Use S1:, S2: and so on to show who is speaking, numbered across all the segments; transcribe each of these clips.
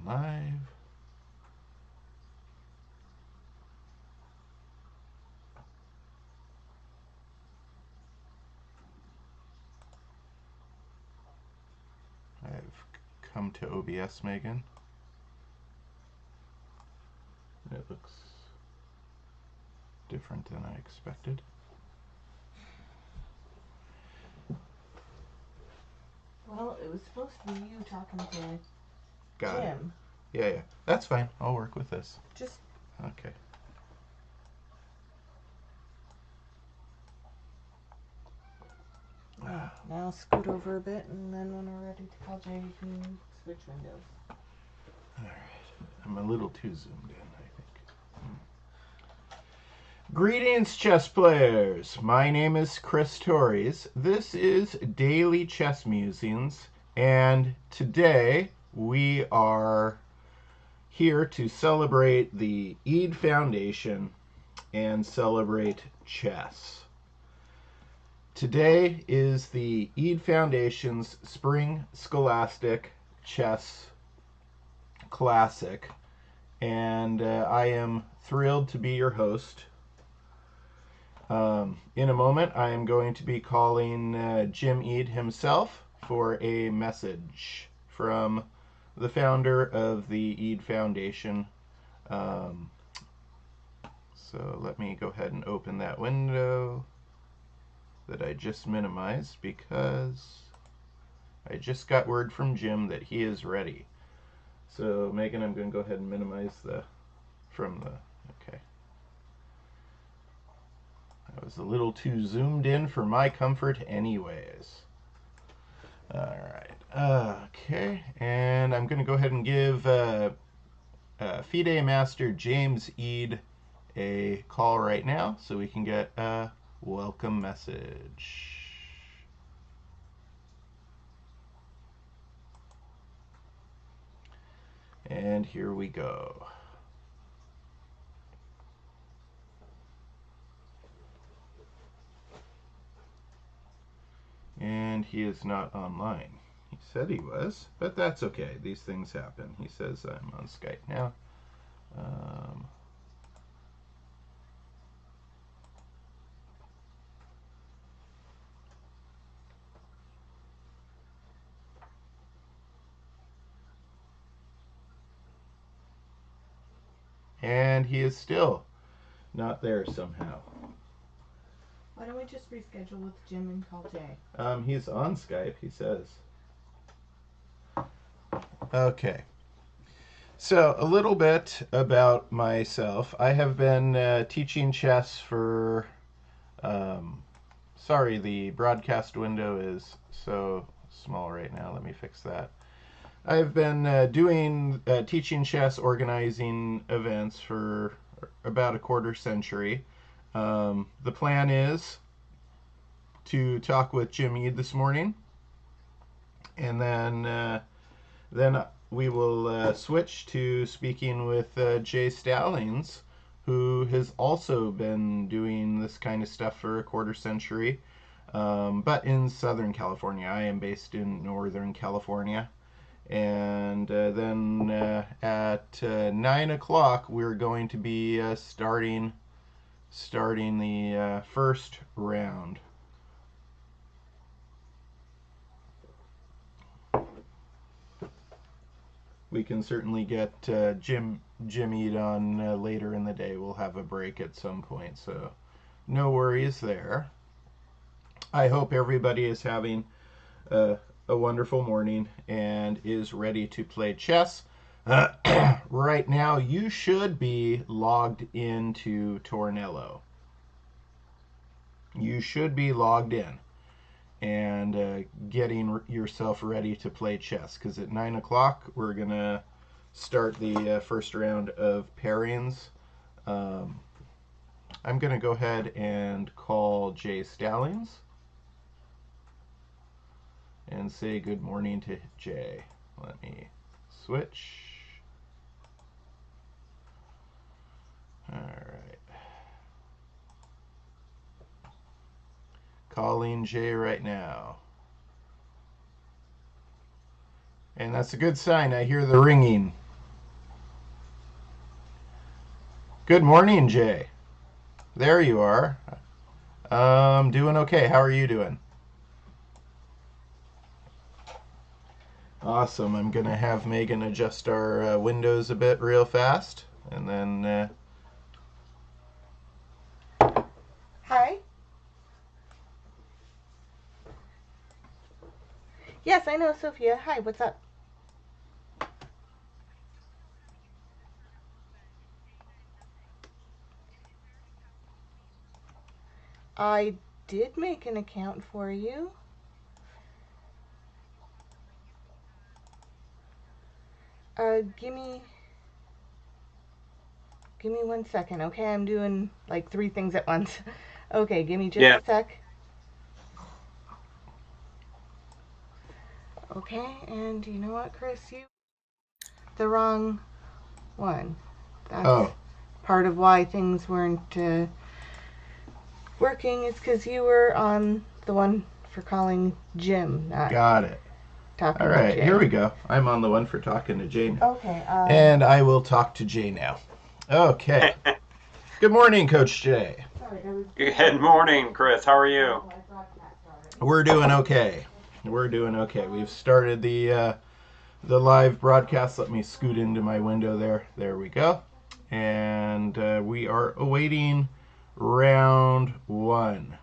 S1: live. I've come to OBS, Megan. It looks different than I expected.
S2: Well, it was supposed to be you talking to
S1: Got
S2: Jim.
S1: It. Yeah. That's fine. I'll work with this.
S2: Just
S1: okay.
S2: now scoot over a bit, and then when we're ready to call Jay, you can switch windows.
S1: All right. I'm a little too zoomed in, I think. Greetings, chess players. My name is Chris Torres. This is Daily Chess Musings, and today we are here to celebrate the Eade Foundation and celebrate chess. Today is the Eade Foundation's Spring Scholastic Chess Classic, and I am thrilled to be your host. In a moment, I am going to be calling Jim Eade himself for a message from the founder of the Eade Foundation. So let me go ahead and open that window that I just minimized because I just got word from Jim that he is ready. So Megan, I'm going to go ahead and minimize okay. I was a little too zoomed in for my comfort anyways. Alright, okay, and I'm going to go ahead and give FIDE Master James Eade a call right now so we can get a welcome message. And here we go. And he is not online. He said he was, but that's okay. These things happen. He says I'm on Skype now. And he is still not there somehow.
S2: Why don't we just reschedule with Jim and call Jay?
S1: He's on Skype, he says. Okay. So, a little bit about myself. I have been teaching chess for... sorry, the broadcast window is so small right now. Let me fix that. I've been teaching chess, organizing events for about a quarter century. The plan is to talk with Jim Eade this morning, and then we will switch to speaking with Jay Stallings, who has also been doing this kind of stuff for a quarter century, but in Southern California. I am based in Northern California. And then at 9 o'clock, we're going to be starting the first round. We can certainly get Jim Eade on later in the day. We'll have a break at some point, so no worries there. I hope everybody is having a wonderful morning and is ready to play chess. Right now, you should be logged into Tornello. You should be logged in and getting yourself ready to play chess, because at 9 o'clock we're going to start the first round of pairings. I'm going to go ahead and call Jay Stallings and say good morning to Jay. Let me switch. All right. Calling Jay right now. And that's a good sign. I hear the ringing. Good morning, Jay. There you are. Doing okay. How are you doing? Awesome. I'm gonna have Megan adjust our windows a bit real fast, and then
S2: Hi. Yes, I know, Sophia. Hi, what's up? I did make an account for you. Give me 1 second, okay? I'm doing like 3 things at once. Okay, give me just
S3: Yeah.
S2: a sec. Okay, and you know what, Chris? You the wrong one. That's
S1: oh,
S2: part of why things weren't working is because you were on the one for calling Jim, not
S1: got it. All
S2: talking to
S1: right,
S2: Jay.
S1: here we go. I'm on the one for talking to Jay now,
S2: Okay.
S1: and I will talk to Jay now. Okay. Good morning, Coach Jay.
S3: Good morning, Chris. How are you?
S1: We're doing okay. We're doing okay. We've started the live broadcast. Let me scoot into my window there. There we go. And we are awaiting round one.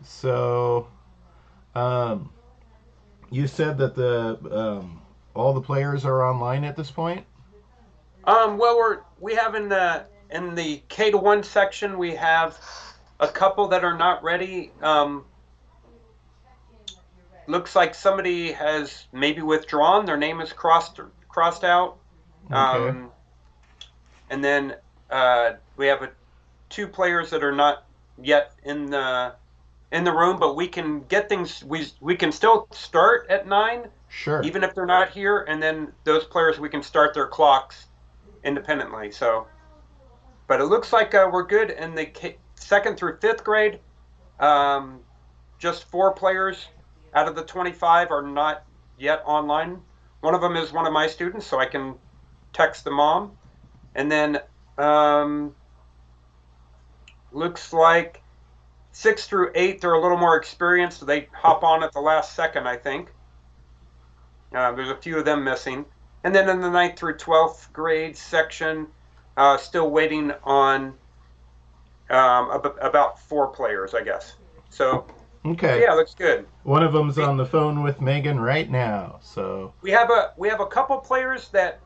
S1: So, um, you said that the all the players are online at this point.
S3: Well, we have in the K-1 section we have a couple that are not ready. Looks like somebody has maybe withdrawn. Their name is crossed out.
S1: Okay.
S3: Um, and then we have two players that are not yet in the room, but we can get things. We can still start at 9,
S1: Sure.
S3: even if they're not here, and then those players we can start their clocks independently. So, but it looks like we're good in the second through fifth grade. Um, just 4 players out of the 25 are not yet online. One of them is one of my students, so I can text the mom. And then um, looks like 6 through 8, they're a little more experienced. So they hop on at the last second, I think. There's a few of them missing. And then in the 9th through 12th grade section, still waiting on about 4 players, I guess. So
S1: Okay.
S3: yeah, looks good.
S1: One of them's
S3: We
S1: on the phone with Megan right now. So,
S3: we have a couple players that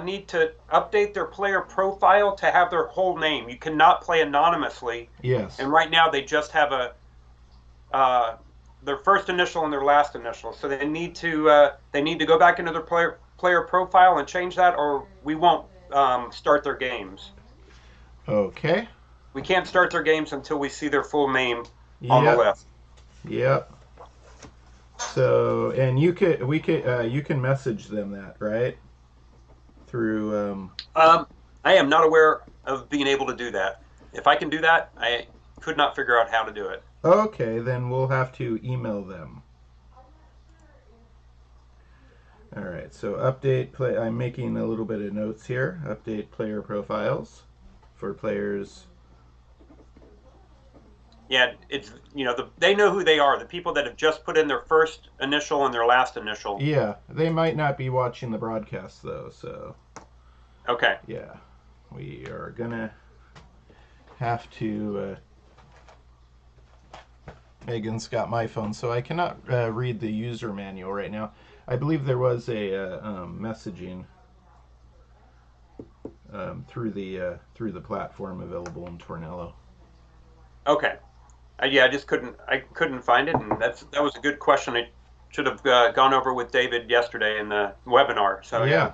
S3: need to update their player profile to have their whole name. You cannot play anonymously,
S1: yes.
S3: and right now they just have uh, their first initial and their last initial. So they need to go back into their player profile and change that, or we won't start their games.
S1: Okay.
S3: We can't start their games until we see their full name on the
S1: Yep.
S3: list.
S1: Yep. So, and you can message them that, right? Through
S3: I am not aware of being able to do that. If I can do that, I could not figure out how to do it.
S1: Okay, then we'll have to email them. All right. So, update play I'm making a little bit of notes here. Update player profiles for players.
S3: Yeah, it's they know who they are. The people that have just put in their first initial and their last initial.
S1: Yeah, they might not be watching the broadcast though, so
S3: Okay.
S1: yeah. We are going to have to Megan's got my phone, so I cannot read the user manual right now. I believe there was a messaging through the platform available in Tornello.
S3: Okay. Yeah, I couldn't find it, and that was a good question. I should have gone over with David yesterday in the webinar. So yeah,
S1: Yeah.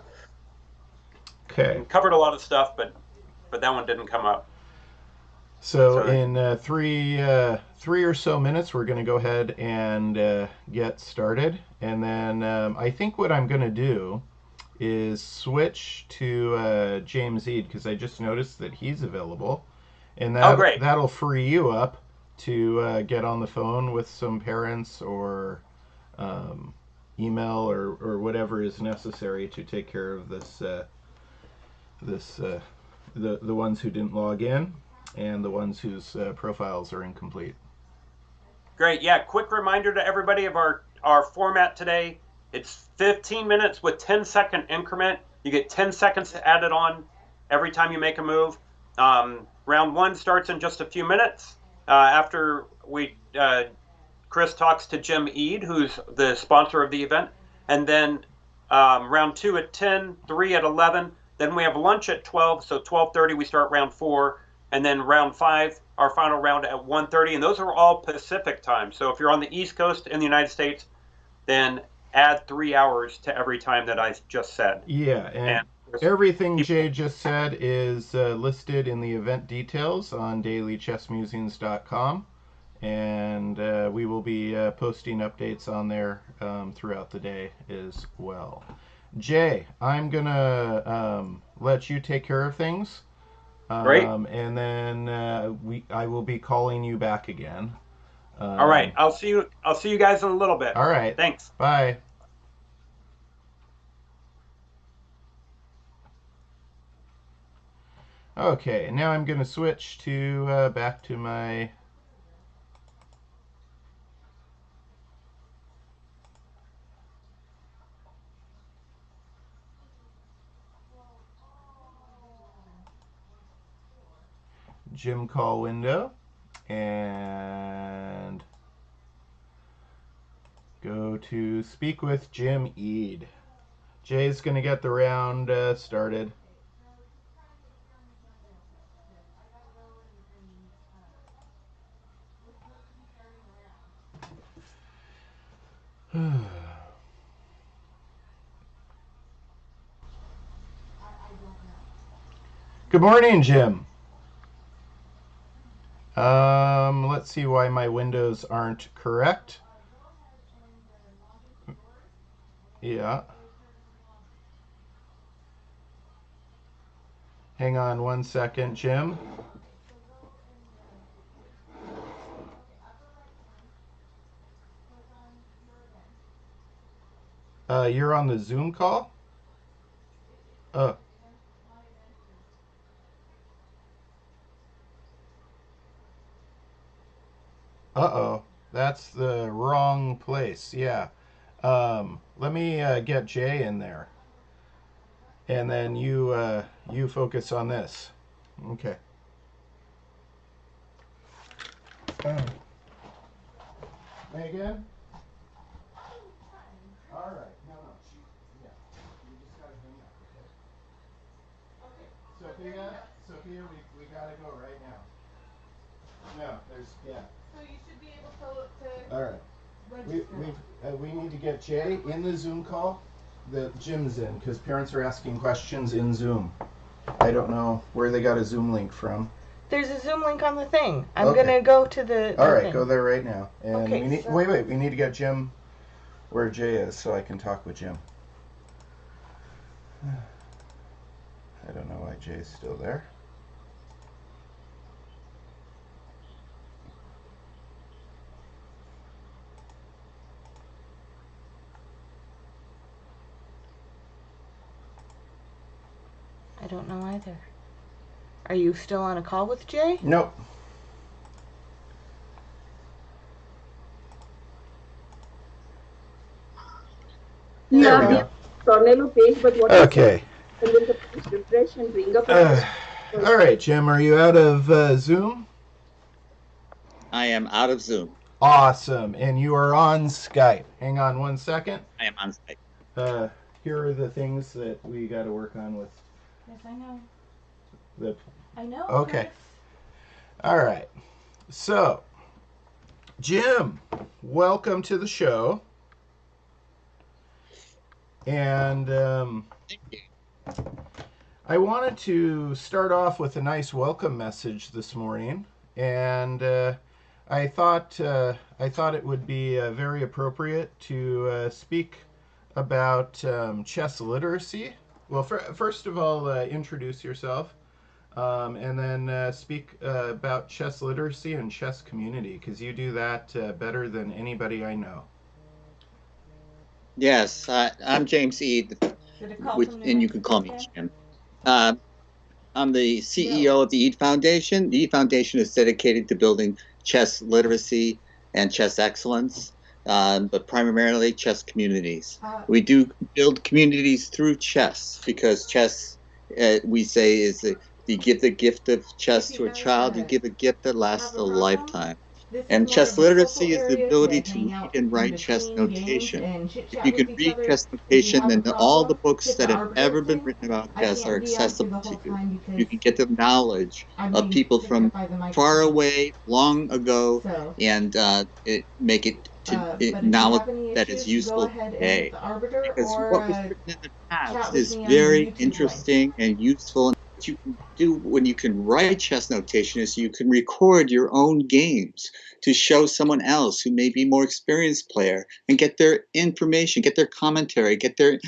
S1: Okay.
S3: and covered a lot of stuff, but that one didn't come up.
S1: So
S3: So
S1: in three or so minutes, we're going to go ahead and get started, and then I think what I'm going to do is switch to James Eade because I just noticed that he's available, and
S3: oh great.
S1: that'll free you up to get on the phone with some parents or um, email or whatever is necessary to take care of this the ones who didn't log in and the ones whose profiles are incomplete.
S3: Great. Yeah. Quick reminder to everybody of our format today. It's 15 minutes with 10-second increment. You get 10 seconds added on every time you make a move. Round one starts in just a few minutes after Chris talks to Jim Eade, who's the sponsor of the event. And then round two at 10, 3 at 11. Then we have lunch at 12. So 12:30 we start round 4. And then round 5, our final round at 1:30. And those are all Pacific time. So if you're on the East Coast in the United States, then add 3 hours to every time that I just said.
S1: Yeah, and everything Jay just said is listed in the event details on dailychessmusings.com. And we will be posting updates on there throughout the day as well. Jay, I'm going to let you take care of things.
S3: Great.
S1: And then I will be calling you back again.
S3: All right. I'll see you guys in a little bit.
S1: All right.
S3: Thanks.
S1: Bye. Okay, now I'm going to switch to back to my Jim call window and go to speak with Jim Eade. Jay's going to get the round started. Good morning, Jim. Let's see why my windows aren't correct. Yeah. Hang on 1 second, Jim. You're on the Zoom call? Oh. Uh-oh. That's the wrong place. Yeah. Let me get Jay in there. And then you focus on this. Okay. Megan? All right. No. Yeah. You just gotta hang up, okay? Okay. Sophia, we gotta go right now. No, yeah.
S2: So you should be able to
S1: All right. We need to get Jay in the Zoom call that Jim's in, because parents are asking questions in Zoom. I don't know where they got a Zoom link from.
S2: There's a Zoom link on the thing. I'm gonna go to the.
S1: All right,
S2: thing.
S1: go there right now. And
S2: Okay,
S1: wait. We need to get Jim where Jay is so I can talk with Jim. I don't know why Jay's still there.
S2: I don't know either. Are you still on a call with Jay?
S1: Nope. There we go.
S4: Tornado page, but what
S1: okay.
S4: And then the refresh and bring up.
S1: All right, Jim, are you out of Zoom?
S5: I am out of Zoom.
S1: Awesome. And you are on Skype. Hang on 1 second.
S5: I am on Skype.
S1: Here are the things that we got to work on with.
S2: Yes, I know. I know.
S1: Okay. All right. So, Jim, welcome to the show. And
S5: Thank you.
S1: I wanted to start off with a nice welcome message this morning, and I thought it would be very appropriate to speak about chess literacy. Well, first of all, introduce yourself, and then speak about chess literacy and chess community, because you do that better than anybody I know.
S5: Yes, I'm James Eade, and you can call me Jim. I'm the CEO of the Eade Foundation. The Eade Foundation is dedicated to building chess literacy and chess excellence, but primarily chess communities. We do build communities through chess because chess, we say, is you give the gift of chess to a child, you give a gift that lasts a lifetime. And chess literacy is the ability to read and write chess notation. If you can read chess notation, then all the books that have ever been written about chess are accessible to you. You can get the knowledge of people from far away, long ago, and make it to knowledge that is useful today. Because what was written in the past is very interesting and useful. And what you can do when you can write chess notation is you can record your own games to show someone else who may be more experienced player and get their information, get their commentary, get their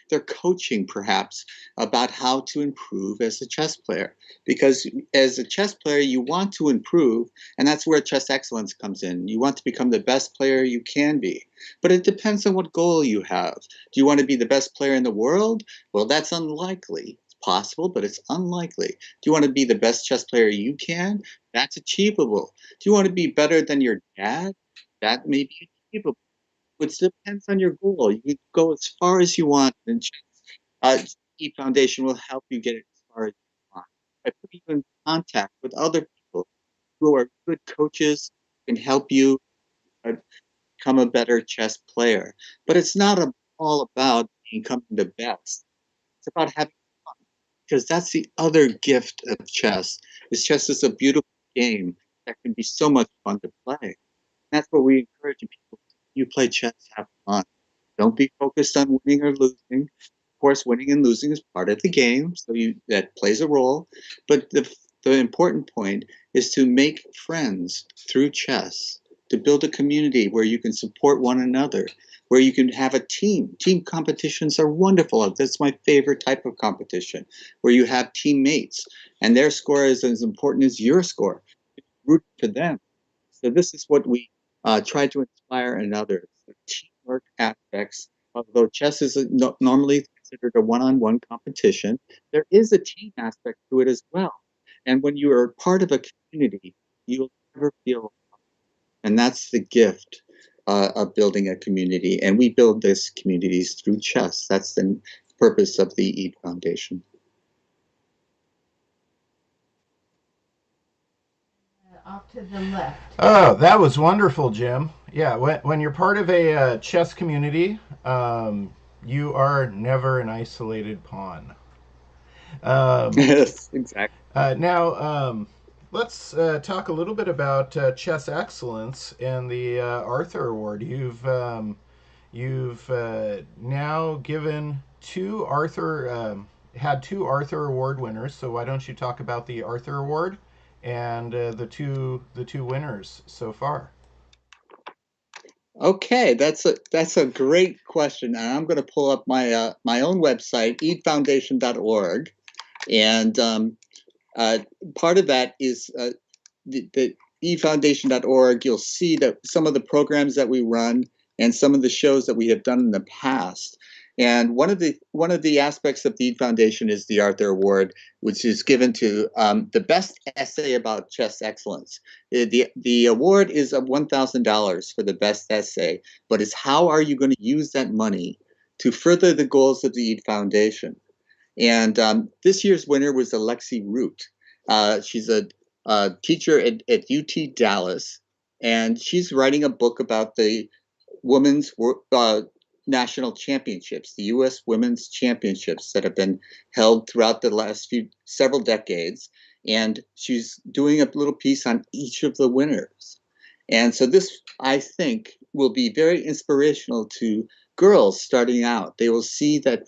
S5: their coaching perhaps about how to improve as a chess player. Because as a chess player, you want to improve, and that's where chess excellence comes in. You want to become the best player you can be. But it depends on what goal you have. Do you want to be the best player in the world? Well, that's unlikely. It's possible, but it's unlikely. Do you want to be the best chess player you can? That's achievable. Do you want to be better than your dad? That may be achievable. It depends on your goal. You can go as far as you want, and Eade Foundation will help you get as far as you want. I put you in contact with other people who are good coaches, can help you uh, become a better chess player. But it's not all about becoming the best. It's about having fun, because that's the other gift of chess. Is chess is a beautiful game that can be so much fun to play. That's what we encourage people. You play chess, have fun. Don't be focused on winning or losing. Of course, winning and losing is part of the game, so that plays a role. But the important point is to make friends through chess, to build a community where you can support one another, where you can have a team. Team competitions are wonderful. That's my favorite type of competition, where you have teammates and their score is as important as your score. Root for them. So this is what we try to inspire in others, the teamwork aspects. Although chess is normally considered a one-on-one competition, there is a team aspect to it as well. And when you are part of a community, you'll never feel alone. And that's the gift of building a community. And we build these communities through chess. That's the purpose of the Eade Foundation.
S2: Off to the left.
S1: Oh, that was wonderful, Jim. Yeah, when you're part of a chess community, you are never an isolated pawn.
S5: Yes, exactly.
S1: Now, let's talk a little bit about chess excellence and the Arthur Award. You've now given two Arthur had two Arthur Award winners. So why don't you talk about the Arthur Award and the two winners so far?
S5: Okay, that's a great question, and I'm going to pull up my own website, eadefoundation.org, and part of that is the eadefoundation.org. You'll see that some of the programs that we run and some of the shows that we have done in the past. And one of the aspects of the Eade Foundation is the Arthur Award, which is given to the best essay about chess excellence. The award is of $1,000 for the best essay, but it's how are you going to use that money to further the goals of the Eade Foundation? And this year's winner was Alexi Root. She's a teacher at UT Dallas, and she's writing a book about the women's national championships, the U.S. Women's Championships that have been held throughout the last several decades. And she's doing a little piece on each of the winners. And so this, I think, will be very inspirational to girls starting out. They will see that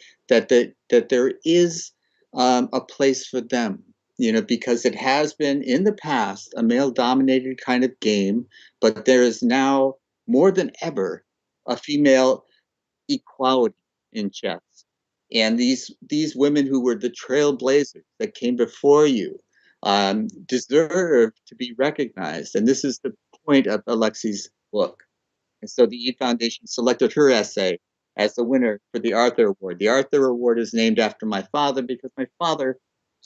S5: there is a place for them, because it has been in the past a male-dominated kind of game, but there is now more than ever a female equality in chess. And these women who were the trailblazers that came before you deserve to be recognized. And this is the point of Alexi's book. And so the Eade Foundation selected her essay as the winner for the Arthur Award. The Arthur Award is named after my father because my father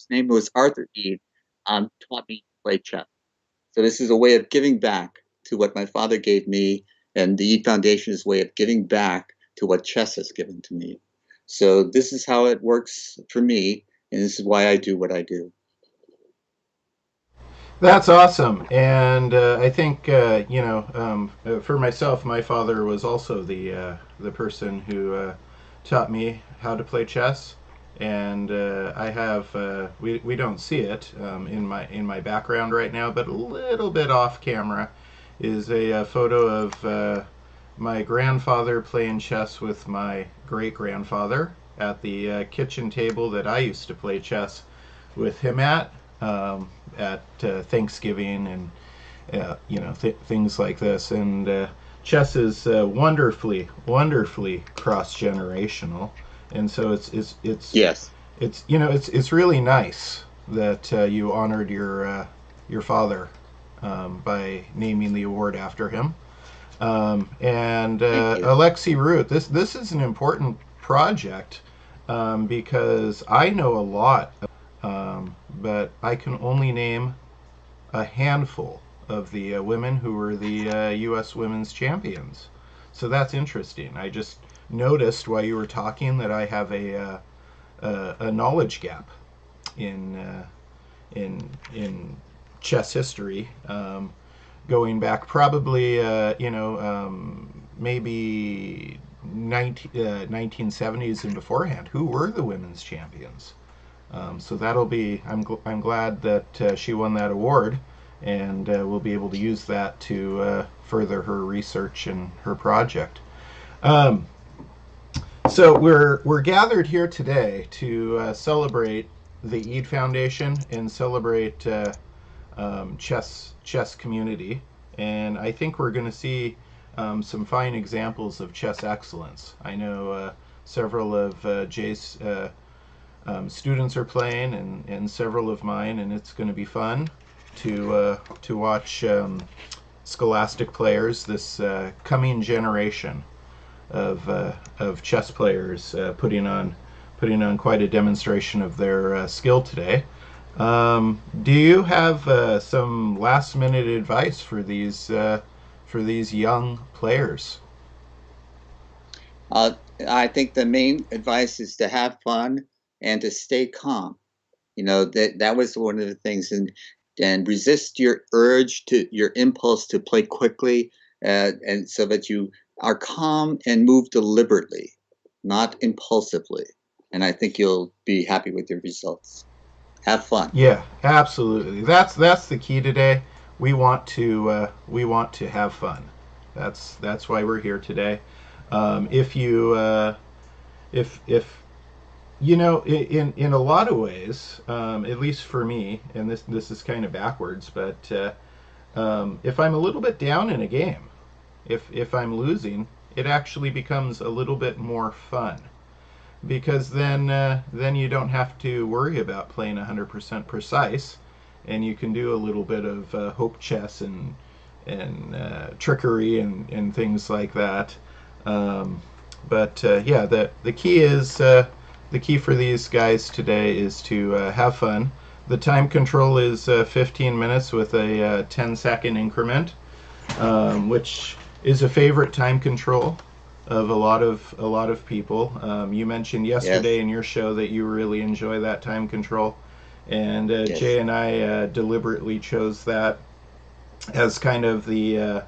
S5: his name was Arthur Eade, taught me to play chess. So this is a way of giving back to what my father gave me, and the Eade Foundation is a way of giving back to what chess has given to me. So this is how it works for me, and this is why I do what I do.
S1: That's awesome, and I think for myself, my father was also the person who taught me how to play chess, and I have we don't see it in my background right now, but a little bit off camera is a photo of my grandfather playing chess with my great grandfather at the kitchen table that I used to play chess with him at Thanksgiving and things like this. And chess is wonderfully cross generational, and so it's
S5: Yes.
S1: it's really nice that you honored your father by naming the award after him. And Alexi Root, this is an important project because I know a lot. But I can only name a handful of the women who were the U.S. women's champions. So that's interesting. I just noticed while you were talking that I have a knowledge gap in chess history, going back probably maybe 1970s and beforehand. Who were the women's champions? So that'll be. I'm glad that she won that award, and we'll be able to use that to further her research and her project. So we're gathered here today to celebrate the Eade Foundation and celebrate chess community, and I think we're going to see some fine examples of chess excellence. I know several of Jay's students are playing, and several of mine, and it's going to be fun to watch Scholastic players, this coming generation of chess players, putting on quite a demonstration of their skill today. Do you have some last minute advice for these young players?
S5: I think the main advice is to have fun and to stay calm. That was one of the things, and resist your urge your impulse to play quickly, and so that you are calm and move deliberately, not impulsively. And I think you'll be happy with your results. Have fun.
S1: Yeah, absolutely. That's the key today. We want to have fun. That's why we're here today. If in a lot of ways, at least for me, and this is kind of backwards, but if I'm a little bit down in a game, if I'm losing, it actually becomes a little bit more fun, because then you don't have to worry about playing 100% precise, and you can do a little bit of hope chess and trickery and things like that. Yeah, the key is. The key for these guys today is to have fun. The time control is 15 minutes with a 10-second increment, which is a favorite time control of a lot of people. You mentioned yesterday in your show that you really enjoy that time control, and
S5: Yes.
S1: Jay and I deliberately chose that as kind of the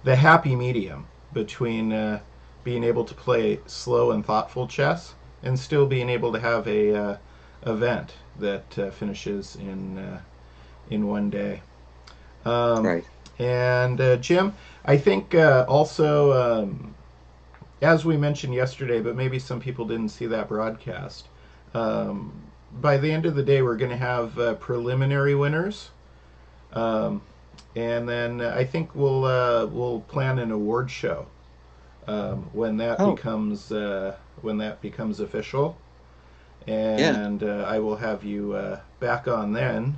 S1: happy medium between being able to play slow and thoughtful chess and still being able to have a event that finishes in one day.
S5: Right.
S1: And Jim, I think also, as we mentioned yesterday, but maybe some people didn't see that broadcast, by the end of the day we're going to have preliminary winners, and then I think we'll plan an award show when that becomes official, and I will have you back on then,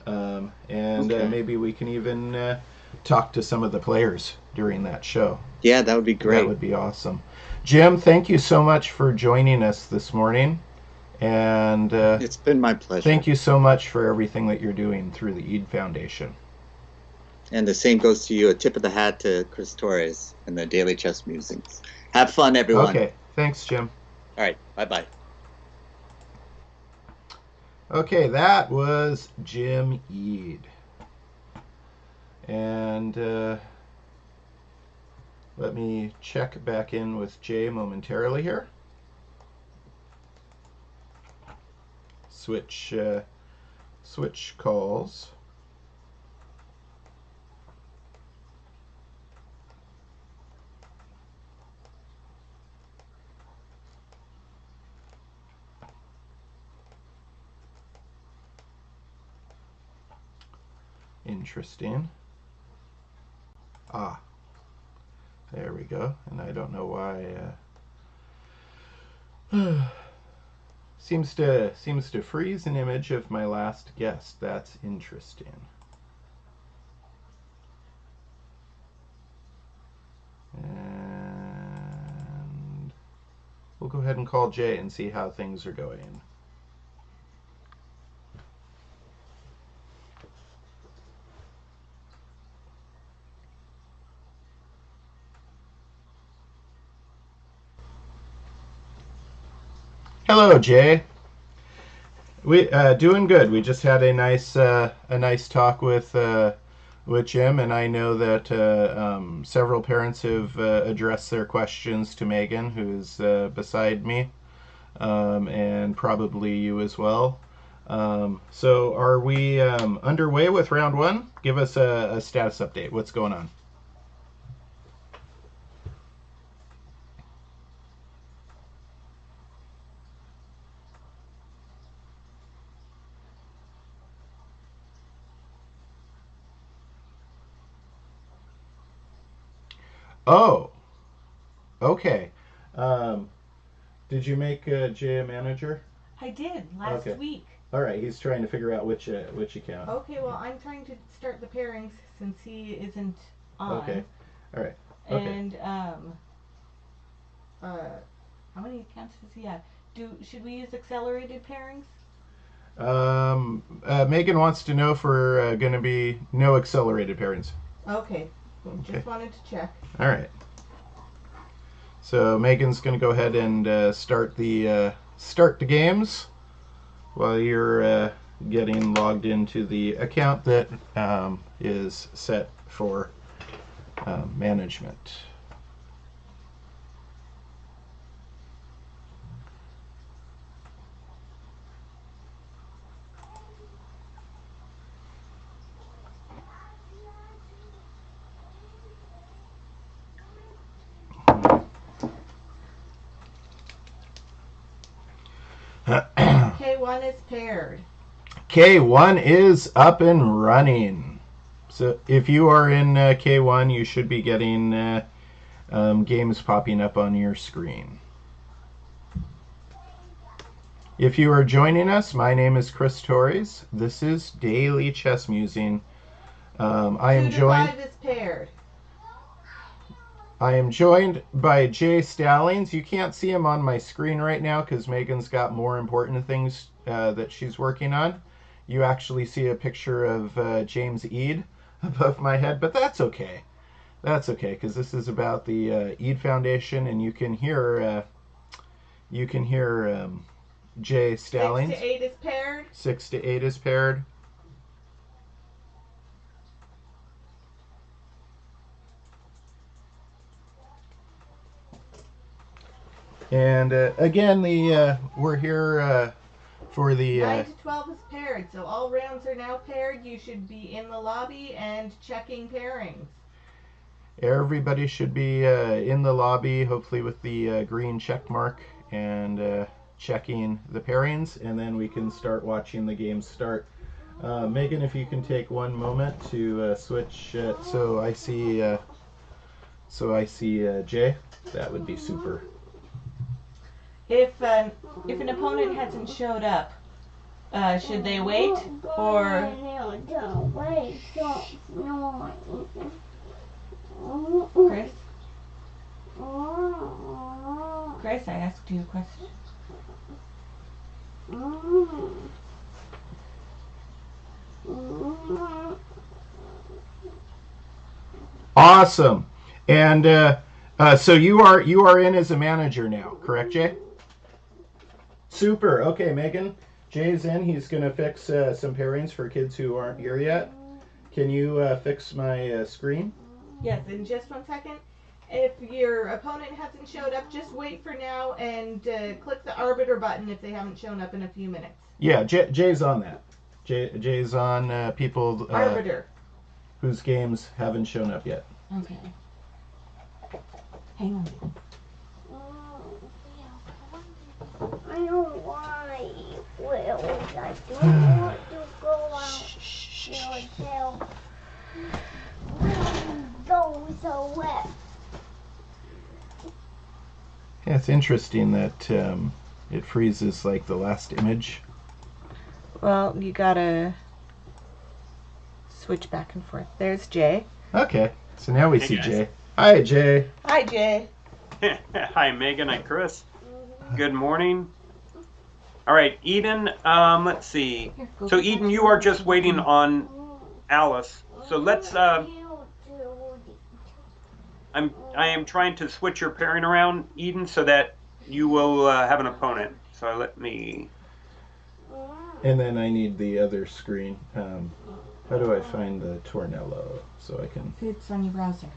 S1: and maybe we can even talk to some of the players during that show.
S5: Yeah, that would be great.
S1: That would be awesome. Jim, thank you so much for joining us this morning, And
S5: It's been my pleasure.
S1: thank you so much for everything that you're doing through the Eade Foundation.
S5: And the same goes to you. A tip of the hat to Chris Torres and the Daily Chess Musings. Have fun, everyone.
S1: Okay, thanks, Jim.
S5: All right, bye-bye.
S1: Okay, that was Jim Eade. And let me check back in with Jay momentarily here. Switch calls. Interesting. Ah, there we go. And I don't know why. Seems to freeze an image of my last guest. That's interesting. And we'll go ahead and call Jay and see how things are going. Hello, Jay. We doing good. We just had a nice talk with Jim, and I know that several parents have addressed their questions to Megan, who's beside me, and probably you as well. So, are we underway with round one? Give us a status update. What's going on? Oh, okay. Did you make Jay a manager?
S2: I did last
S1: Okay.
S2: week.
S1: All right, he's trying to figure out which account.
S2: Okay, well, I'm trying to start the pairings since he isn't on.
S1: Okay. All right. Okay.
S2: And how many accounts does he have? Should we use accelerated pairings?
S1: Megan wants to know if we're going to be no accelerated pairings.
S2: Okay. Just wanted to check.
S1: All right. So Megan's going to go ahead and start the games while you're getting logged into the account that is set for management.
S2: K1 is paired.
S1: K1 is up and running. So if you are in K1, you should be getting games popping up on your screen. If you are joining us, my name is Chris Torres. This is Daily Chess Musing. I am
S2: 2 to
S1: joined.
S2: 5 is paired.
S1: I am joined by Jay Stallings. You can't see him on my screen right now because Megan's got more important things that she's working on. You actually see a picture of James Eade above my head, but that's okay. That's okay because this is about the Eade Foundation, and you can hear Jay Stallings.
S2: 6 to 8 is paired.
S1: 6 to 8 is paired. And again, we're here for the
S2: 9 to 12 is paired. So all rounds are now paired. You should be in the lobby and checking pairings.
S1: everybody should be in the lobby, hopefully with the green check mark, and checking the pairings, and then we can start watching the game start. Megan, if you can take one moment to switch so I see Jay, that would be super.
S2: If an opponent hasn't showed up, should they wait or? Chris? Chris, I asked you a question.
S1: Awesome. And so you are in as a manager now, correct, Jay? Super. Okay, Megan. Jay's in. He's going to fix some pairings for kids who aren't here yet. Can you fix my screen?
S2: Yes, in just 1 second. If your opponent hasn't showed up, just wait for now and click the arbiter button if they haven't shown up in a few minutes.
S1: Yeah, Jay's on that. Jay's on people
S2: Arbiter.
S1: whose games haven't shown up yet.
S2: Okay. Hang on.
S6: I don't want wheels. I don't want to go out yourself. Go so wet.
S1: Yeah, it's interesting that it freezes like the last image.
S2: Well, you gotta switch back and forth. There's Jay.
S1: Okay, so now we
S3: Hey,
S1: see
S3: guys.
S1: Jay. Hi, Jay.
S2: Hi, Jay.
S3: Hi, Megan. Hi, Chris. Good morning. All right, Eden. Let's see. So, Eden, you are just waiting on Alice. So let's. I am trying to switch your pairing around, Eden, so that you will have an opponent. So let me.
S1: And then I need the other screen. How do I find the Tornello so I can?
S2: It's on your browser.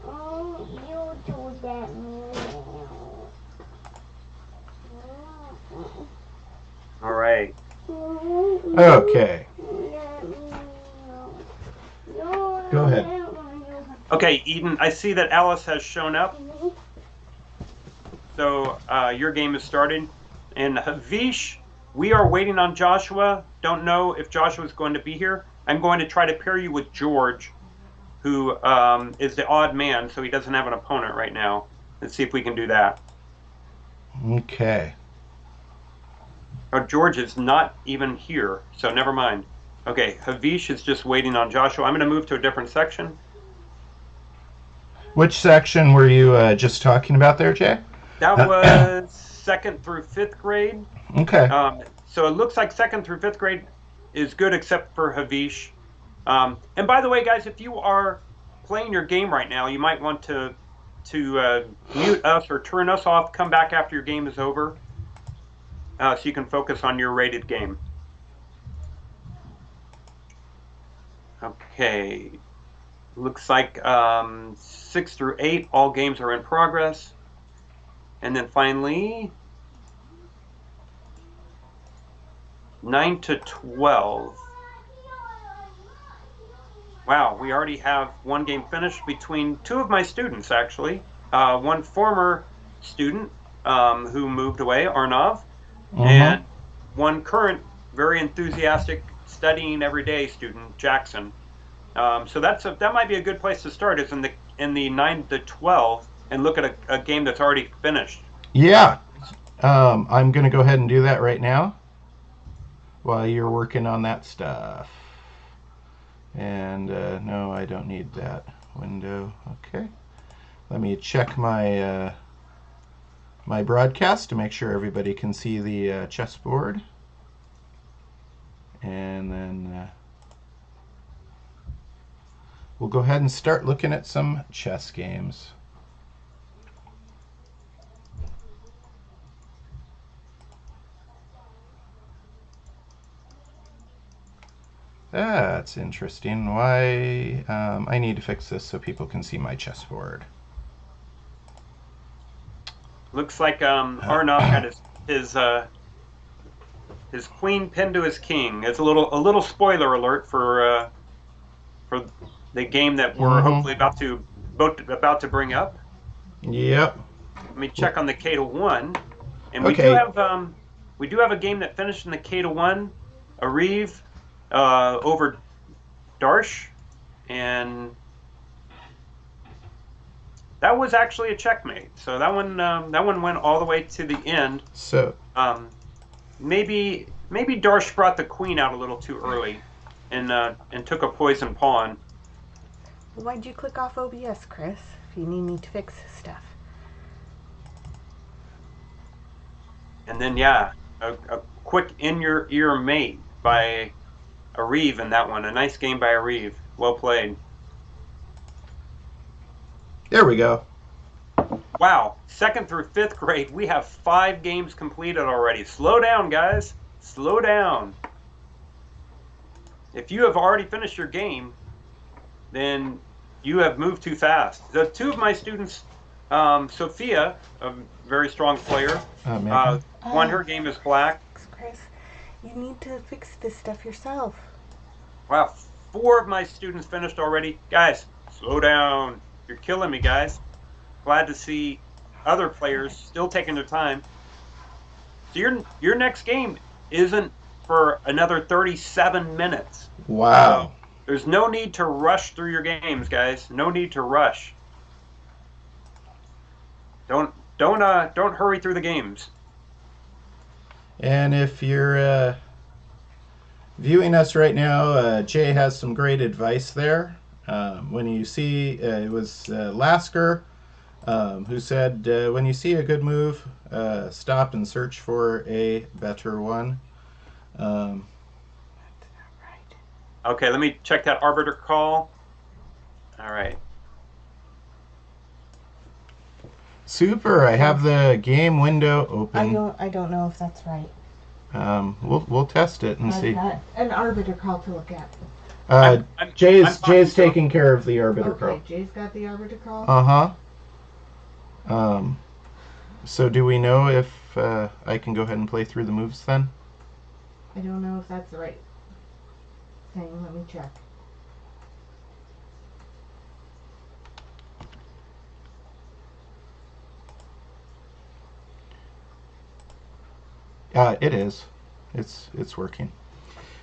S6: Oh, you do that now.
S3: All right.
S1: Okay. Go ahead.
S3: Okay, Eden. I see that Alice has shown up. So your game is started. And Havish, we are waiting on Joshua. Don't know if Joshua is going to be here. I'm going to try to pair you with George, who is the odd man, so he doesn't have an opponent right now. Let's see if we can do that.
S1: Okay.
S3: Oh, George is not even here, so never mind. Okay, Havish is just waiting on Joshua. I'm going to move to a different section.
S1: Which section were you just talking about there, Jay?
S3: That was 2nd through 5th grade.
S1: Okay.
S3: So it looks like 2nd through 5th grade is good except for Havish. And by the way, guys, if you are playing your game right now, you might want to mute us or turn us off. Come back after your game is over, so you can focus on your rated game. Okay, looks like 6 through 8, all games are in progress. And then finally, 9 to 12. Wow, we already have one game finished between two of my students, actually. One former student who moved away, Arnav, and one current, very enthusiastic, studying every day student, Jackson. So that might be a good place to start, is in the 9 to 12, and look at a game that's already finished.
S1: Yeah. I'm going to go ahead and do that right now while you're working on that stuff. And no, I don't need that window. Okay. Let me check my my broadcast to make sure everybody can see the chessboard. And then we'll go ahead and start looking at some chess games. That's interesting. Why? I need to fix this so people can see my chessboard.
S3: Looks like Arnav had his queen pinned to his king. It's a little spoiler alert for the game that we're hopefully about to bring up.
S1: Yep.
S3: Let me check on the K to 1, and
S1: Okay.
S3: we do have a game that finished in the K to 1, Ariv over Darsh, and that was actually a checkmate. So that one went all the way to the end.
S1: So
S3: maybe Darsh brought the queen out a little too early, and took a poison pawn.
S2: Why'd you click off OBS, Chris? If you need me to fix stuff.
S3: And then, yeah, a quick in-your-ear mate by Eade in that one. A nice game by Eade. Well played.
S1: There we go.
S3: Wow, 2nd through 5th grade, we have 5 games completed already. Slow down, guys. Slow down. If you have already finished your game, then you have moved too fast. The 2 of my students, Sophia, a very strong player, won her game as black.
S2: Chris, you need to fix this stuff yourself.
S3: Wow, 4 of my students finished already. Guys, slow down. You're killing me, guys. Glad to see other players still taking their time. So your next game isn't for another 37 minutes.
S1: Wow.
S3: So there's no need to rush through your games, guys. No need to rush. Don't hurry through the games.
S1: And if you're viewing us right now, Jay has some great advice there. When you see, it was Lasker who said, when you see a good move, stop and search for a better one.
S3: Okay, let me check that arbiter call. All right.
S1: Super. I have the game window open.
S2: I don't know if that's right.
S1: We'll test it and
S2: I've
S1: see.
S2: got an arbiter call to look at.
S1: Jay's
S3: fine, so-
S1: taking care of the arbiter call.
S2: Okay, Jay's got the arbiter call.
S1: So do we know if I can go ahead and play through the moves then?
S2: I don't know if that's the right thing. Let me check.
S1: It is. It's working.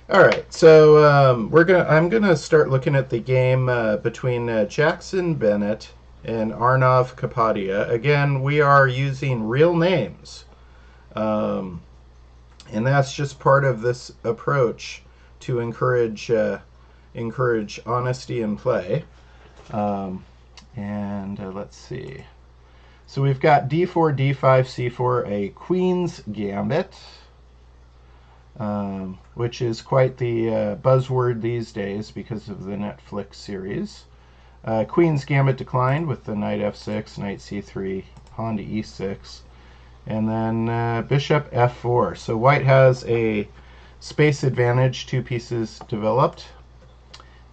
S1: All right. So I'm gonna start looking at the game between Jackson Bennett and Arnav Kapadia. Again, we are using real names, and that's just part of this approach to encourage honesty in play. Let's see. So we've got d4, d5, c4, a Queen's Gambit, which is quite the buzzword these days because of the Netflix series. Queen's Gambit declined with the knight f6, knight c3, pawn to e6, and then bishop f4. So white has a space advantage, 2 pieces developed.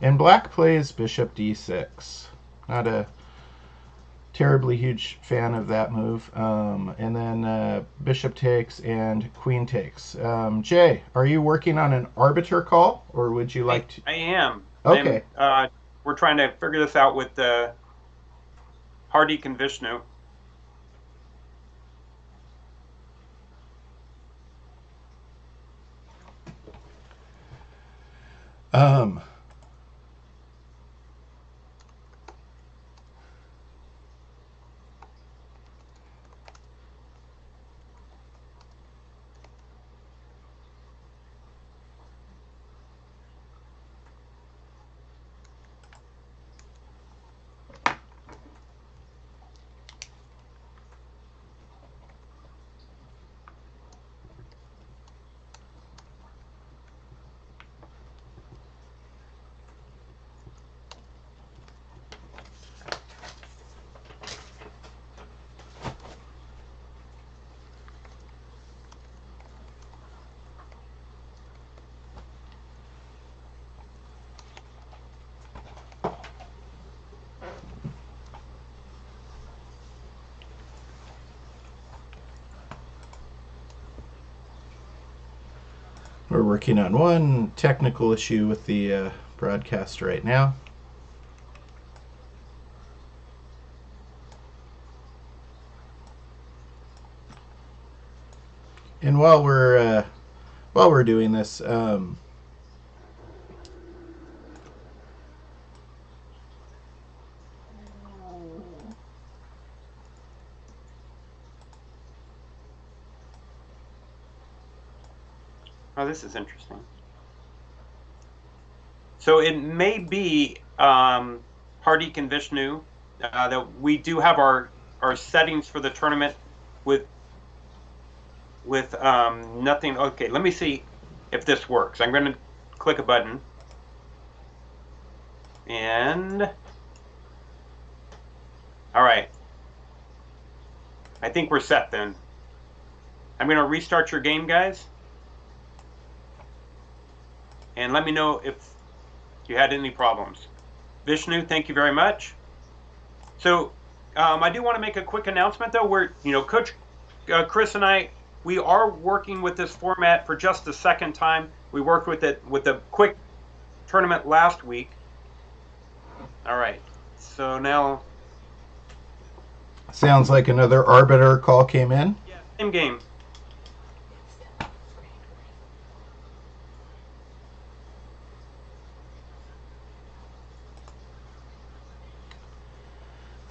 S1: And black plays bishop d6. Not a terribly huge fan of that move. And then bishop takes and queen takes. Jay, are you working on an arbiter call, or would you like to?
S3: I am.
S1: Okay.
S3: We're trying to figure this out with Hardik and Vishnu.
S1: We're working on one technical issue with the broadcast right now. And while we're doing this,
S3: Oh, this is interesting. So it may be Hardik and Vishnu that we do have our settings for the tournament with with nothing. Okay, let me see if this works. I'm going to click a button. And all right. I think we're set then. I'm going to restart your game, guys. And let me know if you had any problems. Vishnu, thank you very much. So I do want to make a quick announcement, though. We're, Coach Chris and I, we are working with this format for just the second time. We worked with it with a quick tournament last week. All right. So now.
S1: Sounds like another arbiter call came in.
S3: Yeah, same game.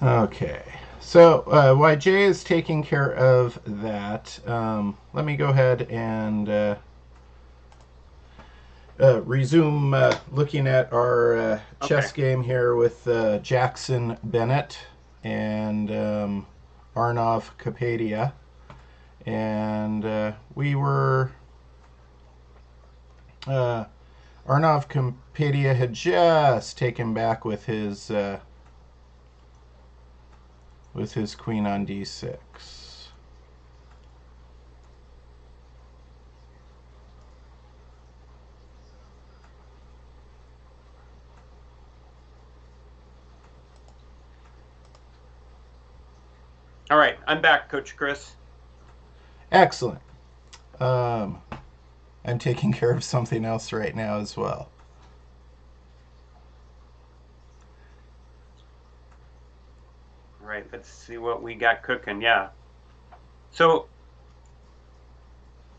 S1: Okay, so while Jay is taking care of that, let me go ahead and resume looking at our chess game here with Jackson Bennett and Arnav Kapadia. And we were... Arnav Kapadia had just taken back with his queen on d6.
S3: All right, I'm back, Coach Chris.
S1: Excellent. I'm taking care of something else right now as well.
S3: All right, let's see what we got cooking. Yeah. So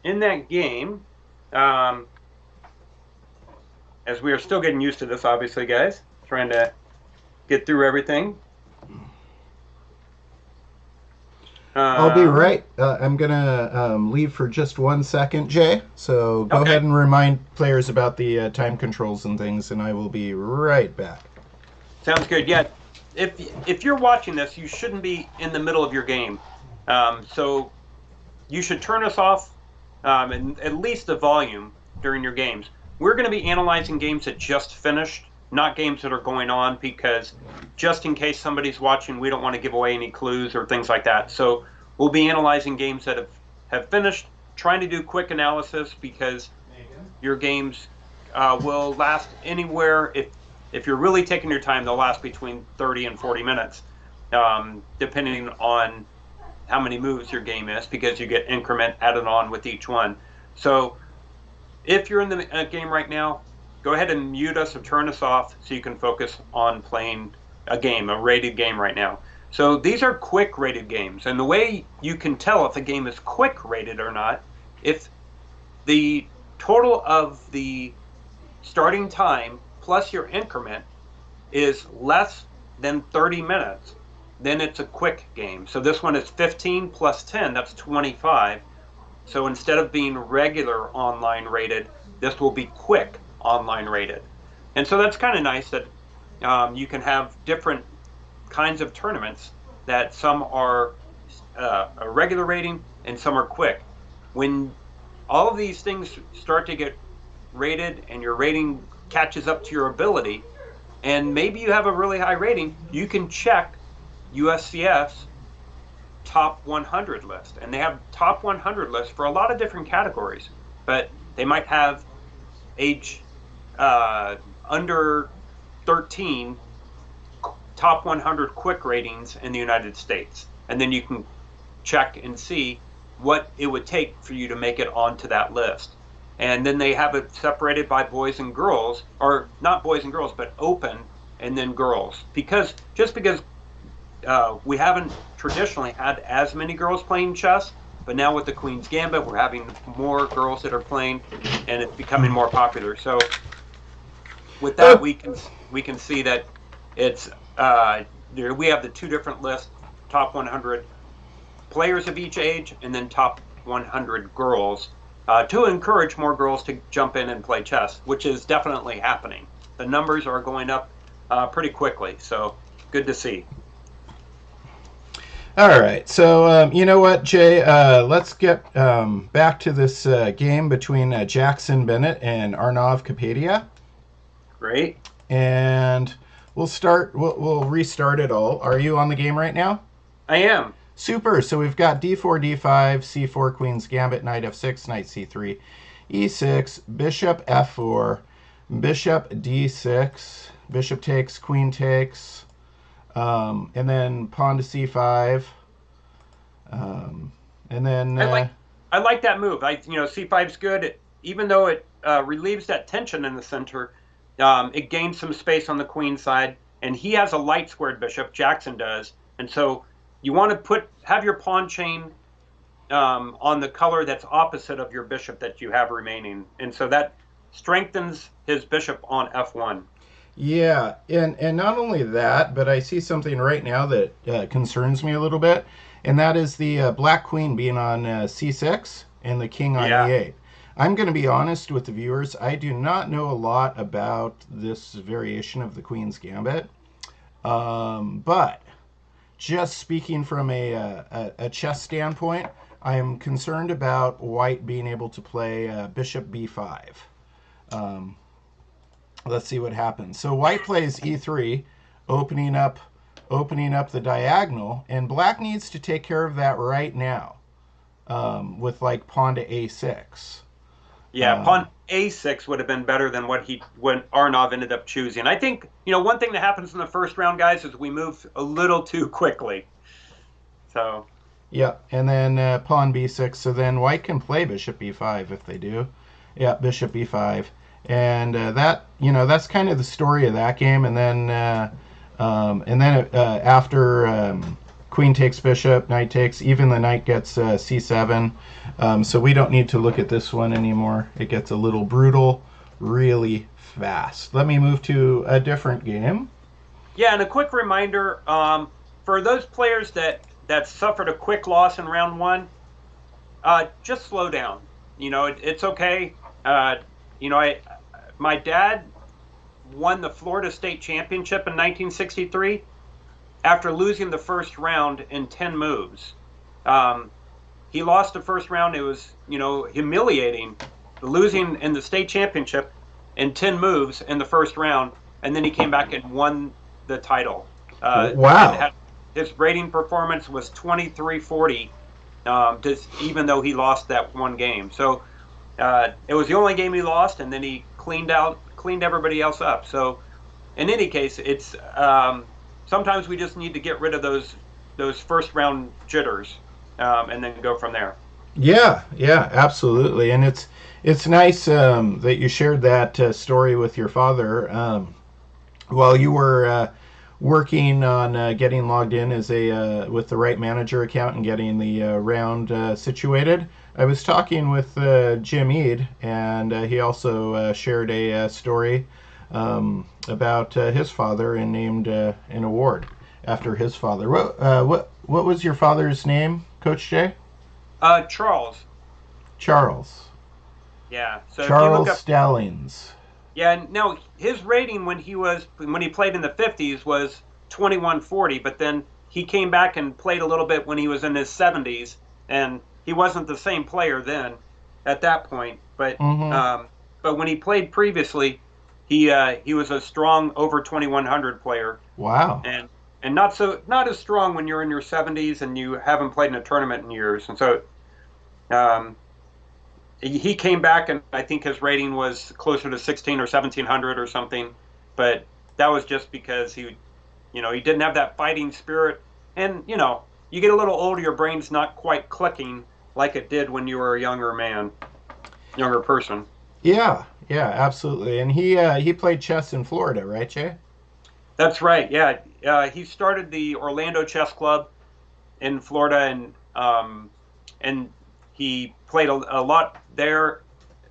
S3: in that game, as we are still getting used to this, obviously, guys, trying to get through everything.
S1: I'll be right. I'm going to leave for just 1 second, Jay. So go ahead and remind players about the time controls and things, and I will be right back.
S3: Sounds good. Yeah. If you're watching this, you shouldn't be in the middle of your game. So you should turn us off and at least the volume during your games. We're going to be analyzing games that just finished, not games that are going on, because just in case somebody's watching, we don't want to give away any clues or things like that. So we'll be analyzing games that have finished, trying to do quick analysis, because your games will last anywhere, if you're really taking your time, they'll last between 30 and 40 minutes, depending on how many moves your game is, because you get increment added on with each one. So if you're in the game right now, go ahead and mute us or turn us off so you can focus on playing a game, a rated game right now. So these are quick rated games, and the way you can tell if a game is quick rated or not, if the total of the starting time plus your increment is less than 30 minutes, then it's a quick game. So this one is 15 plus 10, that's 25. So instead of being regular online rated, this will be quick online rated. And so that's kind of nice that you can have different kinds of tournaments, that some are a regular rating and some are quick. When all of these things start to get rated and your rating catches up to your ability, and maybe you have a really high rating, you can check USCF's top 100 list. And they have top 100 lists for a lot of different categories, but they might have age under 13 top 100 quick ratings in the United States. And then you can check and see what it would take for you to make it onto that list. And then they have it separated by boys and girls, or not boys and girls, but open and then girls. Because we haven't traditionally had as many girls playing chess, but now with the Queen's Gambit, we're having more girls that are playing, and it's becoming more popular. So with that, we can see that it's we have the two different lists: top 100 players of each age, and then top 100 girls, to encourage more girls to jump in and play chess, which is definitely happening. The numbers are going up pretty quickly, so good to see.
S1: All right, so you know what, Jay? Let's get back to this game between Jackson Bennett and Arnav Kapadia,
S3: Great.
S1: and we'll start. We'll restart it all. Are you on the game right now?
S3: I am.
S1: Super. So we've got d4, d5, c4, Queen's Gambit, Knight f6, Knight c3, e6, Bishop f4, Bishop d6, Bishop takes, Queen takes. And then pawn to c5, and then
S3: I like that move. C5's good, even though it relieves that tension in the center. It gains some space on the queen side, and he has a light squared bishop. Jackson does, and so you want to have your pawn chain on the color that's opposite of your bishop that you have remaining, and so that strengthens his bishop on f1.
S1: Yeah, and not only that, but I see something right now that concerns me a little bit, and that is the black queen being on c6 and the king on e8. I'm going to be honest with the viewers. I do not know a lot about this variation of the Queen's Gambit, but just speaking from a chess standpoint, I am concerned about white being able to play bishop b5. Let's see what happens. So white plays e3, opening up the diagonal, and black needs to take care of that right now with like pawn to a6.
S3: Yeah, pawn a6 would have been better than what Arnav ended up choosing. I think, one thing that happens in the first round, guys, is we move a little too quickly. So.
S1: Yeah, and then pawn b6. So then white can play bishop b5 if they do. Yeah, bishop b5. And that's kind of the story of that game. And then after queen takes bishop, knight takes, even the knight gets c7. So we don't need to look at this one anymore. It gets a little brutal really fast. Let me move to a different game.
S3: Yeah, and a quick reminder, for those players that suffered a quick loss in round one, just slow down. It's okay. My dad won the Florida State Championship in 1963 after losing the first round in 10 moves. He lost the first round. It was, humiliating, losing in the state championship in 10 moves in the first round, and then he came back and won the title.
S1: Wow.
S3: His rating performance was 2340, even though he lost that one game. So it was the only game he lost, and then he cleaned everybody else up. So in any case, it's sometimes we just need to get rid of those first round jitters and then go from there.
S1: Yeah, absolutely. And it's nice that you shared that story with your father while you were working on getting logged in as with the right manager account and getting the round situated. I was talking with Jim Eade, and he also shared a story about his father and named an award after his father. What was your father's name, Coach Jay?
S3: Charles.
S1: Charles.
S3: Yeah. So
S1: Charles
S3: if you look up,
S1: Stallings.
S3: Yeah. No, his rating when he played in the 50s was 2140, but then he came back and played a little bit when he was in his 70s, and he wasn't the same player then at that point. But but when he played previously, he was a strong over 2100 player.
S1: Wow.
S3: And not as strong when you're in your 70s and you haven't played in a tournament in years. And so he came back, and I think his rating was closer to 16 or 1700 or something. But that was just because he didn't have that fighting spirit. And, you get a little older, your brain's not quite clicking like it did when you were a younger person.
S1: Yeah, absolutely. And he played chess in Florida, right, Jay?
S3: That's right. Yeah, he started the Orlando Chess Club in Florida, and he played a lot there.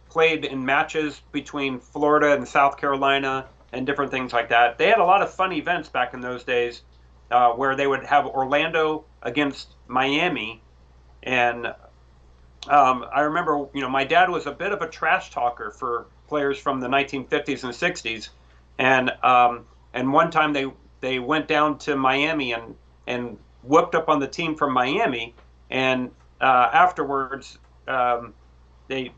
S3: Played in matches between Florida and South Carolina and different things like that. They had a lot of fun events back in those days, where they would have Orlando against Miami, and I remember, my dad was a bit of a trash talker for players from the 1950s and 60s, and one time they went down to Miami and whooped up on the team from Miami, and afterwards, the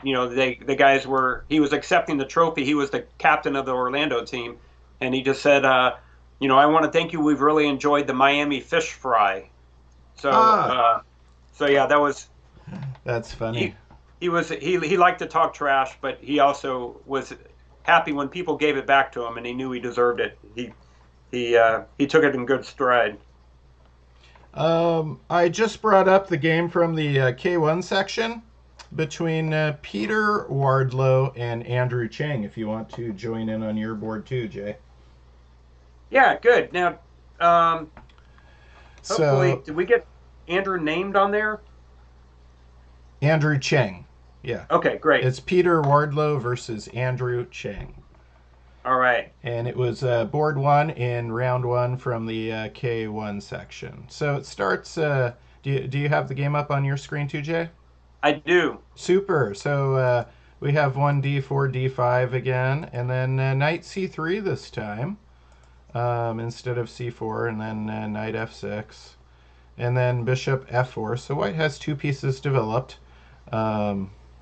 S3: guys he was accepting the trophy. He was the captain of the Orlando team, and he just said, I want to thank you. We've really enjoyed the Miami fish fry. So, yeah,
S1: That's funny.
S3: He liked to talk trash, but he also was happy when people gave it back to him, and he knew he deserved it. He took it in good stride.
S1: I just brought up the game from the K1 section between Peter Wardlow and Andrew Chang, if you want to join in on your board too, Jay.
S3: Yeah, good. Now, hopefully, did we get Andrew named on there?
S1: Andrew Chang, yeah.
S3: Okay, great.
S1: It's Peter Wardlow versus Andrew Chang.
S3: All right.
S1: And it was board 1 in round 1 from the K1 section. So it starts, do you have the game up on your screen too, Jay?
S3: I do.
S1: Super. So we have 1d4, d5 again, and then knight c3 this time instead of c4, and then knight f6, and then bishop f4. So white has 2 pieces developed.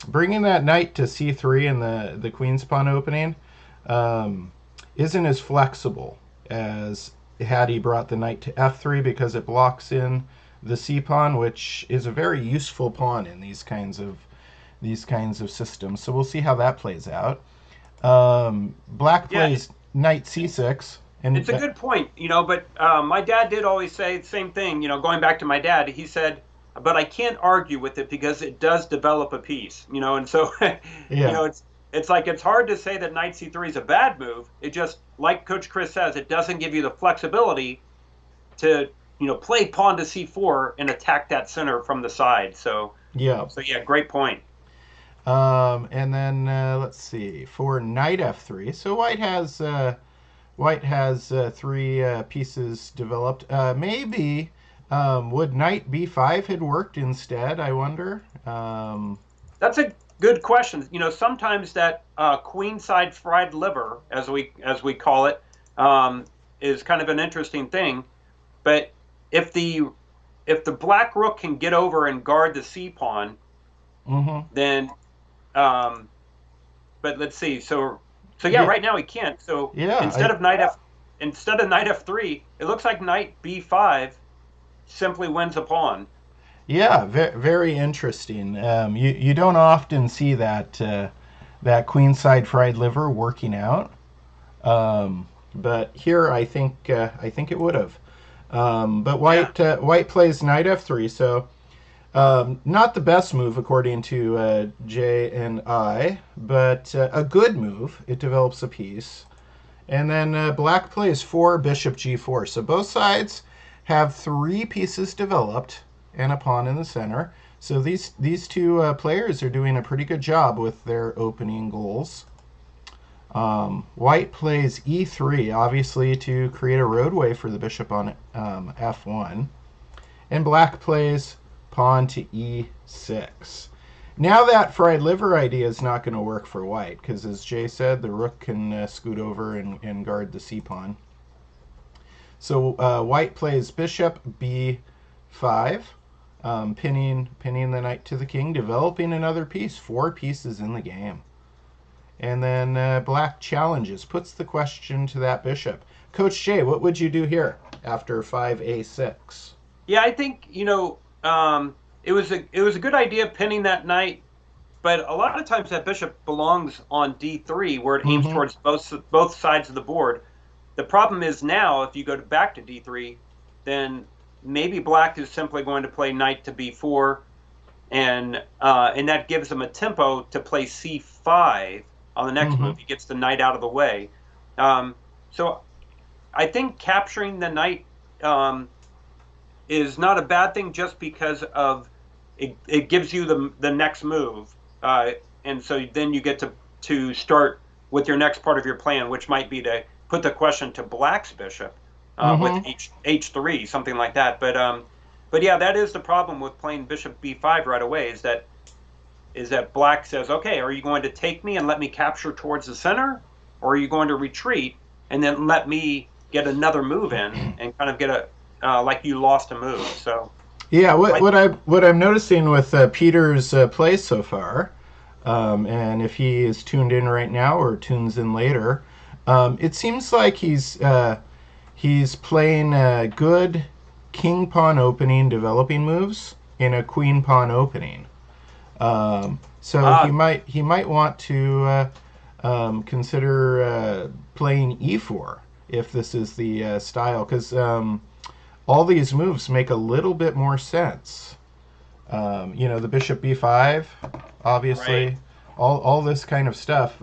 S1: Bringing that knight to c3 in the queen's pawn opening isn't as flexible as had he brought the knight to f3, because it blocks in the c pawn, which is a very useful pawn in these kinds of systems. So we'll see how that plays out. Black plays knight c6. And
S3: it's a good point, but my dad did always say the same thing, going back to my dad. He said, but I can't argue with it because it does develop a piece, and so, it's like it's hard to say that knight c3 is a bad move. It just, like Coach Chris says, it doesn't give you the flexibility to play pawn to c4 and attack that center from the side. So yeah, great point.
S1: And then let's see, for knight f3. So white has 3 pieces developed. Maybe would knight b5 had worked instead? I wonder.
S3: That's a good question. Sometimes that queenside fried liver, as we call it, is kind of an interesting thing. But if the black rook can get over and guard the c pawn, then but let's see. So right now he can't. So instead of knight f3, it looks like knight b5 simply wins a pawn.
S1: Yeah, very interesting. You don't often see that queenside fried liver working out, but here I think it would have. But white plays knight f3, so not the best move according to Jay and I, but a good move. It develops a piece, and then black plays 4 bishop g4. So both sides have 3 pieces developed and a pawn in the center. So these 2 players are doing a pretty good job with their opening goals. White plays e3, obviously to create a roadway for the bishop on f1. And black plays pawn to e6. Now that fried liver idea is not going to work for white, because as Jay said, the rook can scoot over and guard the c pawn. So white plays bishop b5, pinning the knight to the king, developing another piece, 4 pieces in the game. And then black challenges, puts the question to that bishop. Coach Jay, what would you do here after 5a6?
S3: Yeah, I think it was a good idea pinning that knight, but a lot of times that bishop belongs on d3 where it aims towards both sides of the board. The problem is now if you go back to d3, then maybe black is simply going to play knight to b4, and that gives him a tempo to play c5 on the next move. He gets the knight out of the way. So I think capturing the knight is not a bad thing, just because of it gives you the next move, and so then you get to start with your next part of your plan, which might be to put the question to black's bishop with h3, something like that. But yeah, that is the problem with playing bishop b5 right away, is that black says, okay, are you going to take me and let me capture towards the center, or are you going to retreat and then let me get another move in and kind of get like you lost a move. So
S1: Yeah, what I'm noticing with Peter's play so far, and if he is tuned in right now or tunes in later, it seems like he's playing good king pawn opening developing moves in a queen pawn opening. So he might want to consider playing e4 if this is the style, because all these moves make a little bit more sense. The bishop b5, obviously,
S3: Right.
S1: all this kind of stuff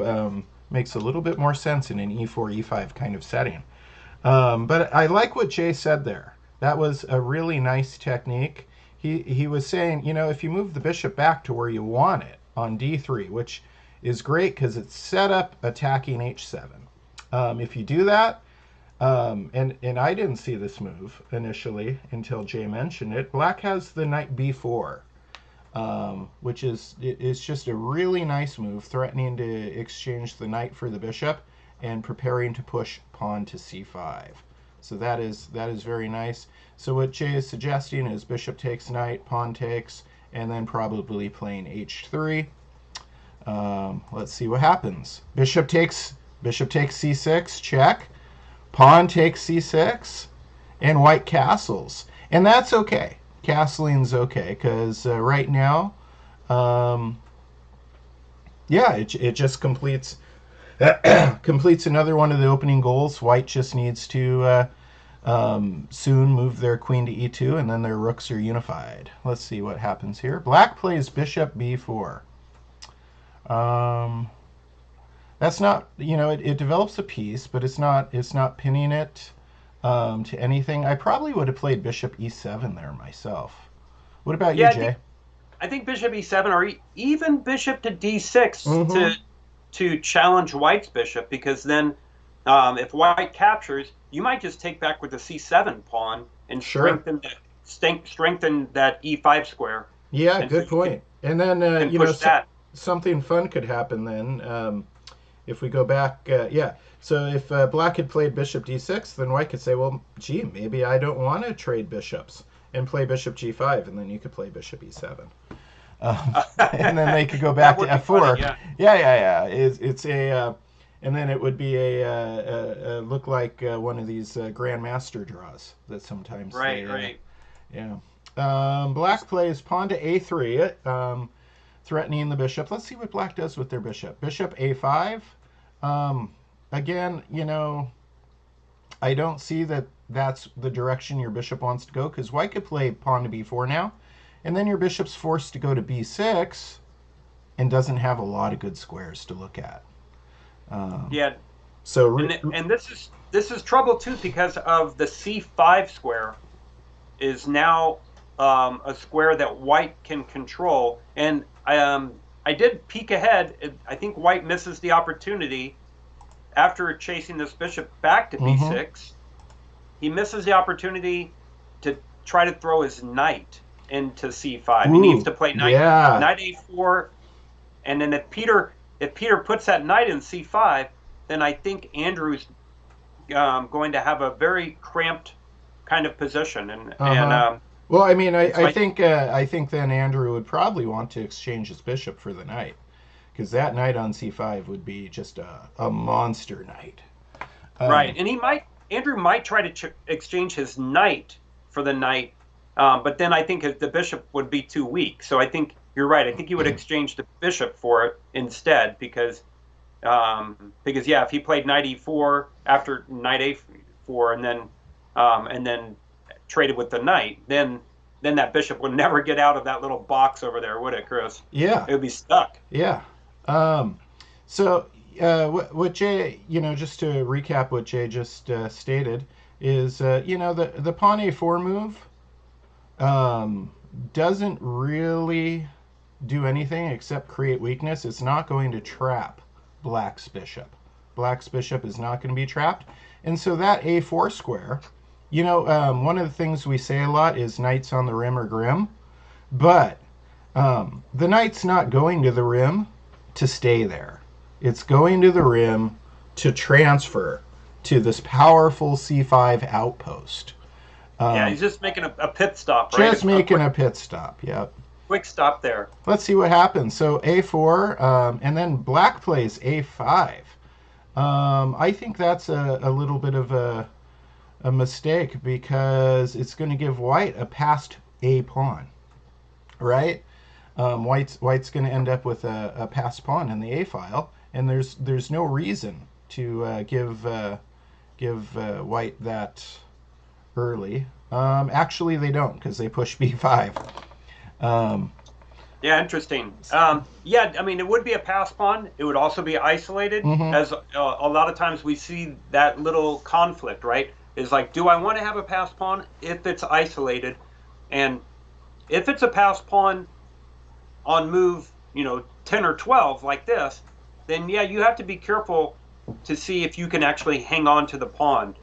S1: makes a little bit more sense in an e4 e5 kind of setting. But I like what Jay said there. That was a really nice technique. He was saying, if you move the bishop back to where you want it on d3, which is great because it's set up attacking h7. If you do that, and I didn't see this move initially until Jay mentioned it, black has the knight b4, which is just a really nice move, threatening to exchange the knight for the bishop and preparing to push pawn to c5. So that is very nice. So what Jay is suggesting is bishop takes knight, pawn takes, and then probably playing h3. Let's see what happens. Bishop takes c6, check. Pawn takes c6, and white castles. And that's okay. Castling's okay, because right now, it just completes another one of the opening goals. White just needs to soon move their queen to e2, and then their rooks are unified. Let's see what happens here. Black plays bishop b4. That's not, it develops a piece, but it's not pinning it to anything. I probably would have played bishop e7 there myself. What about you, Jay?
S3: I think bishop e7 or even bishop to d6 to challenge white's bishop, because then if white captures, you might just take back with the c7 pawn and strengthen that e5 square.
S1: Yeah, and good point. And then something fun could happen then. If we go back, so if black had played bishop d6, then white could say, well, gee, maybe I don't want to trade bishops, and play bishop g5, and then you could play bishop e7. And then they could go back to f4.
S3: Funny,
S1: yeah. It's a, and then it would be a look like one of these grandmaster draws that sometimes.
S3: Right.
S1: Yeah. Black plays pawn to a3. Threatening the bishop. Let's see what black does with their bishop. Bishop a5. Again, I don't see that that's the direction your bishop wants to go, because white could play pawn to b4 now, and then your bishop's forced to go to b6 and doesn't have a lot of good squares to look at.
S3: So and this is trouble too, because of the c5 square is now a square that white can control. And I did peek ahead. I think white misses the opportunity after chasing this bishop back to b6. He misses the opportunity to try to throw his knight into c5. He needs to play knight a4, and then if Peter puts that knight in c5, then I think Andrew's going to have a very cramped kind of position.
S1: Well, I mean, I think then Andrew would probably want to exchange his bishop for the knight, because that knight on c5 would be just a monster knight.
S3: Right, and Andrew might try to exchange his knight for the knight, but then I think the bishop would be too weak. So I think you're right. I think he would exchange the bishop for it instead, because if he played knight e4 after knight a4 and then traded with the knight, then that bishop would never get out of that little box over there, would it, Chris?
S1: Yeah.
S3: It would be stuck.
S1: Yeah. So what Jay, just to recap what Jay just stated, is, the pawn a4 move doesn't really do anything except create weakness. It's not going to trap black's bishop. Black's bishop is not going to be trapped. And so that a4 square, one of the things we say a lot is knights on the rim are grim, but the knight's not going to the rim to stay there. It's going to the rim to transfer to this powerful c5 outpost.
S3: Yeah, he's just making a pit stop, right?
S1: Just making a pit stop, yep.
S3: Quick stop there.
S1: Let's see what happens. So a4, and then black plays a5. I think that's a little bit of a mistake because it's going to give white a passed a pawn, right? White's going to end up with a passed pawn in the a file, and there's no reason to give white that early. Actually, they don't because they push b5.
S3: Yeah, interesting. Yeah, I mean, it would be a pass pawn. It would also be isolated, as a lot of times we see that little conflict, right? Is like, do I want to have a pass pawn if it's isolated? And if it's a pass pawn on move, 10 or 12 like this, then yeah, you have to be careful to see if you can actually hang on to the pawn.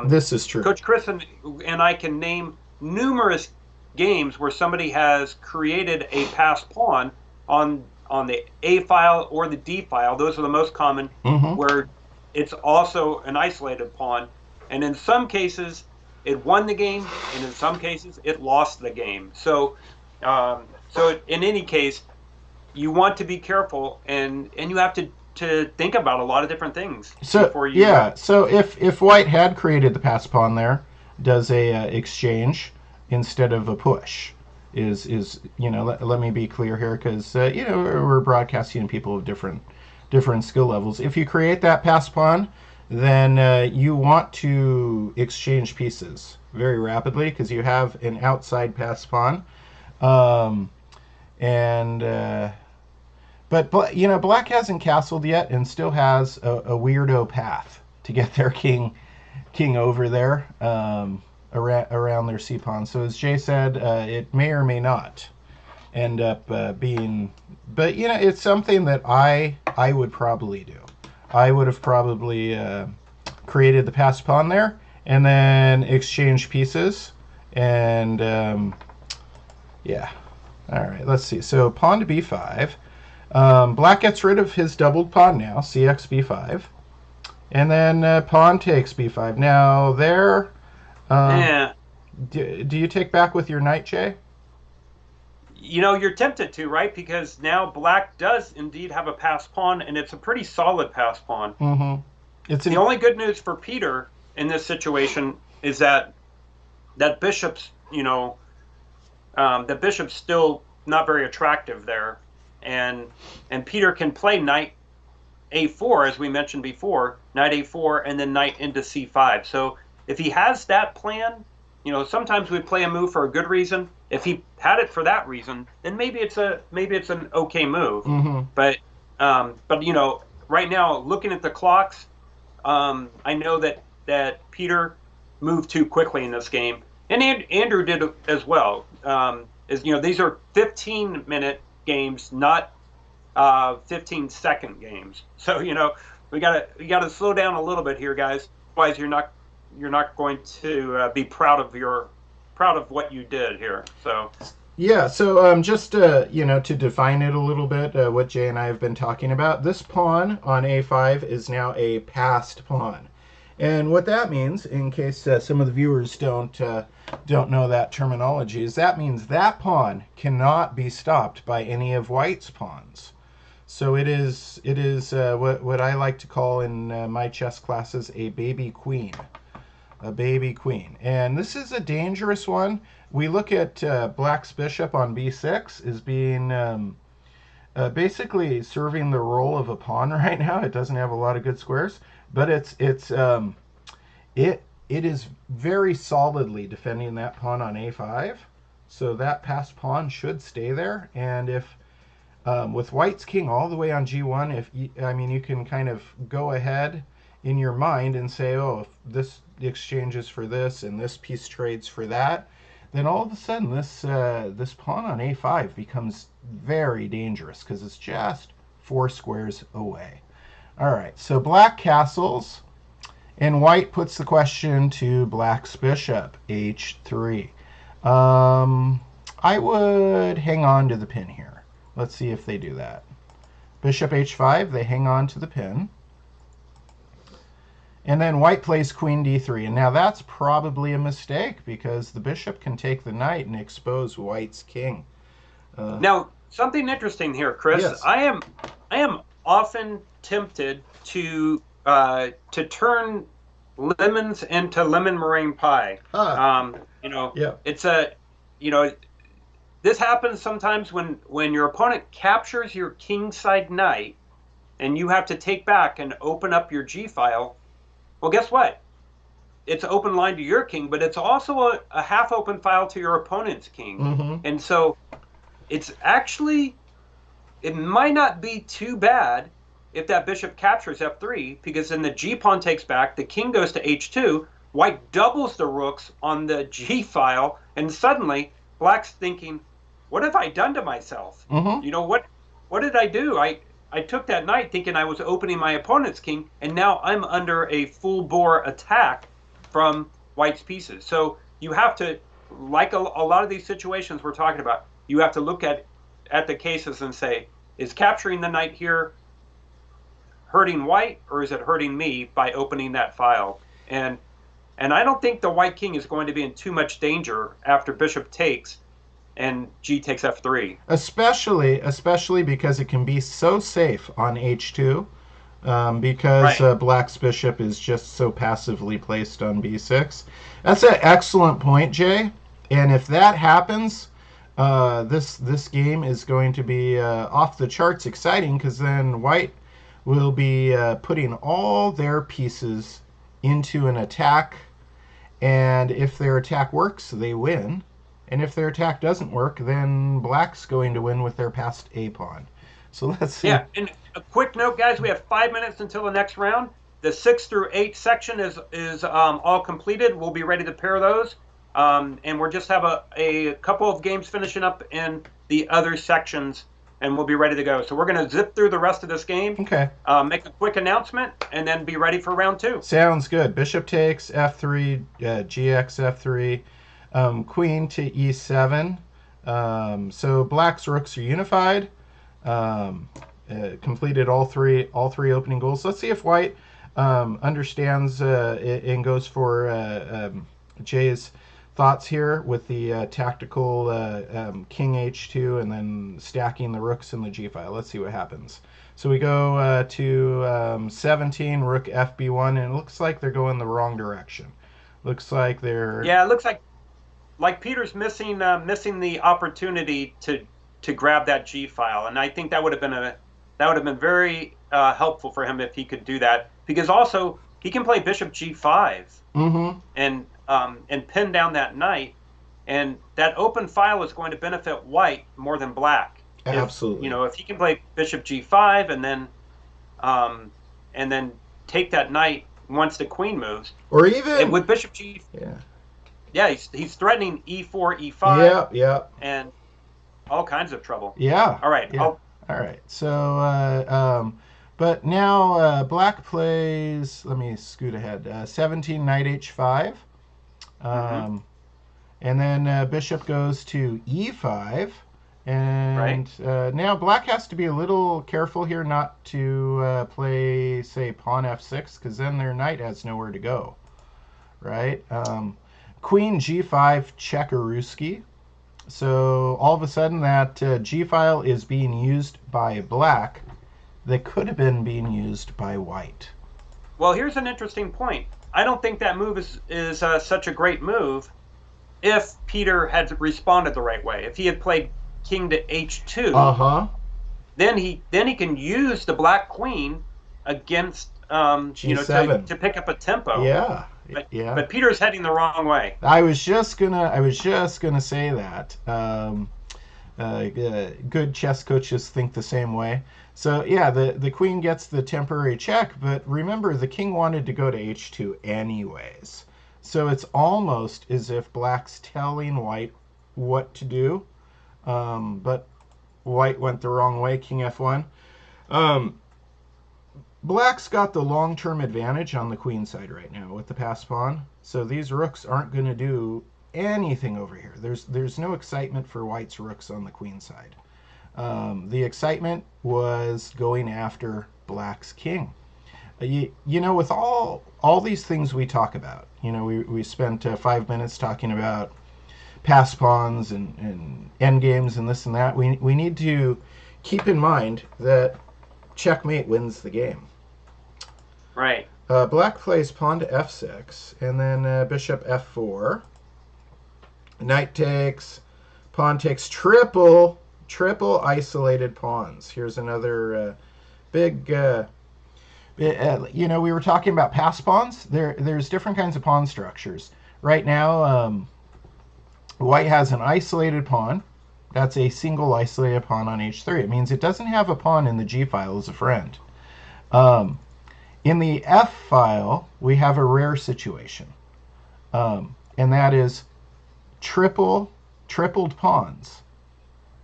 S1: This is true.
S3: Coach Chris and I can name numerous games where somebody has created a passed pawn on the A file or the D file. Those are the most common, where it's also an isolated pawn. And in some cases, it won the game, and in some cases, it lost the game. So in any case, you want to be careful, and you have to think about a lot of different things before you.
S1: Yeah. So if white had created the pass pawn there, does a exchange instead of a push is let me be clear here, because we're broadcasting to people of different skill levels. If you create that pass pawn, then you want to exchange pieces very rapidly because you have an outside pass pawn, but black hasn't castled yet and still has a weirdo path to get their king over there. Around their c pawn. So as Jay said, it may or may not end up being, but it's something that I would probably do. I would have probably created the passed pawn there and then exchange pieces, and yeah. All right, let's see. So pawn to b5. Black gets rid of his doubled pawn now, cx b5, and then pawn takes b5. Now there.
S3: Yeah.
S1: Do you take back with your knight, Jay?
S3: You're tempted to, right? Because now black does indeed have a passed pawn, and it's a pretty solid passed pawn. The only good news for Peter in this situation is that bishop's, the bishop's still not very attractive there, and Peter can play knight a4 as we mentioned before, knight a4, and then knight into c5. So if he has that plan, sometimes we play a move for a good reason. If he had it for that reason, then maybe it's an okay move. But right now, looking at the clocks, I know that Peter moved too quickly in this game, and Andrew did as well. These are 15-minute games, not 15-second games. So we gotta slow down a little bit here, guys. Otherwise, you're not going to be proud of what you did here. So
S1: yeah. So just to define it a little bit, what Jay and I have been talking about, this pawn on a5 is now a passed pawn, and what that means, in case some of the viewers don't know that terminology, is that means that pawn cannot be stopped by any of white's pawns. So it is what I like to call in my chess classes a baby queen. A baby queen. And this is a dangerous one. We look at black's bishop on b6 as being basically serving the role of a pawn right now. It doesn't have a lot of good squares, but it is very solidly defending that pawn on a5. So that passed pawn should stay there. And if with white's king all the way on g1, you can kind of go ahead in your mind and say, oh, if this exchanges for this and this piece trades for that, then all of a sudden this pawn on a5 becomes very dangerous because it's just 4 squares away. All right, so black castles, and white puts the question to black's bishop, h3. I would hang on to the pin here. Let's see if they do that. Bishop h5, they hang on to the pin. And then white plays queen d3. And now that's probably a mistake because the bishop can take the knight and expose white's king.
S3: Now, something interesting here, Chris.
S1: Yes.
S3: I am often tempted to turn lemons into lemon meringue pie.
S1: Yeah.
S3: It's this happens sometimes when your opponent captures your kingside knight and you have to take back and open up your G file. Well, guess what? It's open line to your king, but it's also a half open file to your opponent's king.
S1: Mm-hmm.
S3: And so it's actually, it might not be too bad if that bishop captures f3, because then the G pawn takes back, the king goes to h2, white doubles the rooks on the G file, and suddenly black's thinking, what have I done to myself?
S1: Mm-hmm.
S3: What did I do? I took that knight thinking I was opening my opponent's king, and now I'm under a full-bore attack from white's pieces. So you have to, like a lot of these situations we're talking about, you have to look at the cases and say, is capturing the knight here hurting white, or is it hurting me by opening that file? And I don't think the white king is going to be in too much danger after bishop takes and G takes f3.
S1: Especially because it can be so safe on h2, because
S3: Right.
S1: black's bishop is just so passively placed on b6. That's an excellent point, Jay. And if that happens, this game is going to be off the charts exciting, because then white will be putting all their pieces into an attack, and if their attack works, they win. And if their attack doesn't work, then black's going to win with their passed a pawn. So let's see.
S3: Yeah, and a quick note, guys, we have 5 minutes until the next round. The 6 through 8 section is all completed. We'll be ready to pair those. And we'll just have a couple of games finishing up in the other sections, and we'll be ready to go. So we're going to zip through the rest of this game,
S1: Okay.
S3: make a quick announcement, and then be ready for round 2.
S1: Sounds good. Bishop takes f3, gx f3, queen to e7. So black's rooks are unified. Completed all three opening goals. Let's see if white understands and goes for Jay's thoughts here with the tactical king h2 and then stacking the rooks in the g file. Let's see what happens. So we go to 17, rook fb1, and it looks like they're going the wrong direction. Looks like they're...
S3: Yeah, it looks like Peter's missing the opportunity to grab that G file, and I think that would have been very helpful for him if he could do that, because also he can play bishop G5
S1: Mm-hmm.
S3: and pin down that knight, and that open file is going to benefit white more than black.
S1: Absolutely.
S3: If he can play bishop G5 and then take that knight once the queen moves,
S1: Or even...
S3: and with bishop G,
S1: Yeah.
S3: he's threatening E4, E5,
S1: Yeah.
S3: and all kinds of trouble.
S1: Yeah.
S3: All right.
S1: Yeah. All right. So, but now black plays. Let me scoot ahead. 17, knight h5, and then bishop goes to e5, and now black has to be a little careful here not to play, say, pawn f6, because then their knight has nowhere to go. Right. Queen g5 Chekaruski. So all of a sudden that G file is being used by black that could have been being used by white.
S3: Well, here's an interesting point. I don't think that move is such a great move if Peter had responded the right way. If he had played king to h2, then he can use the black queen against
S1: G7.
S3: to pick up a tempo.
S1: Yeah.
S3: But Peter's heading the wrong way.
S1: I was just gonna say that. Good chess coaches think the same way. So yeah, the queen gets the temporary check, but remember the king wanted to go to h2 anyways. So it's almost as if black's telling white what to do, but white went the wrong way. King f1. Black's got the long-term advantage on the queen side right now with the passed pawn. So these rooks aren't going to do anything over here. There's no excitement for white's rooks on the queen side. The excitement was going after black's king. You know, with all these things we talk about, you know, we spent 5 minutes talking about pass pawns and end games and this and that. We need to keep in mind that checkmate wins the game.
S3: Right.
S1: Black plays pawn to f6, and then bishop f4. Knight takes, pawn takes, triple isolated pawns. Here's another big. You know, we were talking about pass pawns. There's different kinds of pawn structures. Right now, white has an isolated pawn. That's a single isolated pawn on h3. It means it doesn't have a pawn in the g file as a friend. In the f file, we have a rare situation, and that is tripled pawns,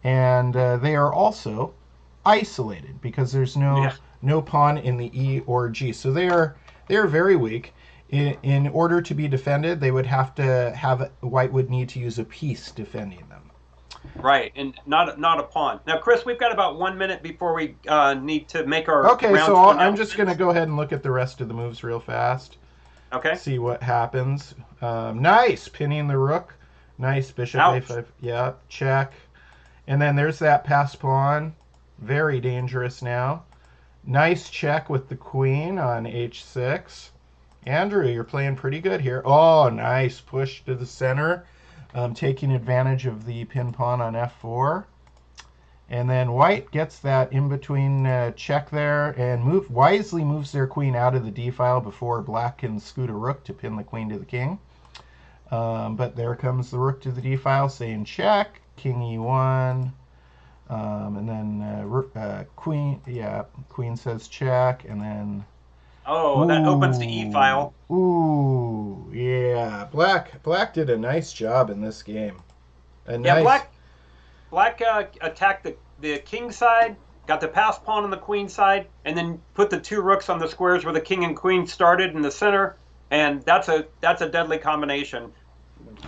S1: and they are also isolated because there's no pawn in the e or g. So they are very weak. In order to be defended, they would have to have white would need to use a piece defending them.
S3: Right, and not a pawn. Now, Chris, we've got about 1 minute before we need to make our
S1: Okay,
S3: round
S1: so
S3: two
S1: I'm just going to go ahead and look at the rest of the moves real fast.
S3: Okay.
S1: See what happens. Nice, pinning the rook. Nice, bishop
S3: Ouch.
S1: a5. Yeah, check. And then there's that pass pawn. Very dangerous now. Nice check with the queen on h6. Andrew, you're playing pretty good here. Oh, nice push to the center. Taking advantage of the pin pawn on f4. And then white gets that in-between check there and wisely moves their queen out of the d file before black can scoot a rook to pin the queen to the king. But there comes the rook to the d file saying check, king e1. And then queen says check, and then...
S3: Oh, that opens the e file.
S1: Ooh, yeah. Black did a nice job in this game.
S3: Black attacked the king side, got the pass pawn on the queen side, and then put the two rooks on the squares where the king and queen started in the center, and that's a deadly combination,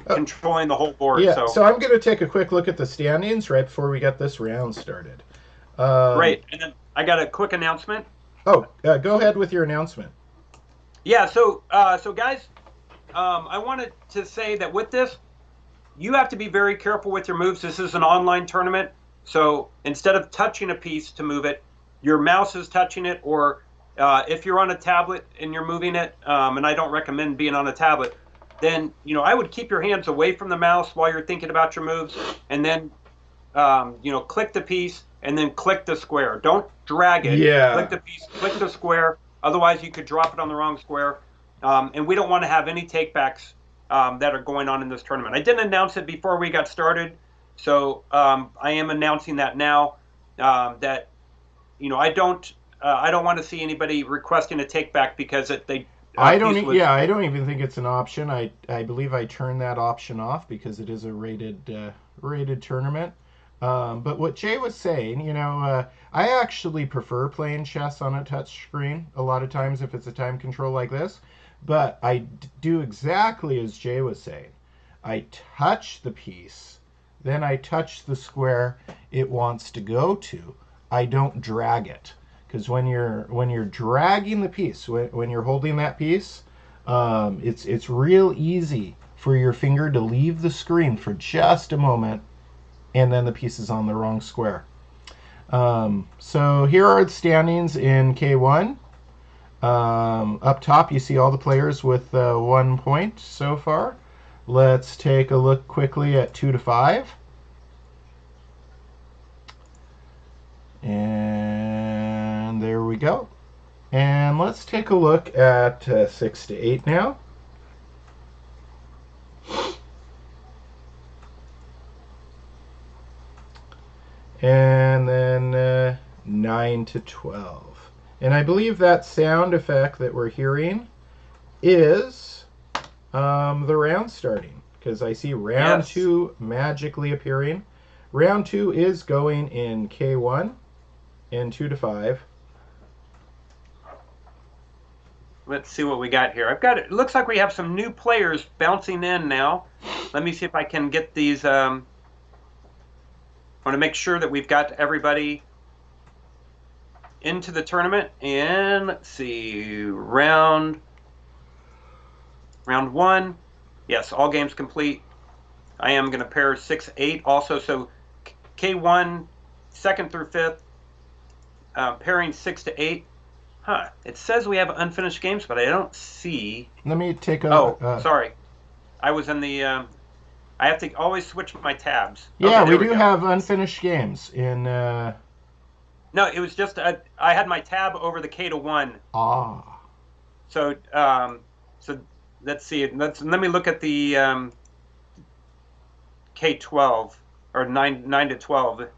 S3: controlling the whole board.
S1: Yeah. So I'm going to take a quick look at the standings right before we get this round started.
S3: Great, and then I got a quick announcement.
S1: Oh, go ahead with your announcement.
S3: Yeah, so guys, I wanted to say that with this, you have to be very careful with your moves. This is an online tournament, so instead of touching a piece to move it, your mouse is touching it, or if you're on a tablet and you're moving it, and I don't recommend being on a tablet, then I would keep your hands away from the mouse while you're thinking about your moves, and then click the piece and then click the square. Don't drag it.
S1: Yeah.
S3: Click the piece, click the square. Otherwise, you could drop it on the wrong square. And we don't want to have any takebacks that are going on in this tournament. I didn't announce it before we got started, so I am announcing that now. That I don't want to see anybody requesting a takeback because I don't
S1: even think it's an option. I believe I turned that option off because it is a rated tournament. But what Jay was saying, I actually prefer playing chess on a touch screen a lot of times if it's a time control like this. But I do exactly as Jay was saying. I touch the piece, then I touch the square it wants to go to. I don't drag it. Because when you're dragging the piece, when you're holding that piece, it's real easy for your finger to leave the screen for just a moment, and then the piece is on the wrong square. So here are the standings in K1. Up top, you see all the players with 1 point so far. Let's take a look quickly at 2 to 5. And there we go. And let's take a look at 6 to 8 now. And then 9 to 12. And I believe that sound effect that we're hearing is the round starting, because I see round 2 magically appearing. Round 2 is going in K1 and 2 to 5.
S3: Let's see what we got here. It looks like we have some new players bouncing in now. Let me see if I can get these. I want to make sure that we've got everybody into the tournament. And let's see, round one. Yes, all games complete. I am going to pair 6-8 also. So K1, 2nd through 5th, pairing 6 to 8. Huh. It says we have unfinished games, but I don't see.
S1: Let me take a.
S3: Oh, sorry. I was in the. I have to always switch my tabs.
S1: Yeah,
S3: Okay,
S1: we
S3: there
S1: do
S3: go.
S1: have unfinished games in.
S3: No, it was just I had my tab over the K to 1.
S1: Ah.
S3: So let's see. Let me look at the K12 or 9 to 12.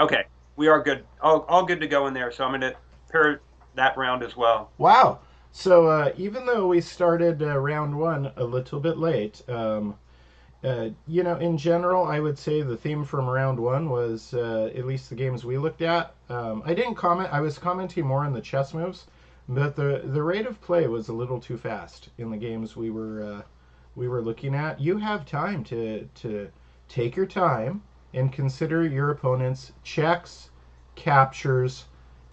S3: Okay, we are good. All good to go in there. So I'm going to pair that round as well.
S1: Wow. So even though we started round one a little bit late, in general, I would say the theme from round one was, at least the games we looked at. I didn't comment. I was commenting more on the chess moves, but the rate of play was a little too fast in the games we were looking at. You have time to take your time and consider your opponent's checks, captures,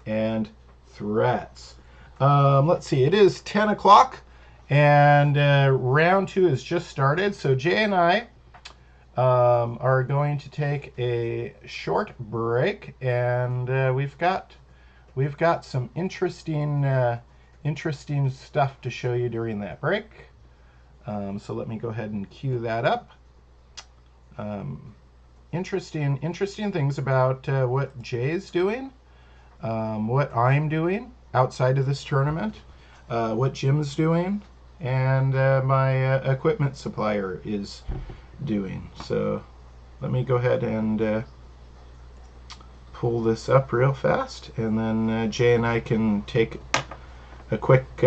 S1: and threats. Let's see. It is 10 o'clock. And round 2 has just started, so Jay and I are going to take a short break, and we've got some interesting stuff to show you during that break. So let me go ahead and cue that up. Interesting things about what Jay's doing, what I'm doing outside of this tournament, what Jim's doing, and my equipment supplier is doing. So let me go ahead and pull this up real fast, and then Jay and I can take a quick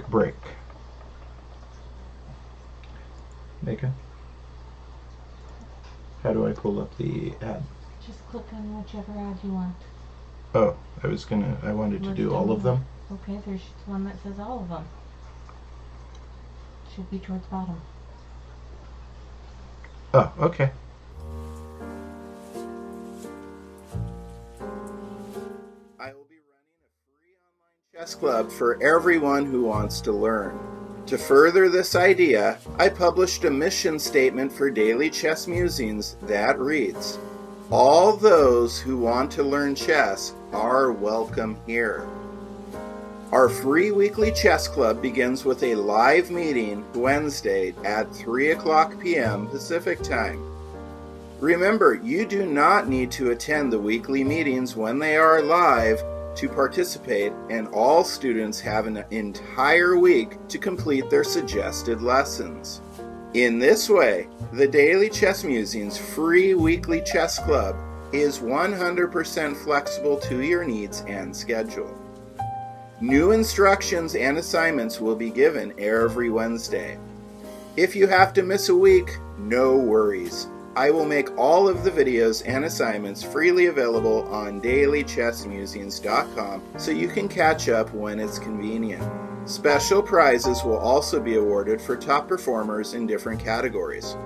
S1: break. Mika, how do I pull up the ad?
S2: Just click on whichever ad you want.
S1: Oh, I wanted to do all of them.
S2: Okay, there's one that says all of them. Should be towards the bottom.
S1: Oh, okay.
S7: I will be running a free online chess club for everyone who wants to learn. To further this idea, I published a mission statement for Daily Chess Musings that reads, "All those who want to learn chess are welcome here." Our free weekly chess club begins with a live meeting Wednesday at 3 o'clock p.m. Pacific Time. Remember, you do not need to attend the weekly meetings when they are live to participate, and all students have an entire week to complete their suggested lessons. In this way, the Daily Chess Musings free weekly chess club is 100% flexible to your needs and schedule. New instructions and assignments will be given every Wednesday. If you have to miss a week, no worries. I will make all of the videos and assignments freely available on dailychessmusings.com so you can catch up when it's convenient. Special prizes will also be awarded for top performers in different categories.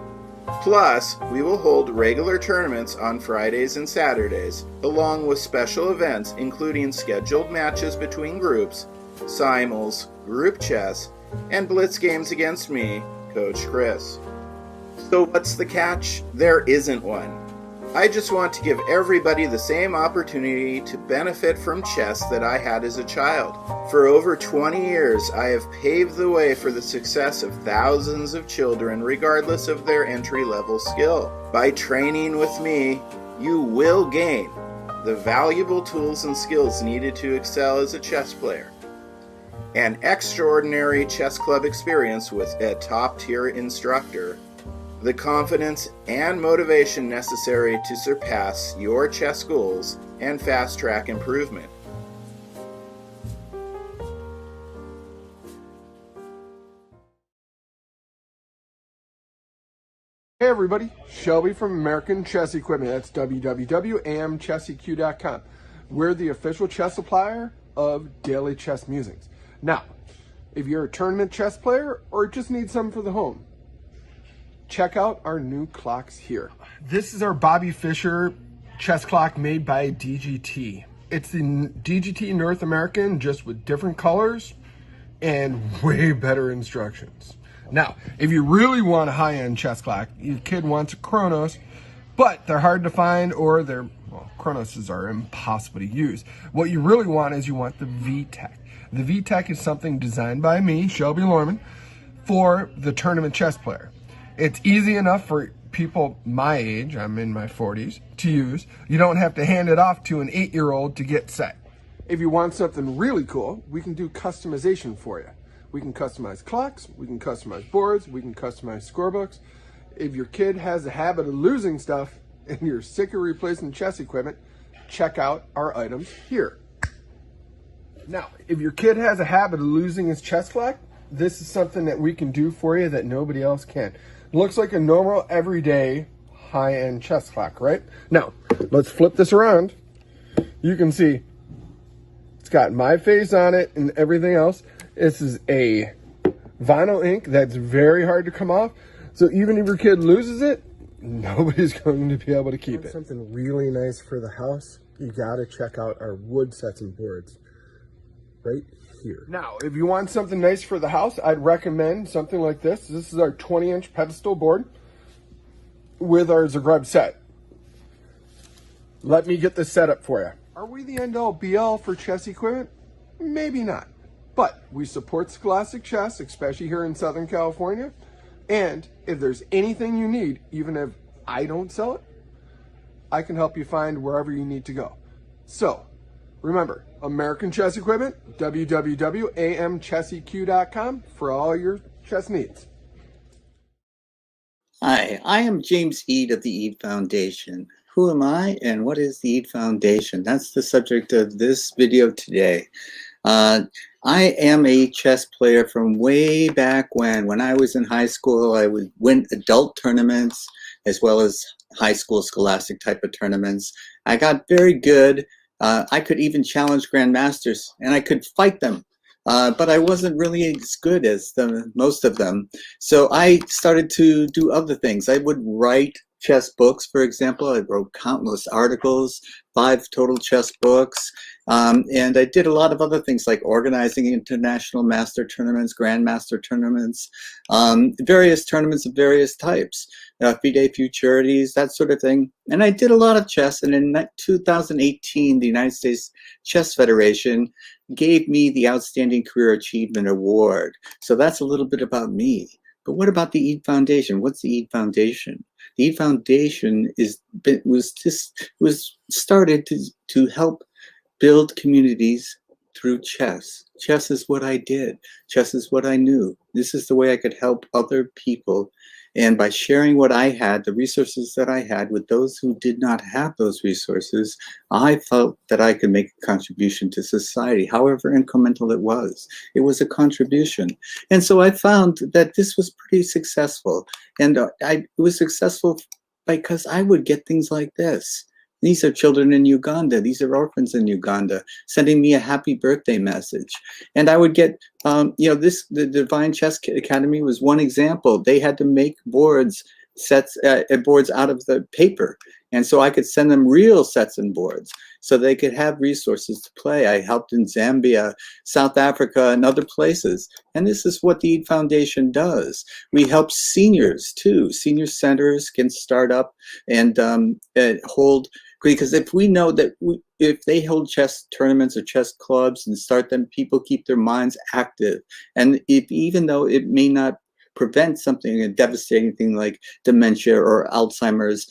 S7: Plus, we will hold regular tournaments on Fridays and Saturdays, along with special events including scheduled matches between groups, simuls, group chess, and blitz games against me, Coach Chris. So what's the catch? There isn't one. I just want to give everybody the same opportunity to benefit from chess that I had as a child. For over 20 years, I have paved the way for the success of thousands of children regardless of their entry-level skill. By training with me, you will gain the valuable tools and skills needed to excel as a chess player. An extraordinary chess club experience with a top-tier instructor, the confidence and motivation necessary to surpass your chess goals and fast-track improvement.
S8: Hey everybody, Shelby from American Chess Equipment. That's www.amchesseq.com. We're the official chess supplier of Daily Chess Musings. Now, if you're a tournament chess player or just need some for the home, check out our new clocks here. This is our Bobby Fischer chess clock made by DGT. It's the DGT North American, just with different colors and way better instructions. Now, if you really want a high-end chess clock, your kid wants a Chronos, but they're hard to find, or Chronoses are impossible to use. What you really want is you want the VTech. The VTech is something designed by me, Shelby Lorman, for the tournament chess player. It's easy enough for people my age, I'm in my 40s, to use. You don't have to hand it off to an 8-year-old to get set. If you want something really cool, we can do customization for you. We can customize clocks, we can customize boards, we can customize scorebooks. If your kid has a habit of losing stuff and you're sick of replacing chess equipment, check out our items here. Now, if your kid has a habit of losing his chess clock, this is something that we can do for you that nobody else can. It looks like a normal, everyday, high-end chess clock, right? Now, let's flip this around. You can see it's got my face on it and everything else. This is a vinyl ink that's very hard to come off. So even if your kid loses it, nobody's going to be able to keep it. Something really nice for the house, you gotta check out our wood sets and boards right here. Now, if you want something nice for the house, I'd recommend something like this. This is our 20-inch pedestal board with our Zagreb set. Let me get this set up for you. Are we the end-all be-all for chess equipment? Maybe not. But we support Scholastic Chess, especially here in Southern California. And if there's anything you need, even if I don't sell it, I can help you find wherever you need to go. So, remember, American Chess Equipment, www.amchesseq.com for all your chess needs.
S5: Hi, I am James Eade of the Eade Foundation. Who am I and what is the Eade Foundation? That's the subject of this video today. I am a chess player from way back when I was in high school. I would win adult tournaments as well as high school scholastic type of tournaments. I got very good. I could even challenge grandmasters and I could fight them. But I wasn't really as good as most of them. So I started to do other things. I would write chess books, for example. I wrote countless articles, 5 total chess books. And I did a lot of other things like organizing international master tournaments, grandmaster tournaments, various tournaments of various types, FIDE Futurities, that sort of thing. And I did a lot of chess. And in 2018, the United States Chess Federation gave me the Outstanding Career Achievement Award. So that's a little bit about me. But what about the Eade Foundation? What's the Eade Foundation? The Eade Foundation was started to help build communities through chess. Chess is what I did. Chess is what I knew. This is the way I could help other people. And by sharing what I had, the resources that I had with those who did not have those resources, I felt that I could make a contribution to society, however incremental it was. It was a contribution. And so I found that this was pretty successful. And it was successful because I would get things like this. These are children in Uganda. These are orphans in Uganda sending me a happy birthday message. And I would get, the Divine Chess Academy was one example. They had to make boards out of the paper. And so I could send them real sets and boards so they could have resources to play. I helped in Zambia, South Africa, and other places. And this is what the Eade Foundation does. We help seniors too. Senior centers can start up and hold, because if we know that if they hold chess tournaments or chess clubs and start them, people keep their minds active. And even though it may not prevent something, a devastating thing like dementia or Alzheimer's,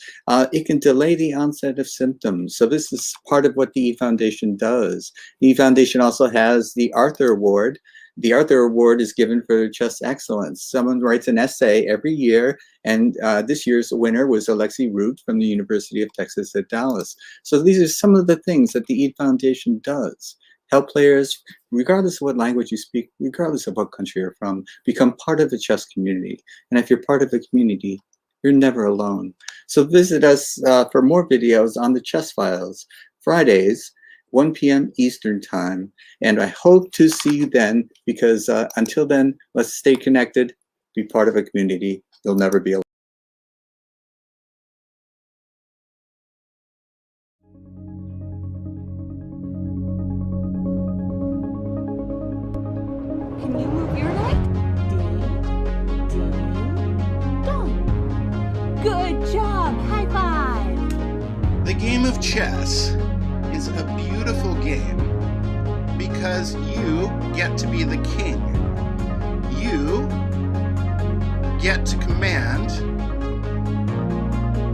S5: it can delay the onset of symptoms. So this is part of what the Eade Foundation does. The Eade Foundation also has the Arthur Award. The Arthur Award is given for chess excellence. Someone writes an essay every year, and this year's winner was Alexi Root from the University of Texas at Dallas. So these are some of the things that the Eade Foundation does. Help players, regardless of what language you speak, regardless of what country you're from, become part of the chess community. And if you're part of the community, you're never alone. So visit us for more videos on the Chess Files, Fridays, 1 p.m. Eastern Time. And I hope to see you then, because until then, let's stay connected, be part of a community. You'll never be alone.
S7: chess is a beautiful game because you get to be the king. You get to command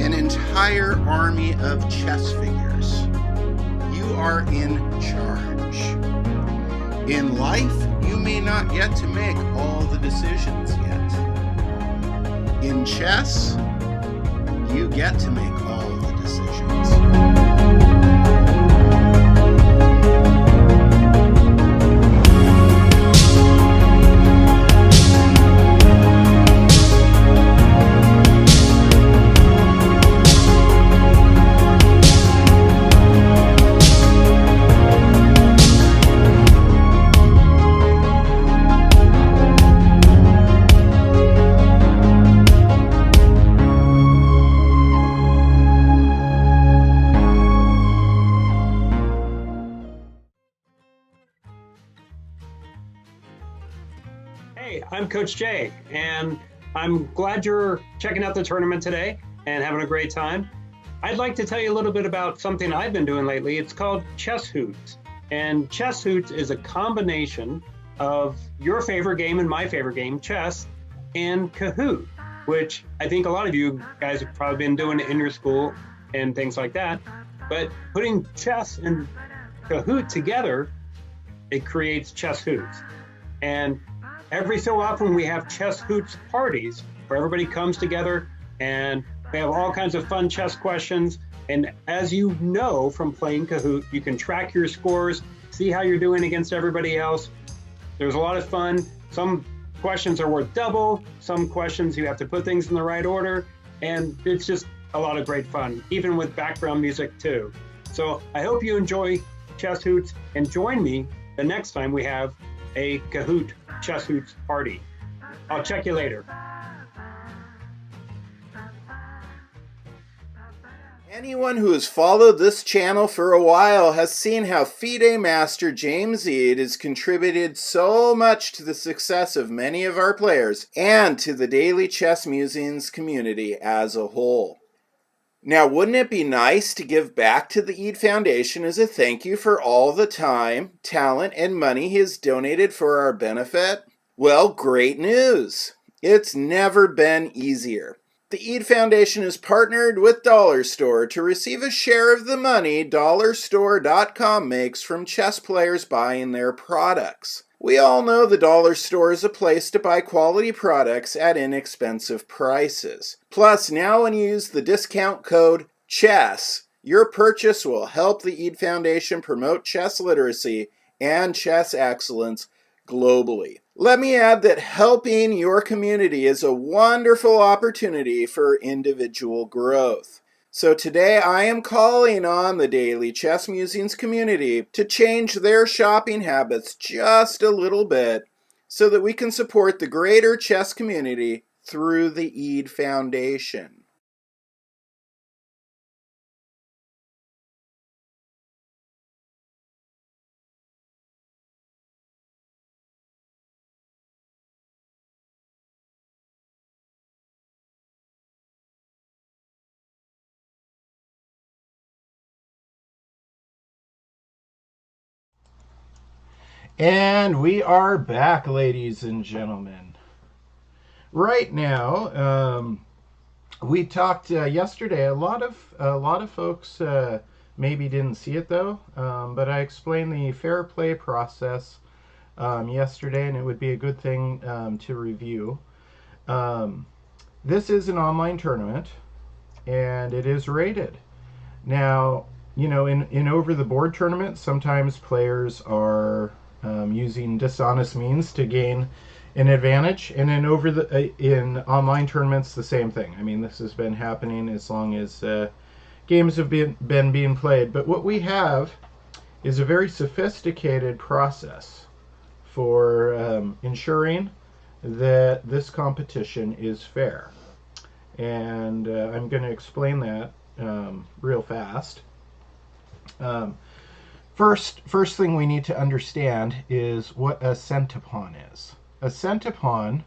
S7: an entire army of chess figures. You are in charge. In life, you may not get to make all the decisions yet. In chess, you get to make all the decisions.
S3: Hey, I'm Coach Jay, and I'm glad you're checking out the tournament today and having a great time. I'd like to tell you a little bit about something I've been doing lately. It's called Chess Hoots. And Chess Hoots is a combination of your favorite game and my favorite game, chess, and Kahoot, which I think a lot of you guys have probably been doing in your school and things like that. But putting chess and Kahoot together, it creates Chess Hoots. And every so often we have Chess Hoots parties where everybody comes together and we have all kinds of fun chess questions. And as you know from playing Kahoot, you can track your scores, see how you're doing against everybody else. There's a lot of fun. Some questions are worth double. Some questions you have to put things in the right order. And it's just a lot of great fun, even with background music too. So I hope you enjoy Chess Hoots and join me the next time we have a Kahoot Chess Hoots party. I'll check you later.
S7: Anyone who has followed this channel for a while has seen how FIDE Master James Eade has contributed so much to the success of many of our players and to the Daily Chess Musings community as a whole. Now, wouldn't it be nice to give back to the Eade Foundation as a thank you for all the time, talent, and money he has donated for our benefit? Well, great news! It's never been easier. The Eade Foundation has partnered with Dollar Store to receive a share of the money DollarStore.com makes from chess players buying their products. We all know the Dollar Store is a place to buy quality products at inexpensive prices. Plus, now when you use the discount code CHESS, your purchase will help the Eade Foundation promote chess literacy and chess excellence globally. Let me add that helping your community is a wonderful opportunity for individual growth. So today I am calling on the Daily Chess Musings community to change their shopping habits just a little bit so that we can support the greater chess community through the Eade Foundation.
S1: And we are back, ladies and gentlemen. Right now, we talked yesterday. A lot of folks maybe didn't see it though, but I explained the fair play process yesterday, and it would be a good thing to review. This is an online tournament, and it is rated. Now, you know, in over-the-board tournaments, sometimes players are using dishonest means to gain an advantage, and in online tournaments, the same thing. I mean, this has been happening as long as games have been being played. But what we have is a very sophisticated process for ensuring that this competition is fair, and I'm going to explain that real fast. First thing we need to understand is what a centipon is. A centipon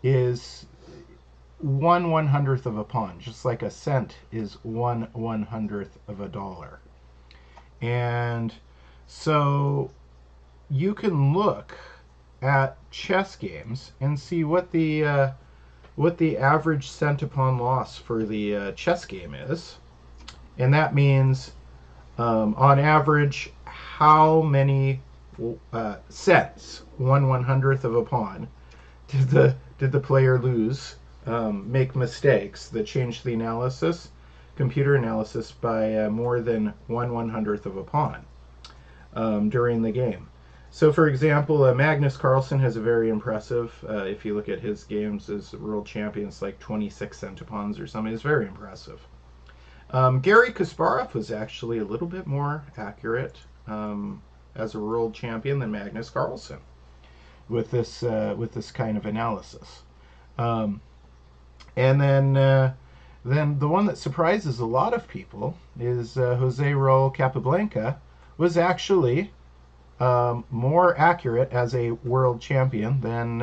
S1: is 1/100th of a pawn, just like a cent is 1/100th of a dollar. And so you can look at chess games and see what the average cent upon loss for the chess game is, and that means on average how many cents, 1/100th of a pawn, did the player lose, make mistakes that change the computer analysis by more than 1/100th of a pawn during the game. So, for example, Magnus Carlsen has a very impressive, if you look at his games as world champion, it's like 26 centipawns or something. It's very impressive. Garry Kasparov was actually a little bit more accurate as a world champion than Magnus Carlsen with this kind of analysis. And then the one that surprises a lot of people is Jose Raul Capablanca was actually more accurate as a world champion than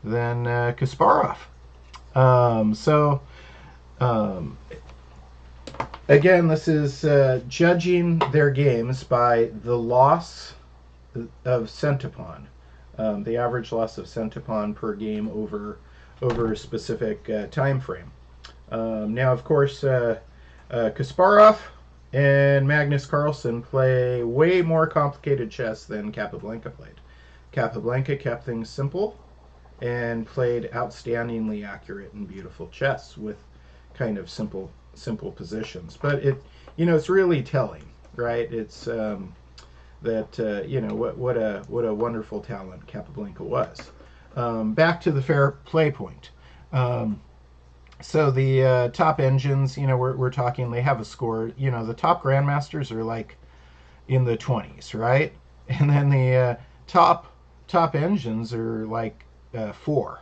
S1: Kasparov. Again, this is judging their games by the loss of centipon, the average loss of centipon per game over a specific time frame. Now, of course, Kasparov and Magnus Carlsen play way more complicated chess than Capablanca played. Capablanca kept things simple and played outstandingly accurate and beautiful chess with kind of simple positions. But it's really telling, right? It's that what a wonderful talent Capablanca was. Back to the fair play point. So the top engines, we're talking, they have a score. The top grandmasters are like in the 20s, right? And then the top engines are like 4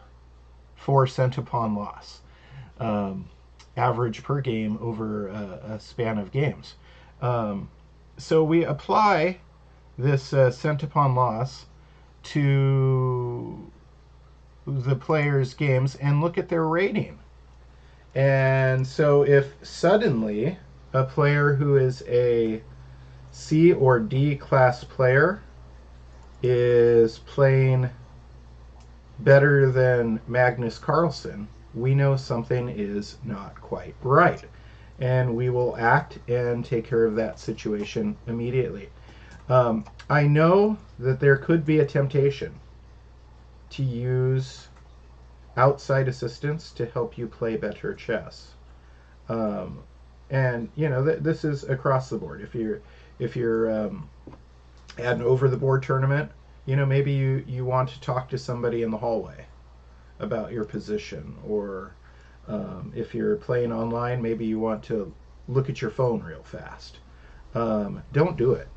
S1: centipon loss, average per game over a span of games. So we apply this centipon loss to the players' games and look at their rating. And so if suddenly a player who is a C or D class player is playing better than Magnus Carlsen, we know something is not quite right. And we will act and take care of that situation immediately. I know that there could be a temptation to use outside assistance to help you play better chess, and this is across the board. If you're at an over the board tournament, maybe you want to talk to somebody in the hallway about your position, or if you're playing online, maybe you want to look at your phone real fast. Don't do it.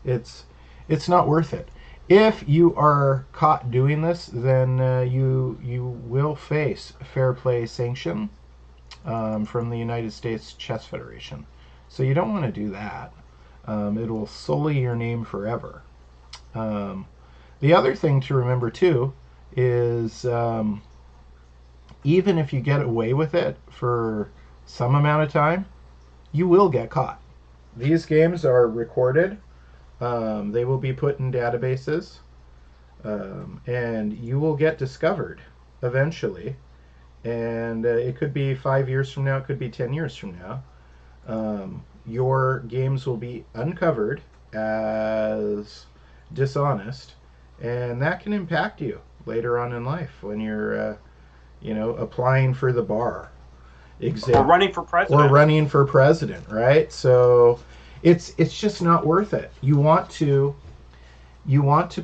S1: It's not worth it. If you are caught doing this, then you will face fair play sanction from the United States Chess Federation. So you don't want to do that. It will sully your name forever. The other thing to remember too is even if you get away with it for some amount of time, you will get caught. These games are recorded. They will be put in databases, and you will get discovered eventually. And it could be 5 years from now, it could be 10 years from now. Your games will be uncovered as dishonest, and that can impact you later on in life when you're, applying for the bar exam,
S3: or running for president.
S1: Right? So it's just not worth it. You want to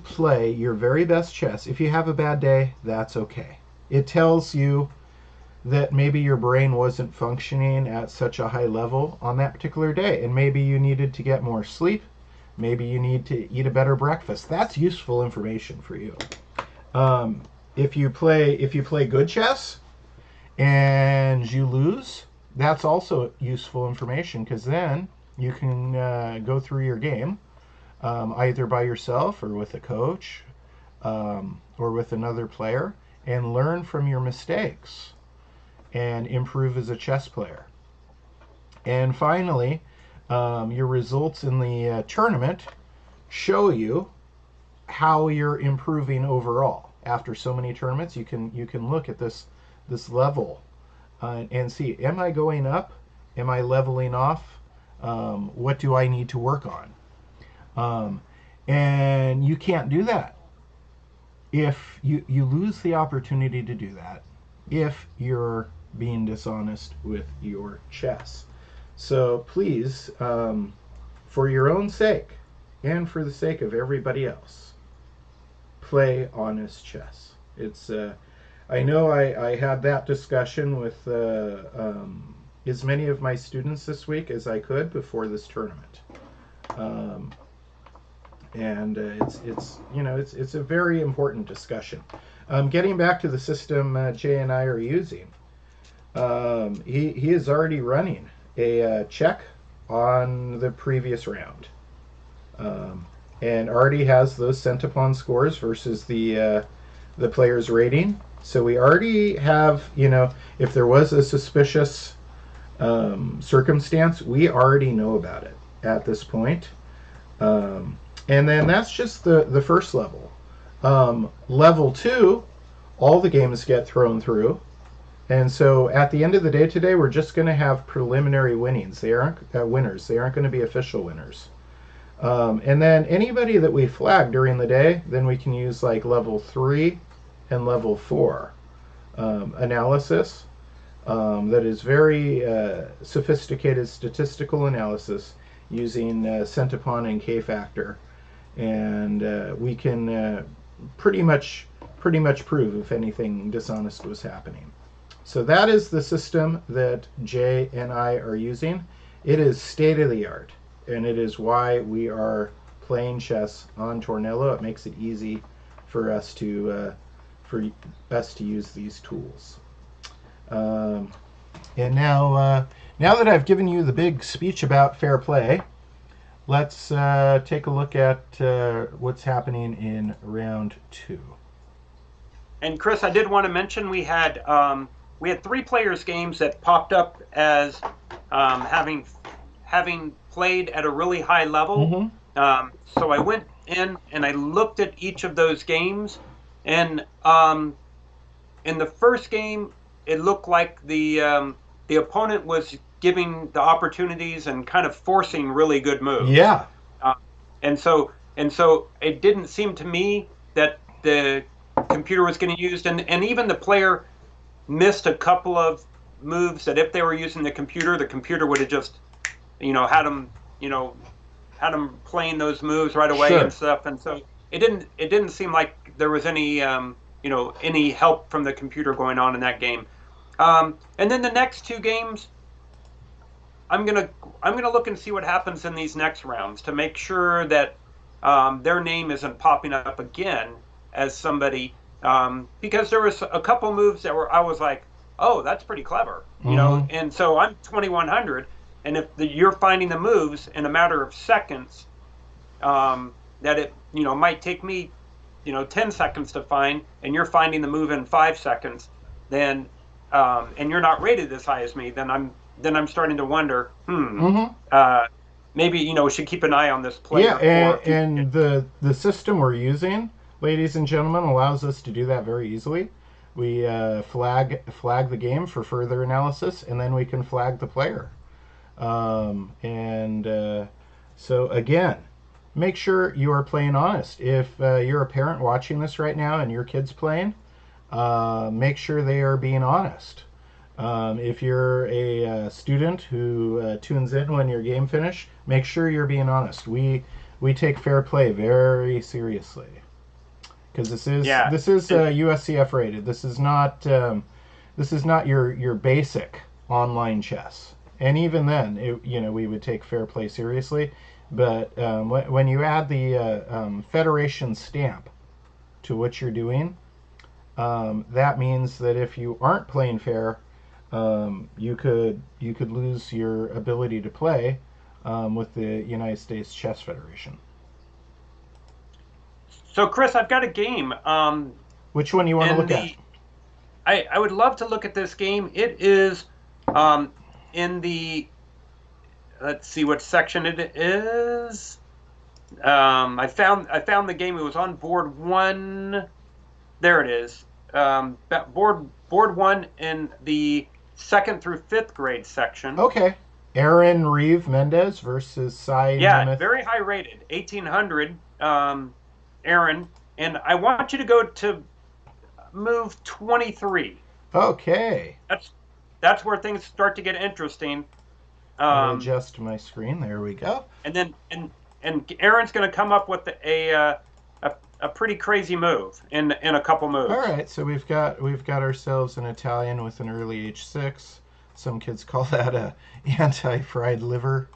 S1: play your very best chess. If you have a bad day, that's okay. It tells you that maybe your brain wasn't functioning at such a high level on that particular day, and maybe you needed to get more sleep. Maybe you need to eat a better breakfast. That's useful information for you. If you play good chess and you lose, that's also useful information, because then you can go through your game either by yourself or with a coach or with another player and learn from your mistakes and improve as a chess player. And finally, your results in the tournament show you how you're improving overall. After so many tournaments, you can look at this level and see, am I going up? Am I leveling off? What do I need to work on? And you can't do that if you lose the opportunity to do that if you're being dishonest with your chess. So please, for your own sake and for the sake of everybody else, play honest chess. It's I know I had that discussion with as many of my students this week as I could before this tournament, and it's a very important discussion. Getting back to the system Jay and I are using, he is already running a check on the previous round, and already has those centipon scores versus the player's rating. So we already have, if there was a suspicious circumstance, we already know about it at this point. And then that's just the first level. Level 2, all the games get thrown through. And so at the end of the day today, we're just going to have preliminary winnings. They aren't winners. They aren't going to be official winners. And then anybody that we flag during the day, then we can use like level 3 and level 4 analysis. That is very sophisticated statistical analysis using centipon and k-factor. And we can pretty much prove if anything dishonest was happening. So that is the system that Jay and I are using. It is state of the art, and it is why we are playing chess on Tornillo. It makes it easy for us to use these tools. And now that I've given you the big speech about fair play, let's take a look at what's happening in round 2.
S3: And Chris, I did want to mention we had 3 players games that popped up as having played at a really high level.
S1: Mm-hmm.
S3: So I went in and I looked at each of those games, and in the first game, it looked like the opponent was giving the opportunities and kind of forcing really good moves.
S1: Yeah.
S3: And so it didn't seem to me that the computer was getting used, and even the player missed a couple of moves that if they were using the computer would have just, had them playing those moves right away. Sure. And stuff. And so it didn't seem like there was any, any help from the computer going on in that game. And then the next 2 games, I'm gonna look and see what happens in these next rounds to make sure that their name isn't popping up again as somebody, because there was a couple moves that I was like, oh, that's pretty clever,
S1: Mm-hmm.
S3: And so I'm 2100, and if you're finding the moves in a matter of seconds, that it might take me 10 seconds to find, and you're finding the move in 5 seconds, then and you're not rated as high as me, then I'm starting to wonder,
S1: Mm-hmm.
S3: Maybe we should keep an eye on this player.
S1: Yeah, and the system we're using, ladies and gentlemen, allows us to do that very easily. We flag the game for further analysis, and then we can flag the player. So again, make sure you are playing honest. If you're a parent watching this right now and your kid's playing, make sure they are being honest. If you're a student who tunes in when your game finished, make sure you're being honest. We take fair play very seriously, because this is USCF rated. This is not your basic online chess. And even then, we would take fair play seriously. But when you add the Federation stamp to what you're doing, that means that if you aren't playing fair, you could lose your ability to play with the United States Chess Federation.
S3: So, Chris, I've got a game.
S1: Which one do you want to look at?
S3: I would love to look at this game. It is in the, let's see what section it is. I found the game. It was on board 1. There it is. Board 1 in the 2nd through 5th grade section.
S1: Okay. Aaron Reeve Mendez versus Cy Nemeth.
S3: Very high rated, 1800. Aaron, and I want you to go to move 23.
S1: Okay.
S3: That's where things start to get interesting.
S1: Adjust my screen. There we go.
S3: And then Aaron's going to come up with a pretty crazy move in a couple moves.
S1: All right, so we've got ourselves an Italian with an early H6. Some kids call that a anti-fried liver.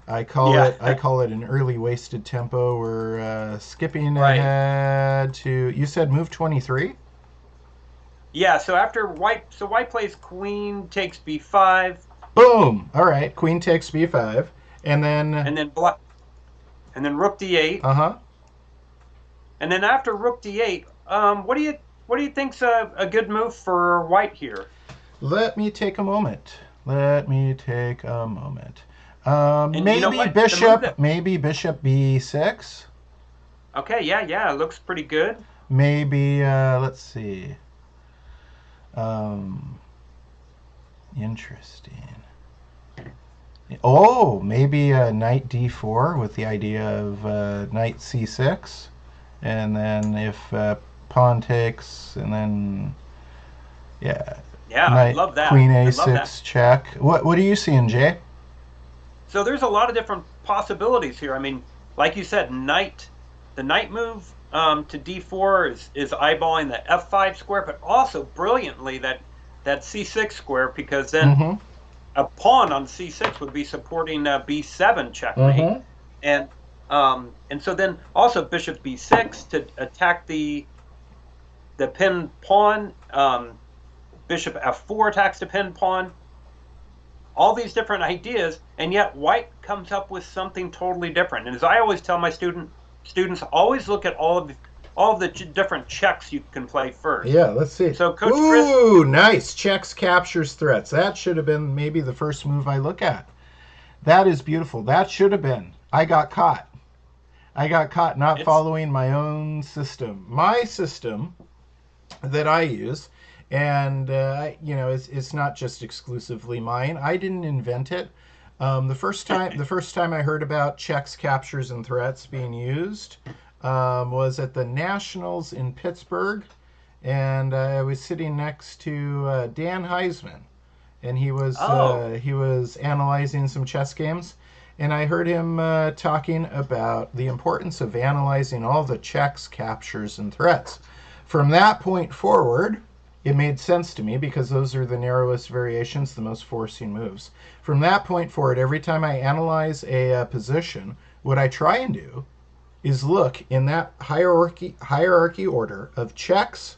S1: I call it an early wasted tempo. We're skipping ahead to, you said move 23?
S3: Yeah, so after white plays queen takes b5.
S1: Boom. All right, queen takes b5, and then
S3: rook d8.
S1: Uh-huh.
S3: And then after rook d8, what do you think's a good move for white here?
S1: Let me take a moment. Maybe bishop b6.
S3: Okay, yeah, it looks pretty good.
S1: Maybe let's see. Interesting. Oh, maybe knight d4 with the idea of knight c6, and then if pawn takes, and then
S3: I love that.
S1: Queen a6 check. What are you seeing, Jay?
S3: So there's a lot of different possibilities here. I mean, like you said, the knight move to d4 is eyeballing the f5 square, but also brilliantly that c6 square, because then a pawn on c6 would be supporting b7 checkmate, and so then also bishop b6 to attack the pinned pawn. Bishop f4 attacks the pinned pawn. All these different ideas, and yet white comes up with something totally different. And as I always tell my students, always look at all of the different checks you can play first.
S1: Yeah, let's see.
S3: So Coach
S1: Chris, nice. Checks, captures, threats. That should have been maybe the first move I look at. That is beautiful. That should have been. I got caught not following my own system. My system that I use, and it's not just exclusively mine. I didn't invent it. The first time I heard about checks, captures, and threats being used was at the Nationals in Pittsburgh, and I was sitting next to Dan Heisman, and he was analyzing some chess games, and I heard him talking about the importance of analyzing all the checks, captures, and threats. From that point forward, it made sense to me because those are the narrowest variations, the most forcing moves. From that point forward, every time I analyze a position, what I try and do is look in that hierarchy order of checks,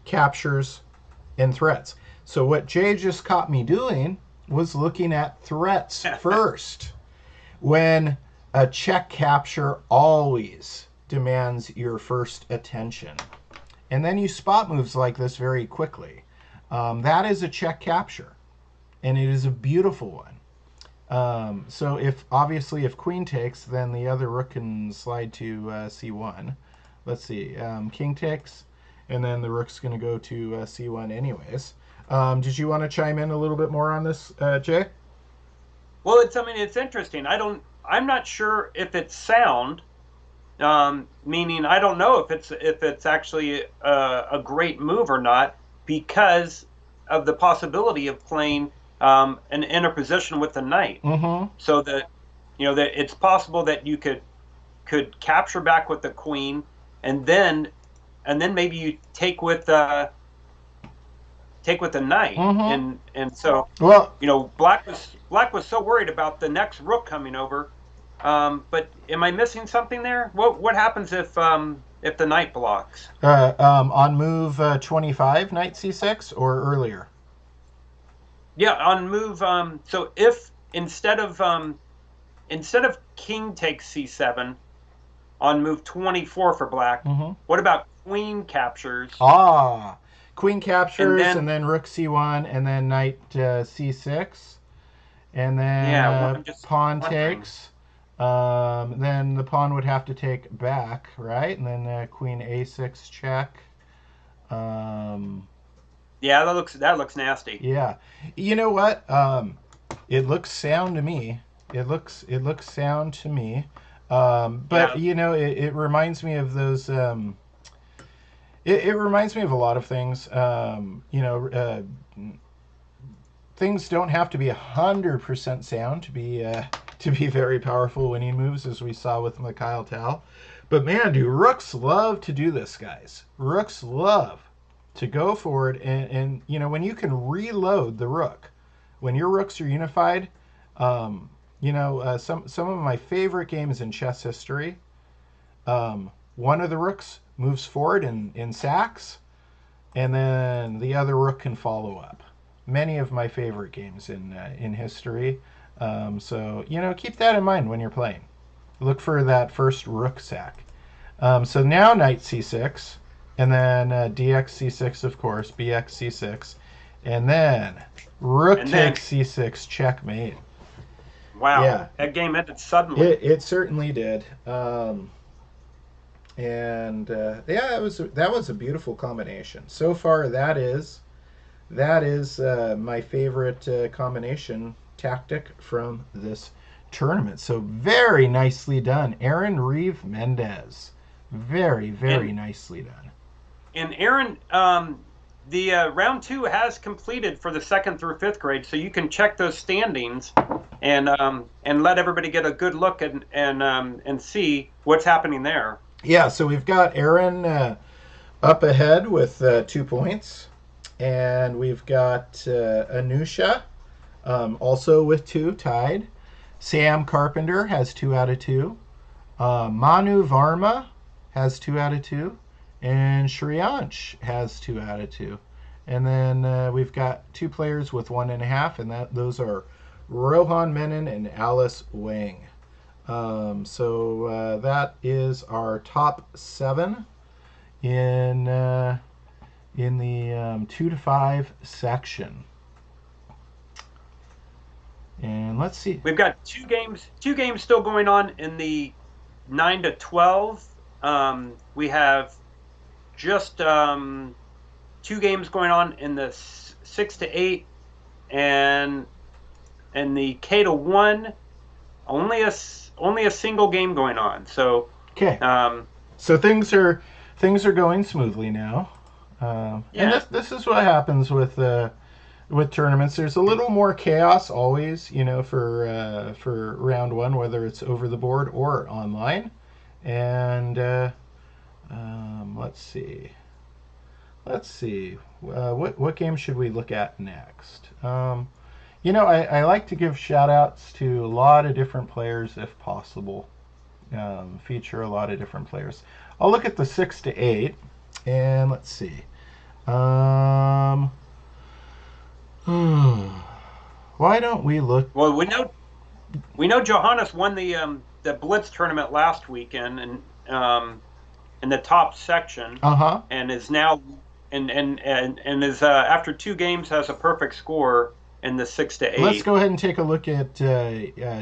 S1: captures, and threats. So what Jay just caught me doing was looking at threats first. When a check capture always demands your first attention. And then you spot moves like this very quickly. That is a check capture, and it is a beautiful one. So if queen takes, then the other rook can slide to c1. Let's see, king takes, and then the rook's going to go to c1 anyways. Did you want to chime in a little bit more on this, Jay?
S3: Well, it's interesting. I'm not sure if it's sound. Meaning I don't know if it's actually a great move or not, because of the possibility of playing an inner position with the knight. So that it's possible that you could capture back with the queen, and then maybe you take with the knight, and so black was so worried about the next rook coming over. But am I missing something there? What happens if the knight blocks?
S1: On move 25, knight c6, or earlier?
S3: Yeah, on move. So if instead of king takes c7, on move 24 for black, what about queen captures?
S1: queen captures,
S3: And
S1: and
S3: then-
S1: then rook c1, and then knight c6, and then
S3: I'm just
S1: pawn
S3: wondering.
S1: takes. Then the pawn would have to take back, right? And then queen a6 check.
S3: Yeah, that looks nasty.
S1: Yeah, you know what? It looks sound to me. It looks sound to me. But
S3: Yeah.
S1: you know, it reminds me of those. It reminds me of a lot of things. You know, things don't have to be 100% sound to be very powerful winning moves, as we saw with Mikhail Tal. But man, do rooks love to do this, guys? Rooks love to go forward, and you know, when you can reload the rook, when your rooks are unified, you know, some of my favorite games in chess history, one of the rooks moves forward in sacks, and then the other rook can follow up. Many of my favorite games in history. So you know, keep that in mind when you're playing. Look for that first rook sack. So now knight c6. And then dx c6, of course, bx c6, and then rook takes c6, checkmate.
S3: Wow,
S1: Yeah.
S3: that game ended suddenly.
S1: It certainly did. And yeah, that was a beautiful combination. So far, that is my favorite combination tactic from this tournament. So very nicely done, Aaron Reeve Mendez. Very nicely done.
S3: And Aaron, the round 2 has completed for the 2nd through 5th grade, so you can check those standings and let everybody get a good look and see what's happening there.
S1: Yeah, so we've got Aaron up ahead with 2 points, and we've got Anusha also with 2, tied. Sam Carpenter has 2 out of 2. Manu Varma has 2 out of 2. And Shriyansh has 2 out of 2. And then we've got 2 players with 1.5, and those are Rohan Menon and Alice Wang. So that is our top 7 in the 2 to 5 section. And let's see.
S3: We've got 2 games still going on in the 9 to 12. We have just 2 games going on in the 6 to 8, and in the K to 1, only a single game going on. So
S1: okay. So things are going smoothly now.
S3: Yeah.
S1: And this is what happens with tournaments. There's a little more chaos always, you know, for round 1, whether it's over the board or online. And let's see. What game should we look at next? You know, I like to give shout outs to a lot of different players if possible. Feature a lot of different players. I'll look at the 6 to 8, and let's see. Why don't we look?
S3: Well, we know Johannes won the Blitz tournament last weekend, and in the top section, and is now and is after 2 games has a perfect score in the 6 to 8.
S1: Let's go ahead and take a look at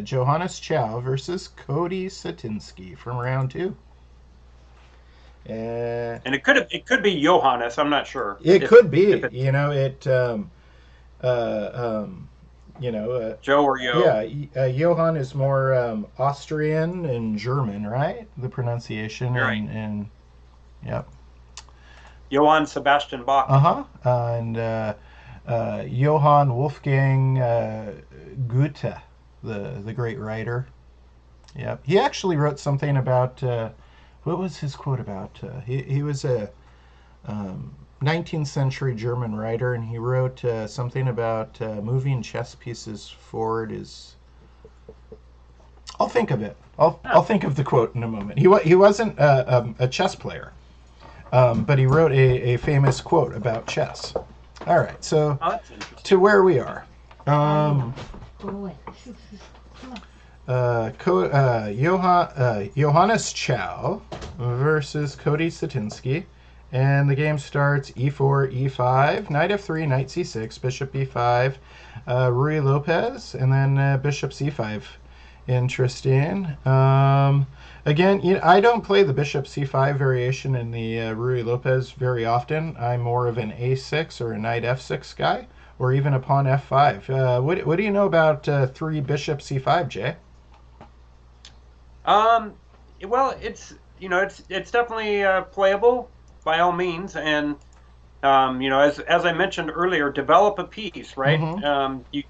S1: Johannes Chow versus Cody Satinsky from round 2.
S3: And it could be Johannes. I'm not sure.
S1: It could be. You know it. You know,
S3: Joe or Yo.
S1: Yeah, Johann is more Austrian and German, right? The pronunciation.
S3: Right.
S1: And yep.
S3: Johann Sebastian Bach.
S1: And Johann Wolfgang Goethe, the great writer. Yep. He actually wrote something about what was his quote about? He was a 19th century German writer, and he wrote something about moving chess pieces forward is. I'll think of it. I'll think of the quote in a moment. He wasn't a chess player, but he wrote a famous quote about chess. All right, so to where we are. Johannes Chow versus Cody Satinsky. And the game starts e4, e5, knight f3, knight c6, bishop b5, Rui Lopez, and then bishop c5. Interesting. Again, I don't play the bishop c5 variation in the Rui Lopez very often. I'm more of an a6 or a knight f6 guy, or even a pawn f5. What do you know about 3 bishop c5, Jay?
S3: Well, it's definitely playable by all means, and as I mentioned earlier, develop a piece, right?
S1: Mm-hmm.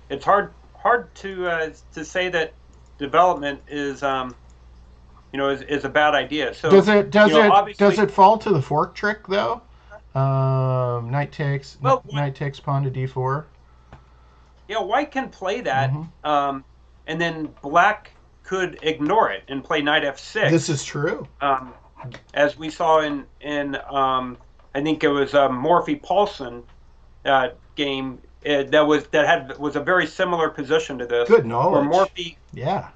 S3: It's hard to say that development is is a bad idea. So
S1: does it fall to the fork trick though? Knight takes pawn to d4.
S3: Yeah, white can play that,
S1: Mm-hmm.
S3: and then black could ignore it and play knight f6.
S1: This is true.
S3: As we saw in I think it was Morphy Paulson game that was a very similar position to this.
S1: Good knowledge.
S3: Where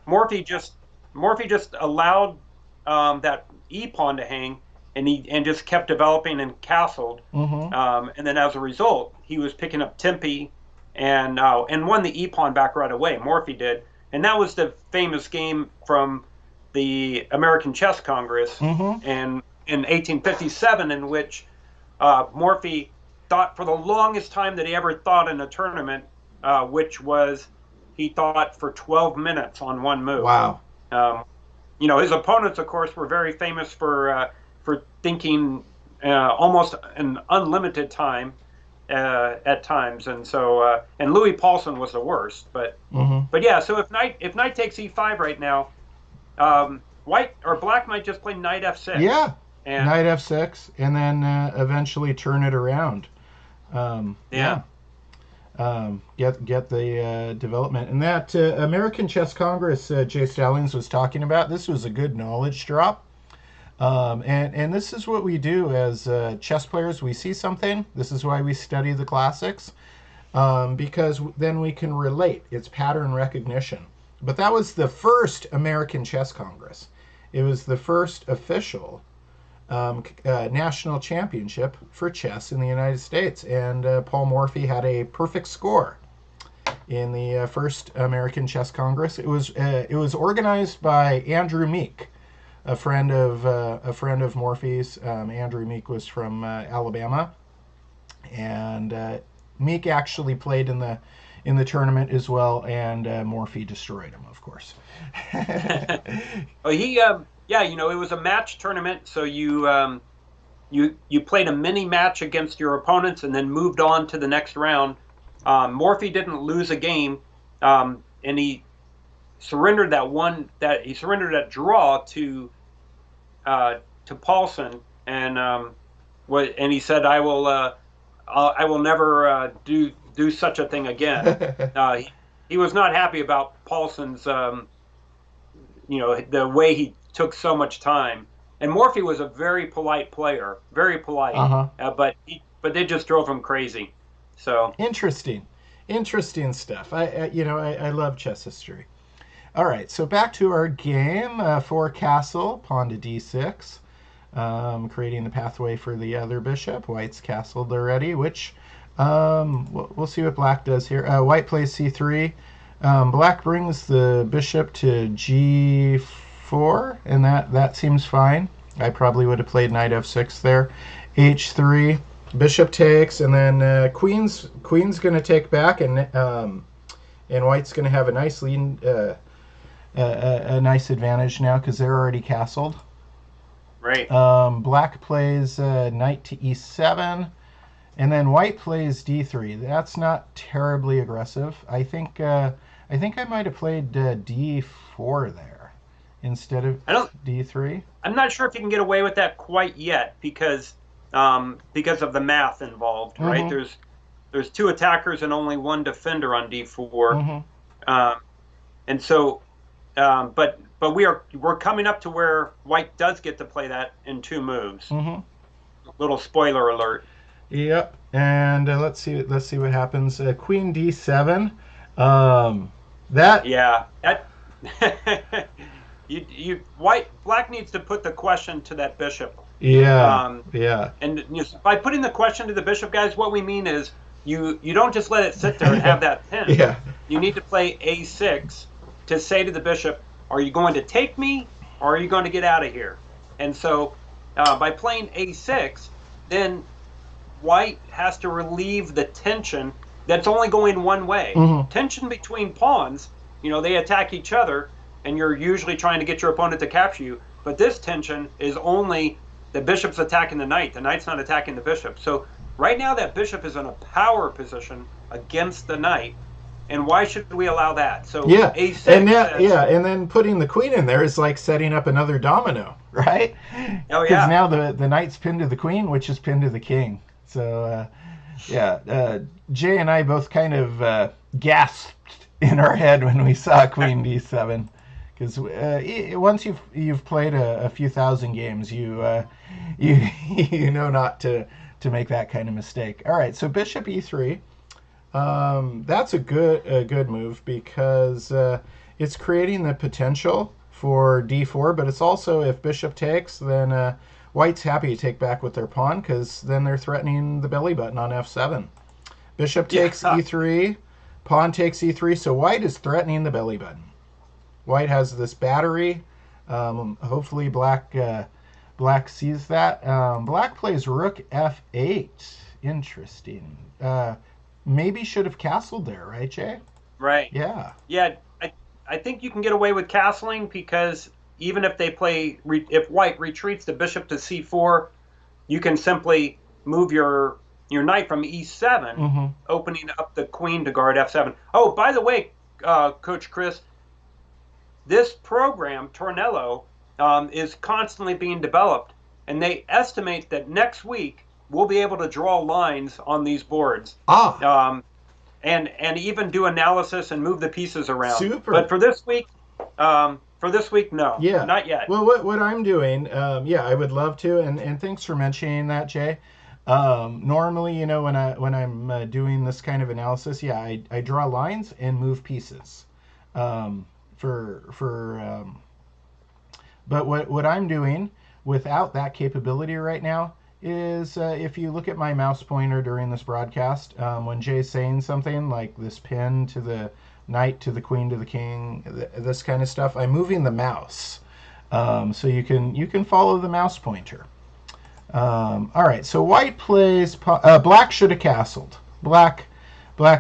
S3: Morphy just allowed that e pawn to hang, and just kept developing and castled.
S1: Mm-hmm.
S3: And then as a result, he was picking up tempi and won the e pawn back right away. Morphy did, and that was the famous game from the American Chess Congress
S1: Mm-hmm.
S3: in 1857, in which Morphy thought for the longest time that he ever thought in a tournament, which was he thought for 12 minutes on one move.
S1: Wow.
S3: His opponents, of course, were very famous for thinking almost an unlimited time at times, and so and Louis Paulson was the worst. But yeah, so if knight takes e5 right now, white or black might just play knight f6.
S1: Yeah, and knight f6, and then eventually turn it around. Get the development. And that American Chess Congress Jay Stallings was talking about, this was a good knowledge drop. And this is what we do as chess players. We see something. This is why we study the classics, because then we can relate. It's pattern recognition. But that was the first American Chess Congress. It was the first official national championship for chess in the United States, and Paul Morphy had a perfect score in the first American Chess Congress. It was organized by Andrew Meek, a friend of Morphy's. Andrew Meek was from Alabama, and Meek actually played in the tournament as well, and Morphy destroyed him, of course.
S3: It was a match tournament, so you played a mini match against your opponents and then moved on to the next round. Morphy didn't lose a game, and he surrendered that draw to Paulson, and he said, "I will never do such a thing again." He was not happy about Paulson's the way he took so much time. And Morphy was a very polite player, very polite, but they just drove him crazy. So interesting
S1: stuff. I love chess history. All right, so back to our game. For castle, pawn to d6, creating the pathway for the other bishop. White's castled already, which we'll see what black does here. White plays c3. Black brings the bishop to g4, and that seems fine. I probably would have played knight f6 there. h3, bishop takes, and then queen's going to take back, and white's going to have a nice lead, a nice advantage now because they're already castled.
S3: Right.
S1: Black plays knight to e7, and then white plays d3. That's not terribly aggressive. I think I might have played d4 there instead of d3.
S3: I'm not sure if you can get away with that quite yet because of the math involved, right? There's two attackers and only one defender on d4, and so but we're coming up to where white does get to play that in two moves. Little spoiler alert.
S1: Yep, and let's see what happens. Queen d7.
S3: Black needs to put the question to that bishop.
S1: Yeah. Yeah.
S3: And by putting the question to the bishop, guys, what we mean is you don't just let it sit there and have that pin.
S1: Yeah.
S3: You need to play a6 to say to the bishop, are you going to take me or are you going to get out of here? And so by playing a6, then white has to relieve the tension that's only going one way.
S1: Mhm.
S3: Tension between pawns, they attack each other, and you're usually trying to get your opponent to capture you. But this tension is only the bishop's attacking the knight's not attacking the bishop. So right now that bishop is in a power position against the knight, and why should we allow that? So
S1: Yeah,
S3: a6
S1: and
S3: says,
S1: and then putting the queen in there is like setting up another domino, right?
S3: Oh,
S1: Because
S3: yeah.
S1: now the knight's pinned to the queen, which is pinned to the king. So Jay and I both kind of gasped in our head when we saw Queen D7, because once you've played a few thousand games, you know not to make that kind of mistake. All right, so Bishop E3. That's a good move because it's creating the potential for D4, but it's also, if Bishop takes, then White's happy to take back with their pawn because then they're threatening the belly button on F7. Bishop takes E3, pawn takes E3, so White is threatening the belly button. White has this battery. Hopefully Black sees that. Black plays Rook F8. Interesting. Maybe should have castled there, right, Jay?
S3: Right.
S1: Yeah.
S3: Yeah, I think you can get away with castling because even if if White retreats the bishop to C4, you can simply move your knight from E7, opening up the queen to guard F7. Oh, by the way, Coach Chris, this program, Tornello, is constantly being developed, and they estimate that next week we'll be able to draw lines on these boards. And even do analysis and move the pieces around.
S1: Super.
S3: But for this week, no.
S1: Yeah.
S3: Not yet.
S1: Well, what I'm doing, I would love to, and thanks for mentioning that, Jay. Normally, when I'm doing this kind of analysis, I draw lines and move pieces. But what I'm doing without that capability right now is if you look at my mouse pointer during this broadcast, when Jay's saying something like this pin to the knight to the queen to the king, this kind of stuff, I'm moving the mouse, so you can follow the mouse pointer. All right, so White plays Black should have castled. Black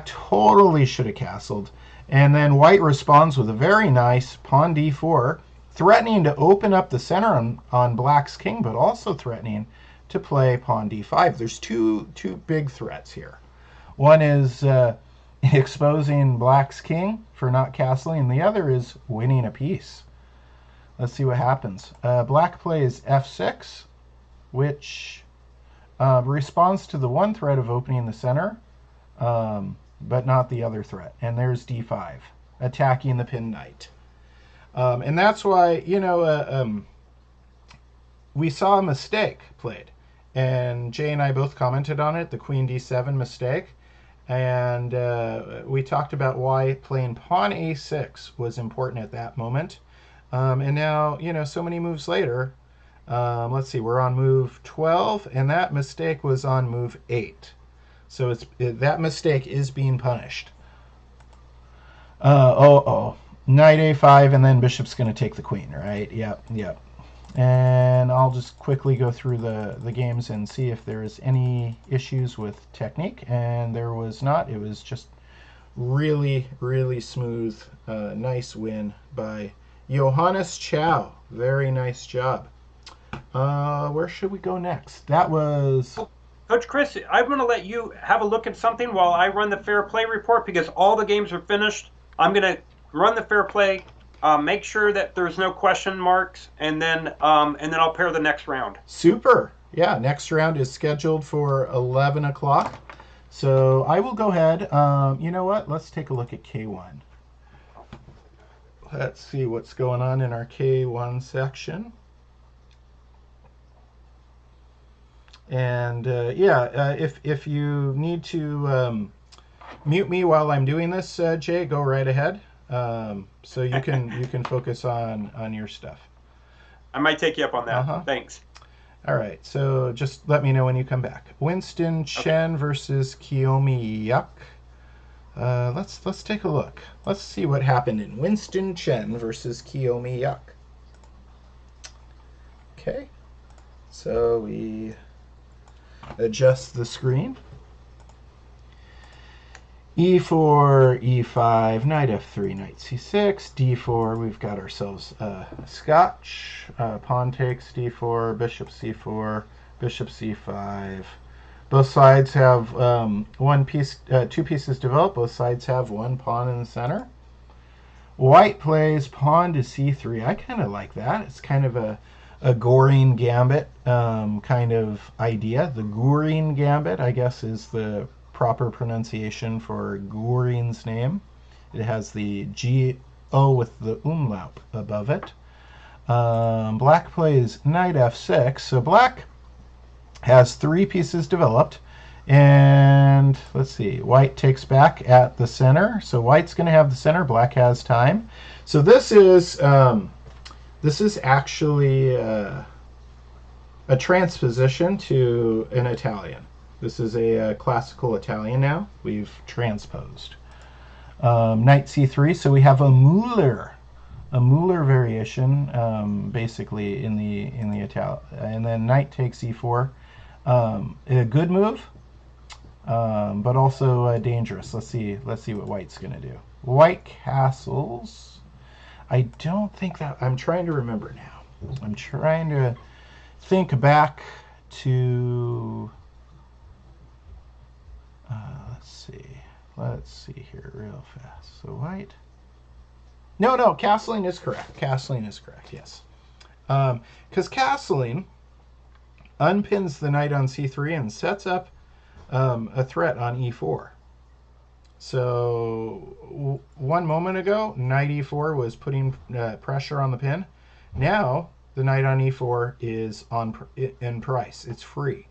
S1: totally should have castled, and then White responds with a very nice pawn D4, threatening to open up the center on Black's king, but also threatening to play pawn D5. There's two big threats here. One is exposing Black's king for not castling, and the other is winning a piece. Let's see what happens. Black plays F6, which responds to the one threat of opening the center, but not the other threat. And there's D5, attacking the pinned knight. And that's why, we saw a mistake played. And Jay and I both commented on it, the Queen D7 mistake. And we talked about why playing pawn A6 was important at that moment. And now, so many moves later, let's see, we're on move 12, and that mistake was on move 8. So that mistake is being punished. Knight A5, and then bishop's going to take the queen, right? Yep. And I'll just quickly go through the games and see if there's any issues with technique, and there was not. It was just really, really smooth, nice win by Johannes Chow. Very nice job. Where should we go next? That was...
S3: Coach Chris, I'm going to let you have a look at something while I run the fair play report, because all the games are finished. I'm going to run the fair play, make sure that there's no question marks, and then I'll pair the next round.
S1: Super. Yeah, next round is scheduled for 11 o'clock. So I will go ahead. You know what? Let's take a look at K1. Let's see what's going on in our K1 section. And if you need to mute me while I'm doing this, Jay, go right ahead. So you can focus on your stuff.
S3: I might take you up on that. Thanks.
S1: All right, so just let me know when you come back. Winston Chen versus Kiyomi Yuck. Let's take a look. Let's see what happened in Winston Chen versus Kiyomi Yuck. Okay, so we adjust the screen. E4, E5, knight F3, knight C6, D4. We've got ourselves Scotch. Pawn takes D4, bishop C4, bishop C5. Both sides have two pieces developed. Both sides have one pawn in the center. White plays pawn to C3. I kind of like that. It's kind of a Goring gambit kind of idea. The Goring gambit, I guess, is the proper pronunciation for Goring's name. It has the G-O with the umlaut above it. Black plays knight F6. So black has three pieces developed. And let's see, white takes back at the center. So white's going to have the center. Black has time. So this is actually a transposition to an Italian. This is a classical Italian now. We've transposed. Knight C3, so we have a Müller variation, basically in the Italian. And then knight takes E4. A good move, but also dangerous. Let's see what white's going to do. White castles. I don't think that... I'm trying to remember now. I'm trying to think back to... Let's see here real fast. So white... No, castling is correct. Castling is correct, yes. Because castling unpins the knight on C3 and sets up a threat on E4. So one moment ago, knight E4 was putting pressure on the pin. Now the knight on E4 is in price. It's free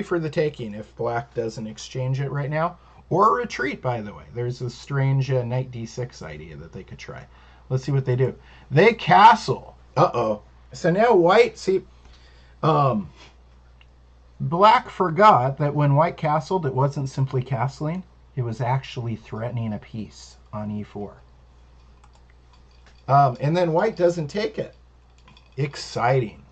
S1: for the taking if black doesn't exchange it right now, or retreat. By the way, there's this strange knight D6 idea that they could try. Let's see what they do. They castle. So now white, see, black forgot that when white castled, it wasn't simply castling. It was actually threatening a piece on E4. And then white doesn't take it. Exciting.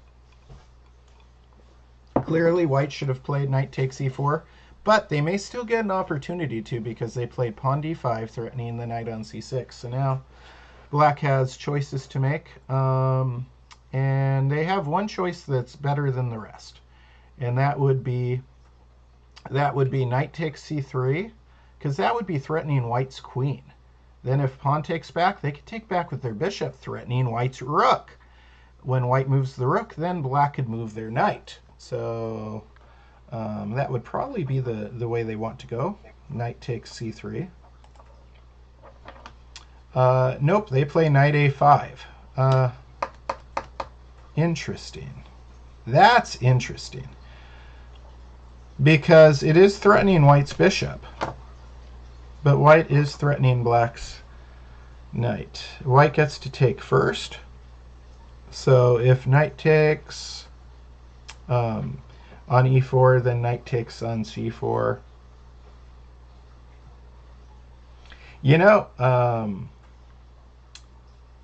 S1: Clearly, white should have played knight takes E4, but they may still get an opportunity to because they played pawn D5, threatening the knight on C6. So now black has choices to make, and they have one choice that's better than the rest, and that would be knight takes C3, because that would be threatening white's queen. Then if pawn takes back, they could take back with their bishop, threatening white's rook. When white moves the rook, then black could move their knight. So that would probably be the way they want to go. Knight takes C3. Nope, they play knight A5. Interesting. That's interesting. Because it is threatening white's bishop. But white is threatening black's knight. White gets to take first. So if knight takes on E4, then knight takes on C4. You know,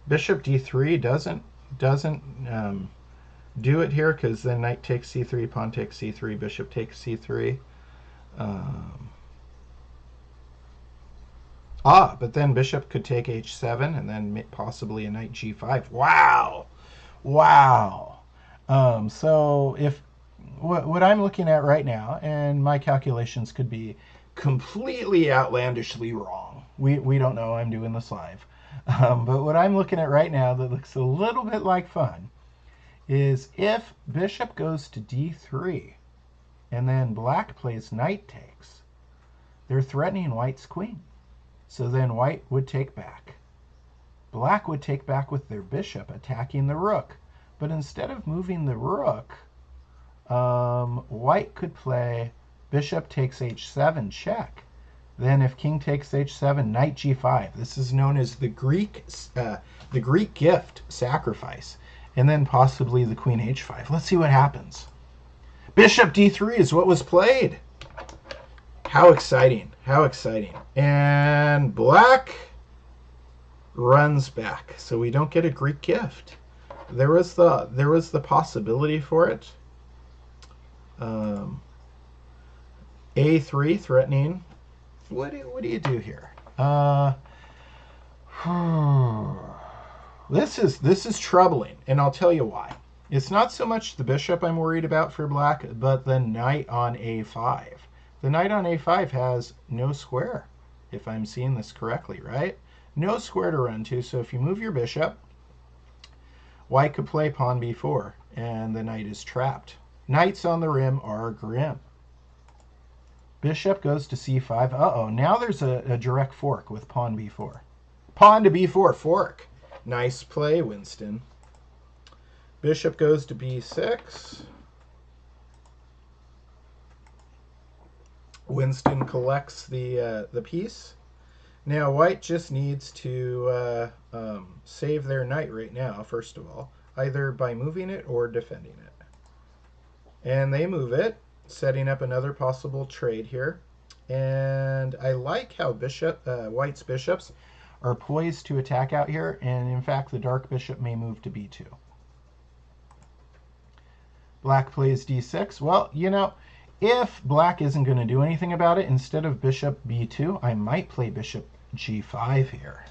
S1: bishop D3 doesn't do it here, because then knight takes C3, pawn takes C3, bishop takes C3. But then bishop could take H7 and then possibly a knight G5. Wow. So if what I'm looking at right now, and my calculations could be completely outlandishly wrong. We don't know. I'm doing this live. But what I'm looking at right now that looks a little bit like fun is if bishop goes to D3 and then black plays knight takes, they're threatening white's queen. So then white would take back. Black would take back with their bishop, attacking the rook. But instead of moving the rook, white could play bishop takes H7 check. Then if king takes H7, knight G5. This is known as the Greek gift sacrifice. And then possibly the queen H5. Let's see what happens. Bishop d3 is what was played. How exciting. How exciting. And black runs back. So we don't get a Greek gift. There was the possibility for it. A3 threatening. What do you do here? This is troubling, and I'll tell you why. It's not so much the bishop I'm worried about for black, but the knight on a5. The knight on a5 has no square, if I'm seeing this correctly, right? No square to run to, so if you move your bishop, white could play pawn b4, and the knight is trapped. Knights on the rim are grim. Bishop goes to c5. Uh-oh, now there's a direct fork with pawn b4. Pawn to b4, fork. Nice play, Winston. Bishop goes to b6. Winston collects the piece. Now white just needs to save their knight right now, first of all, either by moving it or defending it. And they move it, setting up another possible trade here. And I like how white's bishops are poised to attack out here, and in fact the dark bishop may move to b2. Black plays d6. Well, you know, if black isn't going to do anything about it, instead of bishop b2, I might play bishop g5 here.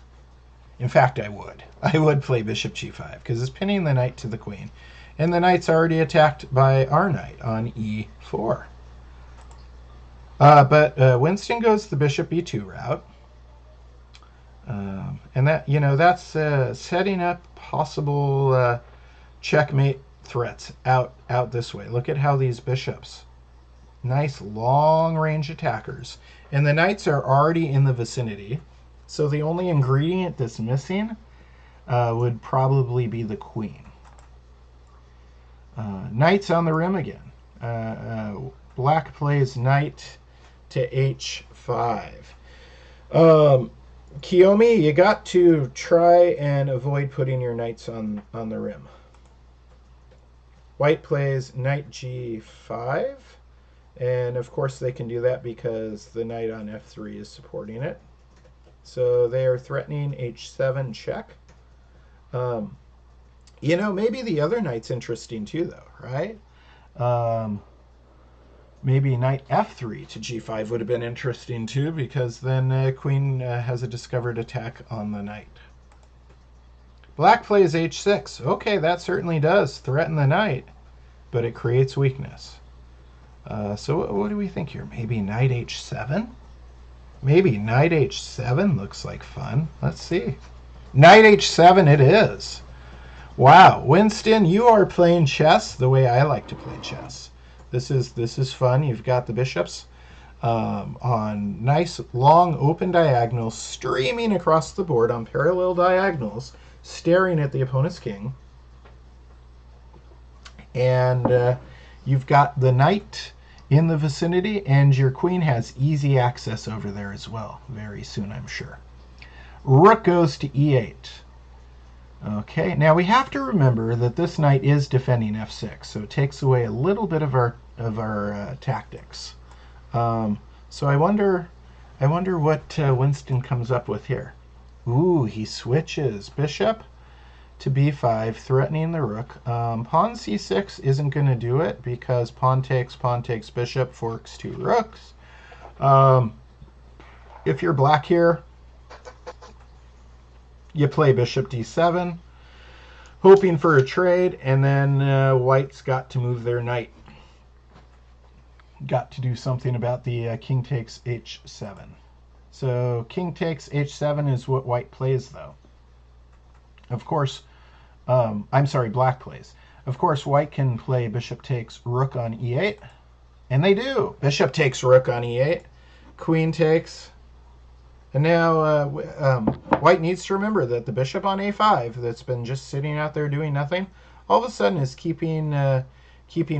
S1: In fact, I would. I would play bishop g5 because it's pinning the knight to the queen. And the knight's already attacked by our knight on e4. But Winston goes the bishop b2 route. And that, you know, that's setting up possible checkmate threats out this way. Look at how these bishops, nice long range attackers, and the knights are already in the vicinity, so the only ingredient that's missing would probably be the queen. Knights on the rim again. Black plays knight to h5. Kiyomi, you got to try and avoid putting your knights on the rim. White plays knight g5, and of course they can do that because the knight on f3 is supporting it. So they are threatening h7 check. You know, maybe the other knight's interesting too, though, right? Maybe knight f3 to g5 would have been interesting too, because then queen has a discovered attack on the knight. Black plays h6. Okay, that certainly does threaten the knight, but it creates weakness. So what do we think here? Maybe knight h7? Maybe knight h7 looks like fun. Let's see. Knight h7 it is. Wow, Winston, you are playing chess the way I like to play chess. This is fun. You've got the bishops on nice long open diagonals streaming across the board on parallel diagonals, staring at the opponent's king. And you've got the knight in the vicinity, and your queen has easy access over there as well, very soon, I'm sure. Rook goes to e8. Okay, now we have to remember that this knight is defending f6, so it takes away a little bit of our tactics. So I wonder what Winston comes up with here. Ooh, he switches bishop to b5, threatening the rook. Pawn c6 isn't going to do it because pawn takes bishop, forks two rooks. If you're black here, you play bishop d7, hoping for a trade, and then white's got to move their knight. Got to do something about the king takes h7. So king takes h7 is what white plays, though. Of course, I'm sorry, black plays. Of course, white can play bishop takes rook on e8, and they do. Bishop takes rook on e8, queen takes, and now white needs to remember that the bishop on a5 that's been just sitting out there doing nothing, all of a sudden is keeping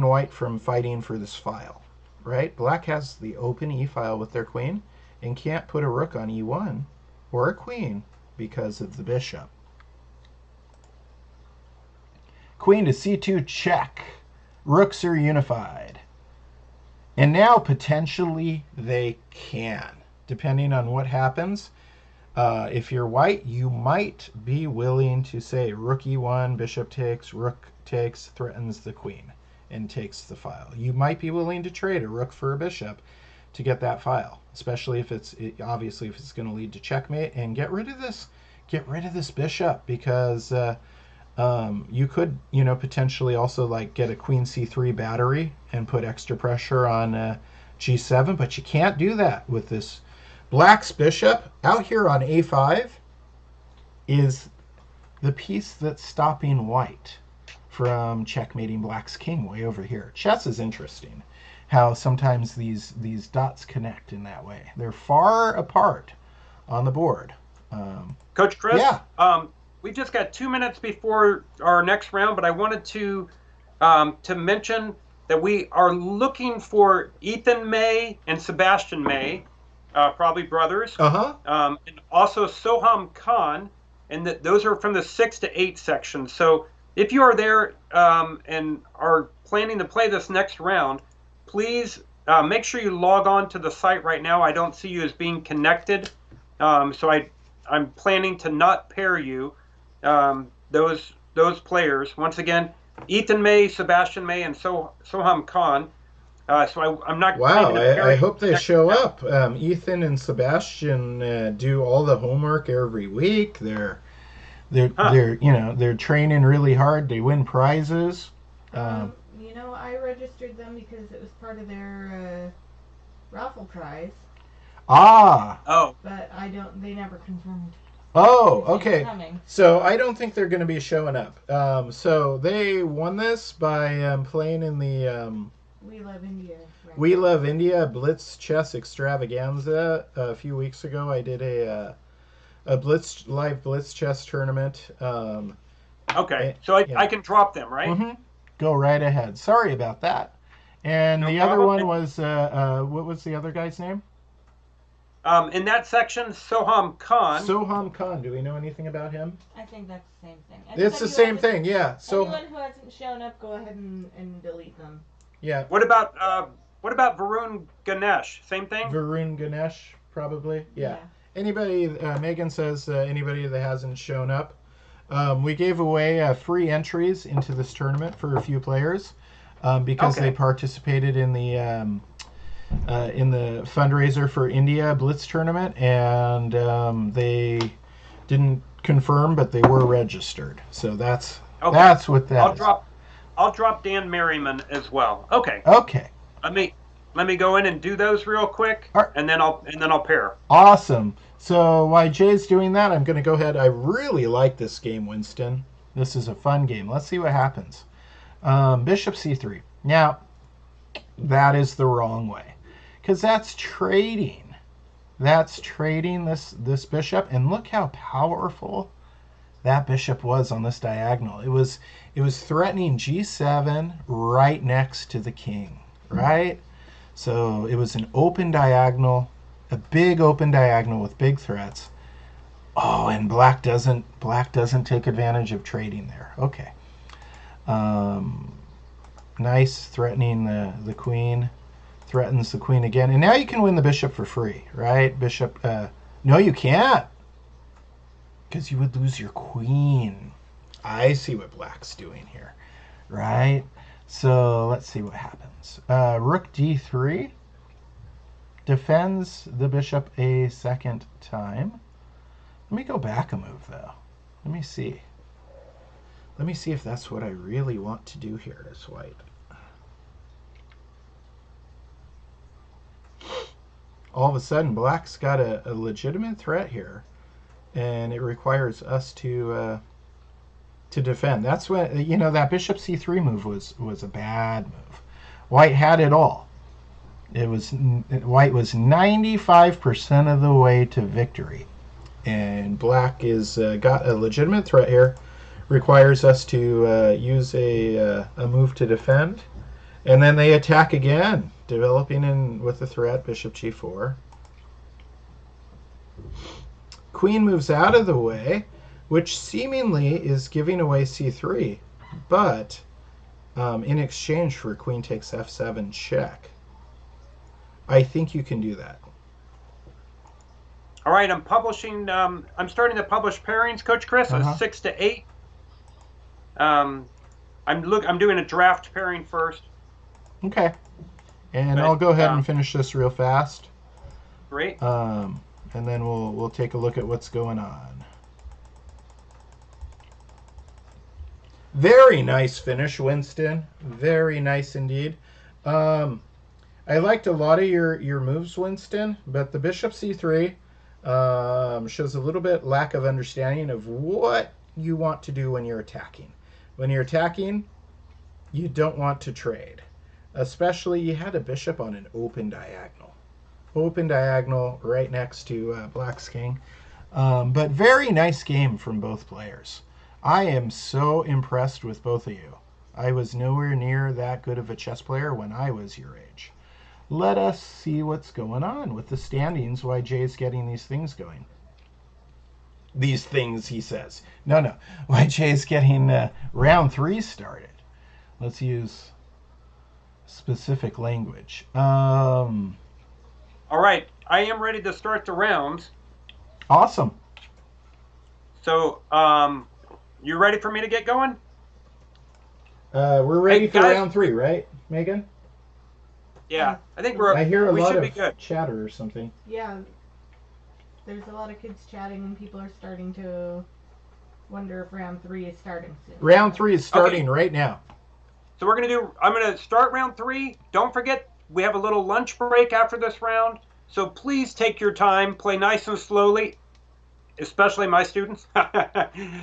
S1: white from fighting for this file, right? Black has the open e file with their queen and can't put a rook on e1 or a queen because of the bishop. Queen to c2 check. Rooks are unified. And now potentially they can, depending on what happens. If you're white, you might be willing to say rook e1, bishop takes, rook takes, threatens the queen, and takes the file. You might be willing to trade a rook for a bishop to get that file, especially if it's obviously if it's going to lead to checkmate. And get rid of this bishop, because you could potentially also like get a queen c3 battery and put extra pressure on g7, but you can't do that with this. Black's bishop out here on a5 is the piece that's stopping white from checkmating black's king way over here. Chess is interesting how sometimes these dots connect in that way. They're far apart on the board.
S3: Coach Chris?
S1: Yeah.
S3: We just got 2 minutes before our next round, but I wanted to mention that we are looking for Ethan May and Sebastian May, probably brothers. And also Soham Khan, and those are from the 6 to 8 section. So if you are there and are planning to play this next round, please make sure you log on to the site right now. I don't see you as being connected, so I'm planning to not pair you. Those players. Once again, Ethan May, Sebastian May, and Soham Khan. So I'm not.
S1: Wow, I hope they show up. Ethan and Sebastian do all the homework every week. They're training really hard. They win prizes.
S2: I registered them because it was part of their raffle prize.
S3: Oh.
S2: But they never confirmed.
S1: Oh, okay. So I don't think they're going to be showing up. So they won this by playing in the
S2: We Love India. Right?
S1: We Love India Blitz Chess Extravaganza. A few weeks ago, I did a live Blitz chess tournament.
S3: Okay, so I can drop them, right?
S1: Mm-hmm. Go right ahead. Sorry about that. And
S3: No
S1: the
S3: problem.
S1: other one was what was the other guy's name?
S3: In that section, Soham Khan.
S1: Soham Khan. Do we know anything about him?
S2: I think that's the same thing.
S1: It's the same thing, yeah. So
S2: anyone who hasn't shown up, go ahead and delete them.
S1: Yeah.
S3: What about Varun Ganesh? Same thing?
S1: Varun Ganesh, probably. Yeah. Anybody, Megan says anybody that hasn't shown up. We gave away free entries into this tournament for a few players because they participated in the fundraiser for India Blitz tournament, and they didn't confirm, but they were registered. So that's what that is.
S3: I'll drop Dan Merriman as well. Okay.
S1: Okay.
S3: Let me go in and do those real quick, and then I'll pair.
S1: Awesome. So while Jay's doing that, I'm going to go ahead. I really like this game, Winston. This is a fun game. Let's see what happens. Bishop c3. Now, that is the wrong way, because that's trading. That's trading this bishop, and look how powerful that bishop was on this diagonal. It was threatening g7 right next to the king, right? So it was an open diagonal, a big open diagonal with big threats. Oh, and black doesn't take advantage of trading there. Okay. Nice, threatening the queen. Threatens the queen again. And now you can win the bishop for free, right? Bishop, no you can't, because you would lose your queen. I see what black's doing here, right? So let's see what happens. Rook d3 defends the bishop a second time. Let me go back a move, though. Let me see. Let me see if that's what I really want to do here as white. All of a sudden, black's got a legitimate threat here, and it requires us to defend. That's when, that bishop c3 move was a bad move. White had it all. White was 95% of the way to victory, and black is got a legitimate threat here. Requires us to use a move to defend, and then they attack again, developing in with the threat bishop g4. Queen moves out of the way, which seemingly is giving away c3, but in exchange for queen takes f7 check. I think you can do that.
S3: All right, I'm publishing. I'm starting to publish pairings, Coach Chris.
S1: Uh-huh.
S3: 6 to 8. I'm doing a draft pairing first.
S1: Okay. And
S3: But,
S1: I'll go ahead and finish this real fast.
S3: Great.
S1: And then we'll take a look at what's going on. Very nice finish, Winston. Very nice indeed. I liked a lot of your moves, Winston, but the bishop c3 shows a little bit lack of understanding of what you want to do when you're attacking. When you're attacking, you don't want to trade. Especially, you had a bishop on an open diagonal. Open diagonal right next to Black's king. But very nice game from both players. I am so impressed with both of you. I was nowhere near that good of a chess player when I was your age. Let us see what's going on with the standings, why Jay's getting these things going. These things, he says. No. Why Jay's getting round 3 started. Let's use specific language.
S3: All right, I am ready to start the rounds.
S1: Awesome.
S3: So, you ready for me to get going?
S1: We're ready for
S3: guys.
S1: round 3, right, Megan?
S3: Yeah, I think
S1: I hear a
S3: we
S1: lot
S3: should be
S1: of
S3: good.
S1: chatter or something.
S2: Yeah. There's a lot of kids chatting and people are starting to wonder if round 3 is starting soon.
S1: Round 3 is starting right now.
S3: So I'm going to start round 3. Don't forget, we have a little lunch break after this round. So please take your time, play nice and slowly, especially my students.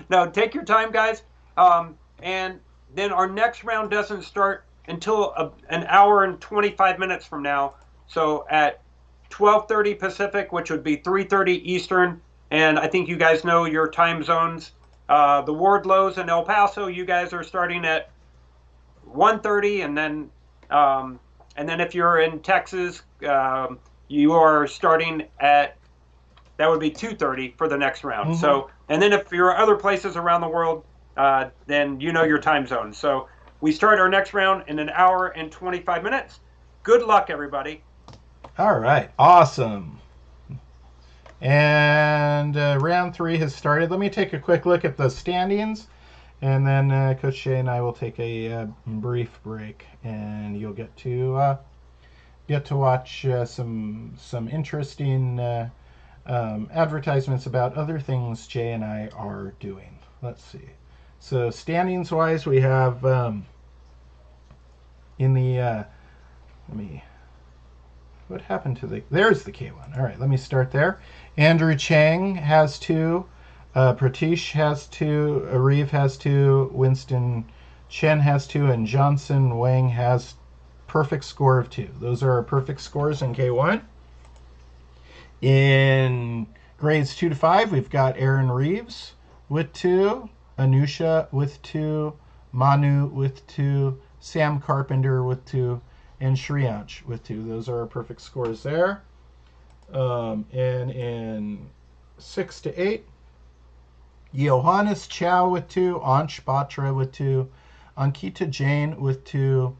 S3: No, take your time, guys. And then our next round doesn't start until an hour and 25 minutes from now. So at 12:30 Pacific, which would be 3:30 Eastern. And I think you guys know your time zones. The Wardlows in El Paso, you guys are starting at 1:30, and then if you're in Texas, you are starting at, that would be 2:30 for the next round.
S1: Mm-hmm.
S3: So, and then if you're other places around the world, then you know your time zone. So we start our next round in an hour and 25 minutes. Good luck, everybody.
S1: All right, awesome. And round 3 has started. Let me take a quick look at the standings, and then Coach Shay and I will take a brief break, and you'll get to watch some interesting advertisements about other things Jay and I are doing. Let's see. So standings wise, we have in the what happened to there's the K1. All right, let me start there. Andrew Chang has 2, Pratish has 2, Reeve has 2, Winston Chen has 2, and Johnson Wang has perfect score of 2. Those are our perfect scores in K1. In grades 2 to 5, we've got Aaron Reeves with 2, Anusha with 2, Manu with 2, Sam Carpenter with 2, and Shriyansh with 2. Those are our perfect scores there. And in 6 to 8, Johannes Chow with 2, Ansh Batra with 2, Ankita Jain with 2,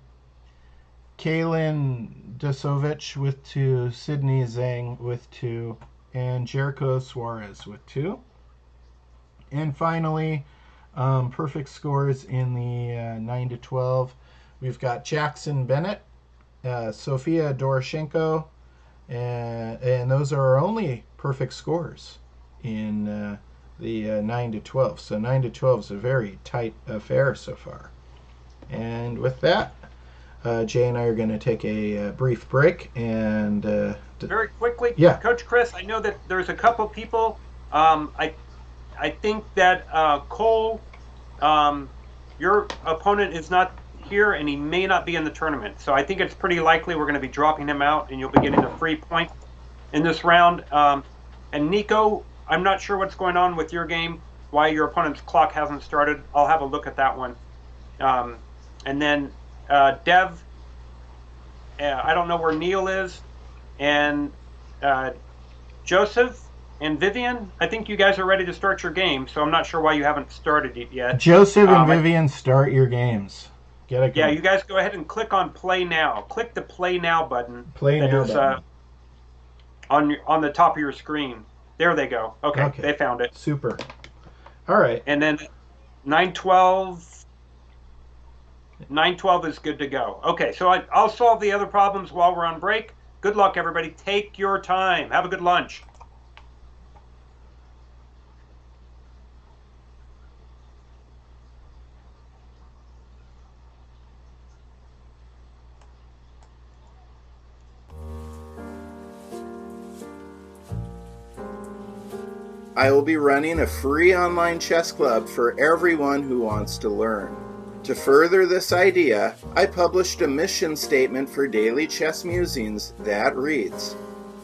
S1: Kaylin Dasovich with 2, Sydney Zhang with 2, and Jericho Suarez with 2. And finally, perfect scores in the 9 to 12. We've got Jackson Bennett, Sofia Doroshenko, and those are our only perfect scores in the 9 to 12. So 9 to 12 is a very tight affair so far. And with that, Jay and I are going to take a brief break. And
S3: very quickly,
S1: yeah.
S3: Coach Chris, I know that there's a couple people. I think that Cole, your opponent is not here, and he may not be in the tournament. So I think it's pretty likely we're going to be dropping him out, and you'll be getting a free point in this round. And Nico, I'm not sure what's going on with your game, why your opponent's clock hasn't started. I'll have a look at that one. And then Dev, I don't know where Neil is, and Joseph and Vivian, I think you guys are ready to start your game, so I'm not sure why you haven't started it yet.
S1: Joseph and Vivian, start your games. Get it
S3: Yeah,
S1: going.
S3: you guys go ahead and click on Play Now. Click the Play Now button.
S1: Play
S3: that
S1: now
S3: is,
S1: button.
S3: on the top of your screen. There they go. Okay, they found it.
S1: Super. All right.
S3: And then 912 is good to go. Okay, so I'll solve the other problems while we're on break. Good luck, everybody. Take your time. Have a good lunch.
S7: I will be running a free online chess club for everyone who wants to learn. To further this idea, I published a mission statement for Daily Chess Musings that reads,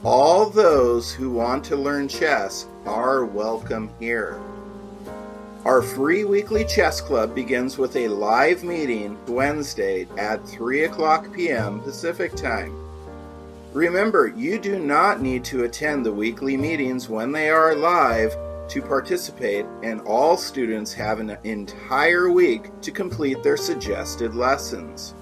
S7: "All those who want to learn chess are welcome here." Our free weekly chess club begins with a live meeting Wednesday at 3 p.m. Pacific Time. Remember, you do not need to attend the weekly meetings when they are live to participate, and all students have an entire week to complete their suggested lessons.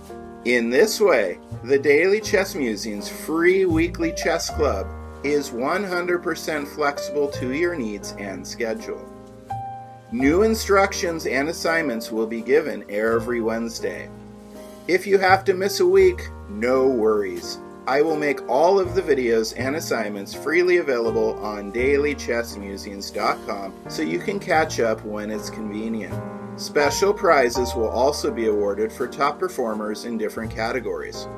S7: In this way, the Daily Chess Musings free weekly chess club is 100% flexible to your needs and schedule. New instructions and assignments will be given every Wednesday. If you have to miss a week, no worries. I will make all of the videos and assignments freely available on dailychessmusings.com so you can catch up when it's convenient. Special prizes will also be awarded for top performers in different categories.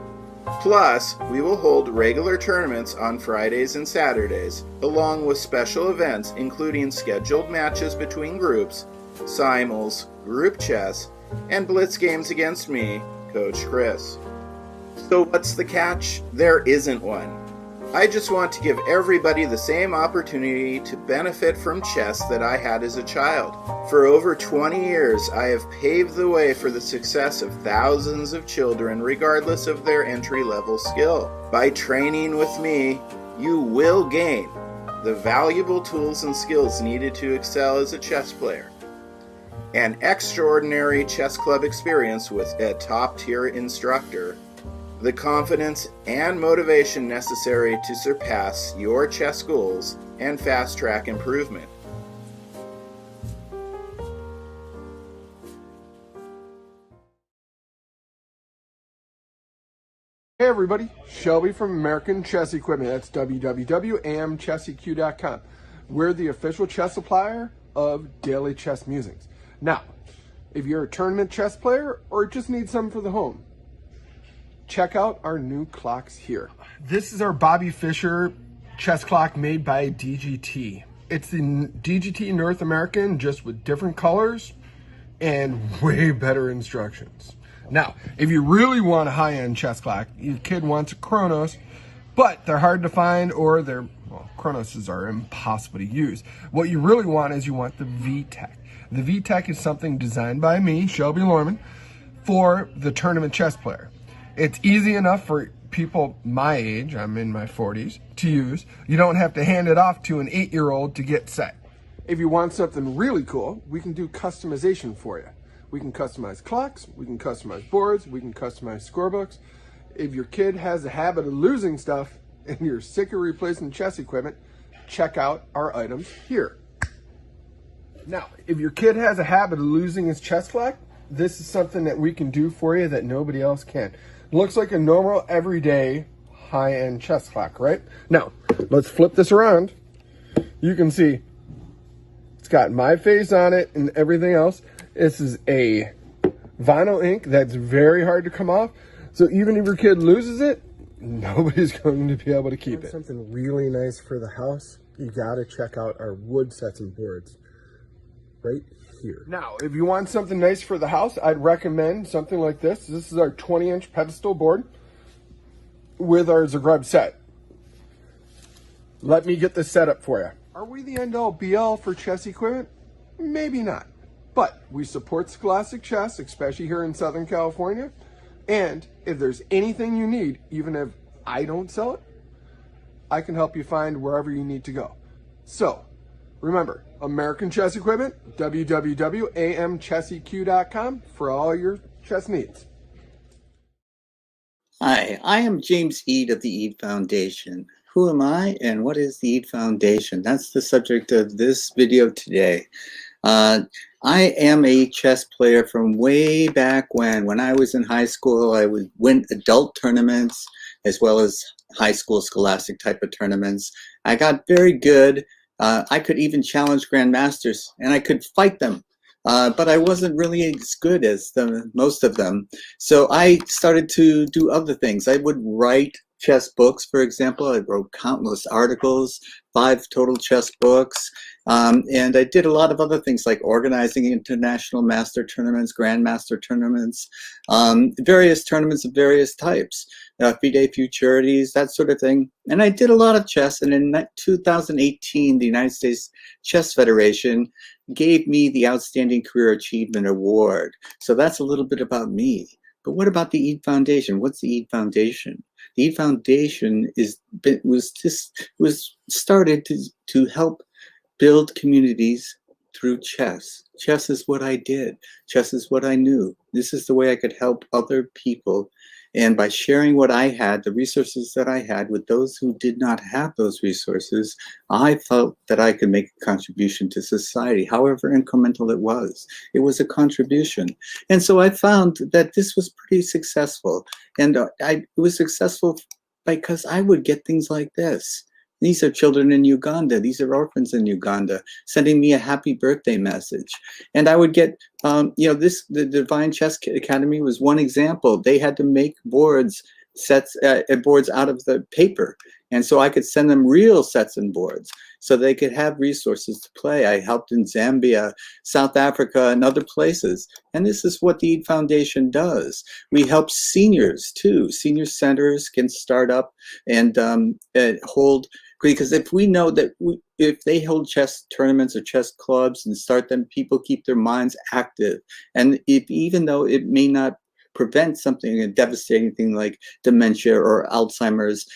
S7: Plus, we will hold regular tournaments on Fridays and Saturdays, along with special events including scheduled matches between groups, simuls, group chess, and blitz games against me, Coach Chris. So what's the catch? There isn't one. I just want to give everybody the same opportunity to benefit from chess that I had as a child. For over 20 years, I have paved the way for the success of thousands of children regardless of their entry-level skill. By training with me, you will gain the valuable tools and skills needed to excel as a chess player. An extraordinary chess club experience with a top-tier instructor, the confidence and motivation necessary to surpass your chess goals and fast-track improvement.
S8: Hey everybody, Shelby from American Chess Equipment. That's www.amchesseq.com. We're the official chess supplier of Daily Chess Musings. Now, if you're a tournament chess player or just need some for the home, check out our new clocks here. This is our Bobby Fischer chess clock made by DGT. It's the DGT North American, just with different colors and way better instructions. Now, if you really want a high-end chess clock, your kid wants a Chronos, but they're hard to find, or Chronoses are impossible to use. What you really want is you want the VTech. The VTech is something designed by me, Shelby Lorman, for the tournament chess player. It's easy enough for people my age, I'm in my 40s, to use. You don't have to hand it off to an 8-year-old to get set. If you want something really cool, we can do customization for you. We can customize clocks, we can customize boards, we can customize scorebooks. If your kid has a habit of losing stuff and you're sick of replacing chess equipment, check out our items here. Now, if your kid has a habit of losing his chess clock, this is something that we can do for you that nobody else can. Looks like a normal, everyday, high-end chess clock, right? Now, let's flip this around. You can see it's got my face on it and everything else. This is a vinyl ink that's very hard to come off. So even if your kid loses it, nobody's going to be able to keep it. Something really nice for the house, you gotta check out our wood sets and boards right here. Now, if you want something nice for the house, I'd recommend something like this. This is our 20-inch pedestal board with our Zagreb set. Let me get this set up for you. Are we the end-all be-all for chess equipment? Maybe not. But we support Scholastic Chess, especially here in Southern California. And if there's anything you need, even if I don't sell it, I can help you find wherever you need to go. So, remember, American Chess Equipment, www.amchesseq.com for all your chess needs.
S5: Hi, I am James Eade of the Eade Foundation. Who am I and what is the Eade Foundation? That's the subject of this video today. I am a chess player from way back when. When I was in high school, I would win adult tournaments as well as high school scholastic type of tournaments. I got very good. I could even challenge grandmasters and I could fight them. But I wasn't really as good as most of them. So I started to do other things. I would write chess books, for example. I wrote countless articles, 5 total chess books. And I did a lot of other things like organizing international master tournaments, grandmaster tournaments, various tournaments of various types, FIDE futurities, that sort of thing. And I did a lot of chess. And in 2018, the United States Chess Federation gave me the Outstanding Career Achievement Award. So that's a little bit about me. But what about the Eade Foundation? What's the Eade Foundation? The Eade Foundation was started to help build communities through chess. Chess is what I did. Chess is what I knew. This is the way I could help other people. And by sharing what I had, the resources that I had with those who did not have those resources, I felt that I could make a contribution to society, however incremental it was. It was a contribution. And so I found that this was pretty successful. And it was successful because I would get things like this. These are children in Uganda. These are orphans in Uganda sending me a happy birthday message. And I would get, the Divine Chess Academy was one example. They had to make boards out of the paper. And so I could send them real sets and boards so they could have resources to play. I helped in Zambia, South Africa, and other places. And this is what the Eade Foundation does. We help seniors too. Senior centers can start up and hold, because if we know that if they hold chess tournaments or chess clubs and start them, people keep their minds active. And even though it may not prevent something, a devastating thing like dementia or Alzheimer's,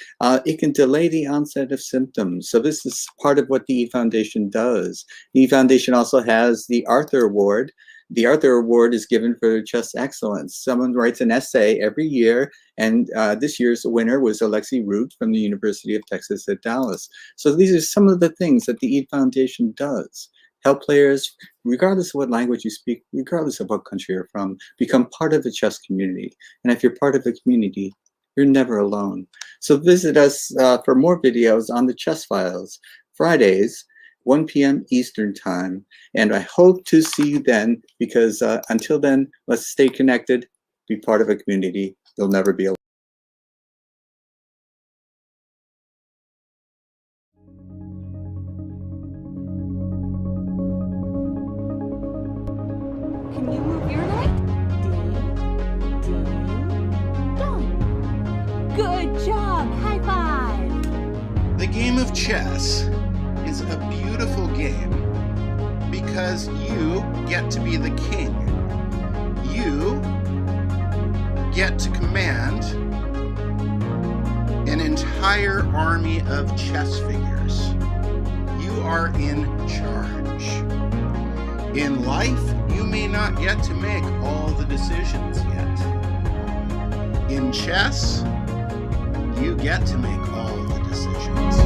S5: it can delay the onset of symptoms. So this is part of what the Eade Foundation does. The Eade Foundation also has the Arthur Award. The Arthur Award is given for chess excellence. Someone writes an essay every year, and this year's winner was Alexi Root from the University of Texas at Dallas. So these are some of the things that the Eade Foundation does. Help players, regardless of what language you speak, regardless of what country you're from, become part of the chess community. And if you're part of the community, you're never alone. So visit us for more videos on the Chess Files, Fridays, 1 p.m. Eastern Time. And I hope to see you then, because until then, let's stay connected, be part of a community. You'll never be alone.
S9: Can you move your leg? Ding, ding, dong. Good job. High five.
S7: The game of chess is a beautiful game because you get to be the king. You get to command an entire army of chess figures. You are in charge. In life, you may not get to make all the decisions yet. In chess, you get to make all the decisions.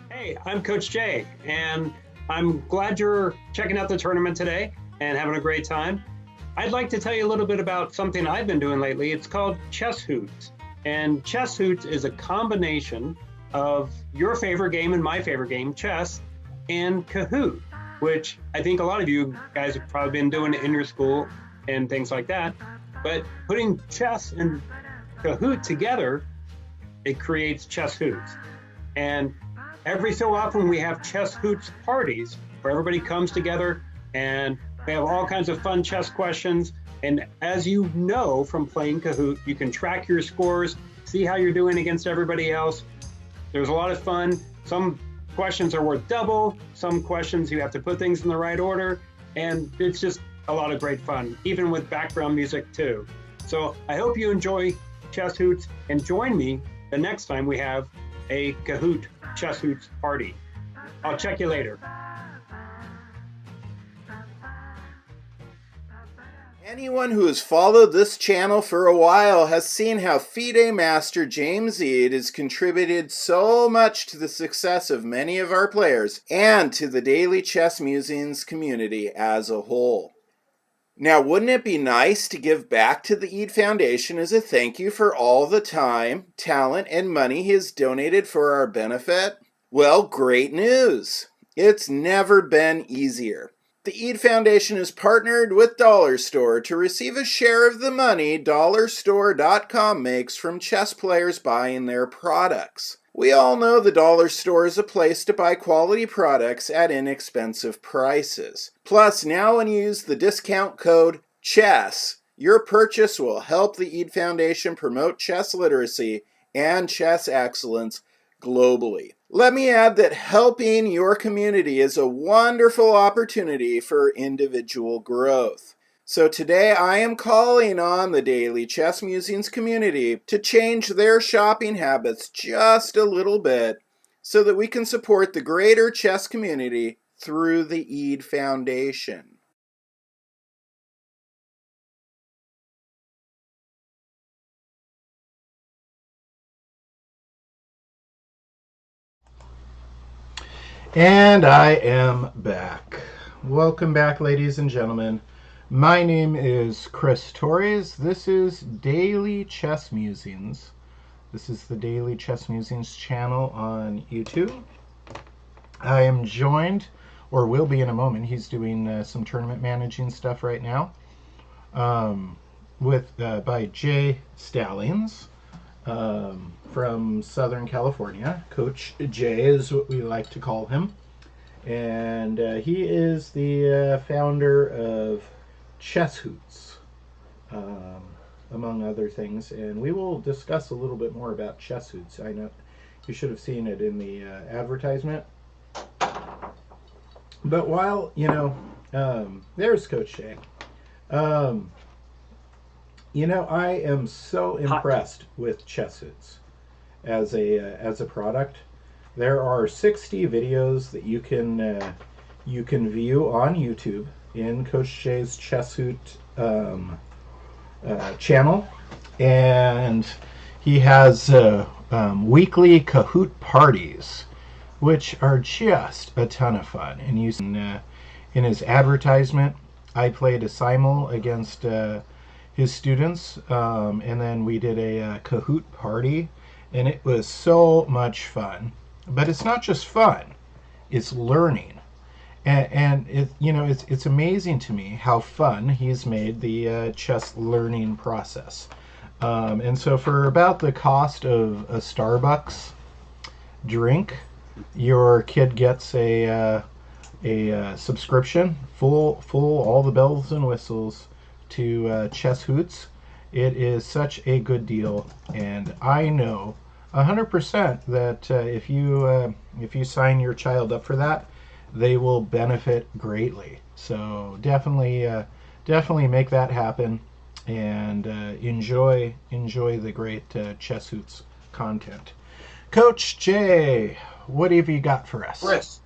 S3: Hey, I'm Coach Jay, and I'm glad you're checking out the tournament today and having a great time. I'd like to tell you a little bit about something I've been doing lately. It's called Chess Hoots. And Chess Hoots is a combination of your favorite game and my favorite game, chess, and Kahoot, which I think a lot of you guys have probably been doing in your school and things like that. But putting chess and Kahoot together, it creates Chess Hoots. And every so often we have Chess Hoots parties where everybody comes together And we have all kinds of fun chess questions. And as you know from playing Kahoot, you can track your scores, see how you're doing against everybody else. There's a lot of fun. Some questions are worth double. Some questions you have to put things in the right order. And it's just a lot of great fun, even with background music too. So I hope you enjoy Chess Hoots and join me the next time we have a Kahoot Chess Hoots party. I'll check you later.
S7: Anyone who has followed this channel for a while has seen how FIDE Master James Eade has contributed so much to the success of many of our players and to the Daily Chess Musings community as a whole. Now, wouldn't it be nice to give back to the Eade Foundation as a thank you for all the time, talent, and money he has donated for our benefit? Well, great news! It's never been easier. The Eade Foundation has partnered with Dollar Store to receive a share of the money DollarStore.com makes from chess players buying their products. We all know the Dollar Store is a place to buy quality products at inexpensive prices. Plus, now when you use the discount code CHESS, your purchase will help the Eade Foundation promote chess literacy and chess excellence globally. Let me add that helping your community is a wonderful opportunity for individual growth. So today I am calling on the Daily Chess Musings community to change their shopping habits just a little bit so that we can support the greater chess community through the Eade Foundation.
S1: And I am back. Welcome back, ladies and gentlemen. My name is Chris Torres. This is Daily Chess Musings. This is the Daily Chess Musings channel on YouTube. I am joined, or will be in a moment, he's doing some tournament managing stuff right now, by Jay Stallings. From Southern California. Coach Jay is what we like to call him. And he is the founder of Chess Hoots, among other things. And we will discuss a little bit more about Chess Hoots. I know you should have seen it in the advertisement. But while, there's Coach Jay. I am so impressed with Chess Hoots as a product. There are 60 videos that you can view on YouTube in Coach Jay's Chess Hoot channel, and he has weekly Kahoot parties, which are just a ton of fun. And in his advertisement, I played a simul against his students, and then we did a Kahoot party, and it was so much fun. But it's not just fun; it's learning, and it's amazing to me how fun he's made the chess learning process. And so, for about the cost of a Starbucks drink, your kid gets a subscription, full all the bells and whistles to Chess Hoots. It is such a good deal, and I know 100% that if you sign your child up for that, they will benefit greatly. So definitely make that happen, and enjoy the great Chess Hoots content. Coach Jay, what have you got for us?
S3: Chris,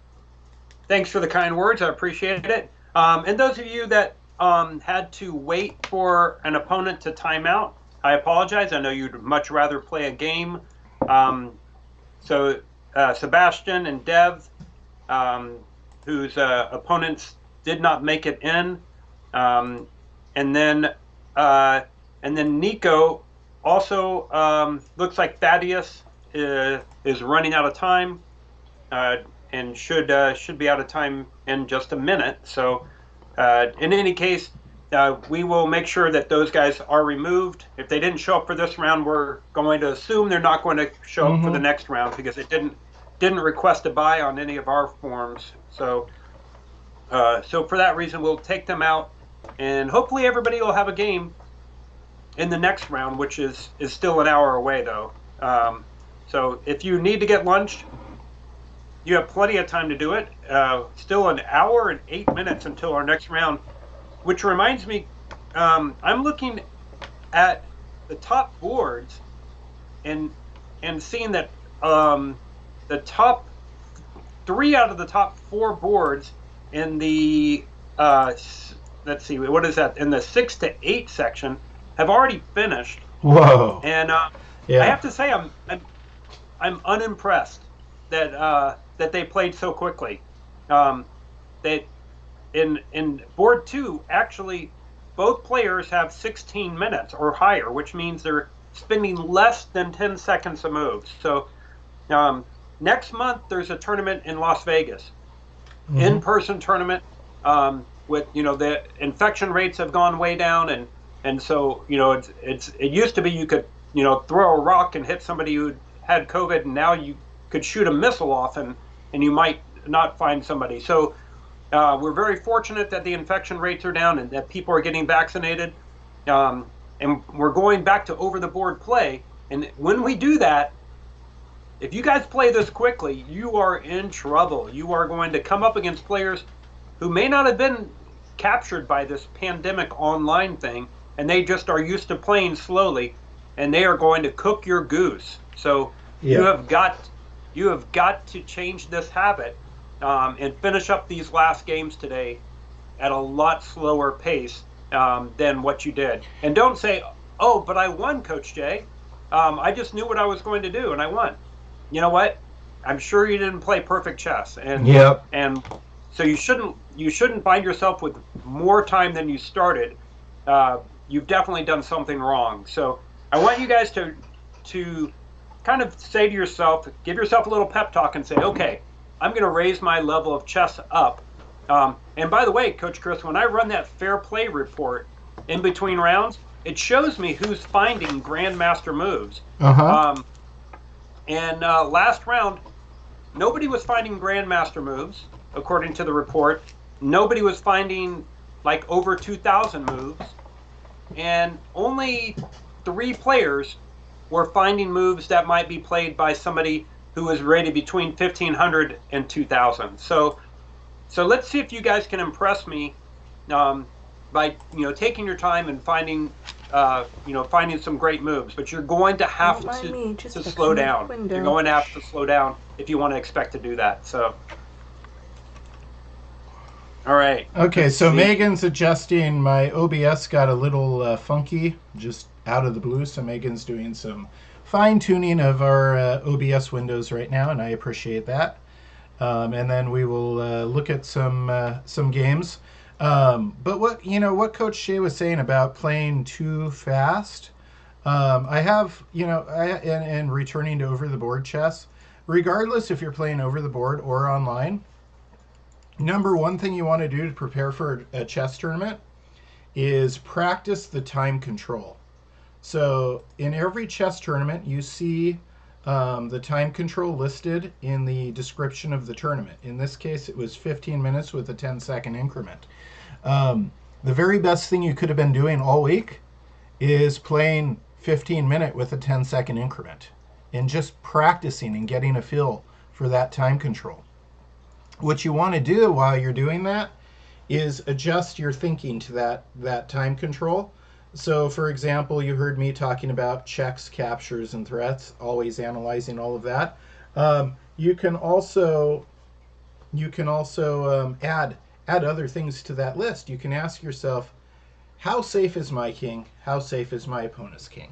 S3: thanks for the kind words. I appreciate it. And those of you that had to wait for an opponent to time out, I apologize. I know you'd much rather play a game. So Sebastian and Dev, whose opponents did not make it in, and then Nico also looks like Thaddeus is running out of time, and should be out of time in just a minute. So in any case, we will make sure that those guys are removed. If they didn't show up for this round, we're going to assume they're not going to show up for the next round because it didn't request a buy on any of our forms. So So for that reason, we'll take them out, and hopefully everybody will have a game in the next round, which is still an hour away, though. So if you need to get lunch, you have plenty of time to do it. Still an hour and 8 minutes until our next round, which reminds me, I'm looking at the top boards and seeing that the top 3 out of the top 4 boards in the let's see, what is that? In the 6 to 8 section have already finished.
S1: Whoa!
S3: And
S1: Yeah.
S3: I have to say, I'm unimpressed that they played so quickly. That in board 2, actually, both players have 16 minutes or higher, which means they're spending less than 10 seconds a move. So next month there's a tournament in Las Vegas, in-person tournament. With the infection rates have gone way down, and so it used to be you could throw a rock and hit somebody who had COVID, and now you could shoot a missile off and you might not find somebody. So we're very fortunate that the infection rates are down and that people are getting vaccinated, and we're going back to over-the-board play. And when we do that, if you guys play this quickly, you are in trouble. You are going to come up against players who may not have been captured by this pandemic online thing, and they just are used to playing slowly, and they are going to cook your goose. So you have got to change this habit and finish up these last games today at a lot slower pace than what you did. And don't say, "Oh, but I won, Coach Jay. I just knew what I was going to do, and I won." You know what? I'm sure you didn't play perfect chess, and so you shouldn't find yourself with more time than you started. You've definitely done something wrong. So I want you guys to kind of say to yourself, give yourself a little pep talk and say, okay, I'm going to raise my level of chess up. And by the way, Coach Chris, when I run that fair play report in between rounds, it shows me who's finding grandmaster moves. And last round, nobody was finding grandmaster moves, according to the report. Nobody was finding like over 2,000 moves, and only 3 players were finding moves that might be played by somebody who is rated between 1,500 and 2,000. So let's see if you guys can impress me by taking your time and finding some great moves. But you're going to have to slow down. You're going to have to slow down if you want to expect to do that. So. All right.
S1: Okay, so Megan's adjusting. My OBS got a little funky just out of the blue, so Megan's doing some fine-tuning of our OBS windows right now, and I appreciate that. And then we will look at some games. But what Coach Jay was saying about playing too fast, I have, and returning to over-the-board chess, regardless if you're playing over-the-board or online, number one thing you want to do to prepare for a chess tournament is practice the time control. So in every chess tournament, you see the time control listed in the description of the tournament. In this case, it was 15 minutes with a 10-second increment. The very best thing you could have been doing all week is playing 15-minute with a 10-second increment and just practicing and getting a feel for that time control. What you want to do while you're doing that is adjust your thinking to that time control. So, for example, you heard me talking about checks, captures, and threats, always analyzing all of that. You can also add other things to that list. You can ask yourself, how safe is my king? How safe is my opponent's king?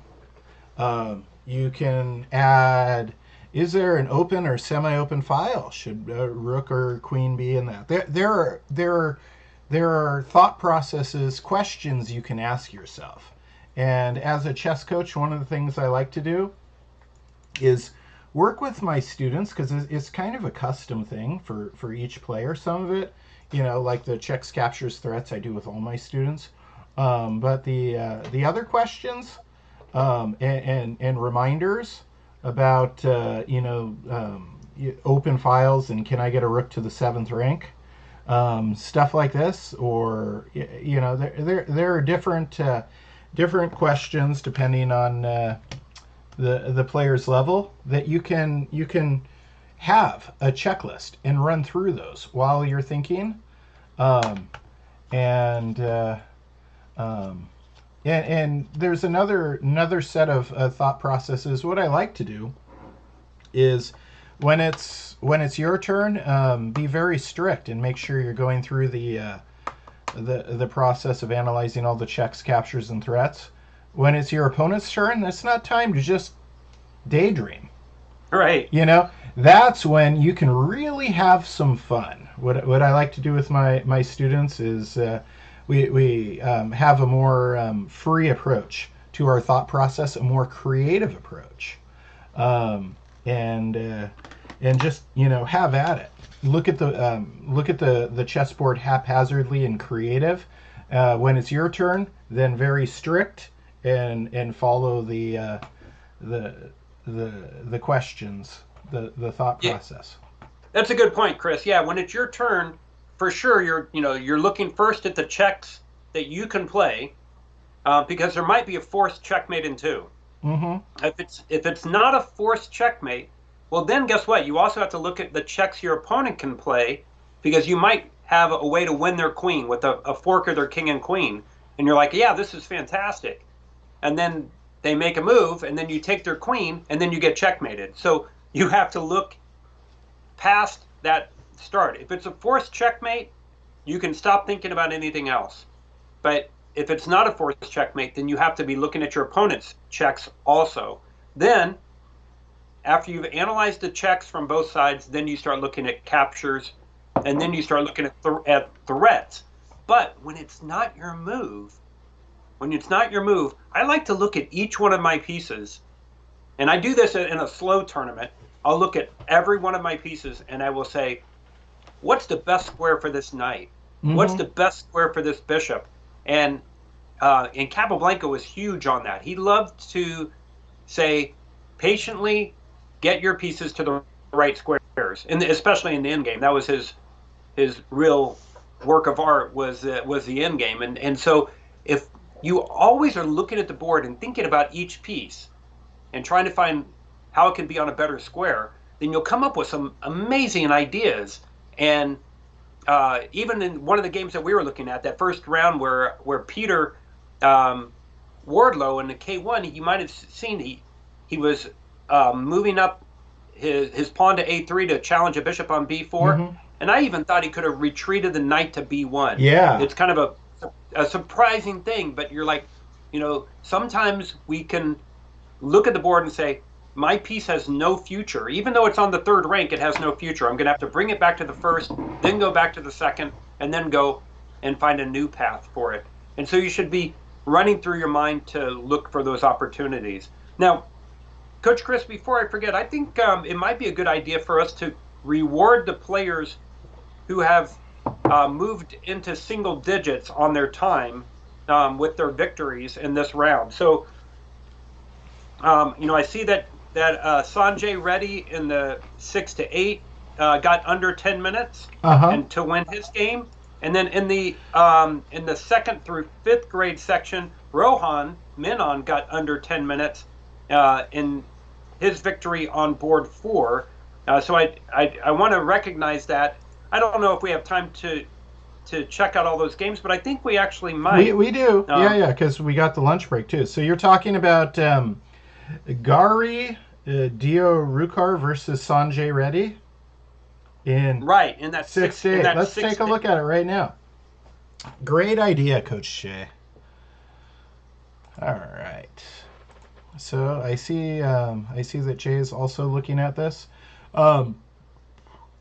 S1: You can add, is there an open or semi-open file? Should rook or queen be in that? There are thought processes, questions you can ask yourself. And as a chess coach, one of the things I like to do is work with my students, because it's kind of a custom thing for each player. Some of it, like the checks, captures, threats, I do with all my students. But the other questions and reminders about open files and can I get a rook to the 7th rank, stuff like this, or there are different questions depending on the player's level that you can have a checklist and run through those while you're thinking, and there's another set of thought processes. What I like to do is when it's your turn, be very strict and make sure you're going through the process of analyzing all the checks, captures, and threats. When it's your opponent's turn, that's not time to just daydream.
S3: Right.
S1: That's when you can really have some fun. What I like to do with my students is we have a more free approach to our thought process, a more creative approach, and just have at it. Look at the chessboard haphazardly and creative. When it's your turn, then very strict and follow the questions, the thought process.
S3: That's a good point, Chris. Yeah, when it's your turn, for sure you're looking first at the checks that you can play, because there might be a forced checkmate in two. Mm-hmm. If it's not a forced checkmate, well then guess what? You also have to look at the checks your opponent can play, because you might have a way to win their queen with a fork of their king and queen, and you're like, yeah, this is fantastic, and then they make a move, and then you take their queen, and then you get checkmated. So you have to look past that start. If it's a forced checkmate, you can stop thinking about anything else. But if it's not a forced checkmate, then you have to be looking at your opponent's checks also. Then, after you've analyzed the checks from both sides, then you start looking at captures, and then you start looking at threats. But when it's not your move, I like to look at each one of my pieces, and I do this in a slow tournament. I'll look at every one of my pieces, and I will say, what's the best square for this knight? Mm-hmm. What's the best square for this bishop? And Capablanca was huge on that. He loved to say, patiently get your pieces to the right squares, and especially in the end game. That was his real work of art, was the end game. And so if you always are looking at the board and thinking about each piece and trying to find how it can be on a better square, then you'll come up with some amazing ideas. And even in one of the games that we were looking at, that first round where Peter Wardlow in the K1, you might have seen he was moving up his pawn to A3 to challenge a bishop on B4. Mm-hmm. And I even thought he could have retreated the knight to B1.
S1: Yeah.
S3: It's kind of a surprising thing, but you're like, sometimes we can look at the board and say, my piece has no future. Even though it's on the third rank, it has no future. I'm going to have to bring it back to the first, then go back to the second, and then go and find a new path for it. And so you should be running through your mind to look for those opportunities. Now, Coach Chris, before I forget, I think it might be a good idea for us to reward the players who have moved into single digits on their time with their victories in this round. So, I see that Sanjay Reddy in the 6-8 got under 10 minutes and to win his game. And then in the second through fifth grade section, Rohan Menon got under 10 minutes in his victory on board 4. So I want to recognize that. I don't know if we have time to check out all those games, but I think we actually might.
S1: We do. Yeah, because we got the lunch break too. So you're talking about Gari Diorukar versus Sanjay Reddy in
S3: that
S1: 6-8. Let's take a look at it right now. Great idea, Coach Shea. All right. So I see that Jay is also looking at this.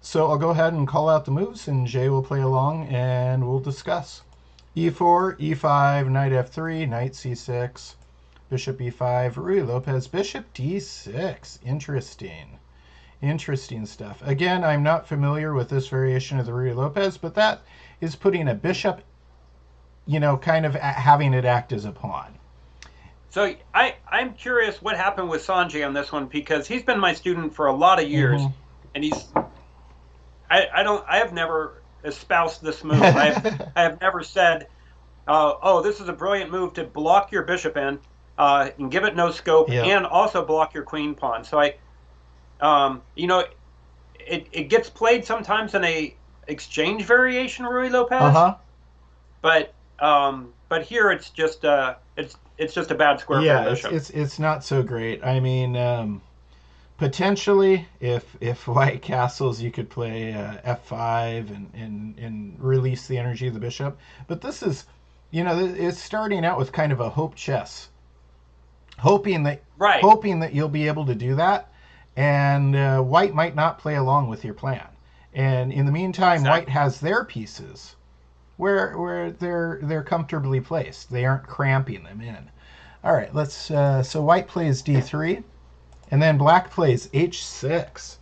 S1: So I'll go ahead and call out the moves, and Jay will play along, and we'll discuss. E4, E5, Knight F3, Knight C6, Bishop E5, Ruy Lopez, Bishop D6. Interesting stuff. Again, I'm not familiar with this variation of the Ruy Lopez, but that is putting a bishop, kind of having it act as a pawn.
S3: So I'm curious what happened with Sanjay on this one, because he's been my student for a lot of years, and I have never espoused this move. I have never said, oh, this is a brilliant move to block your bishop in and give it no scope
S1: Yep.
S3: and also block your queen pawn. So it gets played sometimes in a exchange variation, Rui Lopez. But here it's just it's just a bad square for the bishop.
S1: It's not so great. I mean, potentially, if white castles, you could play f5 and release the energy of the bishop. But this is, it's starting out with kind of a hope chess, hoping that you'll be able to do that, and white might not play along with your plan. And in the meantime, white has their pieces where they're comfortably placed. They aren't cramping them in. All right, let's. So white plays d3. And then black plays h6.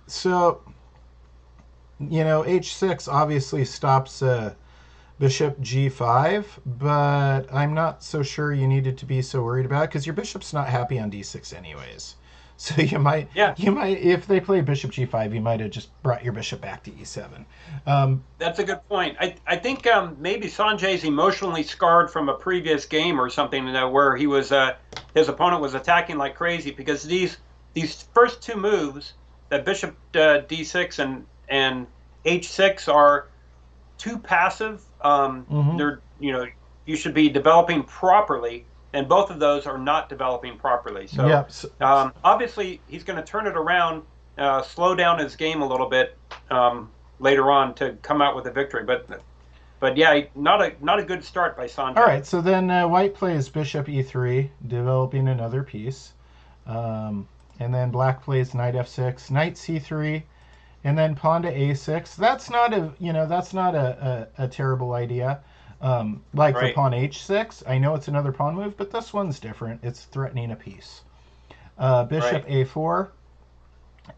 S1: So, h6 obviously stops bishop g5, but I'm not so sure you needed to be so worried about it because your bishop's not happy on d6 anyways. So you might, if they play bishop g5, you might have just brought your bishop back to e7.
S3: That's a good point. I think maybe Sanjay's emotionally scarred from a previous game or something where he was his opponent was attacking like crazy because these first two moves, that bishop d6 and h6, are too passive. They're you should be developing properly. And both of those are not developing properly. So obviously he's going to turn it around, slow down his game a little bit later on to come out with a victory. But yeah, not a good start by Sanjay.
S1: All right, so then white plays bishop e3, developing another piece, and then black plays knight f6, knight c3, and then pawn to a6. That's not a terrible idea. The pawn h6, I know it's another pawn move, but this one's different. It's threatening a piece. Bishop a4,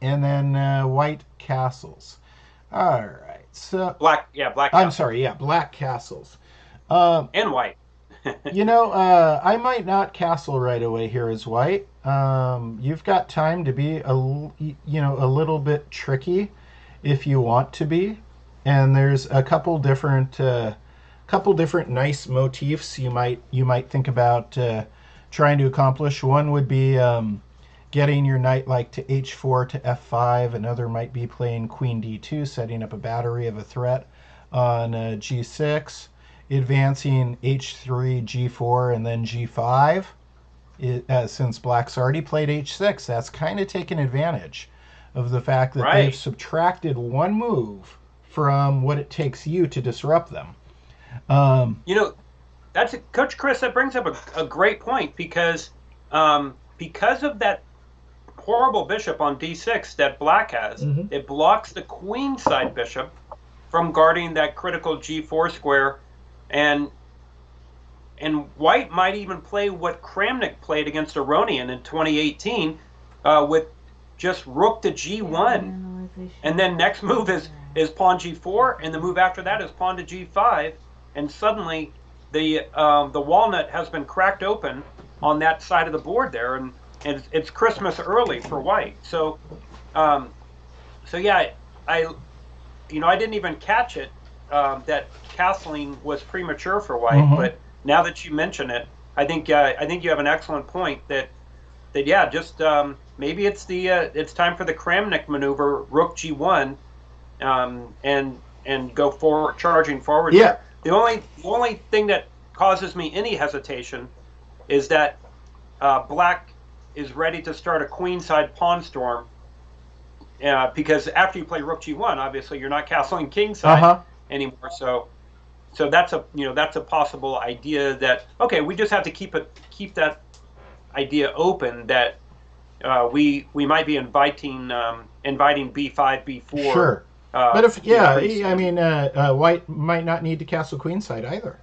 S1: and then white castles. All right, so
S3: black.
S1: I'm sorry, black castles.
S3: And white.
S1: I might not castle right away here as white. You've got time to be a little bit tricky if you want to be, and there's a couple different nice motifs you might think about trying to accomplish. One would be getting your knight to h4 to f5. Another might be playing queen d2, setting up a battery of a threat on g6, advancing h3, g4, and then g5. Since black's already played h6, that's kind of taken advantage of the fact that they've subtracted one move from what it takes you to disrupt them.
S3: Coach Chris, that brings up a great point because of that horrible bishop on d6 that black has, it blocks the queenside bishop from guarding that critical g4 square, and white might even play what Kramnik played against Aronian in 2018 with just rook to g1, and then next move is pawn g4, and the move after that is pawn to g5. And suddenly, the walnut has been cracked open on that side of the board there, and it's Christmas early for white. So, yeah, I didn't even catch it that castling was premature for white. But now that you mention it, I think you have an excellent point that just maybe it's time for the Kramnik maneuver, rook g1, and go charging forward.
S1: Yeah.
S3: The only thing that causes me any hesitation is that black is ready to start a queenside pawn storm because after you play rook g1, obviously you're not castling kingside anymore. So that's a possible idea that we just have to keep that idea open that we might be inviting b5, b4.
S1: Sure. But white might not need to castle queenside either,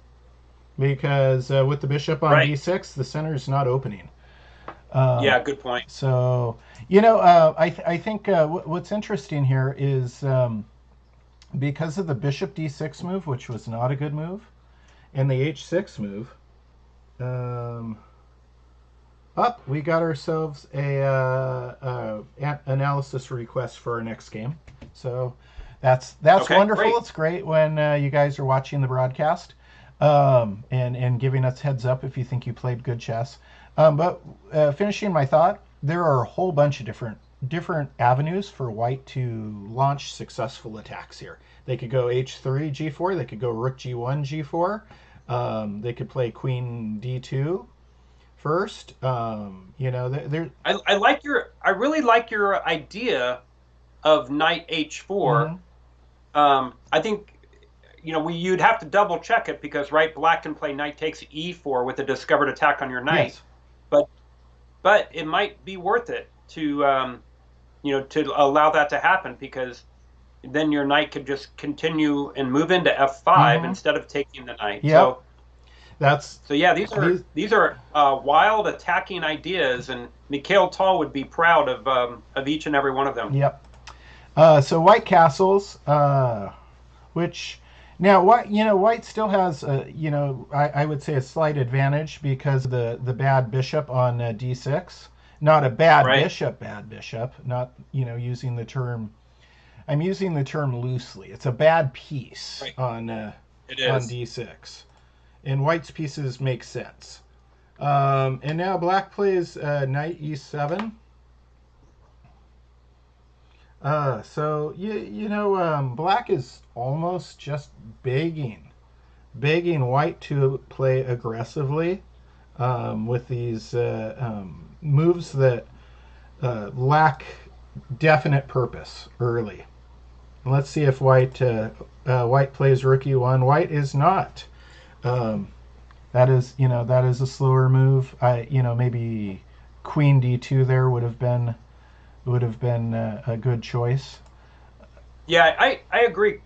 S1: because with the bishop on d6, the center is not opening.
S3: Good point.
S1: So I think what's interesting here is because of the bishop d6 move, which was not a good move, and the h6 move, we got ourselves a analysis request for our next game. So That's
S3: Okay,
S1: wonderful.
S3: great.
S1: It's great when you guys are watching the broadcast and giving us heads up if you think you played good chess. But finishing my thought, there are a whole bunch of different avenues for white to launch successful attacks here. They could go h3, g4. They could go rook g1, g4. They could play queen d2 first. They're
S3: I really like your idea of knight h4. I think you'd have to double check it because black can play knight takes e4 with a discovered attack on your knight.
S1: Yes.
S3: But it might be worth it to to allow that to happen, because then your knight could just continue and move into f5 instead of taking the knight.
S1: Yep.
S3: These are wild attacking ideas, and Mikhail Tal would be proud of each and every one of them.
S1: Yep. So white castles, which now white still has I would say a slight advantage because of the bad bishop on d6. Not a bad bishop. Not using the term. I'm using the term loosely. It's a bad piece on d6, and white's pieces make sense. And now black plays knight e7. Black is almost just begging white to play aggressively with these moves that lack definite purpose early. Let's see if white plays rook e1. White is not. That is a slower move. Maybe queen d2 there would have been a good choice.
S3: Yeah, I agree,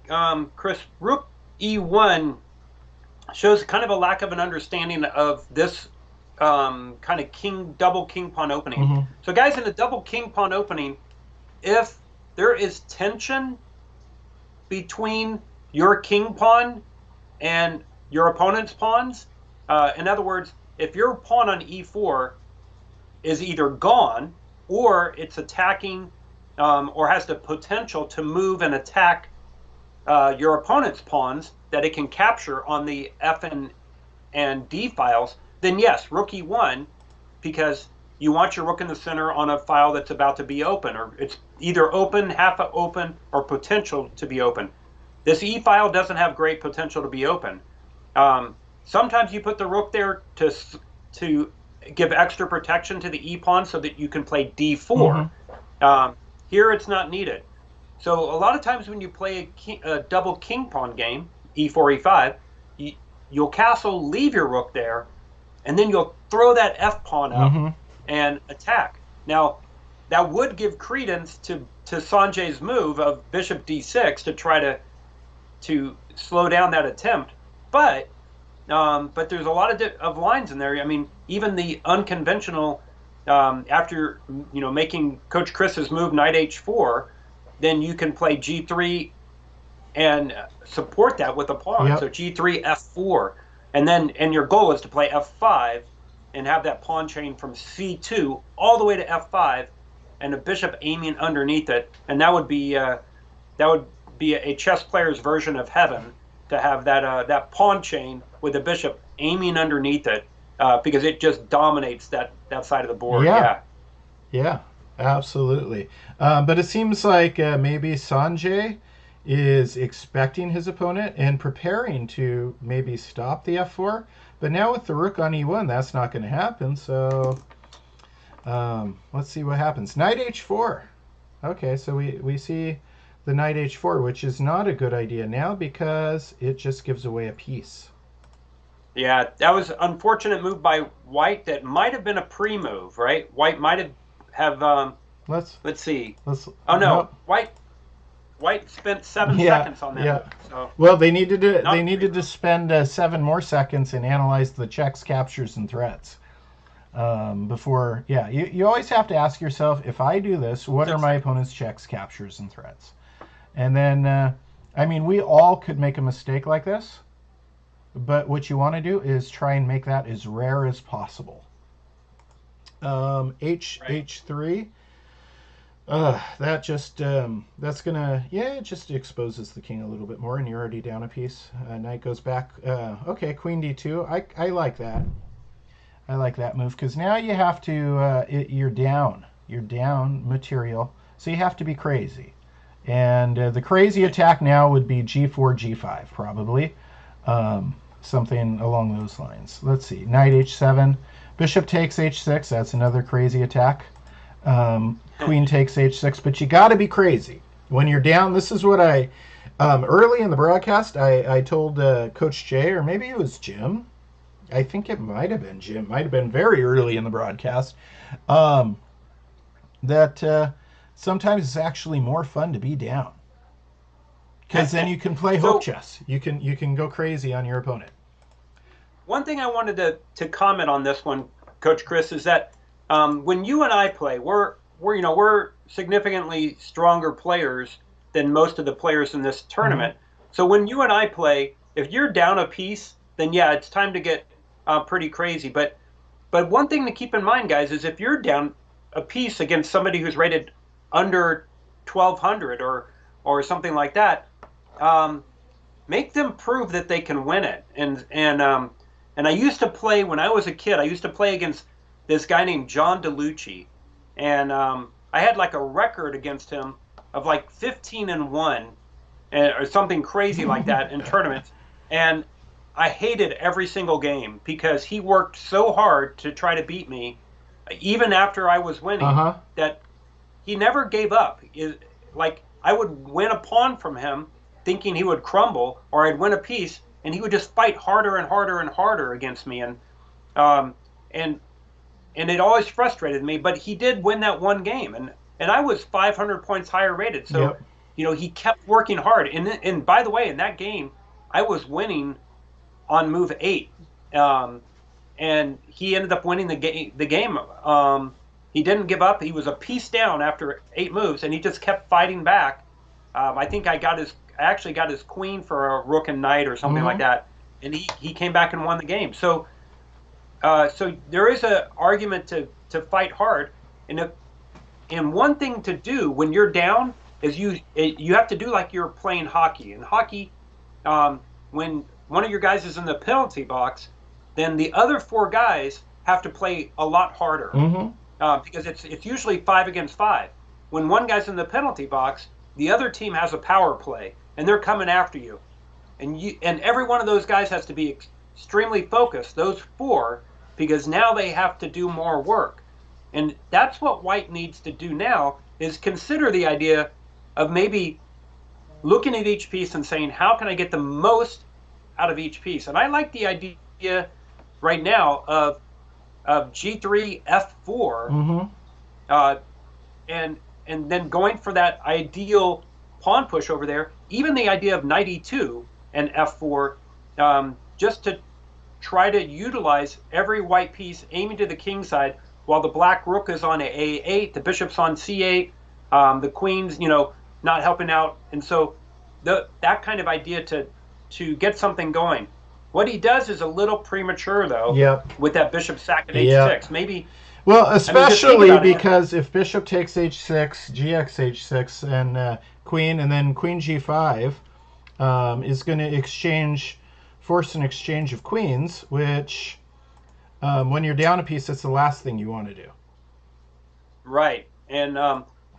S3: Chris. Rook e1 shows kind of a lack of an understanding of this kind of double king pawn opening. So guys, in a double king pawn opening, if there is tension between your king pawn and your opponent's pawns, in other words, if your pawn on e4 is either gone or it's attacking or has the potential to move and attack your opponent's pawns that it can capture on the F and D files, then yes, rook e1, because you want your rook in the center on a file that's about to be open, or it's either open, half open, or potential to be open. This e file doesn't have great potential to be open. Sometimes you put the rook there to give extra protection to the e pawn so that you can play d4. Here it's not needed. So a lot of times when you play a double king pawn game, e4, e5, you'll castle, leave your rook there, and then you'll throw that f pawn up and attack. Now, that would give credence to Sanjay's move of bishop d6 to try to slow down that attempt, but there's a lot of lines in there. I mean, even the unconventional, after making Coach Chris's move knight h4, then you can play g3 and support that with a pawn. So g3, f4, and your goal is to play f5 and have that pawn chain from c2 all the way to f5, and a bishop aiming underneath it, and that would be a chess player's version of heaven, to have that pawn chain with the bishop aiming underneath it, because it just dominates that side of the board.
S1: Yeah, absolutely. But it seems like maybe Sanjay is expecting his opponent and preparing to maybe stop the f4. But now with the rook on e1, that's not going to happen. So let's see what happens. Knight h4. Okay, so we see the knight h4, which is not a good idea now because it just gives away a piece.
S3: Yeah, that was an unfortunate move by white. That might have been a pre-move, right? White might have let's see.
S1: Nope.
S3: White spent 7 seconds on that.
S1: Yeah.
S3: Move, so.
S1: Well, they needed to spend 7 more seconds and analyze the checks, captures, and threats before. Yeah, you always have to ask yourself, if I do this, what are my opponent's checks, captures, and threats? And then, we all could make a mistake like this, but what you want to do is try and make that as rare as possible. H3. That just that's gonna it just exposes the king a little bit more, and you're already down a piece. Knight goes back. Okay, queen d2. I like that. I like that move because now you have to. You're down. You're down material, so you have to be crazy. And the crazy attack now would be g4, g5 probably, something along those lines. Let's see. Knight h7. Bishop takes h6. That's another crazy attack. Queen takes h6, but you got to be crazy when you're down. This is what I early in the broadcast I told Coach Jay, or maybe it was Jim. I think it might have been Jim. Might have been very early in the broadcast. That sometimes it's actually more fun to be down because then you can play hope chess. You can go crazy on your opponent.
S3: One thing I wanted to comment on this one, Coach Chris, is that when you and I play, we're significantly stronger players than most of the players in this tournament. Mm-hmm. So when you and I play, if you're down a piece, then yeah, it's time to get pretty crazy. But one thing to keep in mind, guys, is if you're down a piece against somebody who's rated under 1200 or something like that, make them prove that they can win it. And I used to play when I was a kid. I used to play against this guy named John DeLucci, and I had like a record against him of like 15-1, or something crazy like that in tournaments. And I hated every single game because he worked so hard to try to beat me, even after I was winning. That he never gave up. Like I would win a pawn from him, thinking he would crumble, or I'd win a piece, and he would just fight harder and harder and harder against me, and it always frustrated me. But he did win that one game, and I was 500 points higher rated. So yep. He kept working hard. And by the way, in that game, I was winning on move 8, and he ended up winning the game. He didn't give up. He was a piece down after 8 moves, and he just kept fighting back. I think I actually got his queen for a rook and knight or something like that, and he came back and won the game. So there is an argument to fight hard, and one thing to do when you're down is you have to do like you're playing hockey. In hockey, when one of your guys is in the penalty box, then the other 4 guys have to play a lot harder, because it's usually 5 against 5. When one guy's in the penalty box, the other team has a power play, and they're coming after you. And every one of those guys has to be extremely focused, those 4, because now they have to do more work. And that's what White needs to do now, is consider the idea of maybe looking at each piece and saying, how can I get the most out of each piece? And I like the idea right now of G3, F4, and then going for that ideal pawn push over there. Even the idea of knight e2 and f4, just to try to utilize every white piece aiming to the king side, while the black rook is on a8, the bishop's on c8, the queen's not helping out. And so that kind of idea to get something going. What he does is a little premature, though, with that bishop sack at h6. Maybe.
S1: Well, especially because if bishop takes h6, gx h6, and queen, and then queen g5 is going to force an exchange of queens, which when you're down a piece, that's the last thing you want to do.
S3: Right. And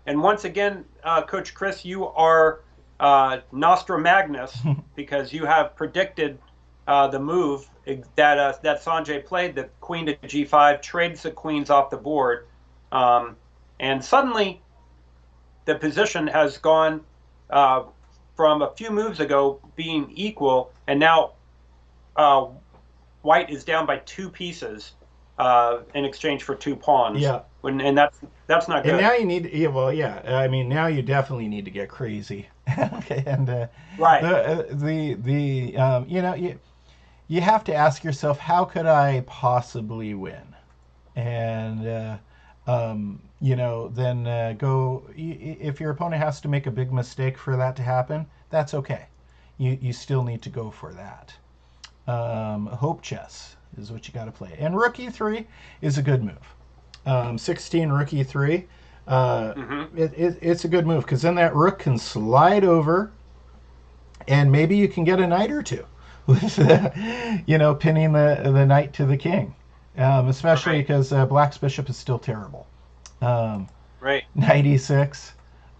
S3: once again, Coach Chris, you are Nostramagnus because you have predicted the move that Sanjay played, the queen to g5, trades the queens off the board, and suddenly the position has gone from a few moves ago being equal, and now White is down by 2 pieces in exchange for 2 pawns. Yeah, and that's not good.
S1: And now you need, I mean, now you definitely need to get crazy. Okay, and
S3: right,
S1: you have to ask yourself, how could I possibly win? And then go. If your opponent has to make a big mistake for that to happen, that's okay. You still need to go for that. Hope chess is what you got to play. And rook e3 is a good move. 16 rook e3. It's a good move because then that rook can slide over, and maybe you can get a knight or two with pinning the knight to the king, especially because black's bishop is still terrible.
S3: Right.
S1: Knight e6.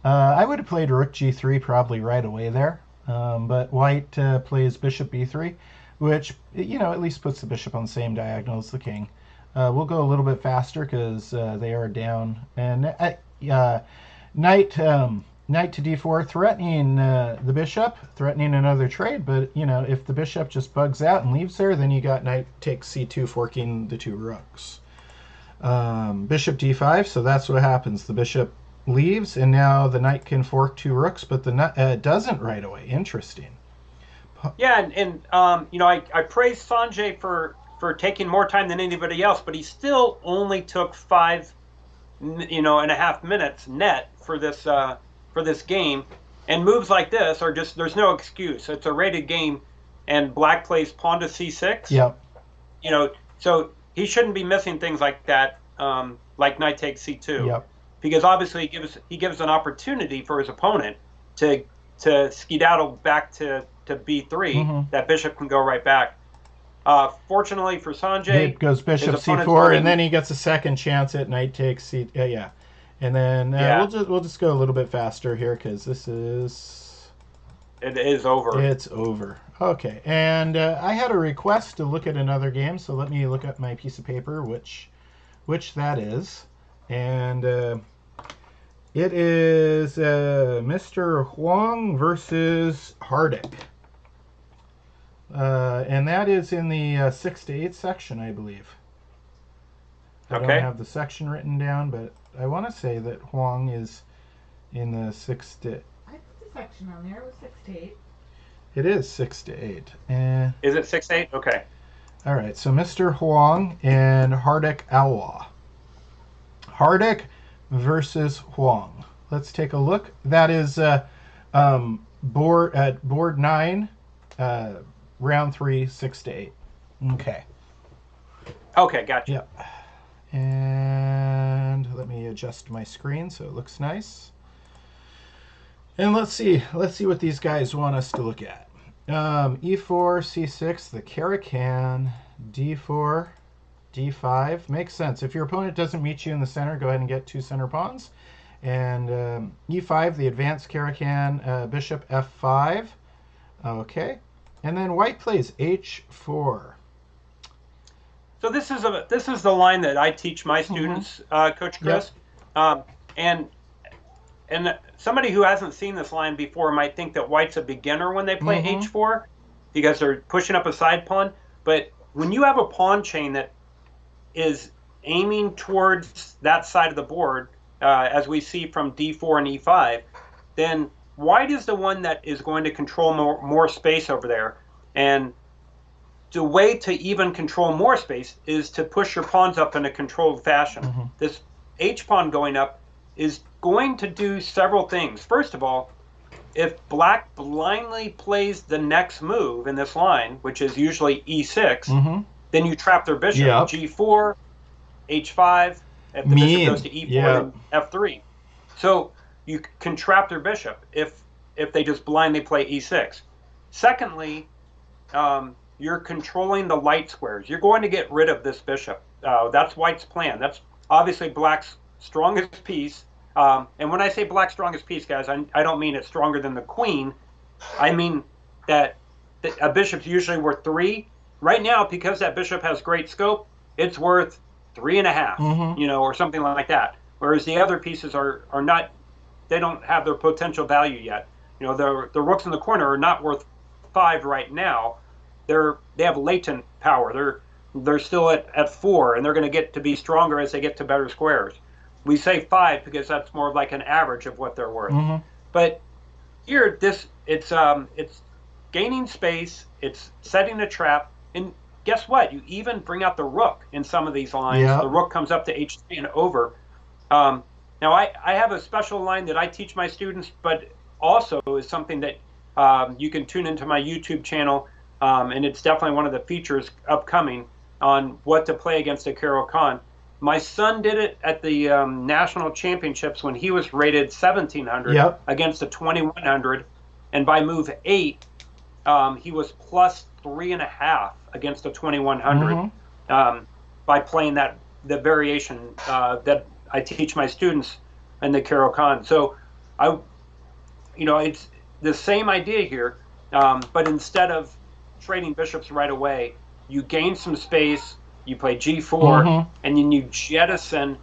S1: I would have played rook g3 probably right away there, but white plays bishop b3, which at least puts the bishop on the same diagonal as the king. We'll go a little bit faster because they are down. And knight to d4, threatening the bishop, threatening another trade. But if the bishop just bugs out and leaves there, then you got knight takes c2, forking the two rooks. Bishop d5. So that's what happens. The bishop leaves, and now the knight can fork two rooks, but the knight doesn't right away. Interesting.
S3: Yeah, and I praise Sanjay for taking more time than anybody else, but he still only took 5.5 minutes net for this game, and moves like this are just, there's no excuse. It's a rated game, and black plays pawn to c6.
S1: Yep.
S3: So he shouldn't be missing things like that, like knight takes c2.
S1: Yep.
S3: Because obviously he gives an opportunity for his opponent to skedaddle back to b3.
S1: Mm-hmm.
S3: That bishop can go right back. Fortunately for Sanjay,
S1: it goes bishop c4, and then he gets a second chance at knight takes c. Yeah, and then we'll just go a little bit faster here because it is over. It's over. Okay, and I had a request to look at another game, so let me look at my piece of paper, which that is, and it is Mr. Huang versus Hardick. And that is in the 6 to 8 section, I believe. I don't have the section written down, but I want to say that Huang is in the 6 to...
S2: I put the section on there. It was 6 to 8.
S1: It is 6 to 8.
S3: Is it 6 to 8? Okay.
S1: All right, so Mr. Huang and Hardick Alwa. Hardick versus Huang. Let's take a look. That is board 9, round 3, 6 to 8. Okay.
S3: Okay, gotcha.
S1: Yep. And let me adjust my screen so it looks nice. And let's see what these guys want us to look at. E4, C6, the Caracan, D4, D5. Makes sense. If your opponent doesn't meet you in the center, go ahead and get 2 center pawns. And E5, the advanced Caracan, bishop F5. Okay. And then white plays H4.
S3: So this is the line that I teach my students, Coach Chris. Yep. And somebody who hasn't seen this line before might think that white's a beginner when they play H4 because they're pushing up a side pawn. But when you have a pawn chain that is aiming towards that side of the board, as we see from D4 and E5, then white is the one that is going to control more space over there. And the way to even control more space is to push your pawns up in a controlled fashion. This H-pawn going up is going to do several things. First of all, if black blindly plays the next move in this line, which is usually E6, then you trap their bishop. Yep. G4, H5, if the bishop goes to E4, and F3. So you can trap their bishop if they just blindly play E6. Secondly, you're controlling the light squares. You're going to get rid of this bishop. That's white's plan. That's obviously black's strongest piece. And when I say black's strongest piece, guys, I don't mean it's stronger than the queen. I mean that a bishop's usually worth 3. Right now, because that bishop has great scope, it's worth 3.5, or something like that. Whereas the other pieces are not, they don't have their potential value yet. The rooks in the corner are not worth 5 right now. They have latent power. They're still at 4, and they're going to get to be stronger as they get to better squares. We say 5 because that's more like an average of what they're worth. But here, it's gaining space. It's setting a trap, and guess what? You even bring out the rook in some of these lines. Yeah. The rook comes up to H3 and over. Now I have a special line that I teach my students, but also is something that you can tune into my YouTube channel, and it's definitely one of the features upcoming on what to play against a Caro-Kann. My son did it at the national championships when he was rated 1700
S1: Yep.
S3: against a 2100, and by move 8, he was plus 3.5 against a 2100 by playing the variation that I teach my students in the Karo-Kan. So it's the same idea here, but instead of trading bishops right away, you gain some space, you play G4, and then you jettison,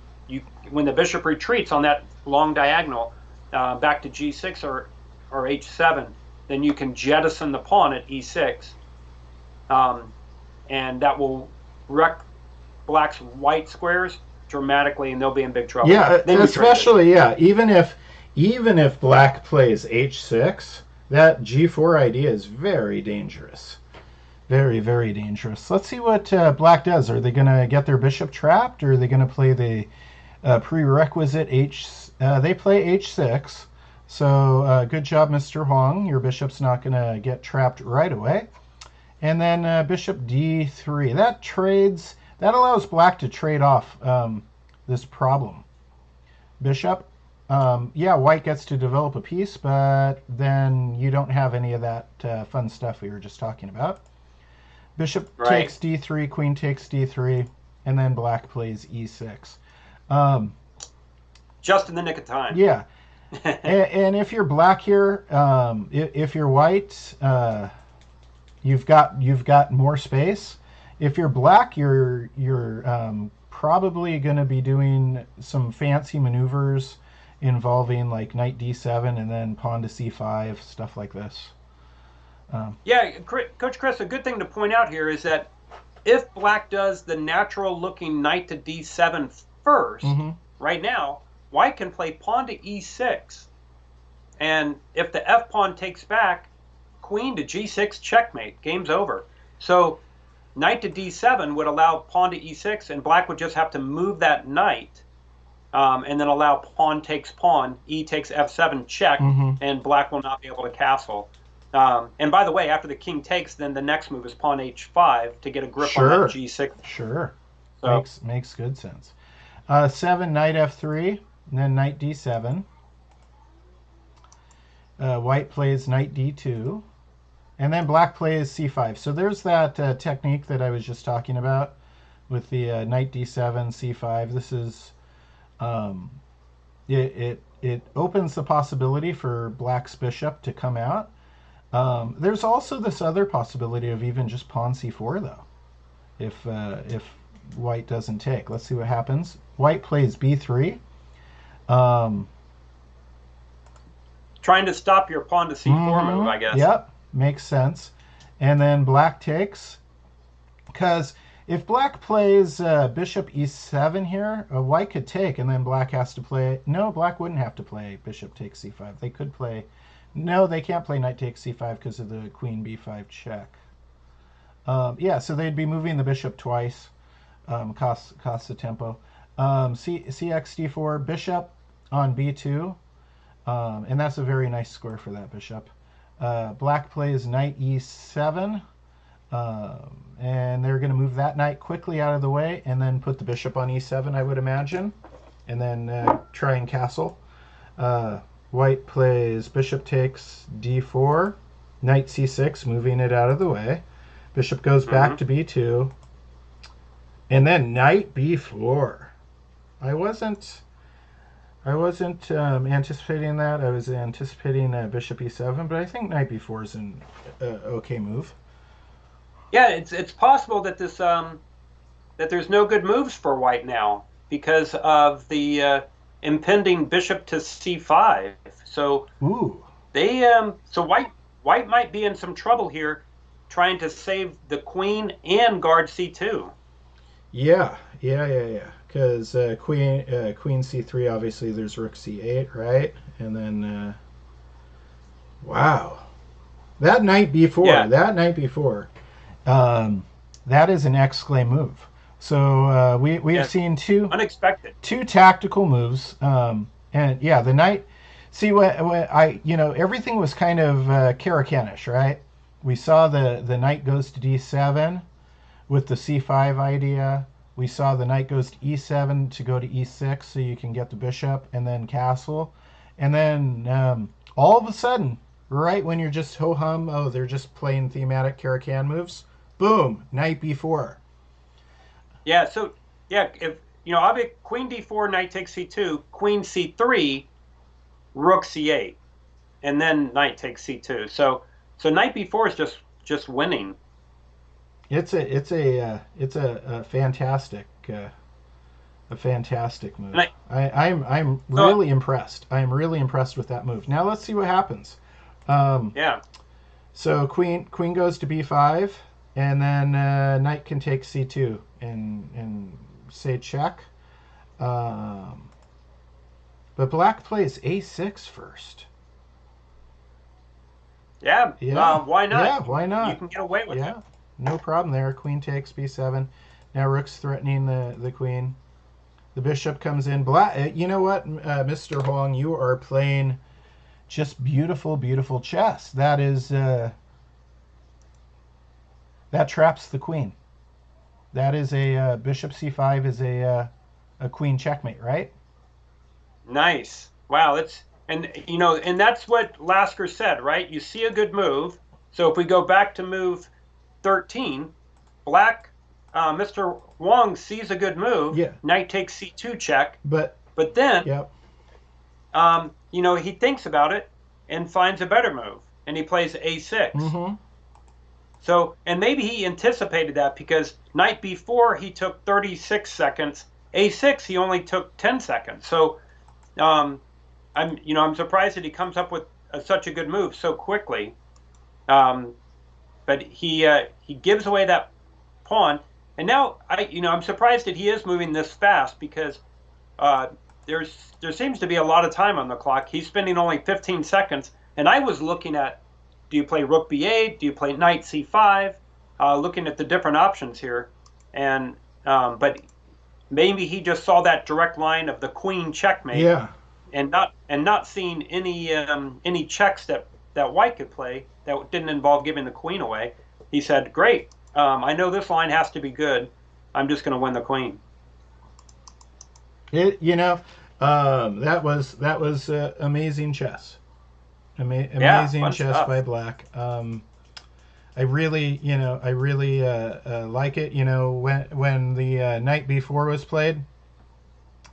S3: when the bishop retreats on that long diagonal back to G6 or H7, then you can jettison the pawn at E6, and that will wreck black's white squares dramatically, and they'll be in big trouble.
S1: Yeah, especially even if black plays H6, that G4 idea is very dangerous. Very, very dangerous. Let's see what black does. Are they going to get their bishop trapped, or are they going to play the prerequisite they play H6. So good job, Mr. Huang. Your bishop's not going to get trapped right away. And then bishop D3. That allows black to trade off this problem. Bishop. White gets to develop a piece, but then you don't have any of that fun stuff we were just talking about. Bishop takes D3, queen takes D3, and then black plays E6.
S3: Just in the nick of time.
S1: Yeah. and if you're black here, if you're white, you've got more space. If you're black, you're probably going to be doing some fancy maneuvers involving like knight D7 and then pawn to C5, stuff like this.
S3: Coach Chris, a good thing to point out here is that if black does the natural looking knight to D7 first, right now, white can play pawn to E6. And if the F pawn takes back, queen to G6, checkmate, game's over. So knight to D7 would allow pawn to E6, and black would just have to move that knight, and then allow pawn takes pawn, E takes F7, check, and black will not be able to castle. And by the way, after the king takes, then the next move is pawn H5 to get a grip on that G6.
S1: Sure.
S3: So,
S1: makes good sense. 7, knight F3, and then knight D7. White plays knight D2, and then black plays C5. So there's that technique that I was just talking about with the knight D7, C5. This is it opens the possibility for black's bishop to come out. There's also this other possibility of even just pawn C4 though, if white doesn't take. Let's see what happens. White plays B3.
S3: Trying to stop your pawn to C4 move, I guess.
S1: Yep, makes sense. And then black takes, because if black plays bishop E7 here, white could take, and then black has to play. No, black wouldn't have to play bishop takes C5. They could play. No, they can't play knight takes C5 because of the queen B5 check. So they'd be moving the bishop twice. Costs the tempo. CX D4, bishop on B2. And that's a very nice square for that bishop. Black plays knight E7. And they're going to move that knight quickly out of the way and then put the bishop on E7, I would imagine. And then try and castle. White plays bishop takes D4. Knight C6, moving it out of the way. Bishop goes back to B2. And then knight B4. I wasn't anticipating that. I was anticipating bishop E7, but I think knight B4 is an okay move.
S3: Yeah, it's possible that this that there's no good moves for white now because of the impending bishop to C5. So white might be in some trouble here, trying to save the queen and guard C2.
S1: Yeah. Because queen C3, obviously there's rook C8, right? And then, wow. That knight B4, that is an exclame move. So we've seen two tactical moves. And yeah, the knight, see when everything was kind of Karakanish, right? We saw the knight goes to D7 with the C5 idea. We saw the knight goes to e7 to go to e6 so you can get the bishop and then castle. And then all of a sudden, right when you're just ho-hum, oh, they're just playing thematic Caro-Kann moves, boom, knight b4.
S3: Yeah, so, yeah, if, obviously, queen d4, knight takes c2, queen c3, rook c8, and then knight takes c2. So knight b4 is just winning.
S1: It's a fantastic move. I'm really impressed. I am really impressed with that move. Now let's see what happens.
S3: Yeah.
S1: So queen goes to b5, and then knight can take c2 and say check. But black plays a6 first.
S3: Yeah. Why not?
S1: Yeah, why not?
S3: You can get away with it.
S1: No problem there. Queen takes b7. Now rook's threatening the queen. The bishop comes in. Black. You know what, Mr. Huang, you are playing just beautiful, beautiful chess. That is that traps the queen. That is a bishop c5 is a queen checkmate, right?
S3: Nice. Wow. And that's what Lasker said, right? You see a good move. So if we go back to move 13, black, Mr. Wong sees a good move.
S1: Yeah.
S3: Knight takes c2 check.
S1: But
S3: then,
S1: yep.
S3: He thinks about it and finds a better move, and he plays a6.
S1: Mm-hmm.
S3: So, and maybe he anticipated that because knight b4 he took 36 seconds, a6 he only took 10 seconds. So, I'm surprised that he comes up with such a good move so quickly. But he gives away that pawn, and now I'm surprised that he is moving this fast because there seems to be a lot of time on the clock. He's spending only 15 seconds, and I was looking at, do you play rook b8? Do you play knight c5? Looking at the different options here, and but maybe he just saw that direct line of the queen checkmate,
S1: Yeah.
S3: and not seeing any checks that white could play that didn't involve giving the queen away. He said, "Great, I know this line has to be good. I'm just going to win the queen."
S1: That was amazing chess. Amazing chess
S3: stuff
S1: by black. I really like it. When the knight b4 was played,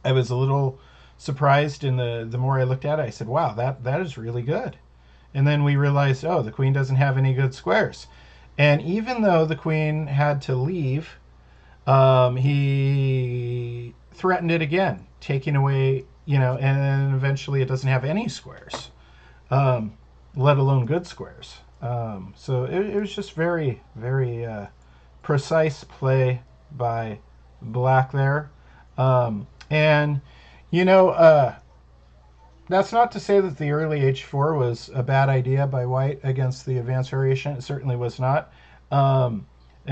S1: I was a little surprised, and the more I looked at it, I said, "Wow, that is really good." And then we realized, oh, the queen doesn't have any good squares. And even though the queen had to leave, he threatened it again, taking away, and then eventually it doesn't have any squares, let alone good squares. So it was just very, very precise play by black there. That's not to say that the early h4 was a bad idea by white against the advanced variation. It certainly was not. An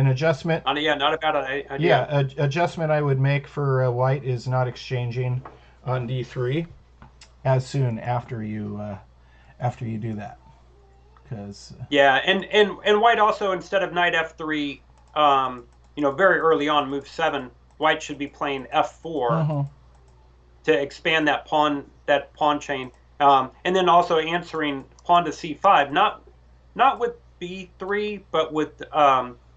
S1: adjustment.
S3: Not a bad idea.
S1: Yeah, adjustment I would make for white is not exchanging on d3 as soon after you do that. Because
S3: and white also, instead of knight f3, very early on, move 7, white should be playing f4 to expand that pawn chain, and then also answering pawn to c5, not with b3, but with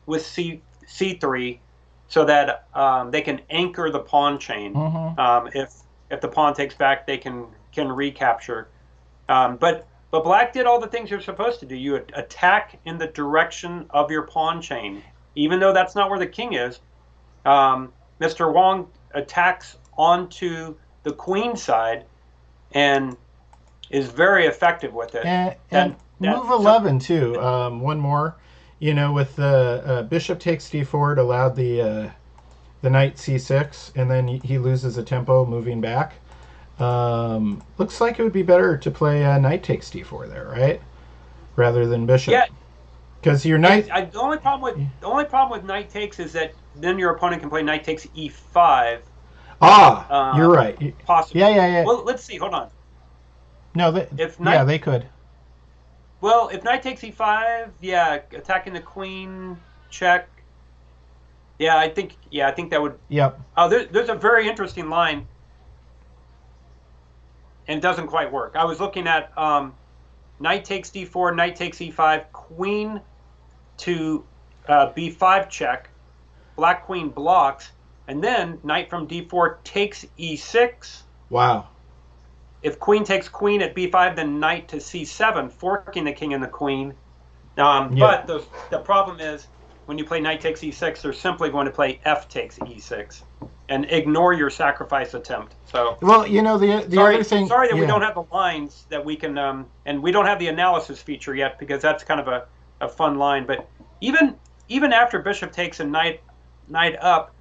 S3: c3, so that they can anchor the pawn chain. If the pawn takes back, they can recapture. But black did all the things you're supposed to do. You attack in the direction of your pawn chain, even though that's not where the king is. Mr. Wong attacks onto the queen side and is very effective with it.
S1: And move 11 too. One more, with the bishop takes d4, it allowed the knight c6, and then he loses a tempo moving back. Looks like it would be better to play knight takes d4 there, right? Rather than bishop.
S3: Yeah.
S1: Because your knight.
S3: The only problem with knight takes is that then your opponent can play knight takes e5.
S1: You're right.
S3: Possibly.
S1: Yeah.
S3: Well, let's see. Hold on.
S1: No, they could.
S3: Well, if knight takes e5, attacking the queen, check. Yeah, I think that would.
S1: Yep.
S3: There's a very interesting line, and it doesn't quite work. I was looking at knight takes d4, knight takes e5, queen to b5 check, black queen blocks, and then knight from d4 takes e6.
S1: Wow.
S3: If queen takes queen at b5, then knight to c7, forking the king and the queen. But the problem is, when you play knight takes e6, they're simply going to play f takes e6 and ignore your sacrifice attempt. So,
S1: well, the other thing.
S3: Sorry that we don't have the lines that we can, and we don't have the analysis feature yet, because that's kind of a fun line. But even after bishop takes and knight up,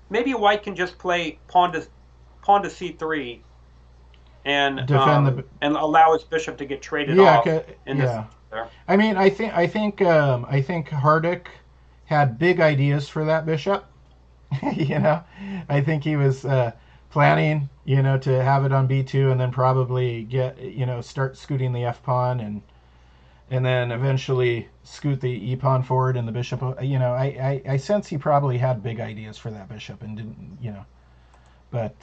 S3: maybe white can just play pawn to c3 and
S1: defend
S3: and allow his bishop to get traded off.
S1: I mean, I think Hardick had big ideas for that bishop. I think he was planning, to have it on b2 and then probably start scooting the f pawn and then eventually scoot the e pawn forward and the bishop. I sense he probably had big ideas for that bishop and didn't, but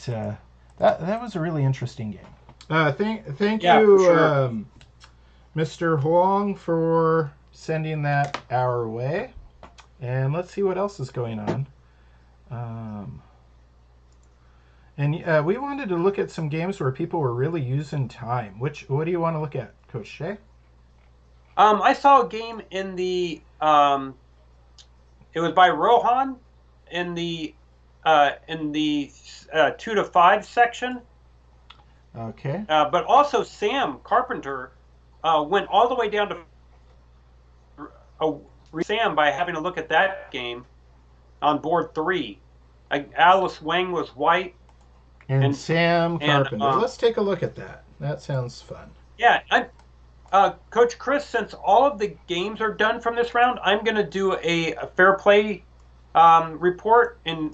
S1: that was a really interesting game. Thank you.
S3: Sure.
S1: Mr. Huang, for sending that our way. And let's see what else is going on. We wanted to look at some games where people were really using time. What do you want to look at, Coach Shea?
S3: I saw a game in the it was by Rohan in the 2 to 5 section.
S1: Okay.
S3: But also Sam Carpenter went all the way down to Sam by having a look at that game on board 3. Alice Wang was white.
S1: And Sam Carpenter. Let's take a look at that. That sounds fun.
S3: Yeah. Coach Chris, since all of the games are done from this round, I'm going to do a fair play report and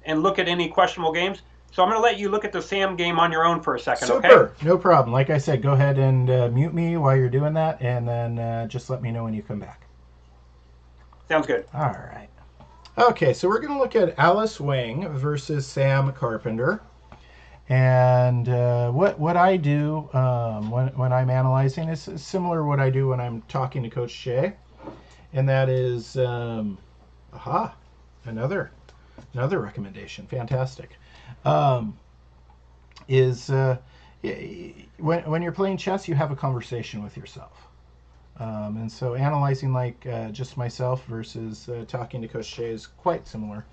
S3: look at any questionable games. So I'm going to let you look at the Sam game on your own for a second,
S1: Super.
S3: Okay?
S1: No problem. Like I said, go ahead and mute me while you're doing that, and then just let me know when you come back.
S3: Sounds good.
S1: All right. Okay, so we're going to look at Alice Wang versus Sam Carpenter. And what I do when I'm analyzing is similar to what I do when I'm talking to Coach Shea. And that is, another recommendation. Fantastic. When you're playing chess, you have a conversation with yourself. And so analyzing like just myself versus talking to Coach Shea is quite similar.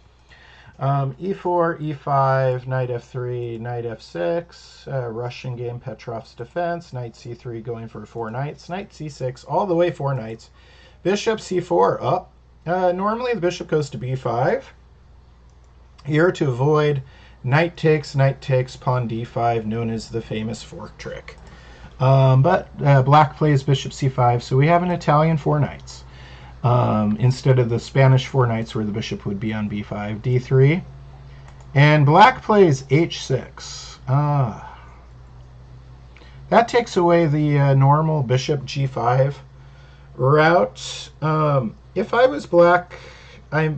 S1: E4, E5, knight F3, knight F6, Russian game, Petrov's defense, knight C3 going for 4 knights, knight C6, all the way 4 knights, bishop C4 up. Normally the bishop goes to B5. Here to avoid knight takes, pawn D5, known as the famous fork trick. But black plays bishop C5, so we have an Italian 4 knights. Instead of the Spanish 4 knights where the bishop would be on b5, d3. And black plays h6. That takes away the normal bishop g5 route. If I was black, I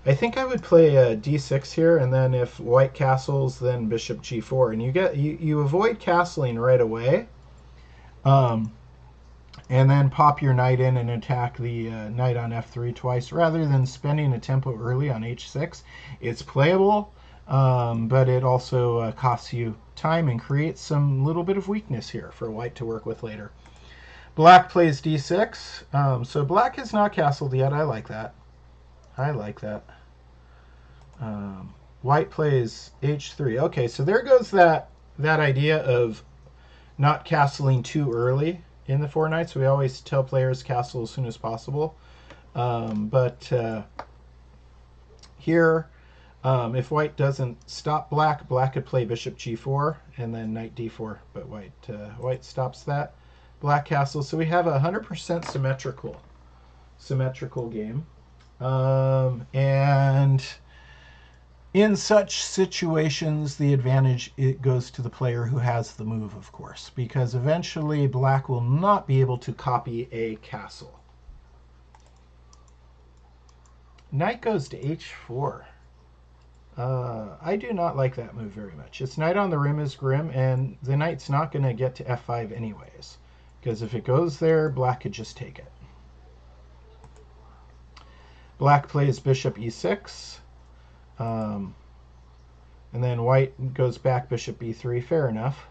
S1: think I would play d6 here, and then if white castles, then bishop g4. And you avoid castling right away. And then pop your knight in and attack the knight on f3 twice, rather than spending a tempo early on h6. It's playable, but it also costs you time and creates some little bit of weakness here for white to work with later. Black plays d6. So black has not castled yet. I like that. White plays h3. Okay, so there goes that idea of not castling too early in the 4 knights. We always tell players castle as soon as possible. But here, if white doesn't stop black could play bishop g4 and then knight d4. But white stops that. Black castle. So we have a 100% symmetrical game. And in such situations, the advantage goes to the player who has the move, of course, because eventually black will not be able to copy a castle. Knight goes to h4. I do not like that move very much. Its knight on the rim is grim, and the knight's not going to get to f5 anyways. Because if it goes there, black could just take it. Black plays bishop e6. And then white goes back bishop b3. Fair enough.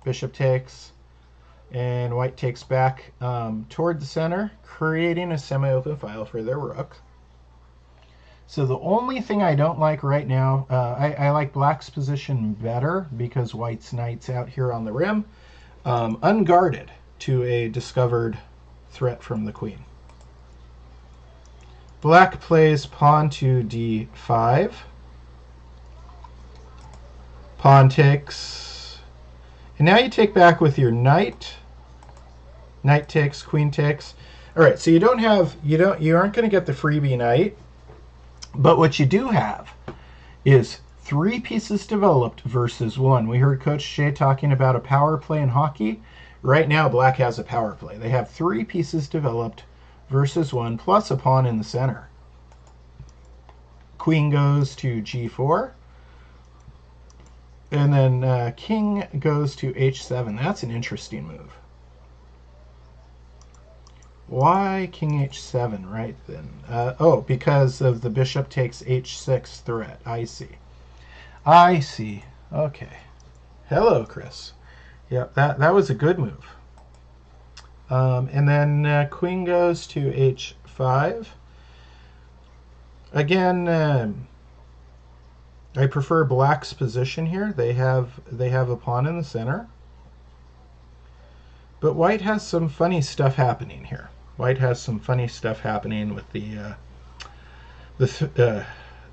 S1: Bishop takes. And white takes back toward the center, creating a semi-open file for their rook. So the only thing I don't like right now, I like black's position better because white's knight's out here on the rim, unguarded to a discovered threat from the queen. Black plays pawn to d5. Pawn takes. And now you take back with your knight. Knight takes, queen takes. All right, so you aren't going to get the freebie knight. But what you do have is 3 pieces developed versus 1. We heard Coach Jay talking about a power play in hockey. Right now, black has a power play. They have 3 pieces developed versus 1, plus a pawn in the center. Queen goes to g4. And then king goes to h7. That's an interesting move. Why king h7 right then? Oh, because of the bishop takes h6 threat. I see. I see. Okay. Hello, Chris. Yep, that was a good move. And then queen goes to h5. Again, I prefer black's position here. They have a pawn in the center. But white has some funny stuff happening here. White has some funny stuff happening with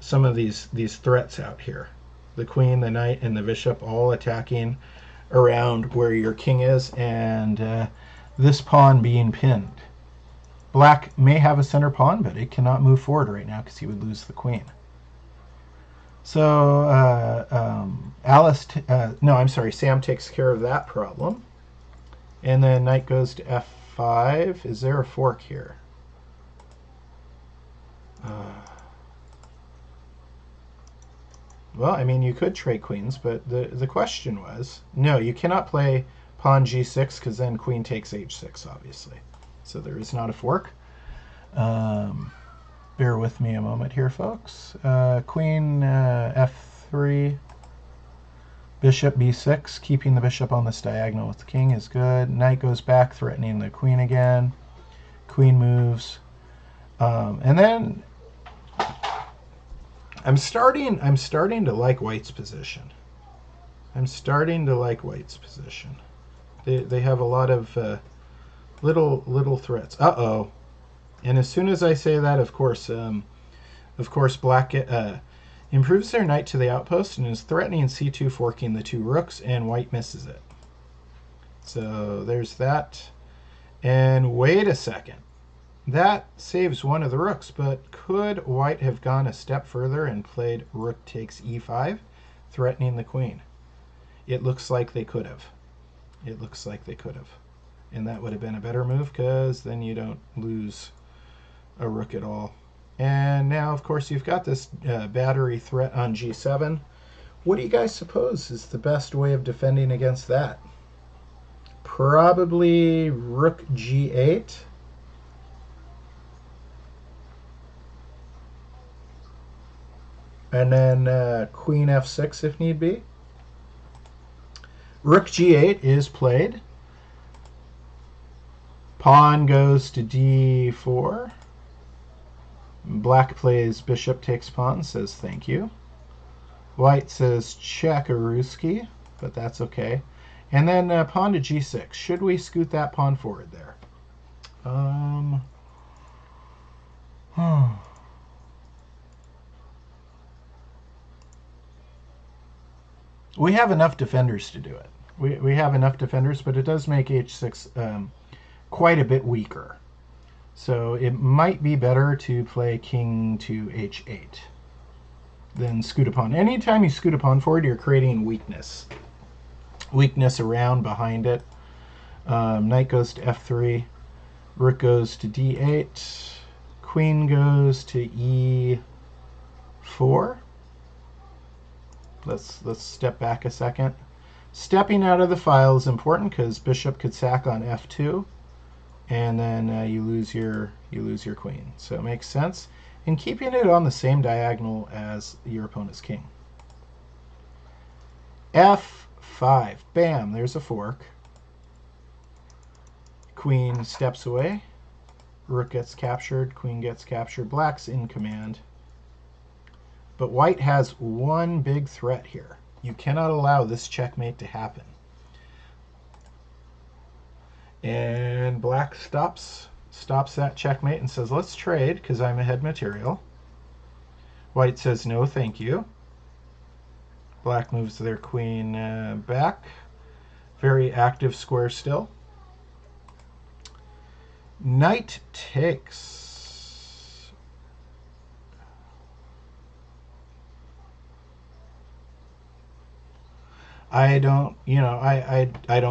S1: some of these threats out here. The queen, the knight, and the bishop all attacking around where your king is, and this pawn being pinned. Black may have a center pawn, but it cannot move forward right now because he would lose the queen. So Sam takes care of that problem. And then knight goes to f5. Is there a fork here? Well, I mean, you could trade queens, but the question was, no, you cannot play pawn g6 because then queen takes h6, obviously. So there is not a fork. Bear with me a moment here, folks. Queen f3. Bishop b6, keeping the bishop on this diagonal with the king is good. Knight goes back, threatening the queen again. Queen moves. And then I'm starting to like white's position. I'm starting to like white's position. They have a lot of little threats. Uh-oh. And as soon as I say that, of course black improves their knight to the outpost and is threatening c2, forking the 2 rooks, and white misses it. So there's that. And wait a second. That saves one of the rooks, but could white have gone a step further and played rook takes e5, threatening the queen? It looks like they could have. It looks like they could have. And that would have been a better move because then you don't lose a rook at all. And now, of course, you've got this battery threat on g7. What do you guys suppose is the best way of defending against that? Probably rook g8. And then queen f6 if need be. Rook g8 is played. Pawn goes to d4. Black plays bishop takes pawn, says thank you. White says Chakaruski, but that's okay. And then pawn to g6. Should we scoot that pawn forward there? We have enough defenders to do it. We have enough defenders, but it does make h6 quite a bit weaker. So it might be better to play king to h8 than scoot a pawn. Anytime you scoot a pawn forward, you're creating weakness. Weakness around, behind it. Knight goes to f3. Rook goes to d8. queen goes to e4. Let's step back a second. Stepping out of the file is important because bishop could sack on f2, and then you lose your queen. So it makes sense. And keeping it on the same diagonal as your opponent's king. f5. Bam, there's a fork. Queen steps away. Rook gets captured. Queen gets captured. Black's in command. But white has one big threat here. You cannot allow this checkmate to happen. And black stops that checkmate and says, let's trade because I'm ahead material. White says, no, thank you. Black moves their queen back. Very active square still. Knight takes. I don't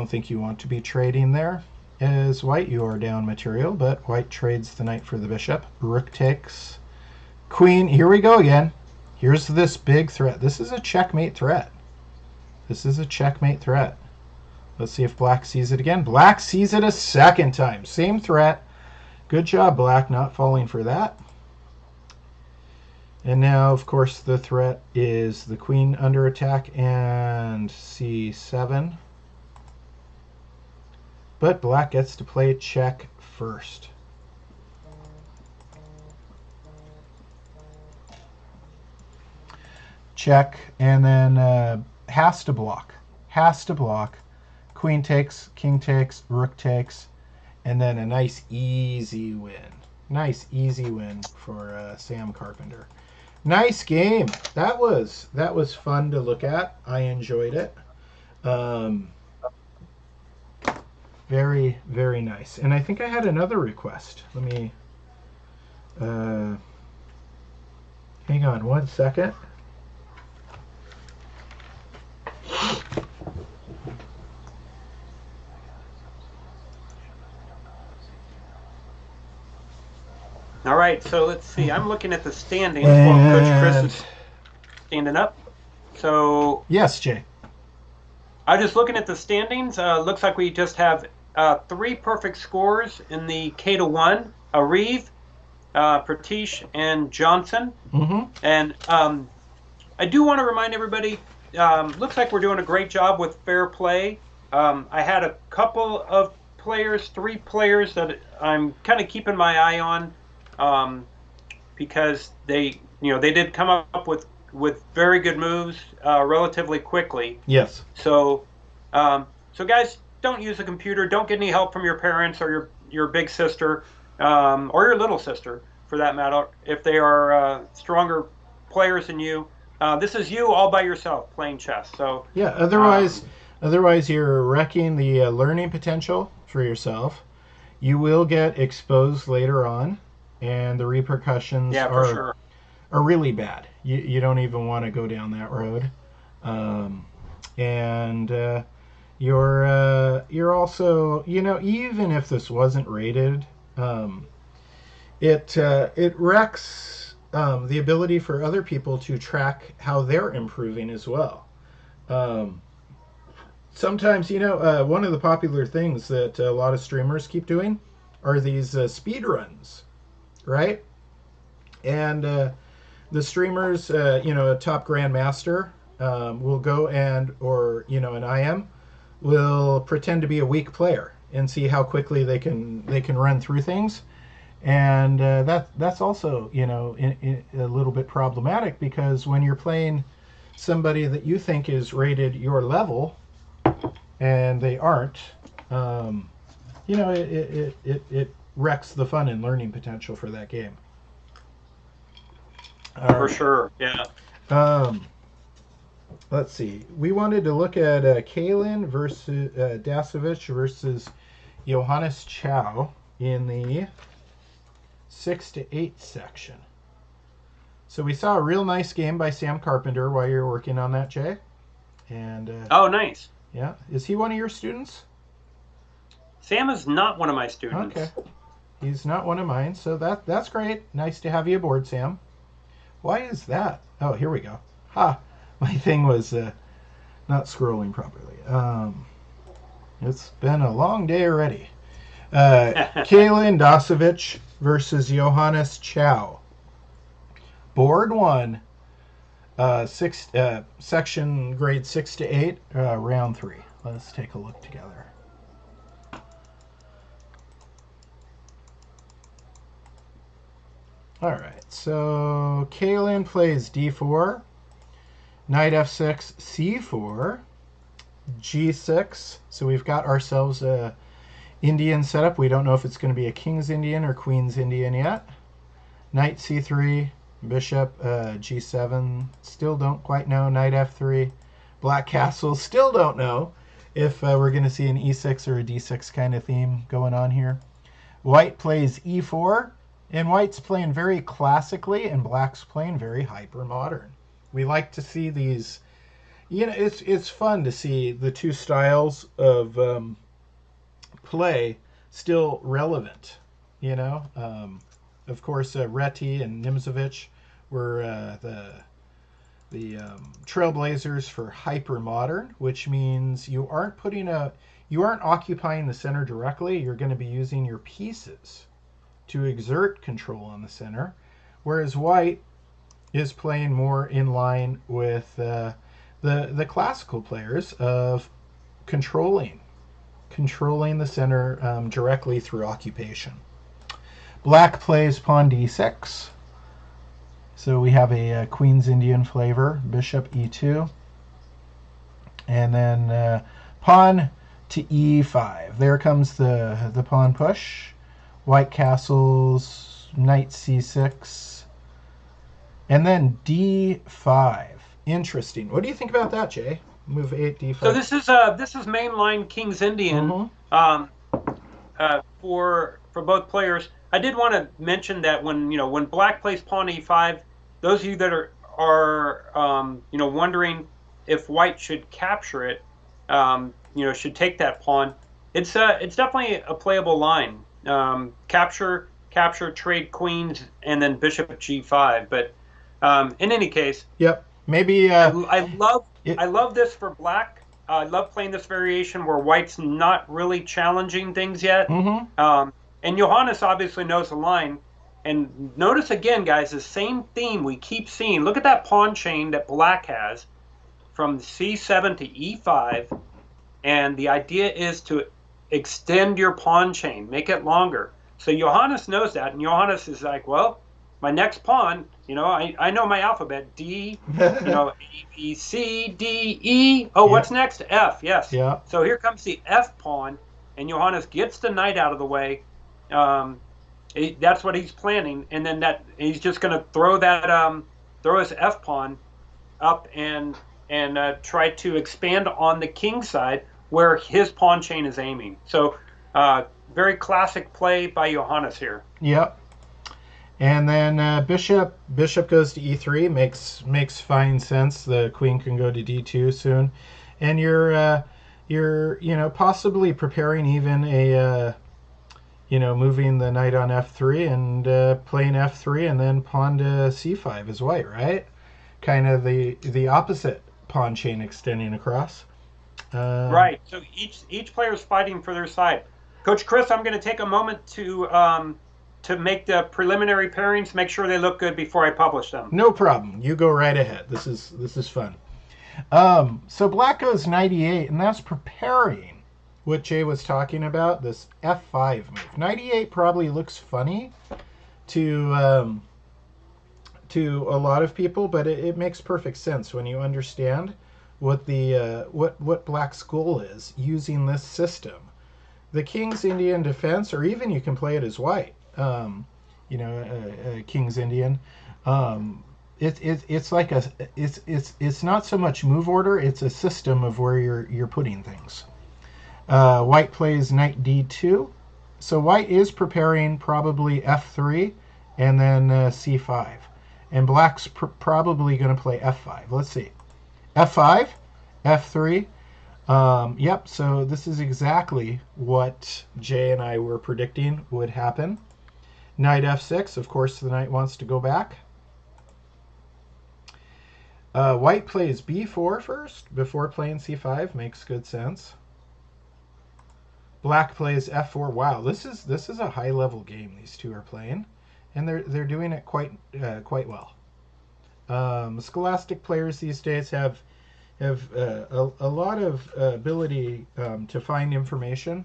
S1: think you want to be trading there as white. You are down material, but white trades the knight for the bishop. Rook takes. Queen, here we go again. Here's this big threat. This is a checkmate threat. This is a checkmate threat. Let's see if black sees it again. Black sees it a second time. Same threat. Good job, black, not falling for that. And now, of course, the threat is the queen under attack and c7. But black gets to play check first. Check, and then has to block. Has to block. Queen takes, king takes, rook takes, and then a nice easy win. Nice easy win for Sam Carpenter. Nice game. That was fun to look at. I enjoyed it. Very, very nice. And I think I had another request. Let me hang on one second.
S3: All right, so let's see. I'm looking at the standings while Coach Chris is standing up. So
S1: yes, Jay.
S3: I'm just looking at the standings. Looks like we just have 3 perfect scores in the K-1. Areve, Pratish, and Johnson.
S1: Mm-hmm.
S3: And I do want to remind everybody, looks like we're doing a great job with fair play. I had a couple of players, 3 players that I'm kind of keeping my eye on. Because they did come up with very good moves relatively quickly.
S1: Yes.
S3: So guys, don't use a computer. Don't get any help from your parents or your big sister or your little sister, for that matter, if they are stronger players than you. This is you all by yourself playing chess. So
S1: yeah. Otherwise, you're wrecking the learning potential for yourself. You will get exposed later on. And the repercussions are really bad. You don't even want to go down that road. You're also, even if this wasn't rated, it wrecks the ability for other people to track how they're improving as well. Sometimes, one of the popular things that a lot of streamers keep doing are these speed runs. Right? And the streamers, a top grandmaster will go or an IM will pretend to be a weak player and see how quickly they can run through things. And that's also, a little bit problematic, because when you're playing somebody that you think is rated your level and they aren't, it wrecks the fun and learning potential for that game.
S3: For sure, yeah.
S1: Let's see. We wanted to look at Kalin versus Dasovich versus Johannes Chow in the 6-8 section. So we saw a real nice game by Sam Carpenter while you were working on that, Jay. And
S3: oh, nice.
S1: Yeah. Is he one of your students?
S3: Sam is not one of my students.
S1: Okay. He's not one of mine, so that's great. Nice to have you aboard, Sam. Why is that? Oh, here we go. Ha! My thing was not scrolling properly. It's been a long day already. Kalen Dosovich versus Johannes Chow. Board 1, section grade 6 to 8, round 3. Let's take a look together. Alright, so Kalen plays d4, knight f6, c4, g6. So we've got ourselves a Indian setup. We don't know if it's going to be a King's Indian or Queen's Indian yet. Knight c3, bishop g7. Still don't quite know. Knight f3, black castle. Still don't know if we're going to see an e6 or a d6 kind of theme going on here. White plays e4. And white's playing very classically, and black's playing very hyper-modern. We like to see these, it's fun to see the two styles of play still relevant, Of course, Reti and Nimzovich were the trailblazers for hyper-modern, which means you aren't occupying the center directly. You're going to be using your pieces to exert control on the center, whereas white is playing more in line with the classical players of controlling the center directly through occupation. Black plays pawn d6, so we have a Queen's Indian flavor. Bishop e2, and then pawn to e5. There comes the pawn push. White castles, knight c6, and then d5. Interesting. What do you think about that, Jay? Move 8, d5.
S3: So this is mainline King's Indian for both players. I did want to mention that when black plays pawn e5, those of you that are wondering if white should capture it, should take that pawn. It's definitely a playable line. Capture, trade queens, and then bishop g5. But in any case,
S1: yep. Maybe
S3: I love this for black. I love playing this variation where white's not really challenging things yet. And Johannes obviously knows the line. And notice again, guys, the same theme we keep seeing. Look at that pawn chain that black has from c7 to e5, and the idea is to extend your pawn chain, make it longer. So Johannes knows that, and Johannes is like, well, my next pawn, I know my alphabet, D, A, B, C, D, E. Oh, what's next? F, yes.
S1: Yeah.
S3: So here comes the F pawn, and Johannes gets the knight out of the way. That's what he's planning, and then he's just going to throw his F pawn up and try to expand on the king side, where his pawn chain is aiming. So very classic play by Johannes here.
S1: Yep. And then bishop goes to e3, makes fine sense. The queen can go to d2 soon. And you're possibly preparing even a moving the knight on f3 and playing f3 and then pawn to c5 is white, right? Kind of the opposite pawn chain extending across.
S3: Right. So each player is fighting for their side. Coach Chris, I'm going to take a moment to make the preliminary pairings, make sure they look good before I publish them.
S1: No problem. You go right ahead. This is fun. So black goes knight e8, and that's preparing what Jay was talking about, this f5 move. Knight e8 probably looks funny to a lot of people, but it makes perfect sense when you understand what what black's goal is using this system. The King's Indian defense, or even you can play it as white, King's Indian. It's like it's not so much move order, it's a system of where you're putting things. White plays knight d2, so white is preparing probably f3 and then c5, and black's probably going to play f5. Let's see, f5, f3. Yep, so this is exactly what Jay and I were predicting would happen. Knight f6. Of course, the knight wants to go back. White plays b4 first before playing c5. Makes good sense. Black plays f4. Wow, this is a high level game these two are playing, and they're doing it quite well. Scholastic players these days have a lot of ability to find information,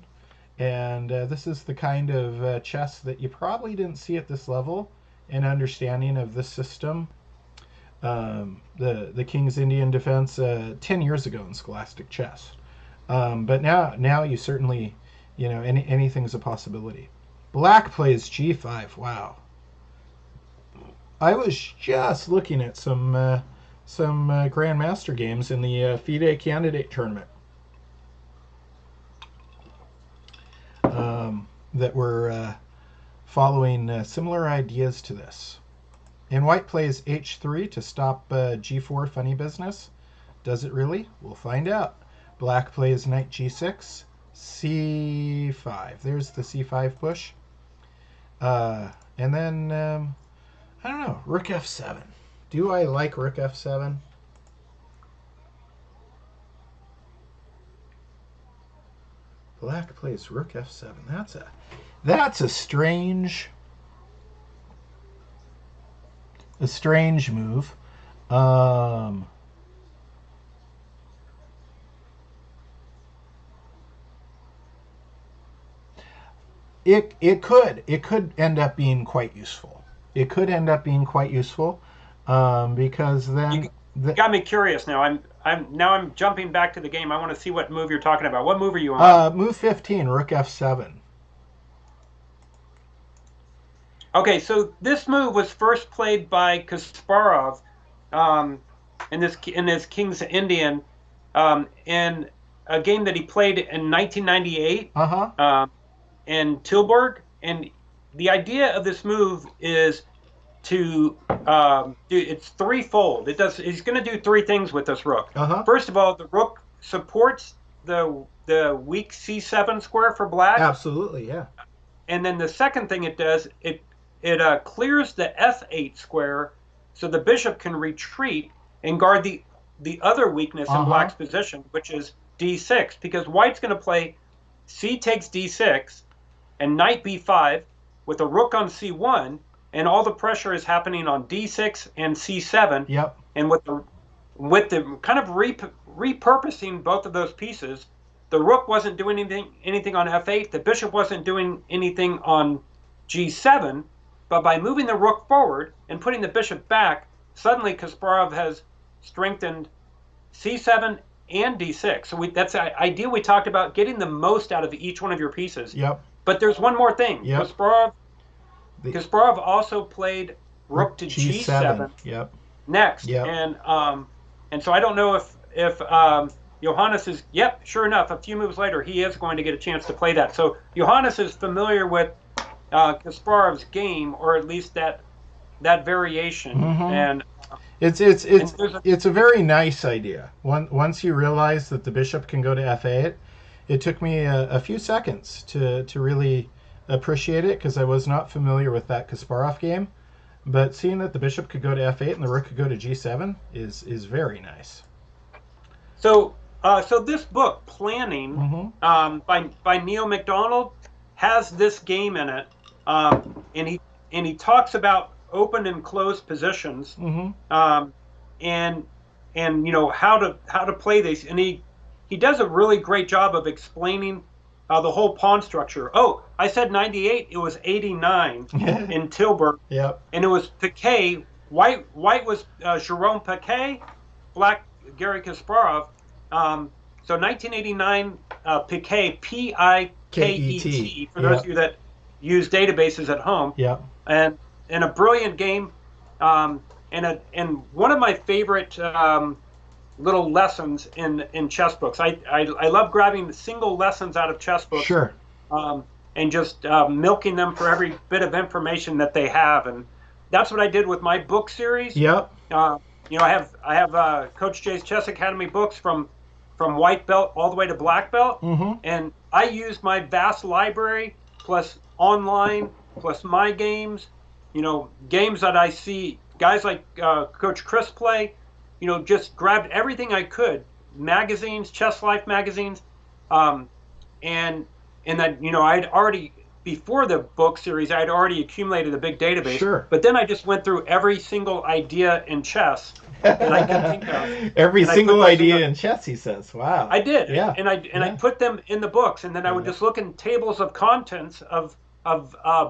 S1: and this is the kind of chess that you probably didn't see at this level, an understanding of this system. The King's Indian Defense 10 years ago in Scholastic chess, but now you certainly, anything's a possibility. Black plays g5. Wow. I was just looking at some Grandmaster games in the FIDE candidate tournament that were following similar ideas to this. And white plays h3 to stop g4 funny business. Does it really? We'll find out. Black plays knight g6, c5. There's the c5 push. And then, I don't know, rook f7. Do I like rook f7? Black plays rook f7. That's a strange move. It could end up being quite useful. It could end up being quite useful because then
S3: you got me curious now. I'm jumping back to the game. I want to see what move you're talking about. What move are you on?
S1: Move 15, rook f7.
S3: Okay, so this move was first played by Kasparov in this King's Indian in a game that he played in 1998 in Tilburg. And the idea of this move is to it's threefold. He's going to do three things with this rook. First of all, the rook supports the weak c7 square for black.
S1: Absolutely, yeah.
S3: And then the second thing it does, it clears the f8 square so the bishop can retreat and guard the other weakness in black's position, which is d6, because white's going to play c takes d6 and knight b5 with a rook on c1, and all the pressure is happening on d6 and c7.
S1: Yep.
S3: And with the kind of repurposing both of those pieces, the rook wasn't doing anything on f8, the bishop wasn't doing anything on g7, but by moving the rook forward and putting the bishop back, suddenly Kasparov has strengthened c7 and d6. So that's the idea we talked about, getting the most out of each one of your pieces.
S1: Yep.
S3: But there's one more thing.
S1: Yep.
S3: Kasparov also played rook to g7 next.
S1: Yep.
S3: And so I don't know if Johannes is, sure enough, a few moves later, he is going to get a chance to play that. So Johannes is familiar with Kasparov's game, or at least that variation. And
S1: it's a very nice idea. Once you realize that the bishop can go to f8, it took me a few seconds to really appreciate it, because I was not familiar with that Kasparov game. But seeing that the bishop could go to f8 and the rook could go to g7 is very nice.
S3: So this book, Planning, by Neil MacDonald, has this game in it, and he talks about open and closed positions, and how to play these, and he does a really great job of explaining the whole pawn structure. Oh, I said 98. It was 89 in Tilburg.
S1: Yep.
S3: And it was Piquet. White was Jerome Piquet, black Garry Kasparov. So 1989 Piquet, P-I-K-E-T, for those of you that use databases at home.
S1: Yeah.
S3: And a brilliant game, and one of my favorite little lessons in chess books. I love grabbing single lessons out of chess books.
S1: Sure.
S3: And just milking them for every bit of information that they have, and that's what I did with my book series.
S1: Yep.
S3: I have Coach Jay's Chess Academy books from white belt all the way to black belt, and I used my vast library plus online plus my games, games that I see guys like Coach Chris play, just grabbed everything I could, magazines, Chess Life magazines, and that I'd already, before the book series, I'd already accumulated a big database.
S1: Sure.
S3: But then I just went through every single idea in chess that I could think of.
S1: Every
S3: and
S1: single idea in chess, he says. Wow.
S3: I did.
S1: Yeah.
S3: And I put them in the books, and then I would just look in tables of contents of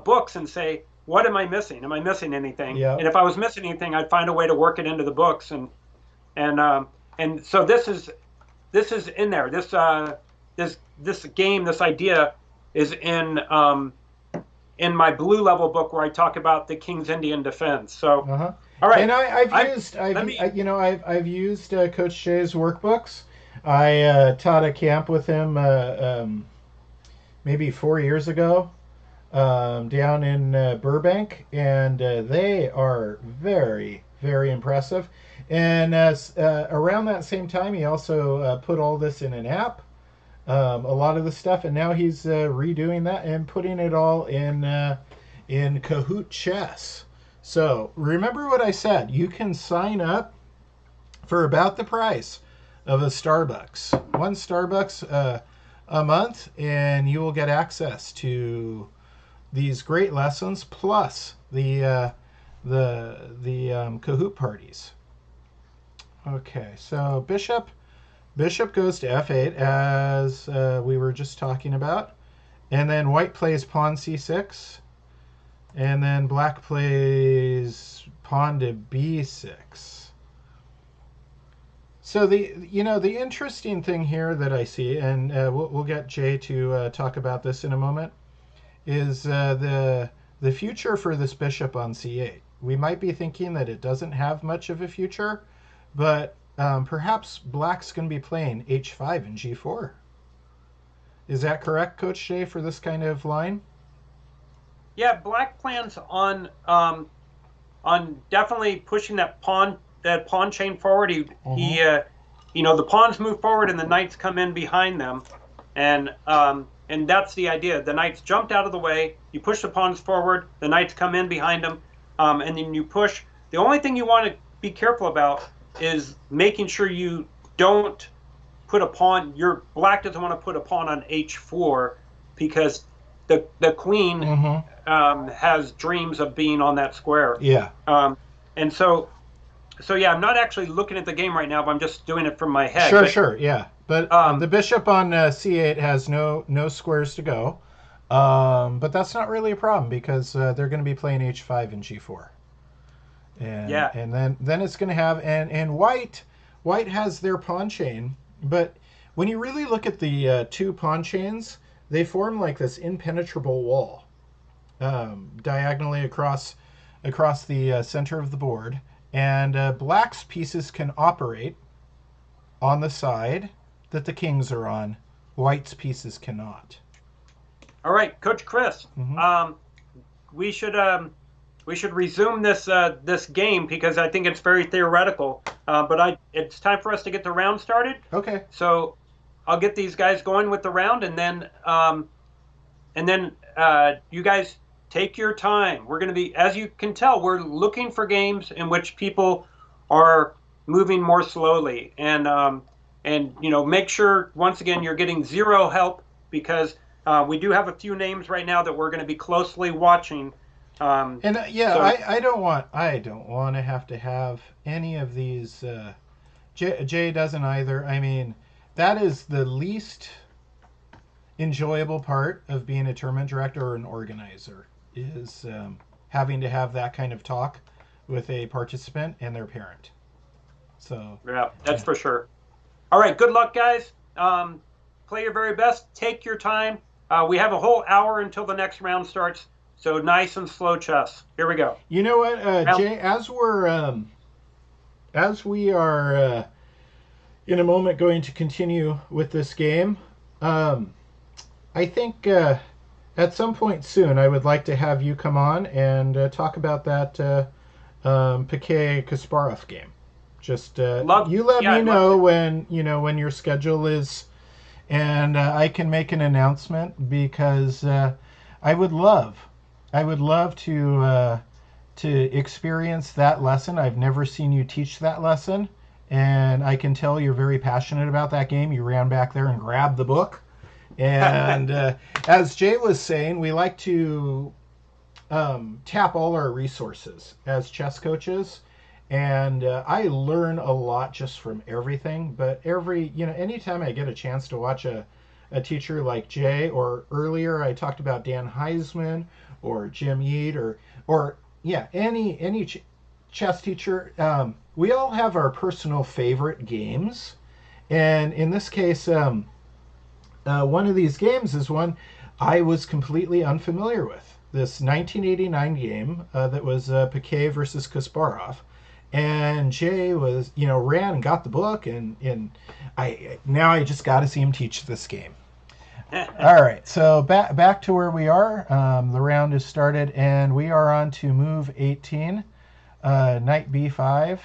S3: books and say, what am I missing? Am I missing anything?
S1: Yeah.
S3: And if I was missing anything, I'd find a way to work it into the books. And so this is in there. This game, this idea is in my blue level book where I talk about the King's Indian defense. So, all right.
S1: And I've used Coach Jay's workbooks. I taught a camp with him maybe 4 years ago down in Burbank, and they are very, very impressive. And around that same time, he also put all this in an app. A lot of the stuff, and now he's redoing that and putting it all in Kahoot Chess. So remember what I said. You can sign up for about the price of a Starbucks. One Starbucks a month, and you will get access to these great lessons plus the Kahoot parties. Okay, so Bishop goes to f8, as we were just talking about. And then white plays pawn c6. And then black plays pawn to b6. So the interesting thing here that I see, and we'll get Jay to talk about this in a moment, is the future for this bishop on c8. We might be thinking that it doesn't have much of a future, but perhaps black's going to be playing h5 and g4. Is that correct, Coach Jay, for this kind of line?
S3: Yeah, black plans on definitely pushing that pawn chain forward. The pawns move forward and the knights come in behind them, and that's the idea. The knights jumped out of the way. You push the pawns forward. The knights come in behind them, and then you push. The only thing you want to be careful about is making sure you don't put a pawn. Your black doesn't want to put a pawn on h4 because the queen has dreams of being on that square.
S1: Yeah.
S3: And so yeah, I'm not actually looking at the game right now, but I'm just doing it from my head.
S1: Sure, yeah. But the bishop on c8 has no squares to go. But that's not really a problem because they're going to be playing h5 and g4. And,
S3: yeah.
S1: And then it's going to have and white has their pawn chain, but when you really look at the two pawn chains, they form like this impenetrable wall diagonally across the center of the board, and black's pieces can operate on the side that the kings are on. White's pieces cannot.
S3: All right, Coach Chris. We should resume this game because I think it's very theoretical. But it's time for us to get the round started.
S1: Okay.
S3: So I'll get these guys going with the round, and then you guys take your time. We're going to be, as you can tell, we're looking for games in which people are moving more slowly, and make sure once again you're getting zero help because we do have a few names right now that we're going to be closely watching. I don't want to have any of these. Jay doesn't either. I mean, that is the least enjoyable part of being a tournament director or an organizer, is having to have that kind of talk with a participant and their parent. So yeah, that's for sure. All right, good luck, guys. Play your very best. Take your time. We have a whole hour until the next round starts. So nice and slow chess. Here we go.
S1: You know what, Jay? As we are in a moment going to continue with this game, I think at some point soon I would like to have you come on and talk about that Piquet-Kasparov game. Just you let me know when your schedule is, and I can make an announcement because I would love I would love to experience that lesson. I've never seen you teach that lesson, and I can tell you're very passionate about that game. You ran back there and grabbed the book. And as Jay was saying, we like to tap all our resources as chess coaches. And I learn a lot just from everything. But anytime I get a chance to watch a teacher like Jay, or earlier I talked about Dan Heisman or Jim Eade, or any chess teacher, we all have our personal favorite games. And in this case, one of these games is one I was completely unfamiliar with. This 1989 game that was Piquet versus Kasparov. And Jay was, ran and got the book, and I just got to see him teach this game. All right, so back to where we are. The round is started, and we are on to move 18, knight b5.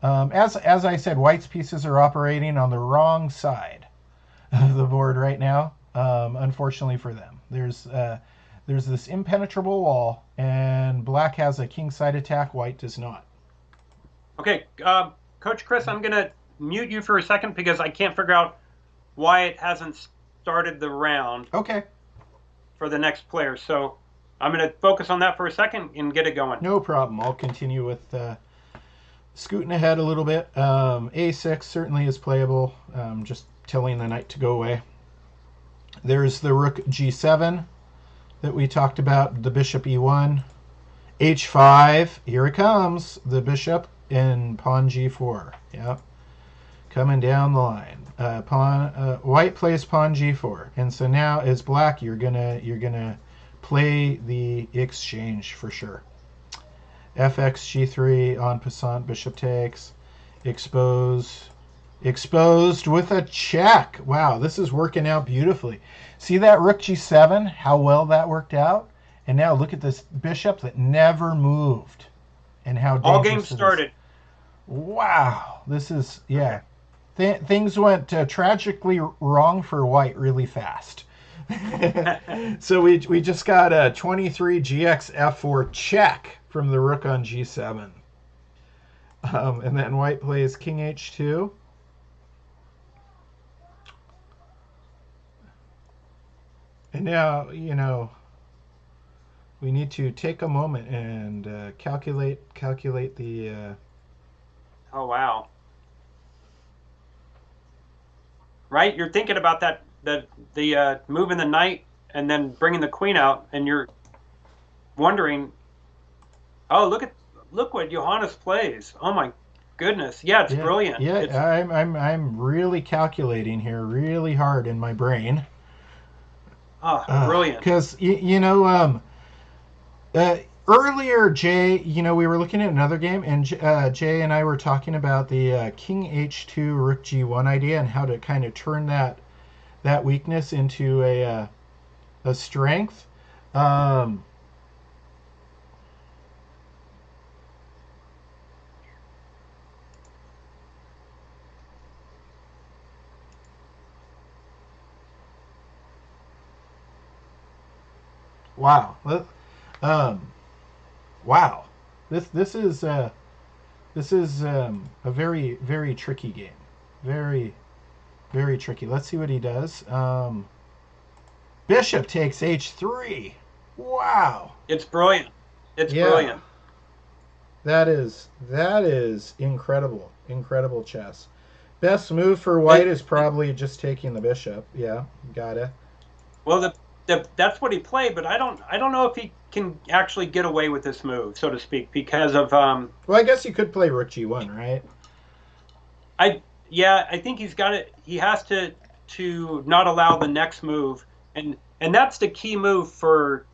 S1: As I said, white's pieces are operating on the wrong side of the board right now. Unfortunately for them, there's this impenetrable wall, and black has a kingside attack. White does not.
S3: Okay, Coach Chris, I'm going to mute you for a second because I can't figure out why it hasn't started the round.
S1: Okay.
S3: For the next player. So I'm going to focus on that for a second and get it going.
S1: No problem. I'll continue with scooting ahead a little bit. A6 certainly is playable. Just telling the knight to go away. There's the rook g7 that we talked about, the bishop e1. h5, here it comes, the bishop, and pawn g4. Yeah, coming down the line. White plays pawn g4, and so now as black, you're gonna play the exchange for sure. Fx g3 en passant, bishop takes, exposed with a check. Wow, this is working out beautifully. See that rook g7? How well that worked out. And now look at this bishop that never moved, and how dangerous
S3: all games started.
S1: Wow, this is things went tragically wrong for white really fast. So we just got a 23 gx f4 check from the rook on g7, and then white plays king h2. And now we need to take a moment and calculate the.
S3: Oh wow! Right, you're thinking about the moving the knight and then bringing the queen out, and you're wondering, oh look what Johannes plays. Oh my goodness, yeah, it's brilliant.
S1: Yeah, I'm really calculating here, really hard in my brain.
S3: Oh, brilliant!
S1: Because earlier, Jay, we were looking at another game, and Jay and I were talking about the king h2, rook g1 idea, and how to kind of turn that weakness into a strength. Wow. Wow. This is a very, very tricky game. Very, very tricky. Let's see what he does. Bishop takes h3. Wow.
S3: It's brilliant. It's brilliant.
S1: That is incredible. Incredible chess. Best move for white is probably just taking the bishop. Yeah, got it.
S3: Well, that's what he played, but I don't know if he can actually get away with this move, so to speak, because of
S1: Well, I guess you could play rook g1, right?
S3: I think he's got it. He has to not allow the next move, and that's the key move for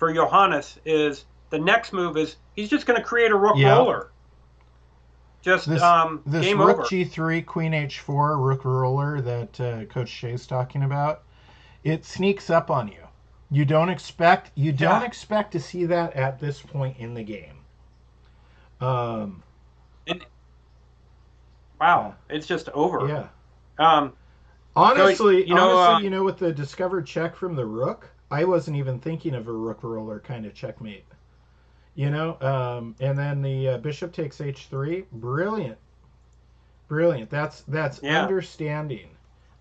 S3: Johannes. Is the next move is he's just going to create a rook roller. Just
S1: this
S3: game
S1: rook
S3: over.
S1: g3, queen h4, rook roller that Coach Shay's talking about. It sneaks up on you. You don't expect to see that at this point in the game.
S3: Wow, it's just over.
S1: Yeah. Honestly,
S3: so,
S1: with the discovered check from the rook, I wasn't even thinking of a rook roller kind of checkmate. And then the bishop takes h3. Brilliant. That's understanding.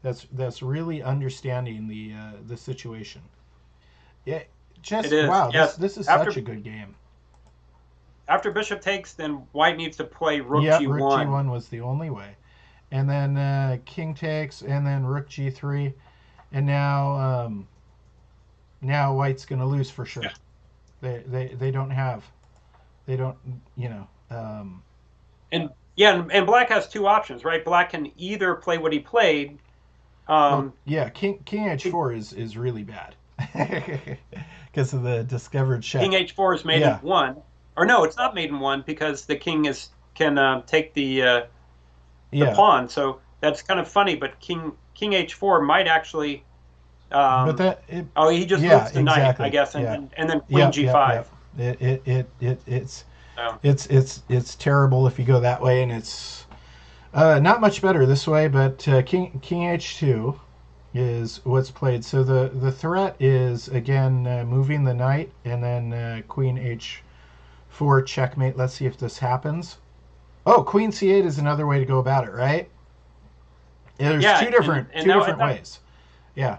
S1: That's really understanding the situation. Yeah, just wow.
S3: Yes.
S1: This is such a good game.
S3: After bishop takes, then white needs to play rook
S1: yeah,
S3: g1.
S1: Rook g1 was the only way, and then king takes, and then rook g3, and now white's going to lose for sure. Yeah. They don't
S3: And black has two options, right? Black can either play what he played.
S1: King h4 is really bad because of the discovered check.
S3: King h4 is made in 1, or no, it's not made in 1 because the king can take the pawn. So that's kind of funny. But king h4 might actually. He just moves the knight, I guess, and then queen g5.
S1: It's terrible if you go that way, and it's not much better this way. But king h2 is what's played. So the threat is again moving the knight, and then queen h4 checkmate. Let's see if this happens. Oh, queen c8 is another way to go about it, right? There's two different ways. Yeah.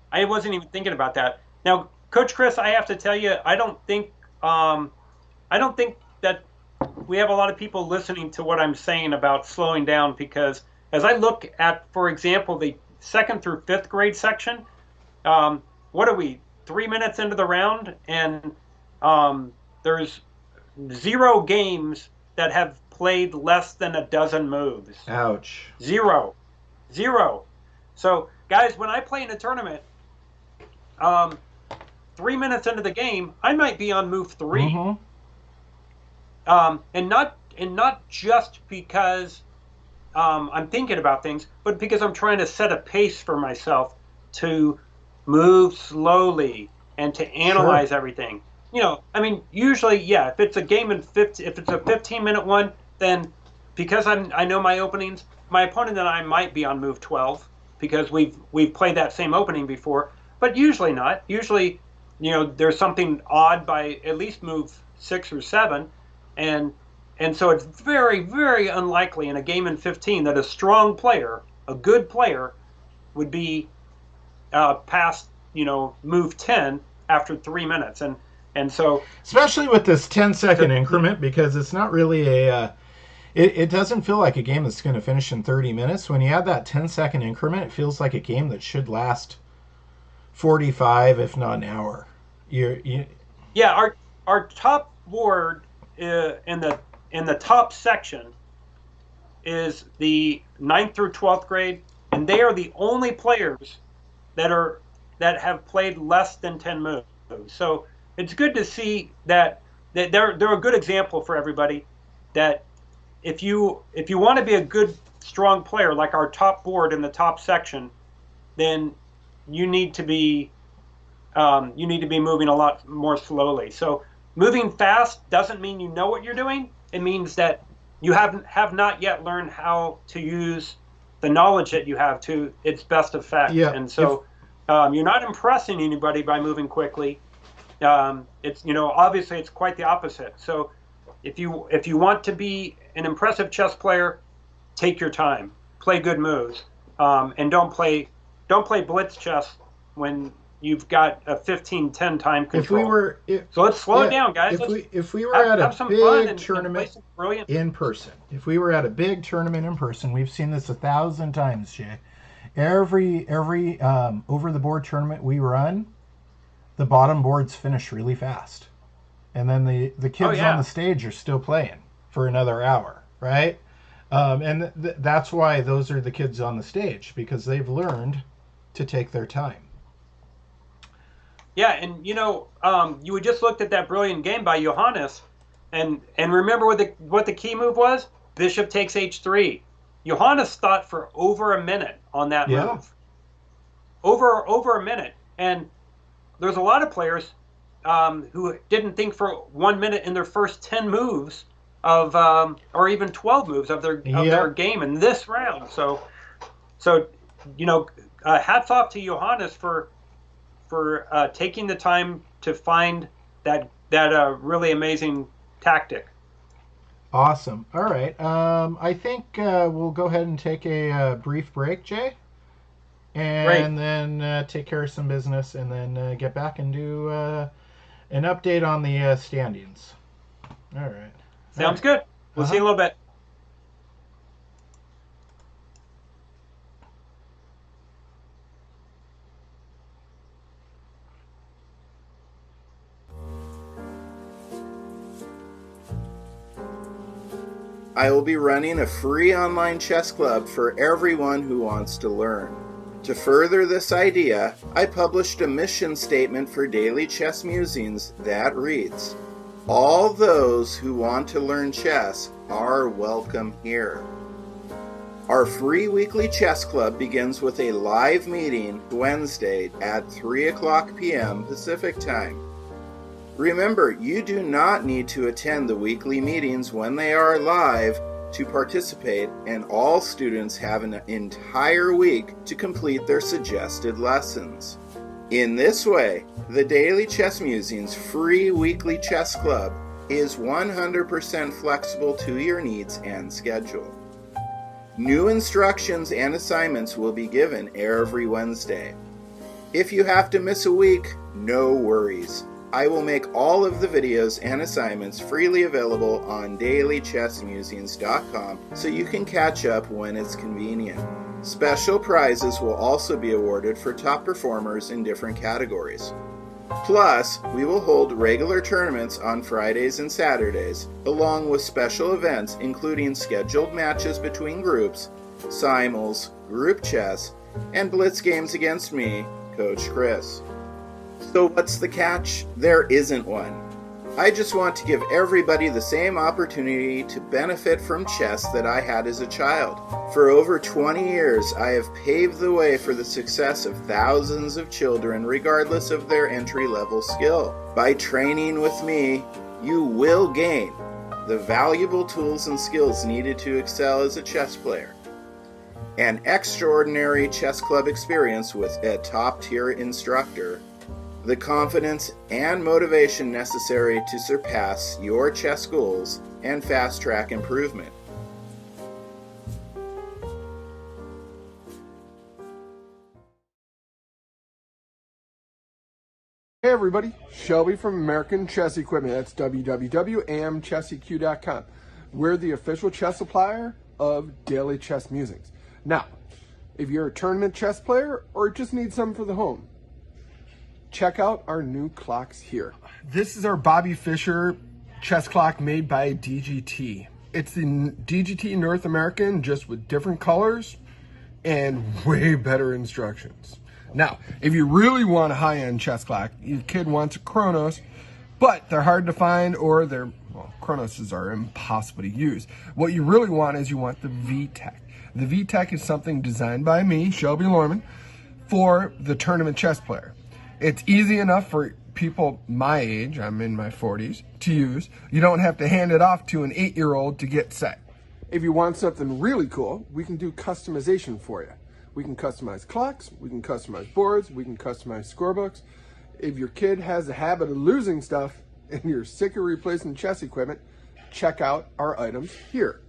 S3: I wasn't even thinking about that. Now, Coach Chris, I have to tell you, I don't think that we have a lot of people listening to what I'm saying about slowing down, because as I look at, for example, the 2nd through 5th grade section, what are we, 3 minutes into the round, and there's 0 games that have played less than a dozen moves.
S1: Ouch.
S3: 0. So, guys, when I play in a tournament, 3 minutes into the game, I might be on move 3.
S1: Mm-hmm.
S3: And not just because I'm thinking about things, but because I'm trying to set a pace for myself to move slowly and to analyze everything. Usually, if it's a game if it's a 15-minute one, then because I know my openings, my opponent and I might be on move 12 because we've played that same opening before, but usually not. Usually, there's something odd by at least move 6 or 7. And so it's very, very unlikely in a game in 15 that a strong player, a good player, would be past, move 10 after 3 minutes. And so...
S1: Especially with this 10-second increment, because it's not really it doesn't feel like a game that's going to finish in 30 minutes. When you add that 10-second increment, it feels like a game that should last 45, if not an hour.
S3: Yeah, our top board... in the top section is the 9th through 12th grade, and they are the only players that have played less than 10 moves. So it's good to see that they're a good example for everybody, that if you want to be a good strong player like our top board in the top section, then you need to be moving a lot more slowly. So moving fast doesn't mean you know what you're doing. It means that you have not yet learned how to use the knowledge that you have to its best effect.
S1: Yeah.
S3: And so you're not impressing anybody by moving quickly. It's obviously it's quite the opposite. So if you want to be an impressive chess player, take your time, play good moves, and don't play blitz chess when you've got a 15-10 time control. So let's slow it down, guys.
S1: If we were at a big tournament
S3: in
S1: person, we've seen this 1,000 times, Jay. Every over the board tournament we run, the bottom boards finish really fast, and then the kids on the stage are still playing for another hour, right? And that's why those are the kids on the stage, because they've learned to take their time.
S3: Yeah, and you had just looked at that brilliant game by Johannes, and remember what the key move was? Bishop takes h3. Johannes thought for over a minute on that move. Over a minute, and there's a lot of players who didn't think for 1 minute in their first 10 moves of or even 12 moves of their game in this round. So hats off to Johannes for for taking the time to find that really amazing tactic.
S1: Awesome. All right. I think we'll go ahead and take a brief break, Jay, and then take care of some business, and then get back and do an update on the standings. All right.
S3: Sounds good. We'll see you in a little bit.
S7: I will be running a free online chess club for everyone who wants to learn. To further this idea, I published a mission statement for Daily Chess Musings that reads, "All those who want to learn chess are welcome here." Our free weekly chess club begins with a live meeting Wednesday at 3 o'clock p.m. Pacific Time. Remember, you do not need to attend the weekly meetings when they are live to participate, and all students have an entire week to complete their suggested lessons. In this way, the Daily Chess Musings free weekly chess club is 100% flexible to your needs and schedule. New instructions and assignments will be given every Wednesday. If you have to miss a week, no worries. I will make all of the videos and assignments freely available on dailychessmusings.com so you can catch up when it's convenient. Special prizes will also be awarded for top performers in different categories. Plus, we will hold regular tournaments on Fridays and Saturdays, along with special events including scheduled matches between groups, simul's, group chess, and blitz games against me, Coach Chris. So what's the catch? There isn't one. I just want to give everybody the same opportunity to benefit from chess that I had as a child. For over 20 years, I have paved the way for the success of thousands of children regardless of their entry-level skill. By training with me, you will gain the valuable tools and skills needed to excel as a chess player. An extraordinary chess club experience with a top-tier instructor, the confidence and motivation necessary to surpass your chess goals and fast-track improvement.
S8: Hey everybody, Shelby from American Chess Equipment. That's www.amchesseq.com. We're the official chess supplier of Daily Chess Musings. Now, if you're a tournament chess player or just need some for the home, check out our new clocks here. This is our Bobby Fischer chess clock made by DGT. It's the DGT North American, just with different colors and way better instructions. Now, if you really want a high-end chess clock, your kid wants a Chronos, but they're hard to find, or Chronoses are impossible to use. What you really want is you want the VTech. The VTech is something designed by me, Shelby Lorman, for the tournament chess player. It's easy enough for people my age, I'm in my 40s, to use. You don't have to hand it off to an 8-year-old to get set. If you want something really cool, we can do customization for you. We can customize clocks, we can customize boards, we can customize scorebooks. If your kid has a habit of losing stuff and you're sick of replacing chess equipment, check out our items here.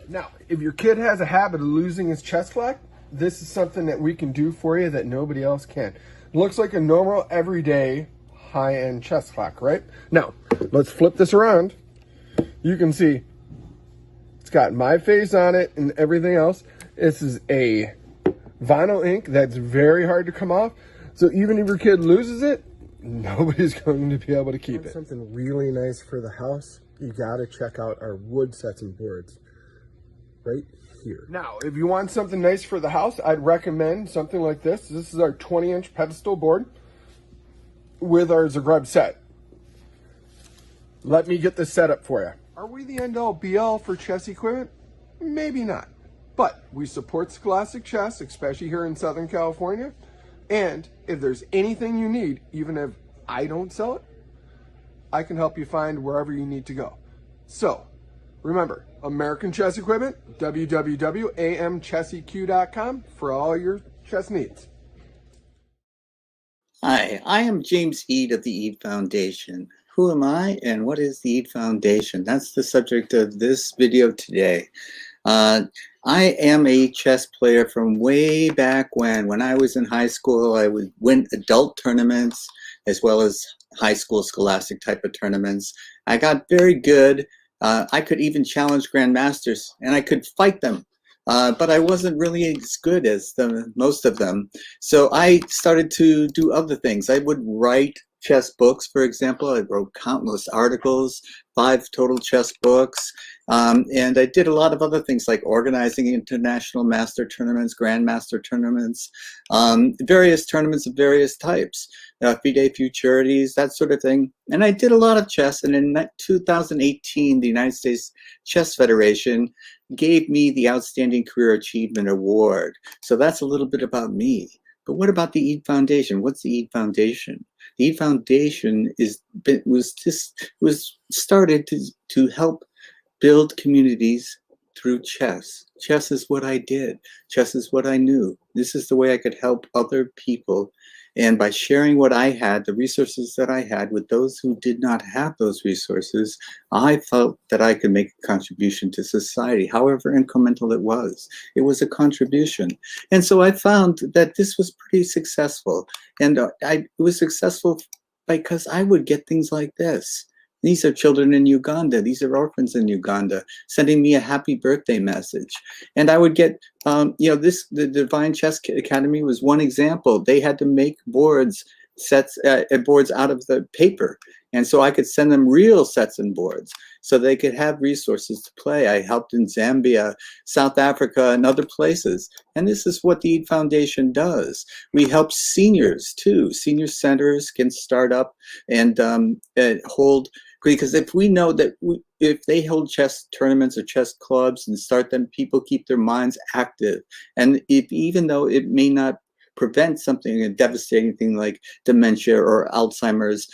S8: Now, if your kid has a habit of losing his chess clock, this is something that we can do for you that nobody else can. Looks like a normal, everyday, high-end chess clock, right? Now, let's flip this around. You can see it's got my face on it and everything else. This is a vinyl ink that's very hard to come off. So even if your kid loses it, nobody's going to be able to keep it. Something really nice for the house, you gotta check out our wood sets and boards right here. Now, if you want something nice for the house, I'd recommend something like this. This is our 20-inch pedestal board with our Zagreb set. Let me get this set up for you. Are we the end-all be-all for chess equipment? Maybe not. But we support Scholastic Chess, especially here in Southern California. And if there's anything you need, even if I don't sell it, I can help you find wherever you need to go. So, remember, American Chess Equipment, www.amchesseq.com for all your chess needs.
S5: Hi, I am James Eade of the Eade Foundation. Who am I and what is the Eade Foundation? That's the subject of this video today. I am a chess player from way back when. When I was in high school, I would win adult tournaments as well as high school scholastic type of tournaments. I got very good. I could even challenge grandmasters and I could fight them. But I wasn't really as good as most of them. So I started to do other things. I would write chess books, for example. I wrote countless articles, 5 total chess books. And I did a lot of other things like organizing international master tournaments, grandmaster tournaments, various tournaments of various types, FIDE futurities, that sort of thing. And I did a lot of chess. And in 2018, the United States Chess Federation gave me the Outstanding Career Achievement Award. So that's a little bit about me. But what about the Eade Foundation? What's the Eade Foundation? The Eade Foundation was started to help build communities through chess. Chess is what I did. Chess is what I knew. This is the way I could help other people. And by sharing what I had, the resources that I had with those who did not have those resources, I felt that I could make a contribution to society, however incremental it was. It was a contribution. And so I found that this was pretty successful. And it was successful because I would get things like this. These are children in Uganda. These are orphans in Uganda sending me a happy birthday message. And I would get, the Divine Chess Academy was one example. They had to make boards out of the paper. And so I could send them real sets and boards so they could have resources to play. I helped in Zambia, South Africa, and other places. And this is what the Eade Foundation does. We help seniors too. Senior centers can start up and hold, because if we know that if they hold chess tournaments or chess clubs and start them, people keep their minds active. And even though it may not prevent something, a devastating thing like dementia or Alzheimer's,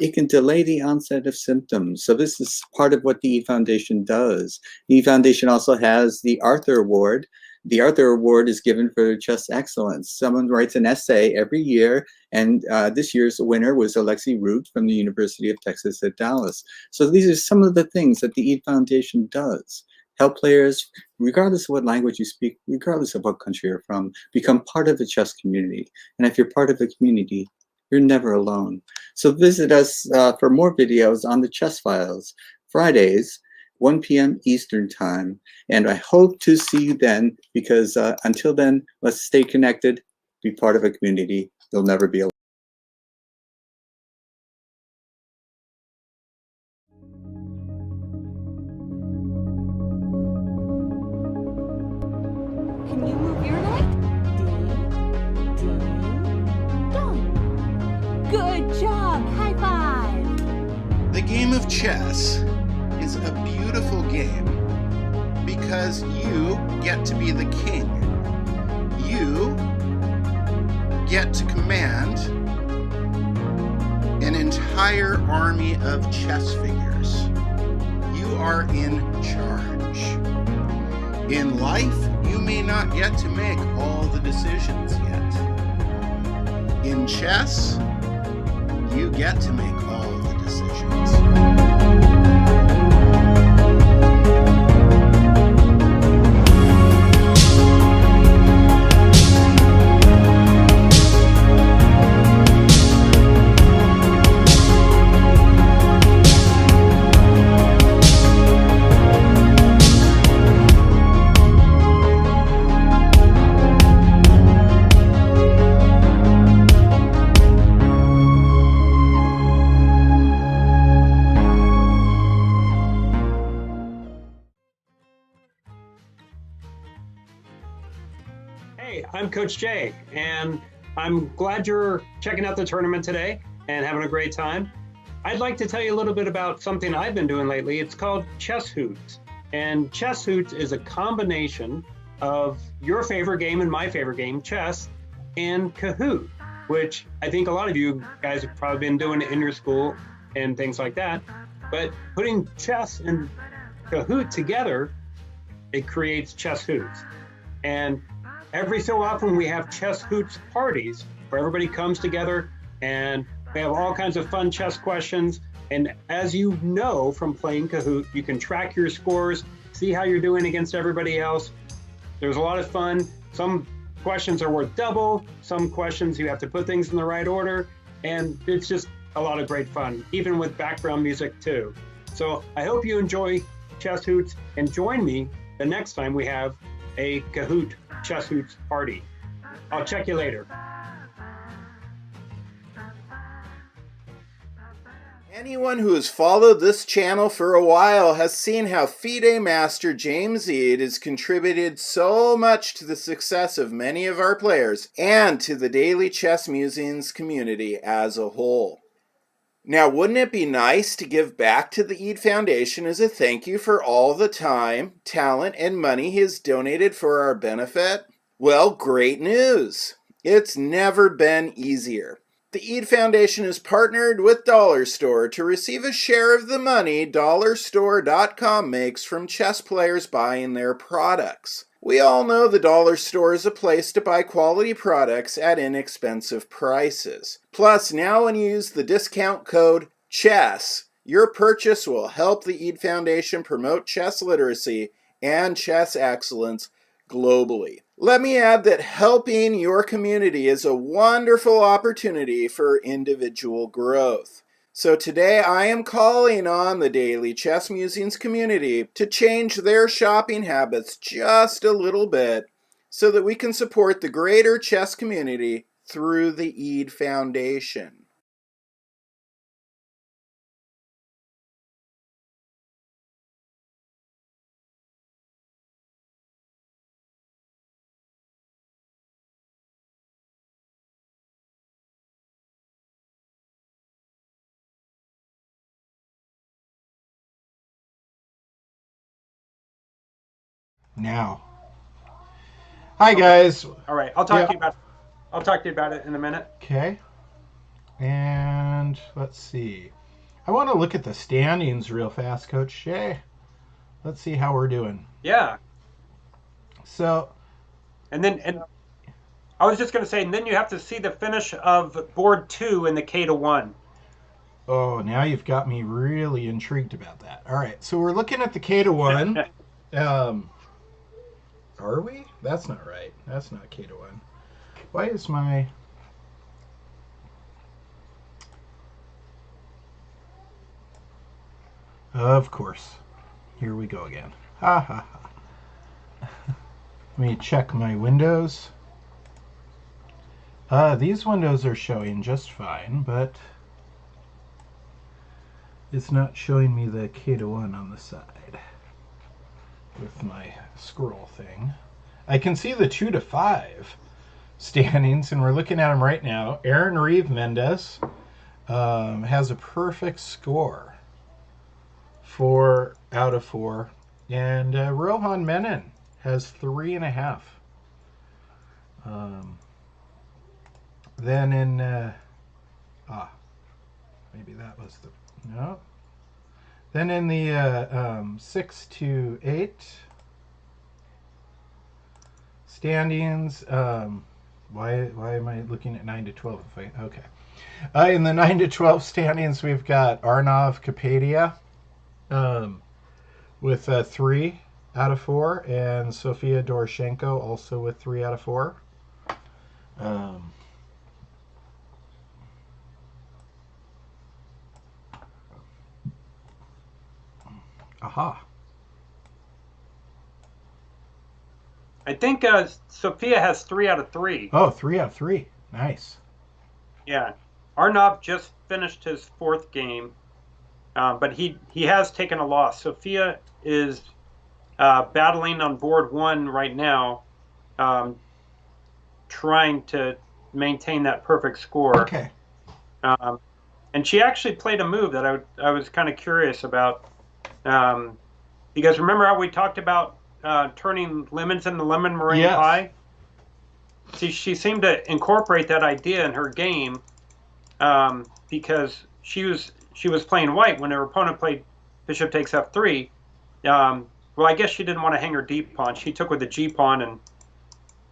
S5: it can delay the onset of symptoms. So this is part of what the Eade Foundation does. The Eade Foundation also has the Arthur Award. The Arthur Award is given for chess excellence. Someone writes an essay every year, and this year's winner was Alexi Root from the University of Texas at Dallas. So these are some of the things that the Eade Foundation does. Help players, regardless of what language you speak, regardless of what country you're from, become part of the chess community. And if you're part of the community, you're never alone. So visit us for more videos on the Chess Files, Fridays, 1 p.m. Eastern Time. And I hope to see you then, because until then, let's stay connected, be part of a community. You'll never be alone.
S9: Can you move your leg? Ding, ding, dong. Good job! High five!
S7: The game of chess is a beautiful game because you get to be the king. You get to command an entire army of chess figures. You are in charge. In life, you may not get to make all the decisions yet. In chess, you get to make all the decisions.
S3: Hey, I'm Coach Jay, and I'm glad you're checking out the tournament today and having a great time. I'd like to tell you a little bit about something I've been doing lately. It's called Chess Hoots. And Chess Hoots is a combination of your favorite game and my favorite game, chess, and Kahoot, which I think a lot of you guys have probably been doing in your school and things like that. But putting chess and Kahoot together, it creates Chess Hoots. And every so often we have Chess Hoots parties where everybody comes together And we have all kinds of fun chess questions. And as you know from playing Kahoot, you can track your scores, see how you're doing against everybody else. There's a lot of fun. Some questions are worth double. Some questions you have to put things in the right order. And it's just a lot of great fun, even with background music too. So I hope you enjoy Chess Hoots and join me the next time we have a Kahoot Chess Hoots party. I'll check you later.
S7: Anyone who has followed this channel for a while has seen how FIDE Master James Eade has contributed so much to the success of many of our players and to the Daily Chess Musings community as a whole. Now, wouldn't it be nice to give back to the Eade Foundation as a thank you for all the time, talent, and money he has donated for our benefit? Well, great news! It's never been easier. The Eade Foundation has partnered with Dollar Store to receive a share of the money DollarStore.com makes from chess players buying their products. We all know the Dollar Store is a place to buy quality products at inexpensive prices. Plus, now when you use the discount code CHESS, your purchase will help the Eade Foundation promote chess literacy and chess excellence globally. Let me add that helping your community is a wonderful opportunity for individual growth. So today I am calling on the Daily Chess Musings community to change their shopping habits just a little bit so that we can support the greater chess community through the Eade Foundation.
S1: Now. Hi guys.
S3: All right, I'll talk to you about it in a minute.
S1: Okay. And let's see. I want to look at the standings real fast, Coach Jay. Let's see how we're doing.
S3: Yeah.
S1: So.
S3: And I was just going to say, and then you have to see the finish of board 2 in the K-1.
S1: Oh, now you've got me really intrigued about that. All right, so we're looking at the K-1. Are we? That's not right. That's not K-1. Why is my... Of course. Here we go again. Ha ha ha. Let me check my windows. These windows are showing just fine, but it's not showing me the K-1 on the side with my scroll thing. I can see the 2-5 standings, and we're looking at them right now. Aaron Reeve Mendez has a perfect score, 4 out of 4, and Rohan Menon has 3.5. Then in maybe that was the no. Then in the 6-8 standings, why am I looking at 9-12? Okay. In the 9-12 standings, we've got Arnav Kapadia with 3 out of 4, and Sofia Doroshenko also with 3 out of 4. Aha.
S3: I think Sophia has 3 out of 3.
S1: Oh, 3 out of 3. Nice.
S3: Yeah. Arnav just finished his 4th game, but he has taken a loss. Sophia is battling on board 1 right now, trying to maintain that perfect score.
S1: Okay.
S3: And she actually played a move that I was kind of curious about. Because remember how we talked about turning lemons into lemon meringue pie? See, she seemed to incorporate that idea in her game because she was playing white when her opponent played bishop takes f3. Well, I guess she didn't want to hang her d pawn. She took with the g pawn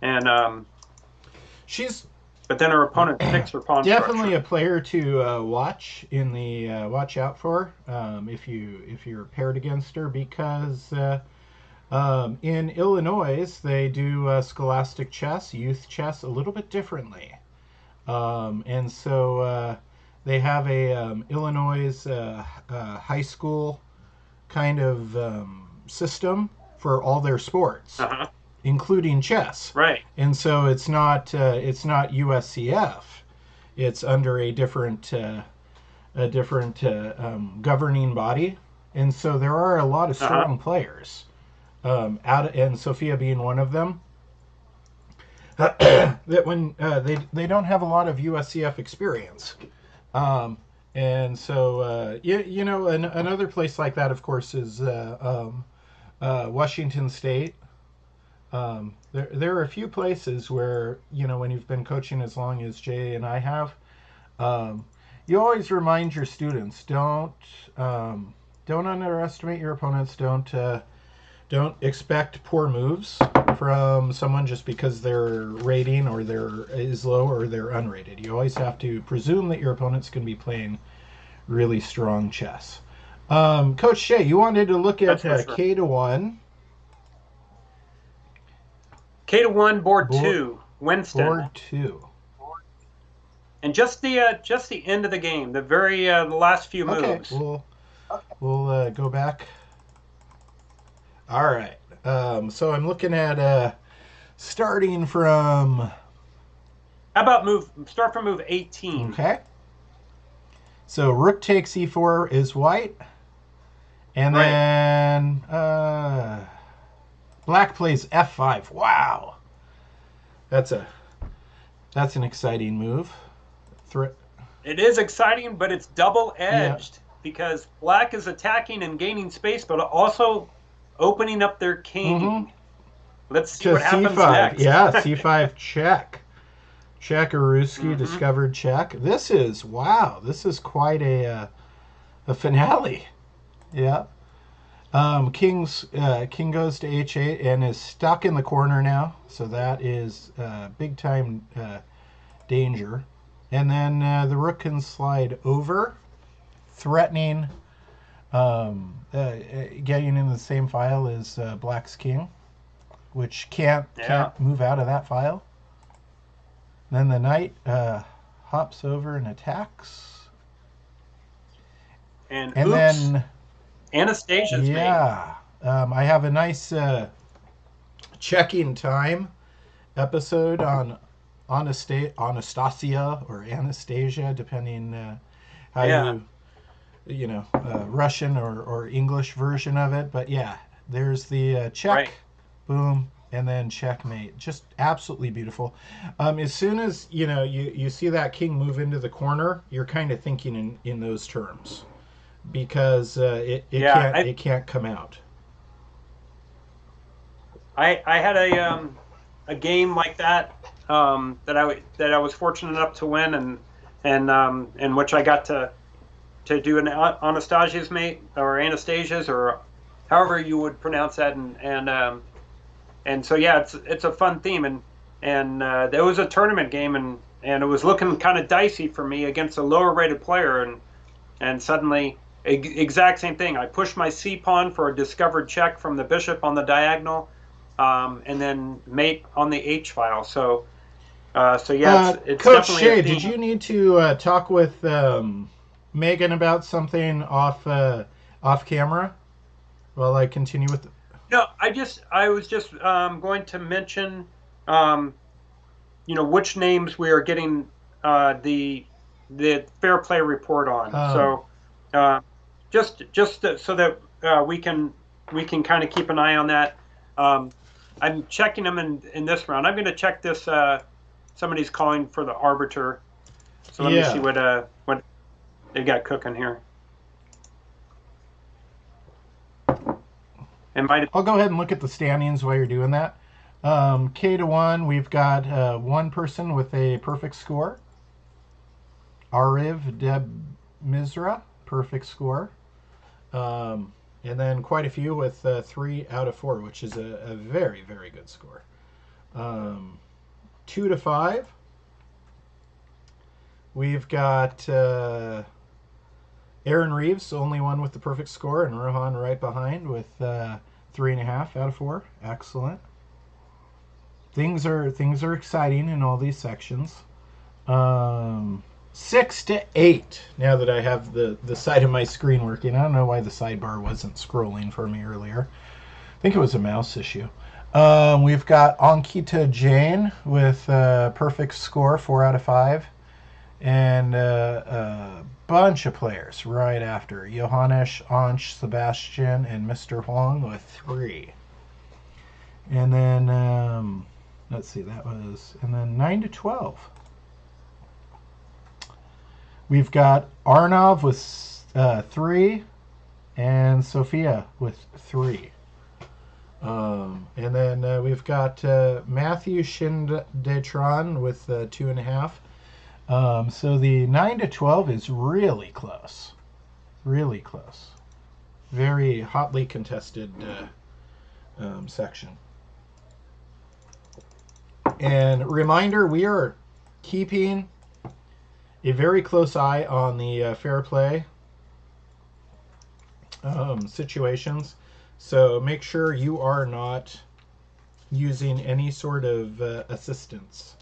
S3: and
S1: she's
S3: but then our opponent picks her pawn
S1: Definitely
S3: structure.
S1: a player to watch in the watch out for if you're paired against her, because in Illinois they do Scholastic chess, youth chess, a little bit differently, and so they have a Illinois high school kind of system for all their sports, including chess.
S3: Right.
S1: And so it's not USCF. It's under a different governing body, and so there are a lot of strong players. And Sophia being one of them. That when they don't have a lot of USCF experience. And so, another place like that, of course, is Washington State. There are a few places where, when you've been coaching as long as Jay and I have, you always remind your students, don't underestimate your opponents. Don't expect poor moves from someone just because their rating is low or they're unrated. You always have to presume that your opponent's going to be playing really strong chess. Coach Shea, you wanted to look at K-1.
S3: K-1, board 2, Winston.
S1: Board 2.
S3: And just the end of the game, the last few moves.
S1: Okay, we'll go back. All right. So I'm looking at starting from.
S3: How about start from move 18?
S1: Okay. So rook takes e4 is white, and then black plays f5. Wow, that's an exciting move.
S3: It is exciting, but it's double-edged because black is attacking and gaining space, but also opening up their king. Let's see what happens next.
S1: Yeah, c5 check. Chekaruski discovered check. This is quite a finale. Yeah. King goes to h8 and is stuck in the corner now, so that is big time danger. And then the rook can slide over, threatening getting in the same file as black's king, which can't move out of that file. Then the knight hops over and attacks.
S3: And
S1: then
S3: Anastasia's made.
S1: I have a nice checking time episode on Anastasia or Anastasia, depending how you Russian or English version of it. But yeah, there's the check, boom, and then checkmate. Just absolutely beautiful. As soon as you see that king move into the corner, you're kind of thinking in those terms, because it can't come out.
S3: I had a game like that that I was fortunate enough to win, and which I got to do an Anastasia's mate, or Anastasia's, or however you would pronounce that, and so it's a fun theme, and there was a tournament game, and it was looking kind of dicey for me against a lower rated player, and suddenly exact same thing. I pushed my c pawn for a discovered check from the bishop on the diagonal, and then mate on the h file. So it's
S1: Coach
S3: definitely
S1: Shea,
S3: a theme.
S1: did you need to talk with Megan about something off camera while I continue with
S3: No, I was just going to mention which names we are getting the fair play report on. So just so that we can kind of keep an eye on that. I'm checking them in this round. I'm going to check this. Somebody's calling for the arbiter. So let me see what they got cooking here.
S1: I'll go ahead and look at the standings while you're doing that. K-1, we've got one person with a perfect score. Ariv Deb Mizra, perfect score. And then quite a few with 3 out of 4, which is a very, very good score. 2 to 5. We've got Aaron Reeves, only one with the perfect score, and Rohan right behind with 3.5 out of 4. Excellent. Things are exciting in all these sections. 6 to 8. Now that I have the side of my screen working, I don't know why the sidebar wasn't scrolling for me earlier. I think it was a mouse issue. We've got Ankita Jain with perfect score, 4 out of 5. And a bunch of players right after. Johannes, Ansh, Sebastian, and Mr. Huang with 3. And then, let's see, and then 9 to 12. We've got Arnav with 3, and Sophia with 3. And then we've got Matthew Shindetron with 2.5. So the 9 to 12 is really close. Really close. Very hotly contested section. And reminder, we are keeping a very close eye on the fair play situations. So make sure you are not using any sort of assistance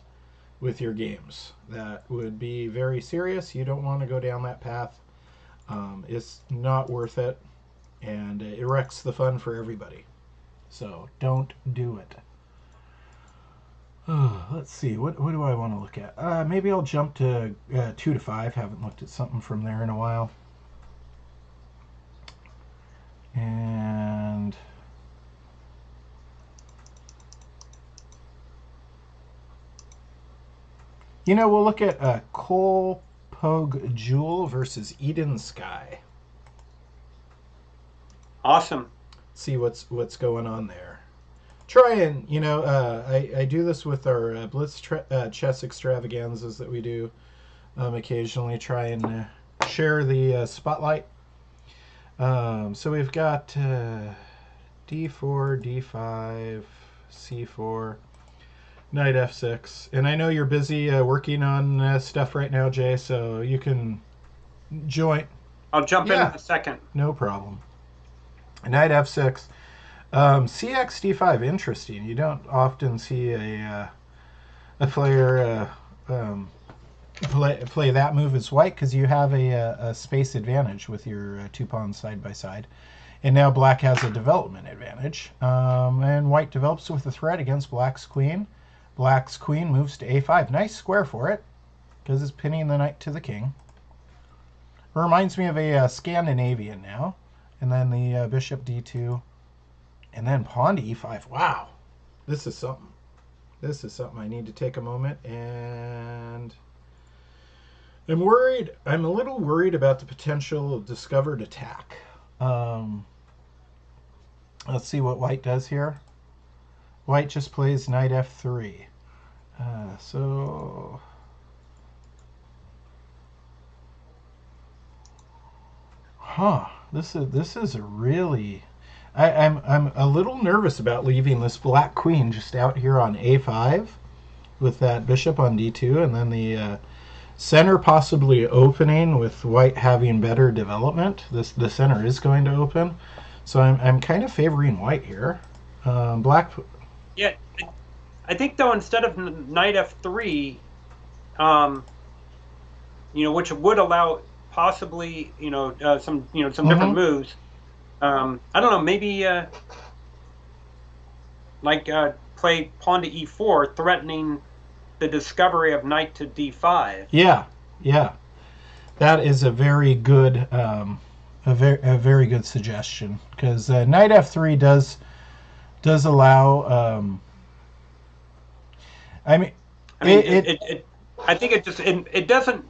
S1: with your games. That would be very serious. You don't want to go down that path. It's not worth it, and it wrecks the fun for everybody. So don't do it. Let's see, what do I want to look at? Maybe I'll jump to 2 to 5. Haven't looked at something from there in a while. And we'll look at Cole Pogue Jewel versus Eden Sky.
S3: Awesome.
S1: See what's going on there. Try and, I do this with our Blitz chess extravaganzas that we do occasionally. Try and share the spotlight. So we've got D4, D5, C4, Knight F6. And I know you're busy working on stuff right now, Jay, so you can join.
S3: I'll jump in a second.
S1: No problem. Knight F6. CX D5, interesting. You don't often see a player play that move as white because you have a space advantage with your 2 pawns side by side. And now black has a development advantage. And white develops with a threat against black's queen. Black's queen moves to A5. Nice square for it because it's pinning the knight to the king. It reminds me of a Scandinavian now. And then the bishop D2. And then pawn to E5. Wow. This is something. This is something. I need to take a moment, and I'm worried. I'm a little worried about the potential discovered attack. Let's see what white does here. White just plays knight F3. This is a really... I'm a little nervous about leaving this black queen just out here on A5 with that bishop on D2, and then the center possibly opening with white having better development. The center is going to open, so I'm kind of favoring white here. Black.
S3: Yeah, I think though instead of knight F3, which would allow possibly some different moves. I don't know, maybe play pawn to E4, threatening the discovery of knight to D5.
S1: Yeah, that is a very good, a very good suggestion, because knight F3 does allow. I think it doesn't.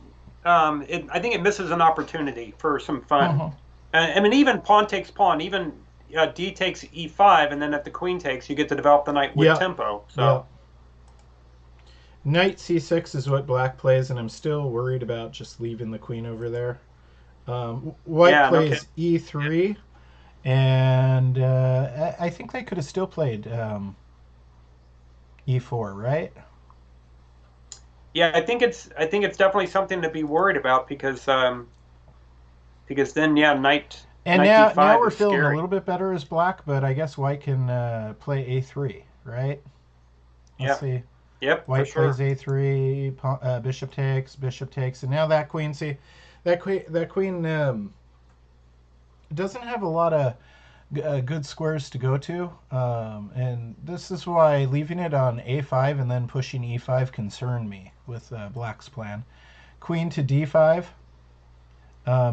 S1: I think it misses an opportunity for some fun. Even pawn takes pawn, even D takes E5, and then if the queen takes, you get to develop the knight with tempo. So, knight C6 is what black plays, and I'm still worried about just leaving the queen over there. White plays E3, and I think they could have still played E4, right?
S3: Yeah, I think it's definitely something to be worried about because then knight
S1: And
S3: knight
S1: now
S3: d5
S1: we're
S3: is
S1: feeling a
S3: scary.
S1: little bit better as black, but I guess white can play a3, right? Let's
S3: Yeah.
S1: see.
S3: Yep, for
S1: White
S3: sure.
S1: plays a3, bishop takes, and now that queen. See, that queen doesn't have a lot of good squares to go to, and this is why leaving it on a5 and then pushing e5 concerned me with black's plan. Queen to d5,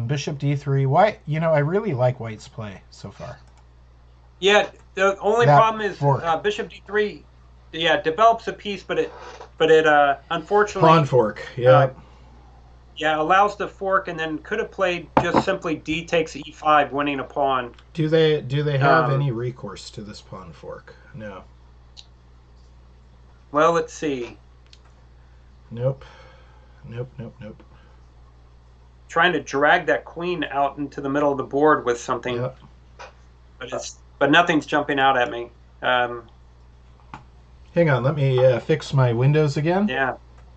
S1: bishop d3. White, I really like white's play so far.
S3: Yeah, the only
S1: That
S3: problem is
S1: fork.
S3: bishop d3. Yeah, develops a piece, but it unfortunately
S1: Pawn fork. Yeah.
S3: Allows the fork, and then could have played just simply d takes e5, winning a pawn.
S1: Do they have any recourse to this pawn fork? No.
S3: Well, let's see.
S1: Nope.
S3: Trying to drag that queen out into the middle of the board with something,
S1: Yep.
S3: but nothing's jumping out at me.
S1: Hang on, let me fix my windows again.
S3: Yeah.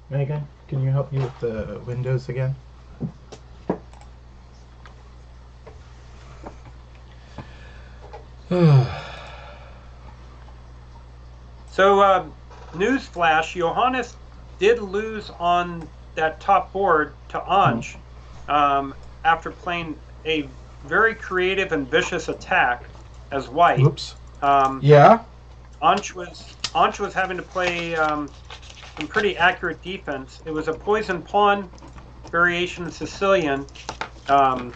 S1: Megan, can you help me with the windows again?
S3: So, news flash: Johannes did lose on that top board to Anj after playing a very creative and vicious attack as white.
S1: Oops.
S3: Yeah. Anj was having to play some pretty accurate defense. It was a poison pawn variation in Sicilian, and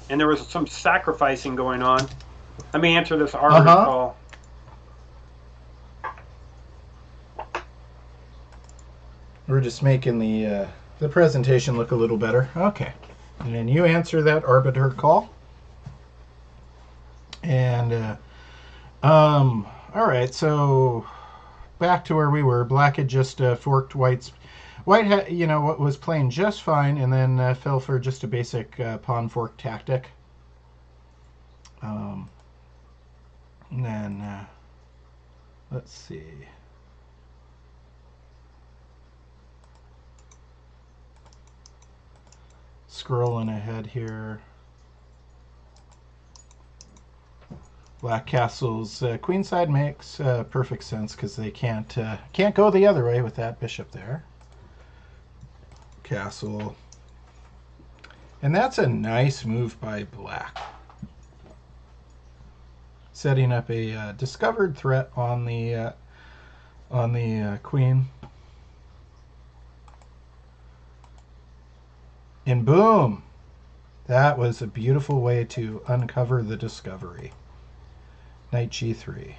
S3: there was some sacrificing going on. Let me answer this arbiter call.
S1: We're just making the presentation look a little better. Okay. And then you answer that arbiter call. And all right, so back to where we were. Black had just forked white's. White had, what was playing just fine, and then fell for just a basic pawn fork tactic. And then let's see. Scrolling ahead here. Black castle's queenside makes perfect sense because they can't go the other way with that bishop there. Castle, and that's a nice move by black, setting up a discovered threat on the queen. And boom! That was a beautiful way to uncover the discovery. Knight g3.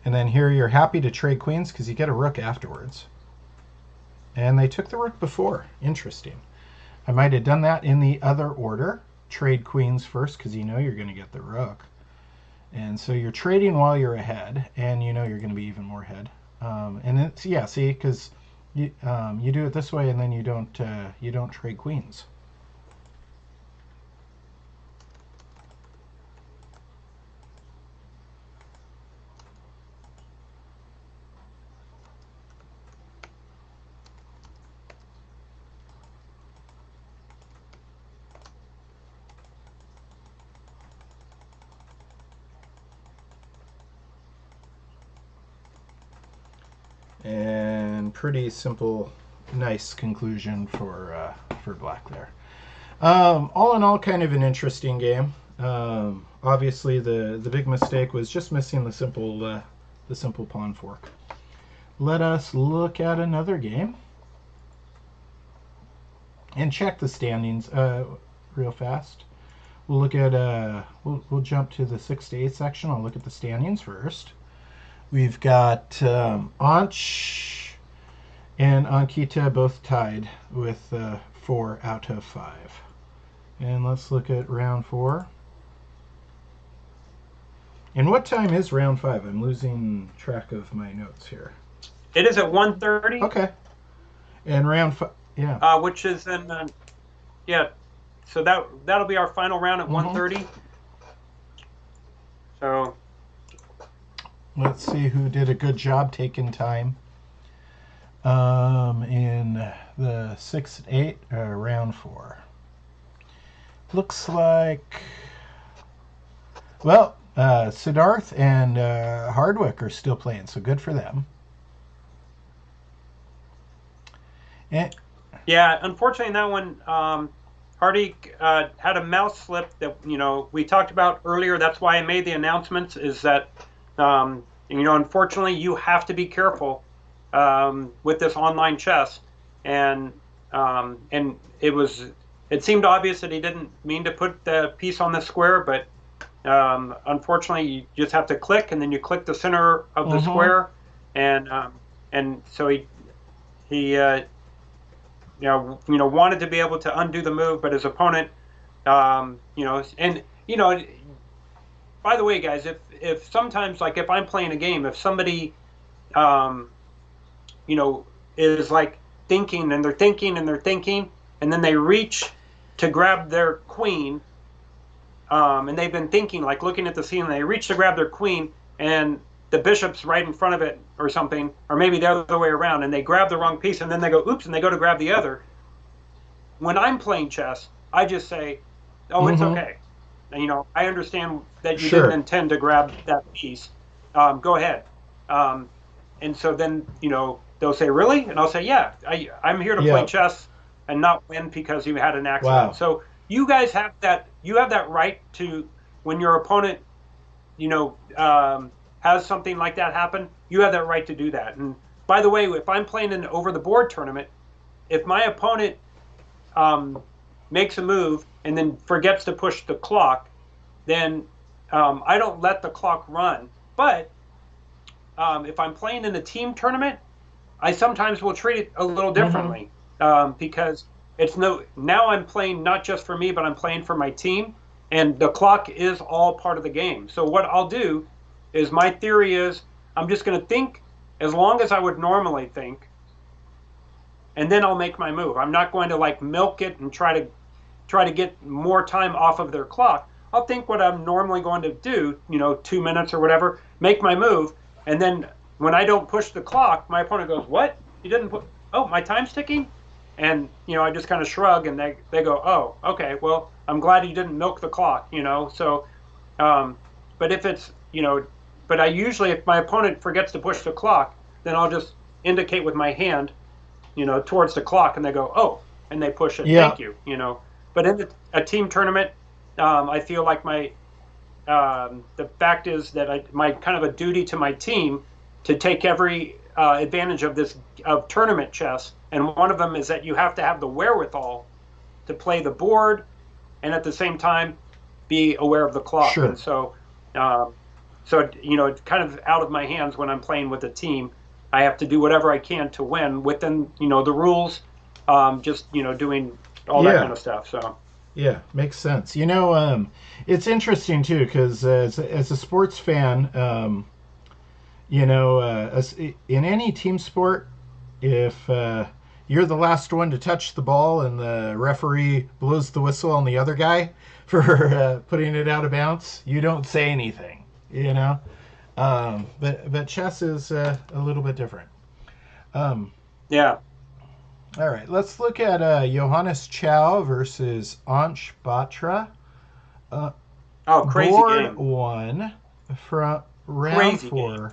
S1: And then here you're happy to trade queens because you get a rook afterwards. And they took the rook before. Interesting. I might have done that in the other order. Trade queens first because you're going to get the rook. And so you're trading while you're ahead, and you're going to be even more ahead. And it's, see, because you do it this way, and then you don't trade queens. And pretty simple, nice conclusion for black there. All in all, kind of an interesting game. Obviously, the big mistake was just missing the simple pawn fork. Let us look at another game and check the standings real fast. We'll look at we'll jump to the 6 to 8 section. I'll look at the standings first. We've got Anch and Ankita both tied with 4 out of 5. And let's look at round 4. And what time is round 5? I'm losing track of my notes here.
S3: It is at 1:30.
S1: Okay. And round 5, yeah.
S3: Which is in, so that'll be our final round at 1:30. So.
S1: Let's see who did a good job taking time. In the 6-8 round 4. Looks like, well, Siddharth and Hardwick are still playing, so good for them. And,
S3: yeah, unfortunately, in that one, Hardy had a mouse slip that, we talked about earlier. That's why I made the announcements, is that, unfortunately, you have to be careful with this online chess. And it seemed obvious that he didn't mean to put the piece on the square, but unfortunately, you just have to click, and then you click the center of the square, and so he wanted to be able to undo the move, but his opponent, by the way, guys, if sometimes, like if I'm playing a game, if somebody, is like thinking and they're thinking and they're thinking, and then they reach to grab their queen, and they've been thinking, like looking at the scene, and they reach to grab their queen, and the bishop's right in front of it or something, or maybe the other way around, and they grab the wrong piece, and then they go, oops, and they go to grab the other. When I'm playing chess, I just say, oh, it's okay. And, I understand that you didn't intend to grab that piece. Go ahead. And so then, they'll say, really? And I'll say, yeah, I'm here to play chess and not win because you had an accident.
S1: Wow.
S3: So you guys have that right to, when your opponent, has something like that happen, you have that right to do that. And by the way, if I'm playing an over-the-board tournament, if my opponent makes a move and then forgets to push the clock, then I don't let the clock run. But if I'm playing in a team tournament, I sometimes will treat it a little differently because now I'm playing not just for me, but I'm playing for my team, and the clock is all part of the game. So what I'll do is, my theory is, I'm just going to think as long as I would normally think, and then I'll make my move. I'm not going to like milk it and try to get more time off of their clock. I'll think what I'm normally going to do, 2 minutes or whatever, make my move, and then when I don't push the clock, my opponent goes, what? You didn't put, oh, my time's ticking? And, I just kind of shrug, and they go, oh, okay, well, I'm glad you didn't milk the clock, so, but if it's, but I usually, if my opponent forgets to push the clock, then I'll just indicate with my hand, towards the clock, and they go, oh, and they push it, thank you, But in a team tournament, I feel like the fact is that my kind of a duty to my team to take every advantage of tournament chess, and one of them is that you have to have the wherewithal to play the board, and at the same time be aware of the clock.
S1: Sure.
S3: And so, it's kind of out of my hands when I'm playing with a team. I have to do whatever I can to win within the rules, doing all that kind of stuff. So.
S1: Yeah, makes sense. It's interesting too, because as a sports fan, in any team sport, if you're the last one to touch the ball and the referee blows the whistle on the other guy for putting it out of bounds, you don't say anything. But chess is a little bit different.
S3: Yeah.
S1: All right, let's look at Johannes Chow versus Ansh Batra.
S3: Crazy
S1: board
S3: game.
S1: 1 from round
S3: Crazy
S1: 4,
S3: game.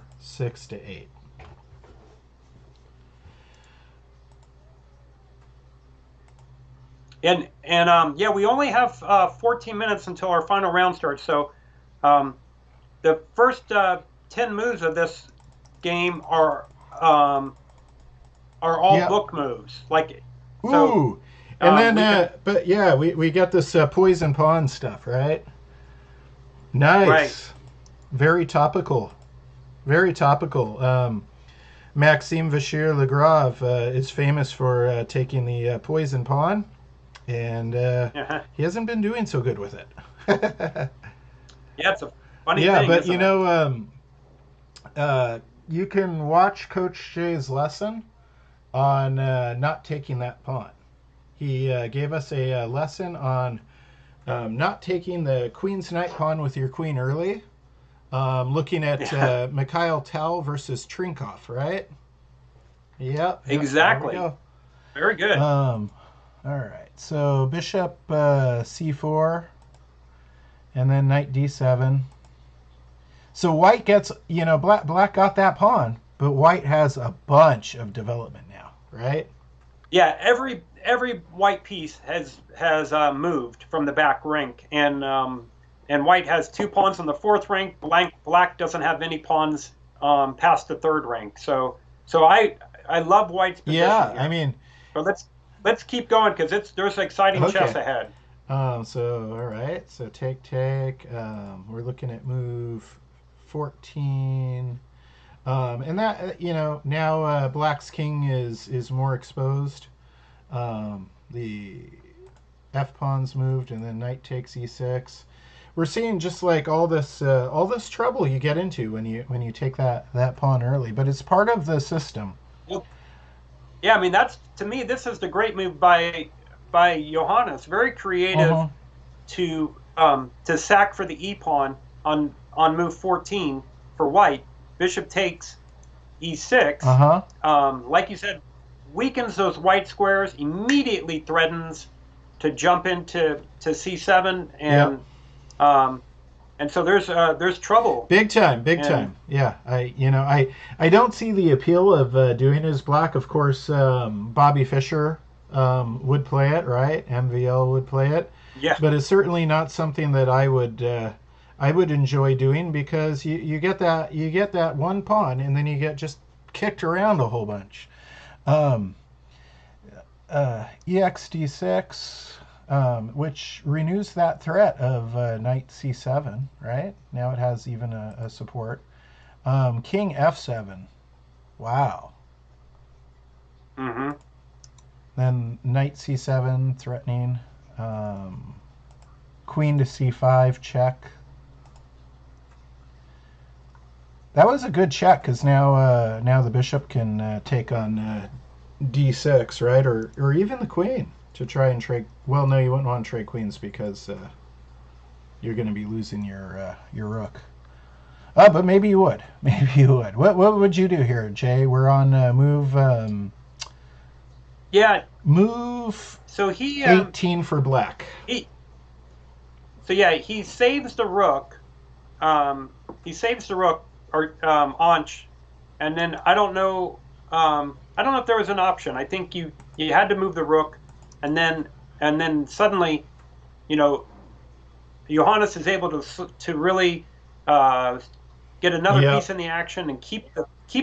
S1: 6-8.
S3: And we only have 14 minutes until our final round starts. So the first 10 moves of this game are all book moves.
S1: Ooh, and then we got this poison pawn stuff, right? Nice,
S3: right.
S1: Very topical, very topical. Maxime Vachier-Lagrave is famous for taking the poison pawn, and he hasn't been doing so good with it.
S3: Yeah, it's a funny thing.
S1: Yeah, but you can watch Coach Jay's lesson on not taking that pawn. He gave us a lesson on not taking the queen's knight pawn with your queen early, Looking at Mikhail Tal versus Trinkov, right? Yep.
S3: Exactly.
S1: There we go.
S3: Very good.
S1: All right. So bishop c4, and then knight d7. So white gets, black got that pawn, but white has a bunch of development now, right?
S3: Yeah, every white piece has moved from the back rank, and white has 2 pawns on the 4th rank. Black doesn't have any pawns past the 3rd rank. So I love white's position.
S1: Yeah,
S3: here.
S1: I mean,
S3: but let's keep going because there's exciting chess ahead.
S1: So all right, so take. We're looking at move 14. And that, now black's king is more exposed. The f-pawn's moved, and then knight takes e6. We're seeing just like all this trouble you get into when you take that pawn early, but it's part of the system.
S3: Well, yeah, I mean, to me, this is the great move by Johannes. Very creative to sack for the e-pawn on move 14 for white. Bishop takes e6. Like you said, weakens those white squares, immediately threatens to jump into c7, and so there's trouble.
S1: Big time. Yeah, I don't see the appeal of doing as black. Of course, Bobby Fischer would play it, right? MVL would play it.
S3: Yeah.
S1: But it's certainly not something that I would enjoy doing, because you get that one pawn, and then you get just kicked around a whole bunch. EXD6, which renews that threat of knight c7, right? Now it has even a support. King f7. Wow. Then knight c7 threatening. Queen to c5 check. That was a good check, because now the bishop can take on d6, right? Or even the queen to try and trade. Well, no, you wouldn't want to trade queens, because you're going to be losing your rook. But maybe you would. Maybe you would. What would you do here, Jay? We're on move. Move.
S3: So he
S1: 18 for black.
S3: He saves the rook. Or Anch, and then I don't know if there was an option. I think you had to move the rook, and then suddenly, Johannes is able to really get another piece in the action and keep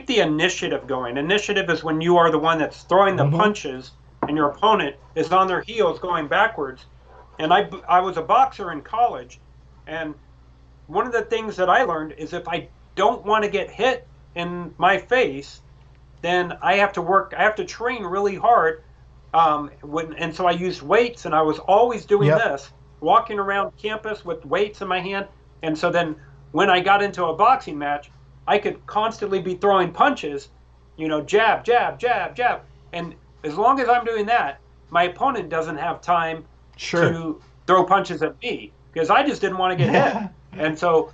S3: the initiative going. Initiative is when you are the one that's throwing the punches, and your opponent is on their heels going backwards. And I was a boxer in college, and one of the things that I learned is if I don't want to get hit in my face, then I have to train really hard. And so I used weights, and I was always doing this, walking around campus with weights in my hand. And so then when I got into a boxing match, I could constantly be throwing punches, jab, jab, jab, jab. And as long as I'm doing that, my opponent doesn't have time to throw punches at me, because I just didn't want to get hit. And so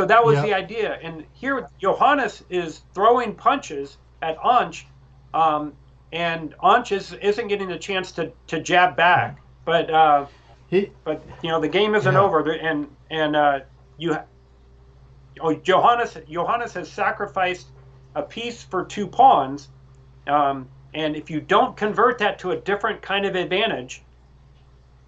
S3: that was the idea. And here Johannes is throwing punches at Anch, and Anch isn't getting a chance to jab back. But the game isn't over. And Johannes has sacrificed a piece for 2 pawns, and if you don't convert that to a different kind of advantage,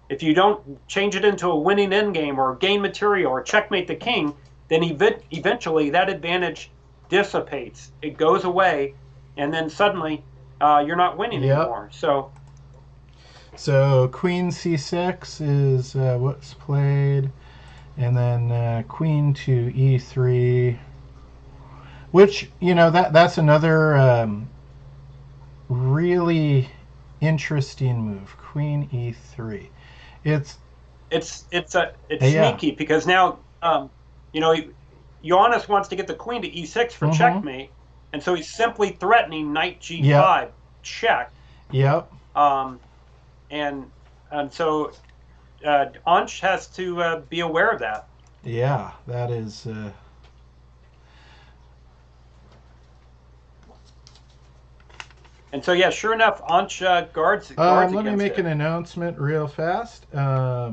S3: if you don't change it into a winning endgame or gain material or checkmate the king, then eventually that advantage dissipates. It goes away, and then suddenly you're not winning anymore. So
S1: queen c6 is what's played, and then queen to e3, which that's another really interesting move. Queen e3. It's
S3: sneaky, because now Johannes wants to get the queen to e6 for checkmate, and so he's simply threatening knight g5 check. And so Anch has to be aware of that.
S1: Yeah, that is
S3: And so, yeah, sure enough, Ancha guards
S1: Let me
S3: against
S1: make
S3: it.
S1: an announcement real fast.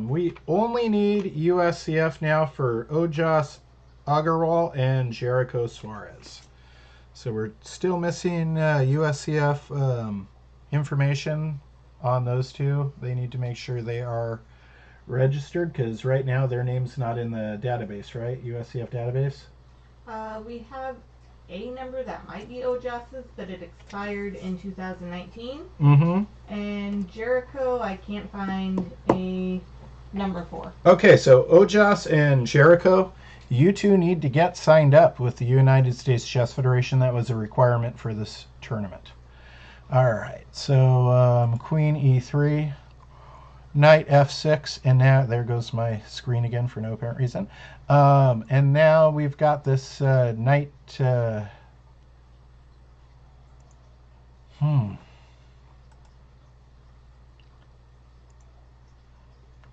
S1: We only need USCF now for Ojas Agarwal and Jericho Suarez. So we're still missing USCF information on those two. They need to make sure they are registered because right now their name's not in the database, right? USCF database?
S2: We have a number that might be Ojas's, but it expired in 2019.
S1: Mm-hmm.
S2: And Jericho, I can't find a number for.
S1: Okay, so Ojas and Jericho, you two need to get signed up with the United States Chess Federation. That was a requirement for this tournament. All right, so Queen E3, Knight F6, and now there goes my screen again for no apparent reason. And now we've got this Knight.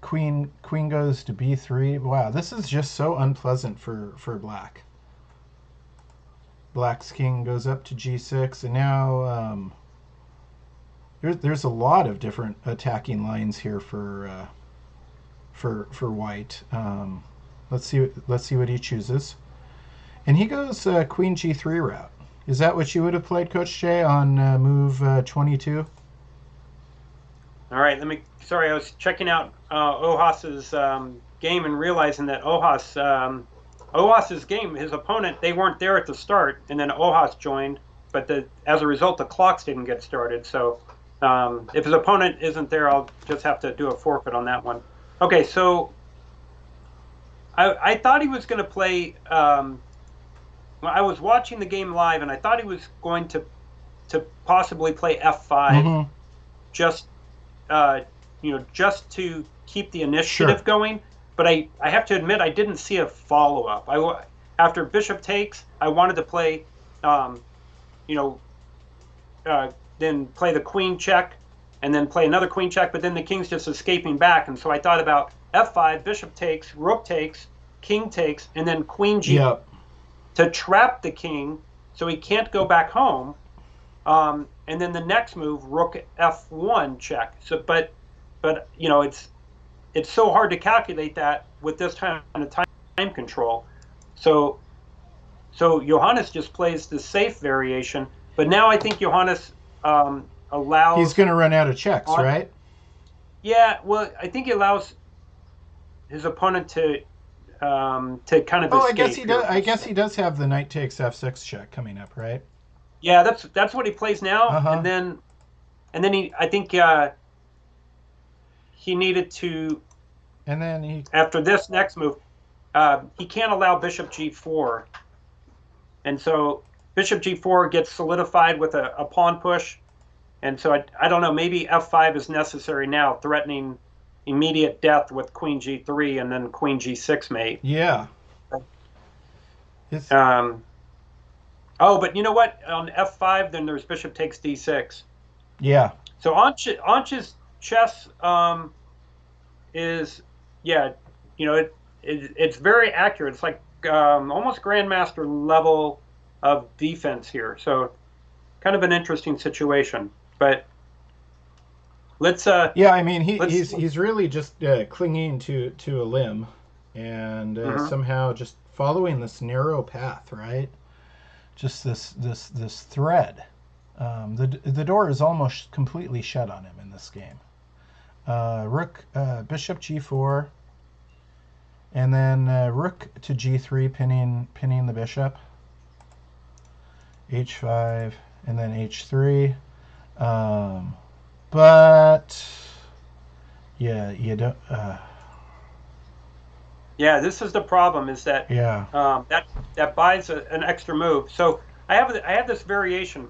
S1: Queen goes to B3. Wow, this is just so unpleasant for black. Black's king goes up to G6, and now there's a lot of different attacking lines here for white. Let's see what he chooses, and he goes Queen G3 route. Is that what you would have played, Coach Jay, on move 22?
S3: All right, sorry, I was checking out Ojas's game and realizing that Ojas's game, his opponent, they weren't there at the start, and then Ojas joined, but as a result, the clocks didn't get started. So if his opponent isn't there, I'll just have to do a forfeit on that one. Okay, so I thought he was going to play. I was watching the game live, and I thought he was going to possibly play F5, just to keep the initiative going. But I have to admit, I didn't see a follow-up. After bishop takes, I wanted to play, then play the queen check, and then play another queen check, but then the king's just escaping back. And so I thought about F5, bishop takes, rook takes, king takes, and then queen G to trap the king so he can't go back home. And then the next move, rook F1 check. So, but it's so hard to calculate that with this kind of time control. So Johannes just plays the safe variation. But now I think Johannes allows.
S1: He's going to run out of checks, right?
S3: Yeah. Well, I think he allows his opponent to kind of.
S1: Oh,
S3: escape.
S1: I guess he does have the knight takes F6 check coming up, right?
S3: Yeah, that's what he plays now,
S1: Uh-huh.
S3: and then I think he needed to.
S1: And then
S3: after this next move, he can't allow bishop G4, and so bishop G4 gets solidified with a pawn push, and so I don't know, maybe F5 is necessary now, threatening immediate death with queen G3 and then queen G6 mate.
S1: Yeah.
S3: Oh, but you know what? On F5, then there's bishop takes D6.
S1: Yeah.
S3: So Ancha's chess is, it's very accurate. It's like almost grandmaster level of defense here. So kind of an interesting situation. But let's.
S1: Yeah, I mean he's really just clinging to a limb, and somehow just following this narrow path, right? Just this thread. The door is almost completely shut on him in this game. Bishop G4, and then rook to G3, pinning the bishop. H5, and then H3. But yeah, you don't.
S3: Yeah, this is the problem. Is that that buys an extra move. So I have this variation,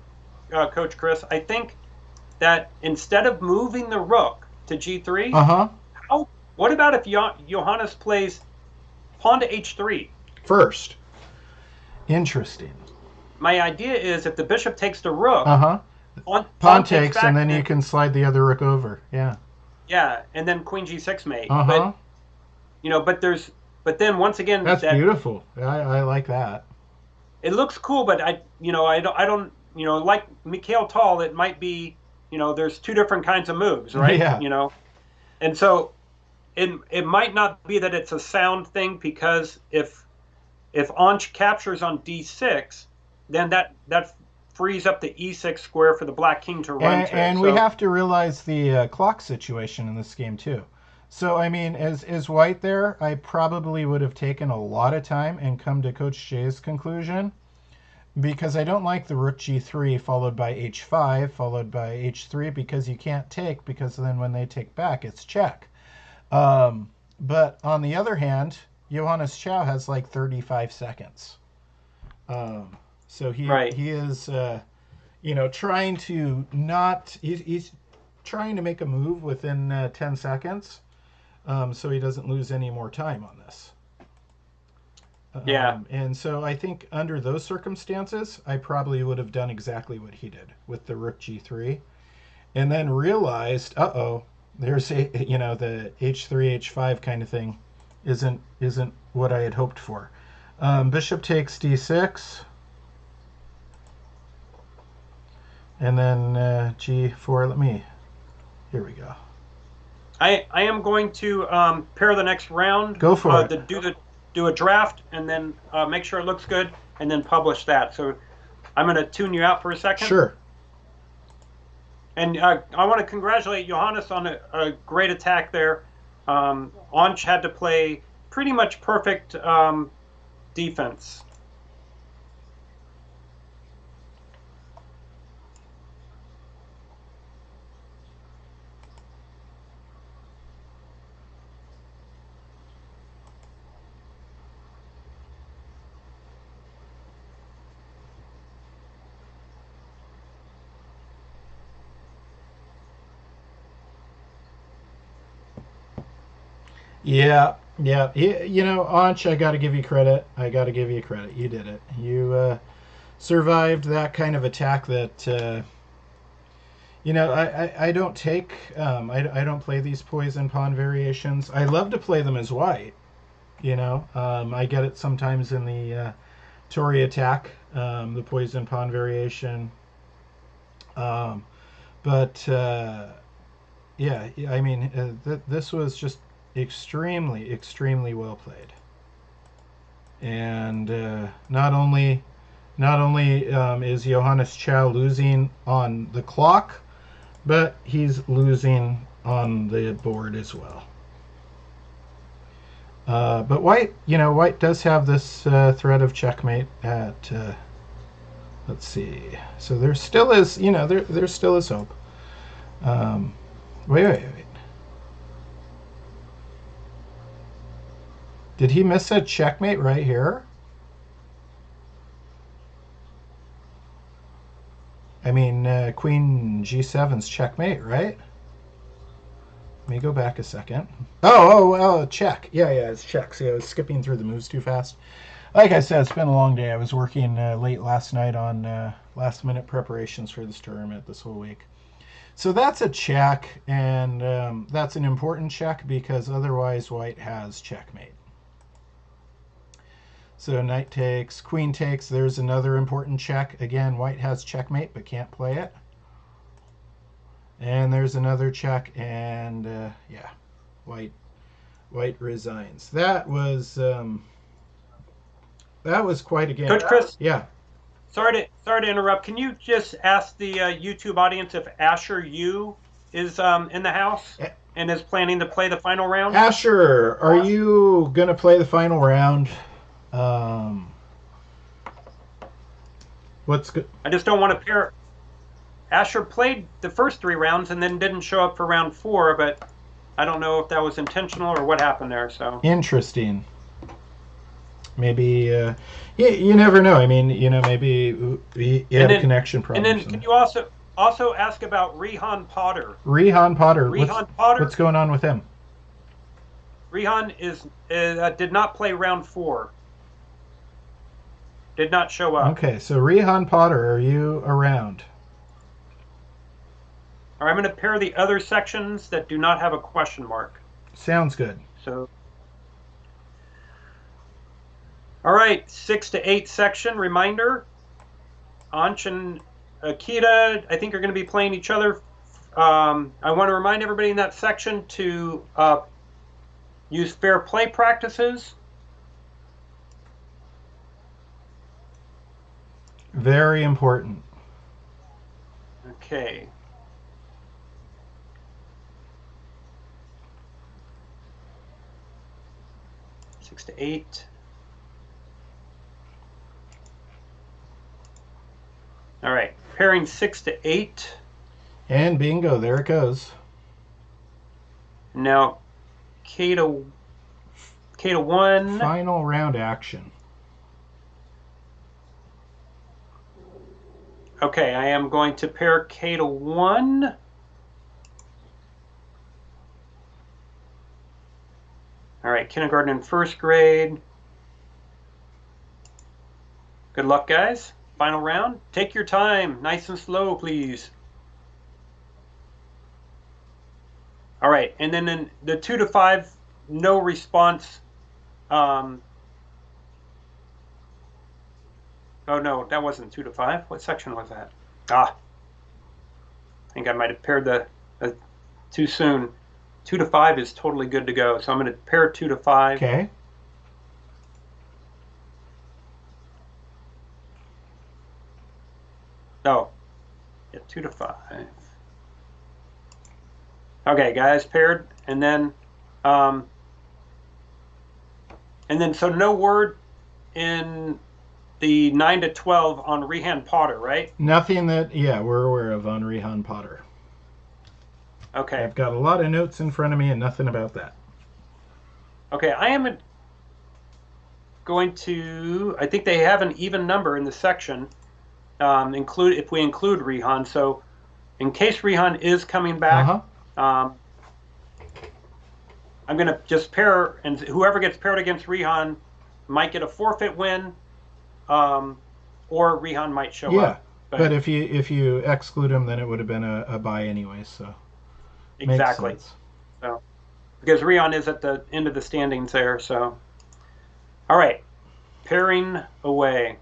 S3: Coach Chris. I think that instead of moving the rook to G3, what about if Johannes plays pawn to H3
S1: first? Interesting.
S3: My idea is if the bishop takes the rook,
S1: pawn takes, and then you can slide the other rook over. Yeah.
S3: Yeah, and then queen G6 mate.
S1: But
S3: but then once again,
S1: that's beautiful. I like that.
S3: It looks cool, but I don't like Mikhail Tal, it might be, there's two different kinds of moves, right?
S1: Yeah.
S3: And so it might not be that it's a sound thing, because if Anch captures on d6, then that frees up the e6 square for the black king to run to.
S1: And we have to realize the clock situation in this game too. So I mean, as white there, I probably would have taken a lot of time and come to Coach Jay's conclusion, because I don't like the rook g3 followed by h5 followed by h3, because you can't take, because then when they take back, it's check. But on the other hand, Johannes Chow has like 35 seconds. So he is, trying to he's trying to make a move within 10 seconds, so he doesn't lose any more time on this. And so I think under those circumstances, I probably would have done exactly what he did with the rook g3, and then realized, there's the h3 h5 kind of thing isn't what I had hoped for. Bishop takes d6, and then g4. Here we go.
S3: I am going to pair the next round.
S1: Go for it.
S3: Do a draft, and then make sure it looks good, and then publish that. So I'm going to tune you out for a second.
S1: Sure.
S3: And I want to congratulate Johannes on a great attack there. Anch had to play pretty much perfect defense.
S1: Yeah. Anch, I got to give you credit. You did it. You survived that kind of attack that, I don't take, I don't play these poison pawn variations. I love to play them as white, I get it sometimes in the Tory attack, the poison pawn variation. This was just extremely well played, and not only is Johannes Chow losing on the clock, but he's losing on the board as well. But white does have this threat of checkmate at let's see, so there still is there still is hope. Wait. Did he miss a checkmate right here? I mean, Queen G7's checkmate, right? Let me go back a second. Oh, check. Yeah, it's check. See, I was skipping through the moves too fast. Like I said, it's been a long day. I was working late last night on last-minute preparations for this tournament this whole week. So that's a check, and that's an important check, because otherwise white has checkmate. So knight takes, queen takes, there's another important check. Again, white has checkmate but can't play it. And there's another check, and white resigns. That was quite a game.
S3: Coach Chris?
S1: Yeah.
S3: Sorry to interrupt. Can you just ask the YouTube audience if Asher Yu is in the house and is planning to play the final round?
S1: Asher, are you going to play the final round? What's good?
S3: I just don't want to pair. Asher played the first 3 rounds and then didn't show up for round 4, but I don't know if that was intentional or what happened there. So
S1: interesting. Maybe you never know. I mean, maybe he had a connection problem.
S3: And then can you also ask about Rehan Potter?
S1: Rehan Potter. What's going on with him?
S3: Rehan did not play round 4. Did not show up.
S1: Okay, so Rehan Potter, are you around?
S3: All right, I'm going to pair the other sections that do not have a question mark.
S1: Sounds good.
S3: So, all right, 6 to 8 section reminder. Anch and Akita, I think are going to be playing each other. I want to remind everybody in that section to use fair play practices.
S1: Very important.
S3: Okay. Six to 8. All right, pairing 6 to 8.
S1: And bingo, there it goes.
S3: Now, K to 1.
S1: Final round action.
S3: Okay, I am going to pair K to 1. All right, kindergarten and first grade. Good luck, guys. Final round. Take your time. Nice and slow, please. All right, and then in the 2 to 5, no response. Oh, no, that wasn't 2 to 5. What section was that? I think I might have paired the too soon. 2 to 5 is totally good to go. So I'm going to pair 2 to 5.
S1: Okay.
S3: Oh, yeah, 2 to 5. Okay, guys, paired, and then so no word in the 9 to 12 on Rehan Potter, right?
S1: Nothing that, yeah, we're aware of on Rehan Potter.
S3: Okay.
S1: I've got a lot of notes in front of me and nothing about that.
S3: Okay, I am going to, I think they have an even number in the section, if we include Rehan. So in case Rehan is coming back, I'm going to just pair, and whoever gets paired against Rehan might get a forfeit win, or Rehan might show up.
S1: But if you exclude him, then it would have been a bye anyway. So
S3: exactly.
S1: Makes sense.
S3: So because Rehan is at the end of the standings there. So all right, pairing away.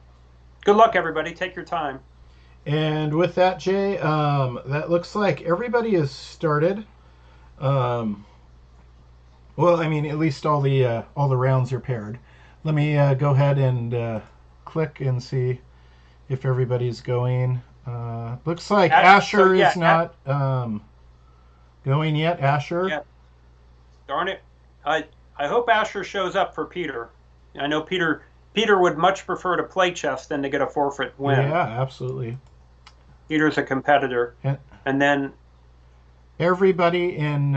S3: Good luck, everybody. Take your time.
S1: And with that, Jay, that looks like everybody has started. Well, I mean, at least all the rounds are paired. Let me go ahead and click and see if everybody's going. Looks like Asher is not going yet. Asher.
S3: Yeah. Darn it! I hope Asher shows up for Peter. I know Peter would much prefer to play chess than to get a forfeit win.
S1: Yeah, absolutely.
S3: Peter's a competitor, and then
S1: everybody in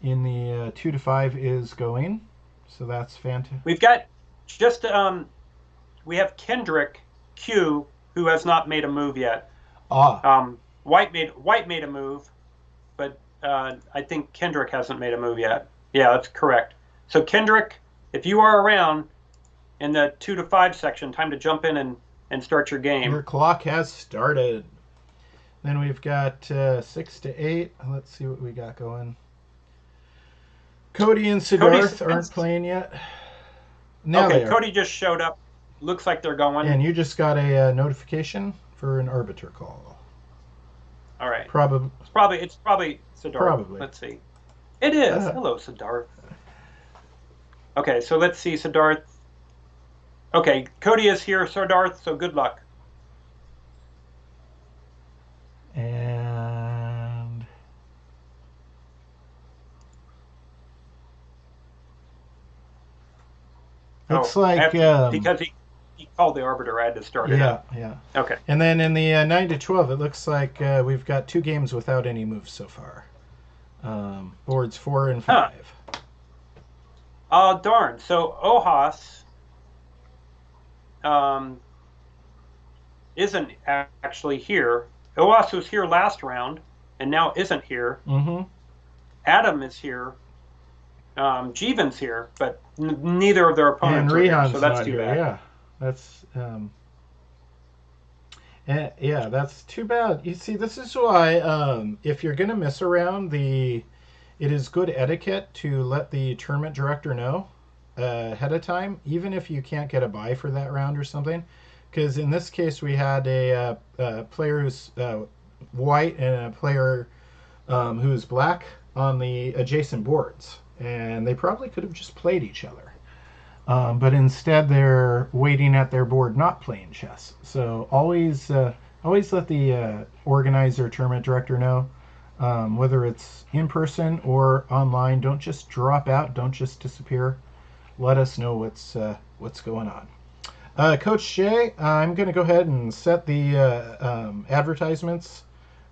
S1: the 2 to 5 is going, so that's fantastic.
S3: We've got just we have Kendrick Q, who has not made a move yet. White made a move, but I think Kendrick hasn't made a move yet. Yeah, that's correct. So Kendrick, if you are around in the 2 to 5 section, time to jump in and start your game.
S1: Your clock has started. Then we've got 6 to 8. Let's see what we got going. Cody and Siddharth aren't playing yet. Now
S3: okay, Cody just showed up. Looks like they're going.
S1: And you just got a notification for an arbiter call.
S3: All right.
S1: It's
S3: probably Siddharth.
S1: Probably.
S3: Let's see. It is. Hello, Siddharth. Okay, so let's see, Siddharth. Okay, Cody is here, Siddharth, so good luck.
S1: And looks like
S3: because he called the arbiter, I had to start it up.
S1: Yeah.
S3: Okay.
S1: And then in the 9 to 12, it looks like we've got 2 games without any moves so far. Boards 4 and 5.
S3: Darn. So Ohas isn't actually here. Ohas was here last round and now isn't here.
S1: Mm-hmm.
S3: Adam is here. Jeevan's here, but neither of their opponents are here, so that's too bad.
S1: Yeah, that's that's too bad. You see, this is why if you're going to miss a round, it is good etiquette to let the tournament director know ahead of time, even if you can't get a bye for that round or something, because in this case we had a player who's white and a player who's black on the adjacent boards, and they probably could have just played each other. But instead they're waiting at their board not playing chess. So always let the organizer, tournament director know, whether it's in person or online. Don't just drop out. Don't just disappear. Let us know what's going on. Coach Jay, I'm going to go ahead and set the advertisements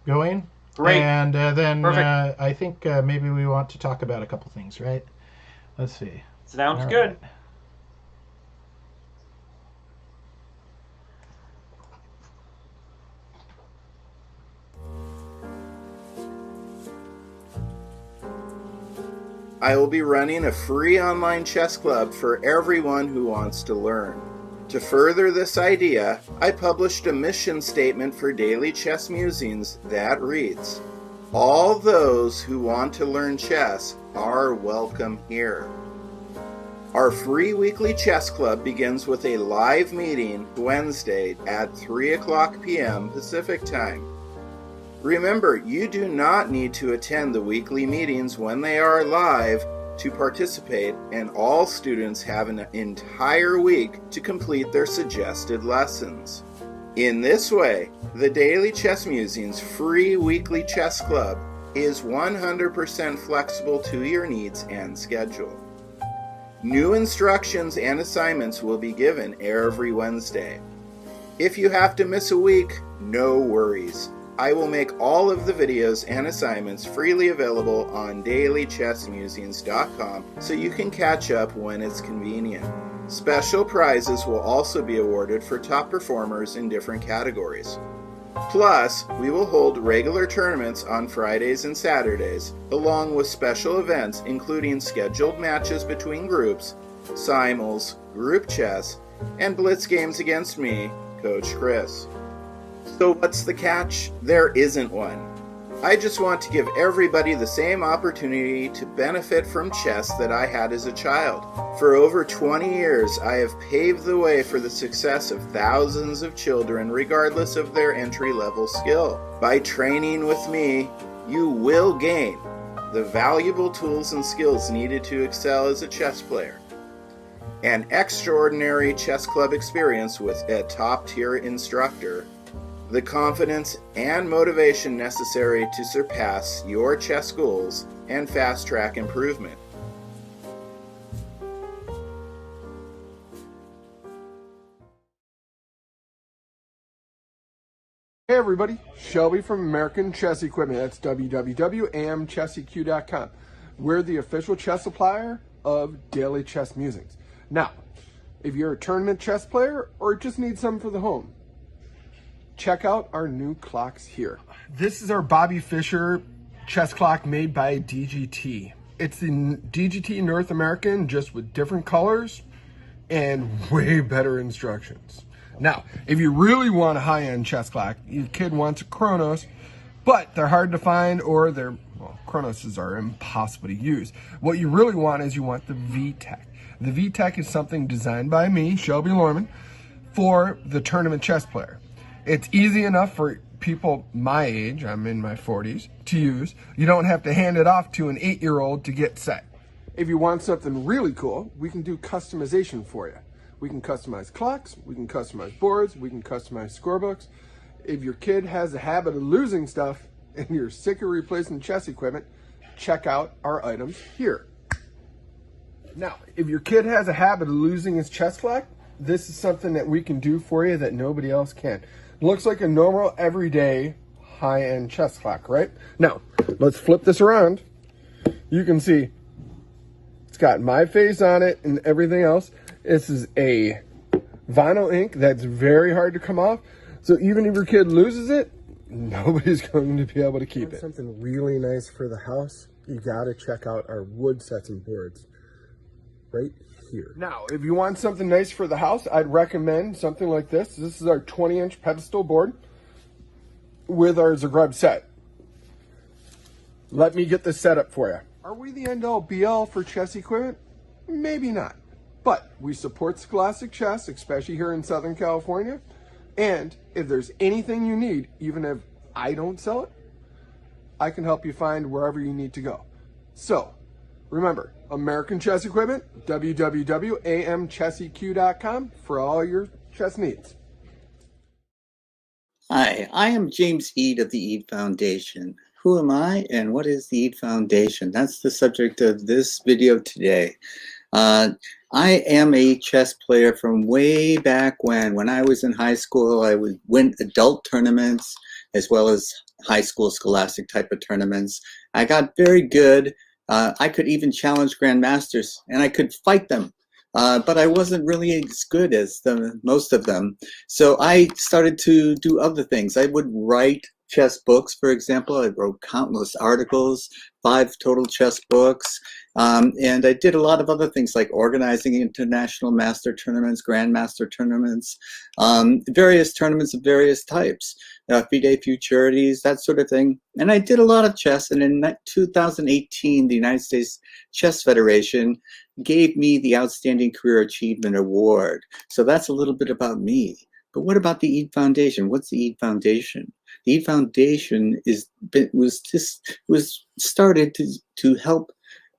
S1: going.
S3: Great.
S1: And then I think maybe we want to talk about a couple things, right? Let's see.
S3: Sounds
S1: All
S3: good.
S1: right.
S7: I will be running a free online chess club for everyone who wants to learn. To further this idea, I published a mission statement for Daily Chess Musings that reads, "All those who want to learn chess are welcome here." Our free weekly chess club begins with a live meeting Wednesday at 3:00 p.m. Pacific Time. Remember, you do not need to attend the weekly meetings when they are live to participate, and all students have an entire week to complete their suggested lessons. In this way, the Daily Chess Musings free weekly chess club is 100% flexible to your needs and schedule. New instructions and assignments will be given every Wednesday. If you have to miss a week, no worries. I will make all of the videos and assignments freely available on dailychessmusings.com so you can catch up when it's convenient. Special prizes will also be awarded for top performers in different categories. Plus, we will hold regular tournaments on Fridays and Saturdays, along with special events including scheduled matches between groups, simuls, group chess, and blitz games against me, Coach Chris. So what's the catch? There isn't one. I just want to give everybody the same opportunity to benefit from chess that I had as a child. For over 20 years, I have paved the way for the success of thousands of children regardless of their entry-level skill. By training with me, you will gain the valuable tools and skills needed to excel as a chess player. An extraordinary chess club experience with a top-tier instructor, the confidence and motivation necessary to surpass your chess goals and fast-track improvement.
S8: Hey everybody, Shelby from American Chess Equipment. That's www.amchesseq.com. We're the official chess supplier of Daily Chess Musings. Now, if you're a tournament chess player or just need some for the home, check out our new clocks here. This is our Bobby Fischer chess clock made by DGT. It's the DGT North American, just with different colors and way better instructions. Now, if you really want a high-end chess clock, your kid wants a Chronos, but they're hard to find, or Chronoses are impossible to use. What you really want is you want the VTech. The VTech is something designed by me, Shelby Lorman, for the tournament chess player. It's easy enough for people my age, I'm in my 40s, to use. You don't have to hand it off to an 8-year-old to get set. If you want something really cool, we can do customization for you. We can customize clocks, we can customize boards, we can customize scorebooks. If your kid has a habit of losing stuff and you're sick of replacing chess equipment, check out our items here. Now, if your kid has a habit of losing his chess clock, this is something that we can do for you that nobody else can. Looks like a normal, everyday, high-end chess clock, right? Now, let's flip this around. You can see it's got my face on it and everything else. This is a vinyl ink that's very hard to come off. So even if your kid loses it, nobody's going to be able to keep it. Something really nice for the house, you gotta check out our wood sets and boards right here. Now, if you want something nice for the house, I'd recommend something like this. This is our 20-inch pedestal board with our Zagreb set. Let me get this set up for you. Are we the end-all be-all for chess equipment? Maybe not. But we support Scholastic Chess, especially here in Southern California. And if there's anything you need, even if I don't sell it, I can help you find wherever you need to go. So, remember, American Chess Equipment, www.amchesseq.com for all your chess needs.
S5: Hi, I am James Eade of the Eade Foundation. Who am I and what is the Eade Foundation? That's the subject of this video today. I am a chess player from way back when I was in high school. I would win adult tournaments as well as high school scholastic type of tournaments. I got very good. I could even challenge grandmasters and I could fight them. But I wasn't really as good as most of them. So I started to do other things. I would write chess books, for example. I wrote countless articles, 5 total chess books. And I did a lot of other things like organizing international master tournaments, grandmaster tournaments, various tournaments of various types, FIDE Futurities, that sort of thing. And I did a lot of chess. And in 2018, the United States Chess Federation gave me the Outstanding Career Achievement Award. So that's a little bit about me. But what about the Eade Foundation? What's the Eade Foundation? The Eade Foundation was started to help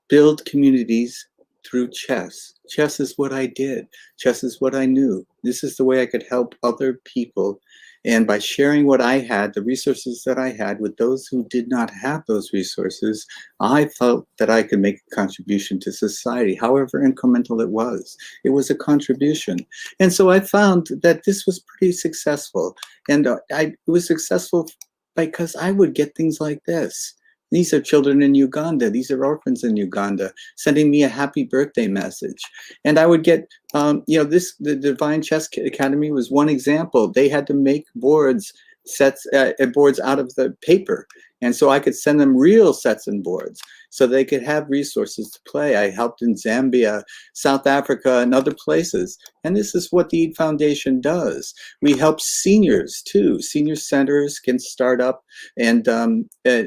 S5: build communities through chess. Chess is what I did. Chess is what I knew. This is the way I could help other people. And by sharing what I had, the resources that I had with those who did not have those resources, I felt that I could make a contribution to society, however incremental it was. It was a contribution. And so I found that this was pretty successful. And it was successful because I would get things like this. These are children in Uganda. These are orphans in Uganda sending me a happy birthday message. And I would get, the Divine Chess Academy was one example. They had to make boards out of the paper. And so I could send them real sets and boards so they could have resources to play. I helped in Zambia, South Africa, and other places. And this is what the Eade Foundation does. We help seniors too. Senior centers can start up and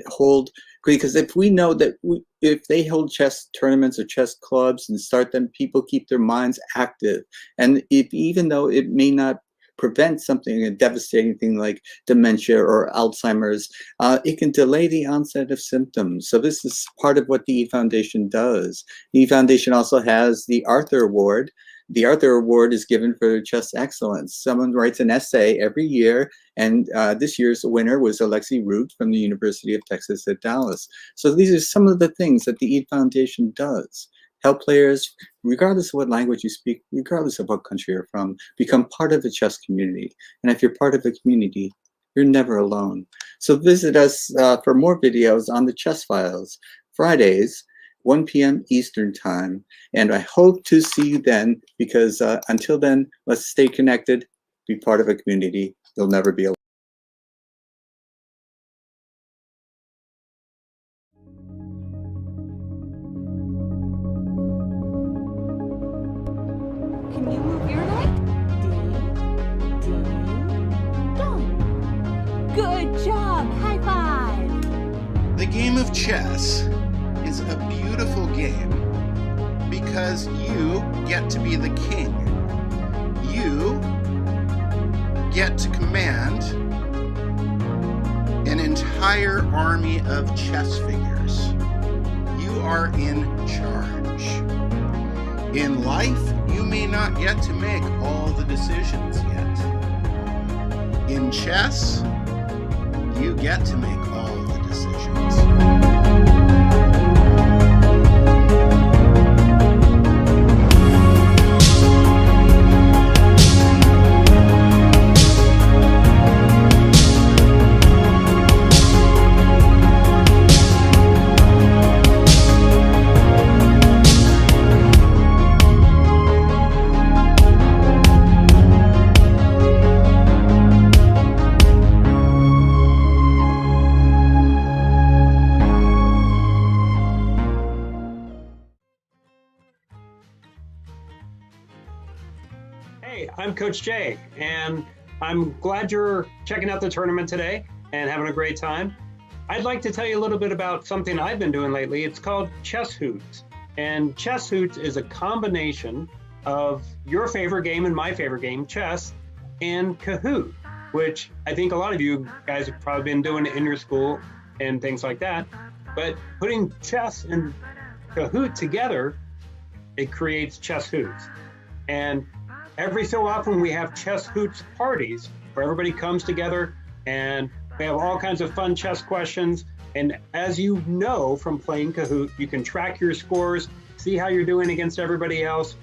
S5: hold, because if we know that if they hold chess tournaments or chess clubs and start them, people keep their minds active. And even though it may not prevent something, a devastating thing like dementia or Alzheimer's, it can delay the onset of symptoms. So this is part of what the Eade Foundation does. The Eade Foundation also has the Arthur Award. The Arthur Award is given for chess excellence. Someone writes an essay every year, and this year's winner was Alexi Root from the University of Texas at Dallas. So these are some of the things that the Eade Foundation does. Help players, regardless of what language you speak, regardless of what country you're from, become part of the chess community. And if you're part of the community, you're never alone. So visit us for more videos on the Chess Files, Fridays, 1 p.m. Eastern Time. And I hope to see you then, because until then, let's stay connected, be part of a community. You'll never be alone.
S9: Can you move your knight? Ding, ding, dong. Good job! High five!
S7: The game of chess is a beautiful game because you get to be the king. You get to command an entire army of chess figures. You are in charge. In life, you may not get to make all the decisions yet. In chess, you get to make all the decisions.
S3: Hey, I'm Coach Jay, and I'm glad you're checking out the tournament today and having a great time. I'd like to tell you a little bit about something I've been doing lately. It's called Chess Hoots. And Chess Hoots is a combination of your favorite game and my favorite game, chess, and Kahoot, which I think a lot of you guys have probably been doing in your school and things like that. But putting chess and Kahoot together, it creates Chess Hoots. And every so often we have Chess Hoots parties where everybody comes together and we have all kinds of fun chess questions. And as you know from playing Kahoot, you can track your scores, see how you're doing against everybody else.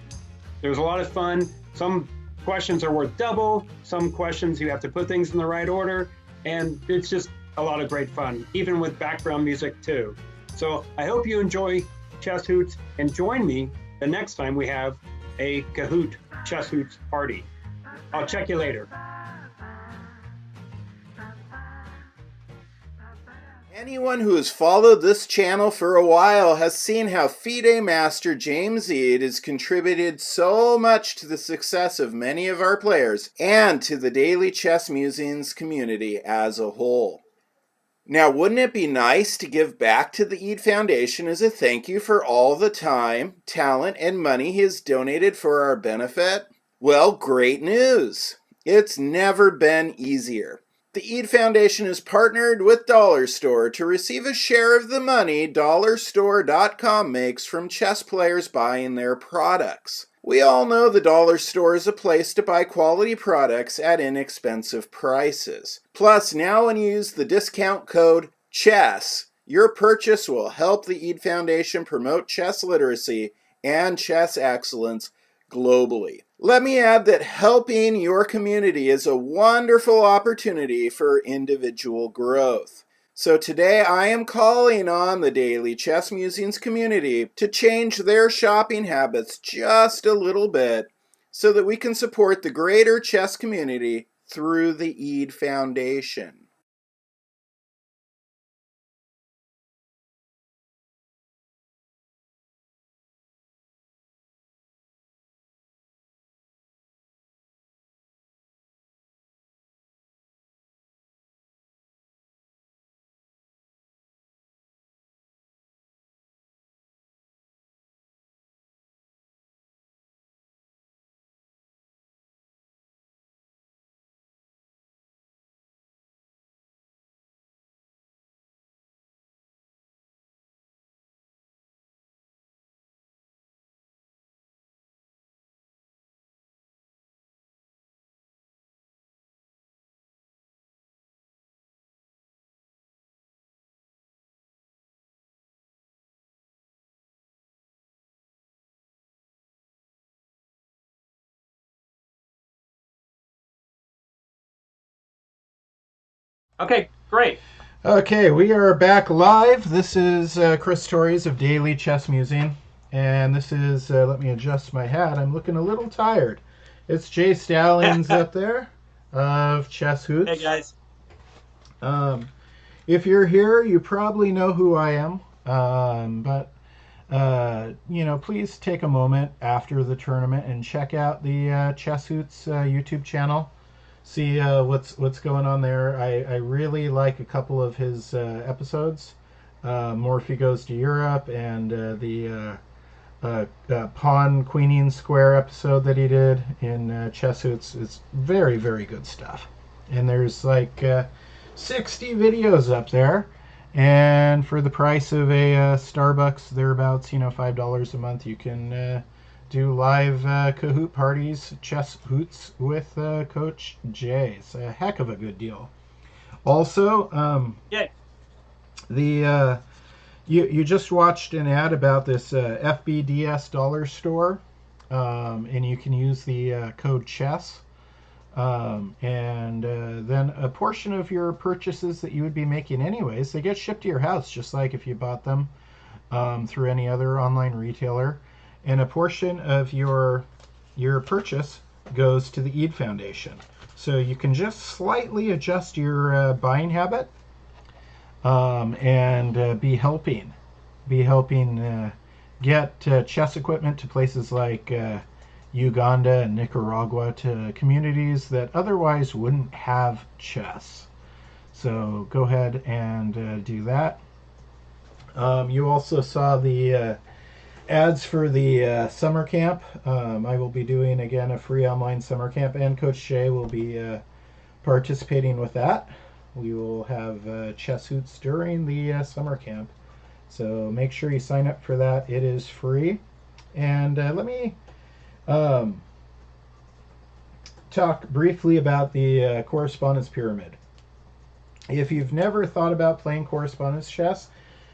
S3: There's a lot of fun. Some questions are worth double. Some questions you have to put things in the right order. And it's just a lot of great fun, even with background music too. So I hope you enjoy Chess Hoots and join me the next time we have a Kahoot Chess Hoots party. I'll check you later.
S7: Anyone who has followed this channel for a while has seen how FIDE Master James Eade has contributed so much to the success of many of our players and to the Daily Chess Musings community as a whole. Now, wouldn't it be nice to give back to the Eade Foundation as a thank you for all the time, talent, and money he has donated for our benefit? Well, great news! It's never been easier. The Eade Foundation has partnered with Dollar Store to receive a share of the money DollarStore.com makes from chess players buying their products. We all know the Dollar Store is a place to buy quality products at inexpensive prices. Plus, now when you use the discount code CHESS, your purchase will help the Eade Foundation promote chess literacy and chess excellence globally. Let me add that helping your community is a wonderful opportunity for individual growth. So today I am calling on the Daily Chess Musings community to change their shopping habits just a little bit so that we can support the greater chess community through the Eade Foundation.
S3: Okay, great.
S1: Okay, we are back live. This is Chris Torres of Daily Chess Musing, and this is, let me adjust my hat, I'm looking a little tired. It's Jay Stallings up there of Chess Hoots.
S3: Hey, guys.
S1: If you're here, you probably know who I am, but please take a moment after the tournament and check out the Chess Hoots YouTube channel. See what's going on there. I really like a couple of his episodes. Morphy Goes to Europe and the Pawn Queening Square episode that he did in Chess Hoots. It's very, very good stuff. And there's like 60 videos up there. And for the price of a Starbucks, thereabouts, $5 a month, you can do live Kahoot parties, Chess Hoots with Coach Jay. It's a heck of a good deal. Also, you just watched an ad about this FBDS Dollar Store, and you can use the code CHESS. And then a portion of your purchases that you would be making anyways, they get shipped to your house, just like if you bought them through any other online retailer. And a portion of your purchase goes to the Eade Foundation. So you can just slightly adjust your buying habit and be helping get chess equipment to places like Uganda and Nicaragua, to communities that otherwise wouldn't have chess. So go ahead and do that. You also saw the ads for the summer camp. I will be doing again a free online summer camp, and Coach Jay will be participating with that. We will have chess hoots during the summer camp, so make sure you sign up for that. It is free. And let me talk briefly about the correspondence pyramid. If you've never thought about playing correspondence chess,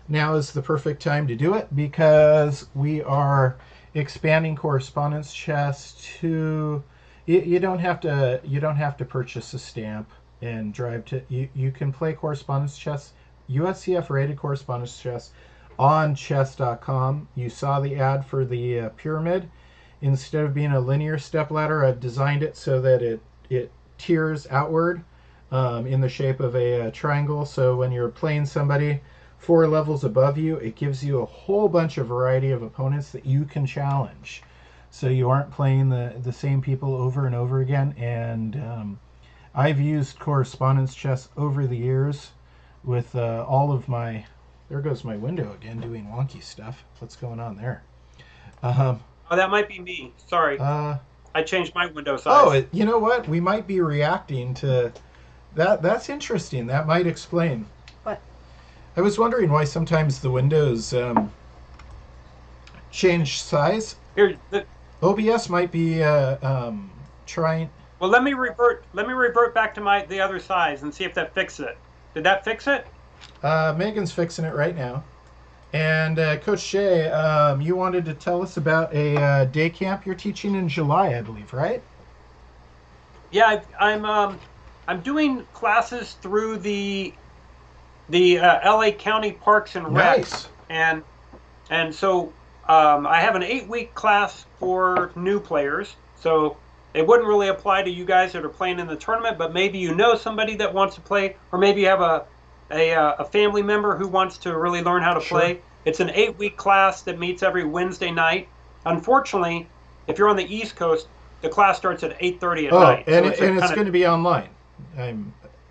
S1: now is the perfect time to do it, because we are expanding correspondence chess to you don't have to purchase a stamp and drive to you can play correspondence chess, USCF rated correspondence chess, on chess.com. You saw the ad for the pyramid. Instead of being a linear step ladder, I've designed it so that it tiers outward in the shape of a triangle. So when you're playing somebody 4 levels above you, it gives you a whole bunch of variety of opponents that you can challenge. So you aren't playing the same people over and over again. And I've used correspondence chess over the years with all of my... There goes my window again, doing wonky stuff. What's going on there?
S3: Oh, that might be me. Sorry. I changed my window size.
S1: Oh, you know what? We might be reacting to... That's interesting. That might explain.
S2: What?
S1: I was wondering why sometimes the windows change size.
S3: Here,
S1: OBS might be trying...
S3: Well, let me revert back to the other size and see if that fixes it. Did that fix it?
S1: Megan's fixing it right now. And Coach Jay, you wanted to tell us about a day camp you're teaching in July, I believe, right?
S3: Yeah, I'm doing classes through the LA County Parks and Rec.
S1: Nice.
S3: And so I have an 8-week class for new players. So it wouldn't really apply to you guys that are playing in the tournament, but maybe you know somebody that wants to play, or maybe you have a family member who wants to really learn how to play. It's an 8-week class that meets every Wednesday night. Unfortunately, if you're on the East Coast, the class starts at 8:30 at night.
S1: And it's going to be online.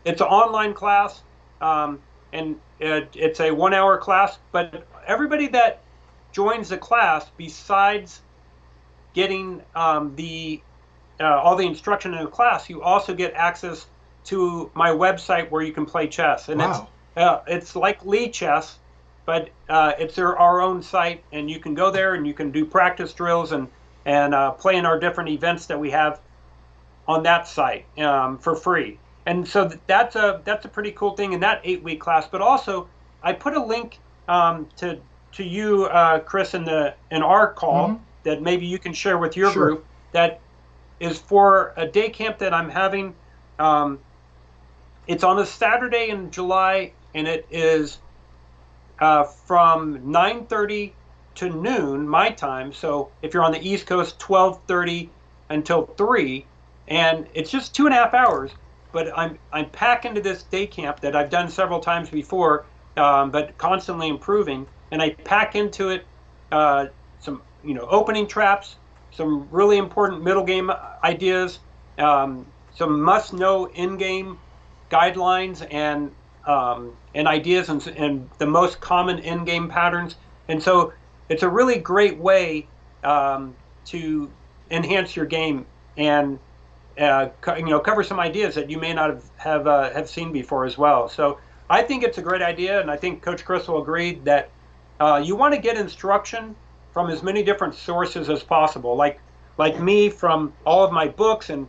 S3: It's an online class, and it's a 1-hour class. But everybody that joins the class, besides getting all the instruction in the class, you also get access to my website where you can play chess. And
S1: wow.
S3: It's like Lee Chess, but it's our own site, and you can go there and you can do practice drills and play in our different events that we have on that site for free. And so that's a pretty cool thing in that 8-week class. But also, I put a link to you, Chris, in our call that maybe you can share with your group. That is for a day camp that I'm having. It's on a Saturday in July, and it is from 9:30 to noon my time. So if you're on the East Coast, 12:30 until 3, and it's just 2.5 hours. But I'm packed into this day camp that I've done several times before, but constantly improving. And I pack into it some opening traps, some really important middle game ideas, some must-know in-game guidelines and ideas and the most common in-game patterns. And so it's a really great way to enhance your game and cover some ideas that you may not have seen before as well. So I think it's a great idea, and I think Coach Chris will agree that you want to get instruction from as many different sources as possible, like me, from all of my books and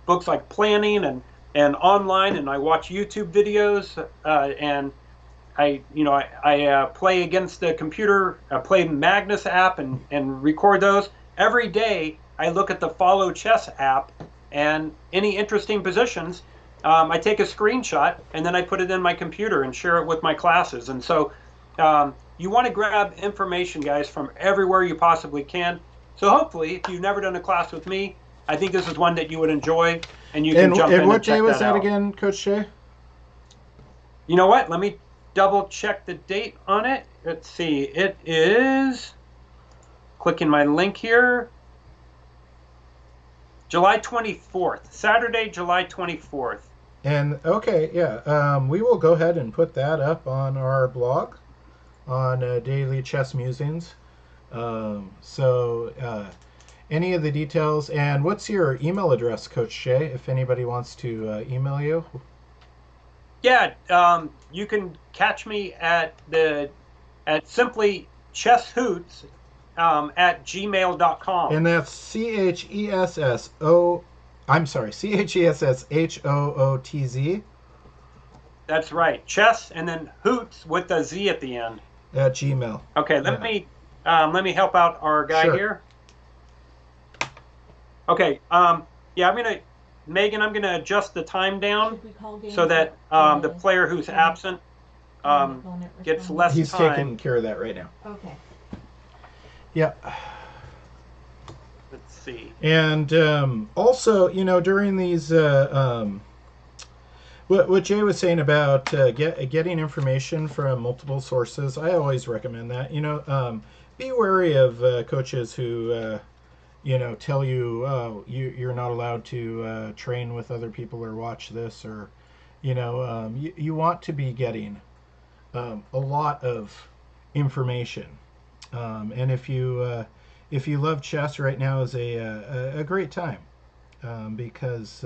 S3: books like planning and online, and I watch YouTube videos and I play against the computer. I play Magnus app and record those every day. I look at the Follow Chess app, and any interesting positions, I take a screenshot and then I put it in my computer and share it with my classes. And so you want to grab information, guys, from everywhere you possibly can. So hopefully, if you've never done a class with me, I think this is one that you would enjoy, and you can jump in and check that out.
S1: And what day was that again, Coach Jay?
S3: You know what? Let me double check the date on it. Let's see. It is, clicking my link here, July 24th, Saturday, July 24th.
S1: And okay, yeah, we will go ahead and put that up on our blog on Daily Chess Musings. Any of the details, and what's your email address, Coach Jay, if anybody wants to email you?
S3: Yeah, you can catch me at simply chesshoots at gmail.com.
S1: And that's CHESSHOOTZ.
S3: That's right. Chess and then hoots with a Z at the end.
S1: At Gmail.
S3: Okay, let me help out our guy here. Okay. Megan, I'm gonna adjust the time down so that the player who's absent gets less time.
S1: He's taking care of that right now.
S2: Okay.
S1: Yeah.
S3: Let's see.
S1: And also, during these, what Jay was saying about getting information from multiple sources, I always recommend that. Be wary of coaches who, tell you, you're not allowed to train with other people or watch this, or, you want to be getting a lot of information. And if you love chess, right now is a great time, because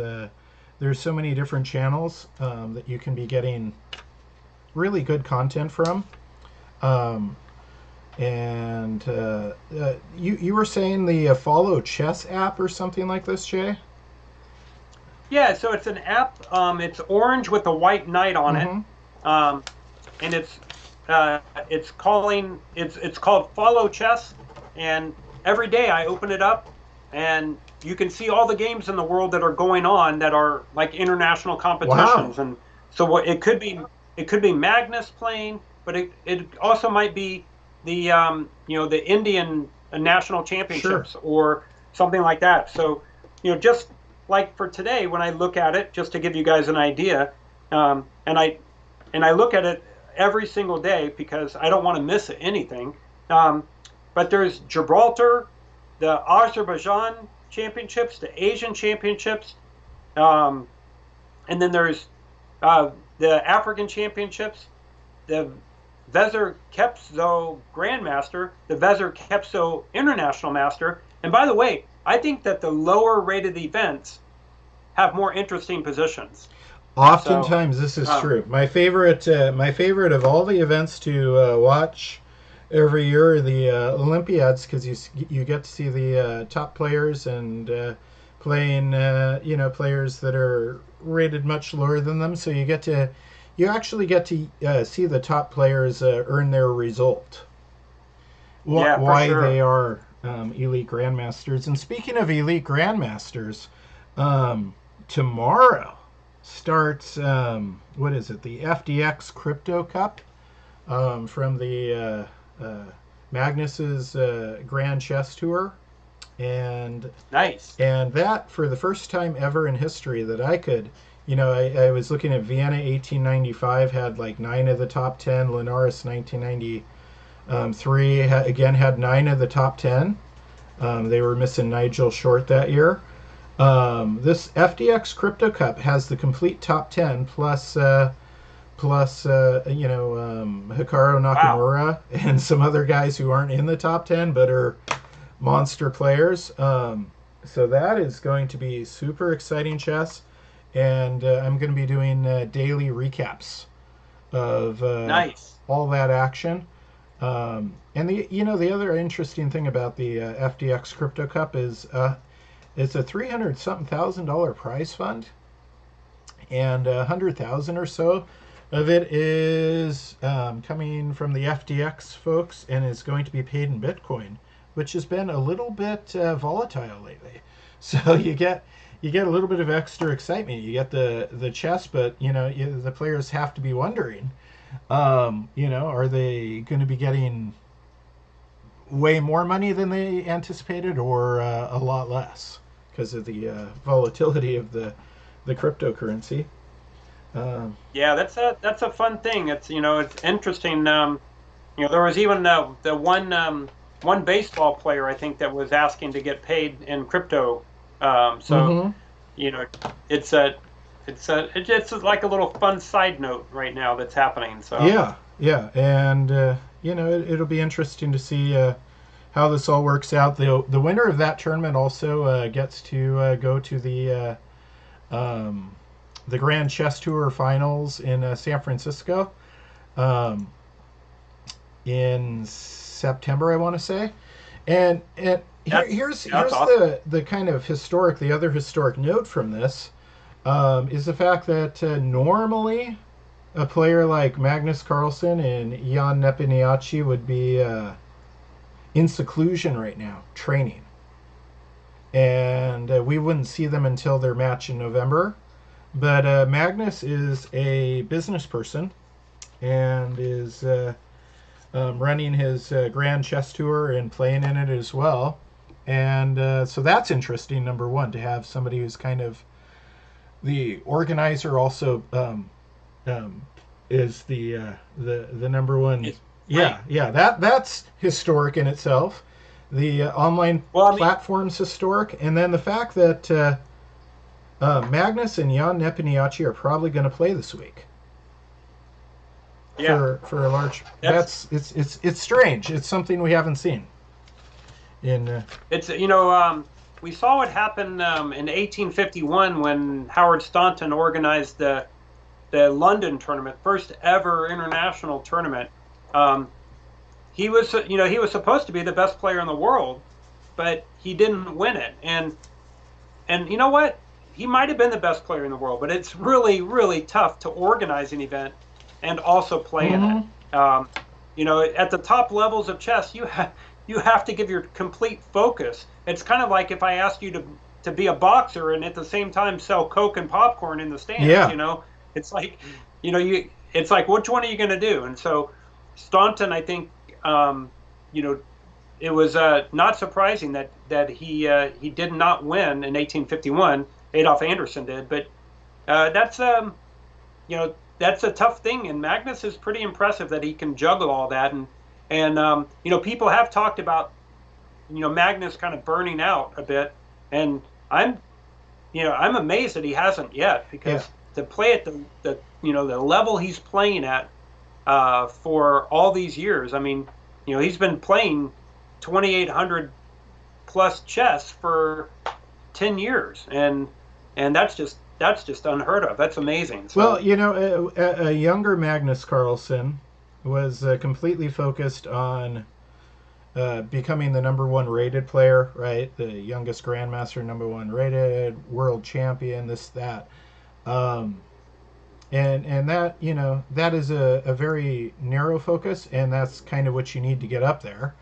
S1: there's so many different channels that you can be getting really good content from. You were saying the Follow Chess app or something like this, Jay?
S3: Yeah, so it's an app. It's orange with a white knight on it, and it's called Follow Chess. And every day I open it up, and you can see all the games in the world that are going on that are like international competitions. Wow. And so it could be Magnus playing, but it also might be the the Indian national championships, sure, or something like that. So just like for today, when I look at it, just to give you guys an idea, and I look at it every single day because I don't want to miss anything. But there's Gibraltar, the Azerbaijan championships, the Asian championships, and then there's the African championships, the Vezir Kepso Grandmaster, the Vezir Kepso International Master. And by the way, I think that the lower rated events have more interesting positions.
S1: Oftentimes, this is true. My favorite of all the events to watch every year are the Olympiads, because you get to see the top players and playing players that are rated much lower than them. So you actually get to see the top players earn their result. Why sure. They are elite grandmasters. And speaking of elite grandmasters, tomorrow starts the FDX Crypto Cup from the Magnus's Grand Chess Tour, and
S3: nice.
S1: And that, for the first time ever in history that I could, I was looking at Vienna 1895 had like 9 of the top 10. Linares 1993 had 9 of the top 10. They were missing Nigel Short that year. This FDX Crypto Cup has the complete top 10 plus Hikaru Nakamura, wow, and some other guys who aren't in the top 10 but are monster players. So that is going to be super exciting chess, and I'm going to be doing daily recaps of
S3: nice.
S1: All that action. And the other interesting thing about the FDX Crypto Cup is it's a $300,000 prize fund, and 100,000 or so of it is coming from the FDX folks, and is going to be paid in Bitcoin, which has been a little bit volatile lately. So you get a little bit of extra excitement. You get the chess, but the players have to be wondering, are they going to be getting way more money than they anticipated, or a lot less, because of the volatility of the cryptocurrency.
S3: Yeah, that's a fun thing. It's it's interesting. There was even the one baseball player, I think, that was asking to get paid in crypto. It's like a little fun side note right now that's happening. So
S1: yeah, and it'll be interesting to see how this all works out. The winner of that tournament also gets to go to the Grand Chess Tour Finals in San Francisco in September, I want to say. And here's
S3: awesome.
S1: the kind of the other historic note from this is the fact that normally a player like Magnus Carlsen and Jan Nepomniachtchi would be in seclusion right now, training. And we wouldn't see them until their match in November. But Magnus is a business person and is running his Grand Chess Tour and playing in it as well. And so that's interesting, number one, to have somebody who's kind of the organizer also is the number one. That's historic in itself. The online platform's historic. And then the fact that Magnus and Jan Nepomniachtchi are probably going to play this week. For a large, it's strange. It's something we haven't seen.
S3: We saw what happened in 1851 when Howard Staunton organized the London tournament, first ever international tournament. He was supposed to be the best player in the world, but he didn't win it. And you know what? He might have been the best player in the world, but it's really, really tough to organize an event and also play in it. At the top levels of chess, you have to give your complete focus. It's kind of like if I asked you to be a boxer and at the same time sell Coke and popcorn in the stands.
S1: Yeah.
S3: It's like, it's like, which one are you going to do? And so Staunton, I think, it was not surprising that he did not win in 1851. Adolf Anderson did, but that's a tough thing. And Magnus is pretty impressive that he can juggle all that. And people have talked about Magnus kind of burning out a bit, and I'm amazed that he hasn't yet, because to play at the level he's playing at for all these years. I mean, he's been playing 2,800 plus chess for 10 years, and that's just unheard of. That's amazing. So,
S1: well, a younger Magnus Carlsen was completely focused on becoming the number one rated player, right? The youngest grandmaster, number one rated, world champion, this, that. And that, that is a very narrow focus, and that's kind of what you need to get up there.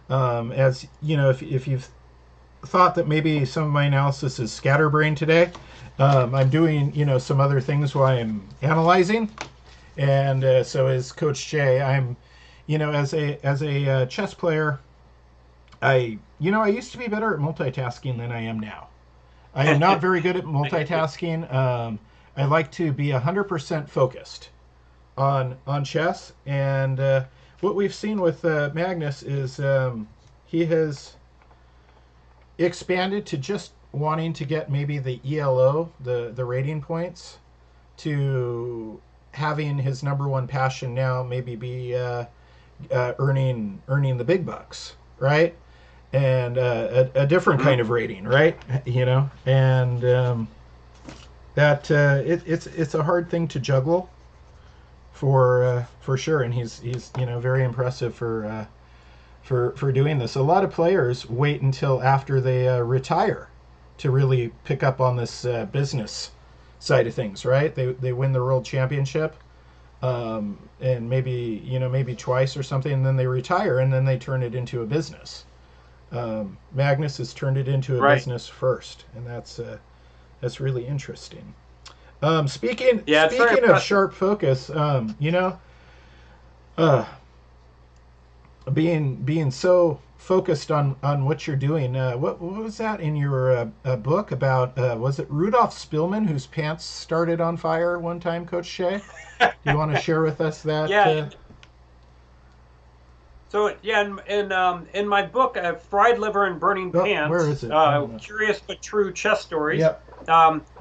S1: As, if you've thought that maybe some of my analysis is scatterbrained today, I'm doing, some other things while I'm analyzing. And so is Coach Jay. I'm, as a chess player, I used to be better at multitasking than I am now. I am not very good at multitasking. I like to be 100% focused on chess. And what we've seen with Magnus is he has expanded to just wanting to get maybe the ELO, the rating points, to having his number one passion now maybe be earning the big bucks, right? And a different kind of rating, right? And that it's a hard thing to juggle for sure. And he's very impressive for doing this. A lot of players wait until after they retire to really pick up on this business side of things, right? They win the world championship, and maybe twice or something, and then they retire, and then they turn it into a business. Magnus has turned it into a business first, and that's really interesting. Speaking of sharp focus, being so focused on what you're doing. What was that in your book about? Was it Rudolf Spillman whose pants started on fire one time, Coach Shea? Do you want to share with us that?
S3: Yeah. So in my book, Fried Liver and Burning Pants.
S1: Where is it?
S3: Curious but True Chess Stories.
S1: Yep.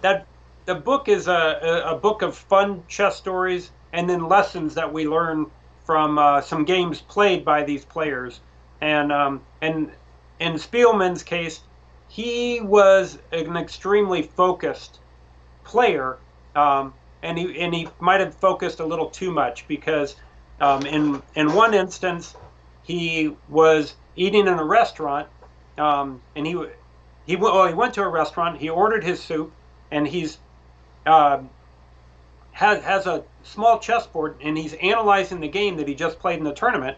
S3: That the book is a book of fun chess stories and then lessons that we learn from some games played by these players. And in Spielman's case, he was an extremely focused player, and he might have focused a little too much because in one instance he was eating in a restaurant, and he went to a restaurant, he ordered his soup, and he's has a small chessboard, and he's analyzing the game that he just played in the tournament,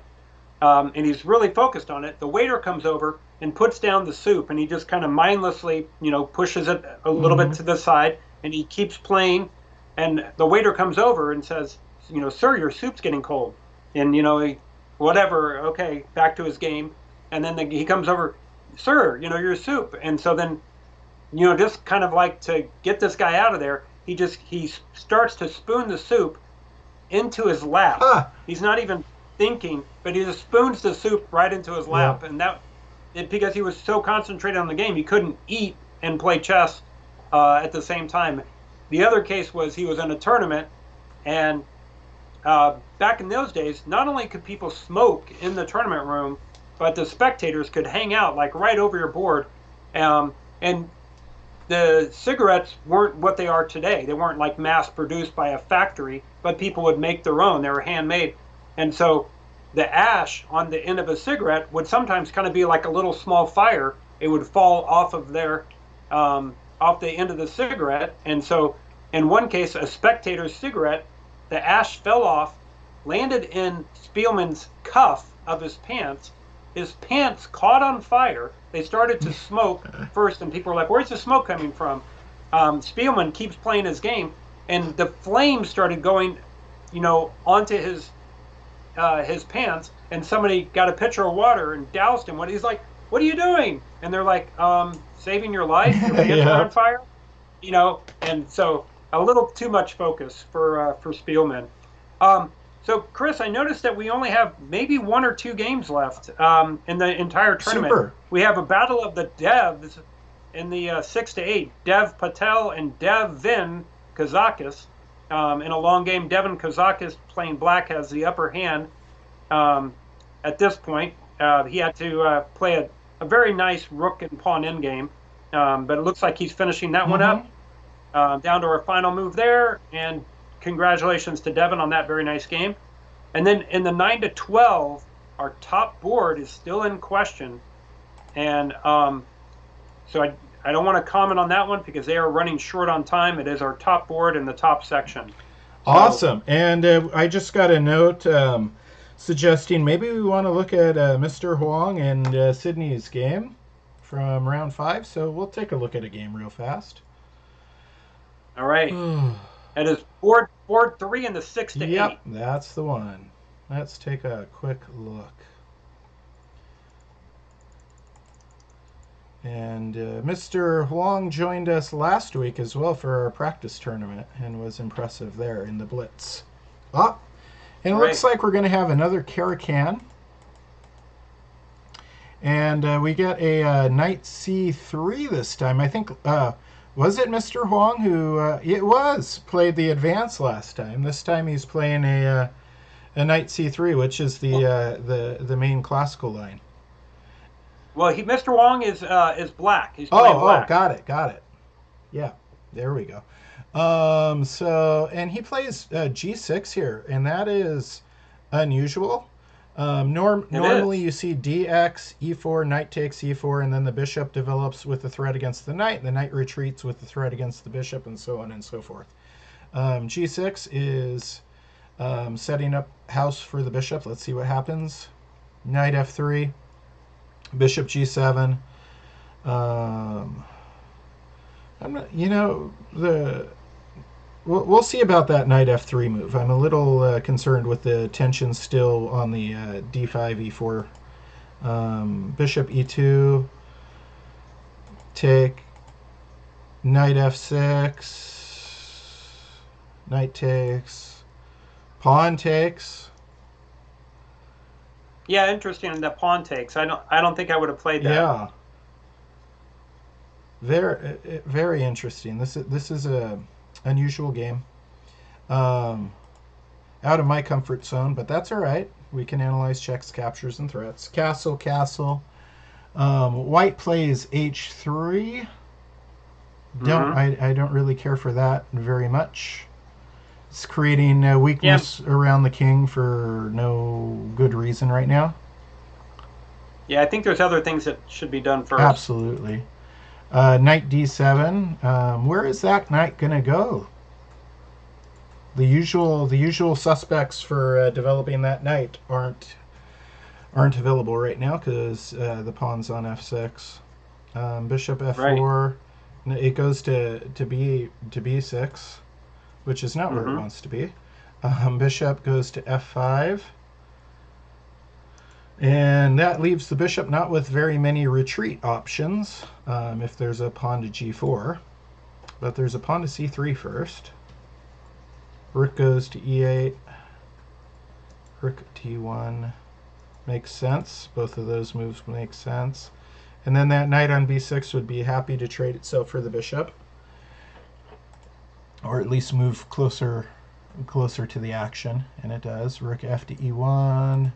S3: and he's really focused on it. The waiter comes over and puts down the soup, and he just kind of mindlessly, pushes it a little bit to the side, and he keeps playing. And the waiter comes over and says, "Sir, your soup's getting cold." And whatever, okay, back to his game. And then he comes over, "Sir, your soup." And so then, just kind of like to get this guy out of there, he starts to spoon the soup into his lap. He's not even thinking, but he just spoons the soup right into his lap. Yeah. And because he was so concentrated on the game, he couldn't eat and play chess at the same time. The other case was he was in a tournament, and back in those days, not only could people smoke in the tournament room, but the spectators could hang out like right over your board. And the cigarettes weren't what they are today. They weren't like mass produced by a factory, but people would make their own. They were handmade. And so the ash on the end of a cigarette would sometimes kind of be like a little small fire. It would fall off of off the end of the cigarette. And so in one case, a spectator's cigarette, the ash fell off, landed in Spielman's cuff of his pants. His pants caught on fire. They started to smoke first, and people were like, "Where's the smoke coming from?" Spielman keeps playing his game, and the flames started going, onto his pants, and somebody got a pitcher of water and doused him. He's like, "What are you doing?" And they're like, "Saving your life. Your pants are on fire." And so a little too much focus for Spielman. So, Chris, I noticed that we only have maybe 1 or 2 games left in the entire tournament.
S1: Super.
S3: We have a battle of the Devs in the 6-8. Dev Patel and Devin Kazakis. In a long game, Devin Kazakis, playing black, has the upper hand at this point. He had to play a very nice rook and pawn endgame, but it looks like he's finishing that one up. Down to our final move there, and congratulations to Devin on that very nice game. And then in the 9-12, our top board is still in question, and so I don't want to comment on that one because they are running short on time. It is our top board in the top section.
S1: Awesome. And I just got a note suggesting maybe we want to look at Mr. Huang and Sydney's game from round 5. So we'll take a look at a game real fast.
S3: All right. It is board 3 in the 6-8.
S1: Yep, that's the one. Let's take a quick look. And Mr. Huang joined us last week as well for our practice tournament and was impressive there in the Blitz. And it looks like we're going to have another Caracan. And we get a knight c3 this time. I think, was it Mr. Huang who, it was, played the advance last time. This time he's playing a knight c3, which is the main classical line.
S3: Well, Mr. Huang is black. He's playing black.
S1: Got it. Yeah, there we go. And he plays g6 here, and that is unusual. Normally you see dx, e4, knight takes e4, and then the bishop develops with the threat against the knight. The knight retreats with the threat against the bishop, and so on and so forth. G6 is setting up house for the bishop. Let's see what happens. Knight f3. Bishop g7. We'll see about that knight f3 move. I'm a little concerned with the tension still on the d5, e4. Bishop e2. Take. Knight f6. Knight takes. Pawn takes.
S3: Yeah, interesting. The pawn takes. I don't think I would have played that.
S1: Yeah. Very interesting. This is a unusual game. Out of my comfort zone, but that's all right. We can analyze checks, captures, and threats. Castle, castle. White plays h3. I don't really care for that very much. It's creating a weakness around the king for no good reason right now.
S3: Yeah, I think there's other things that should be done first.
S1: Absolutely. Knight d7. Where is that knight gonna go? The usual suspects for developing that knight aren't available right now because the pawn's on f6. Bishop f4. Right. It goes to b6, which is not where it wants to be. Bishop goes to f5. And that leaves the bishop not with very many retreat options if there's a pawn to g4. But there's a pawn to c3 first. Rook goes to e8. Rook t1. Makes sense. Both of those moves make sense. And then that knight on b6 would be happy to trade itself for the bishop. Or at least move closer to the action. And it does. Rook f to e1.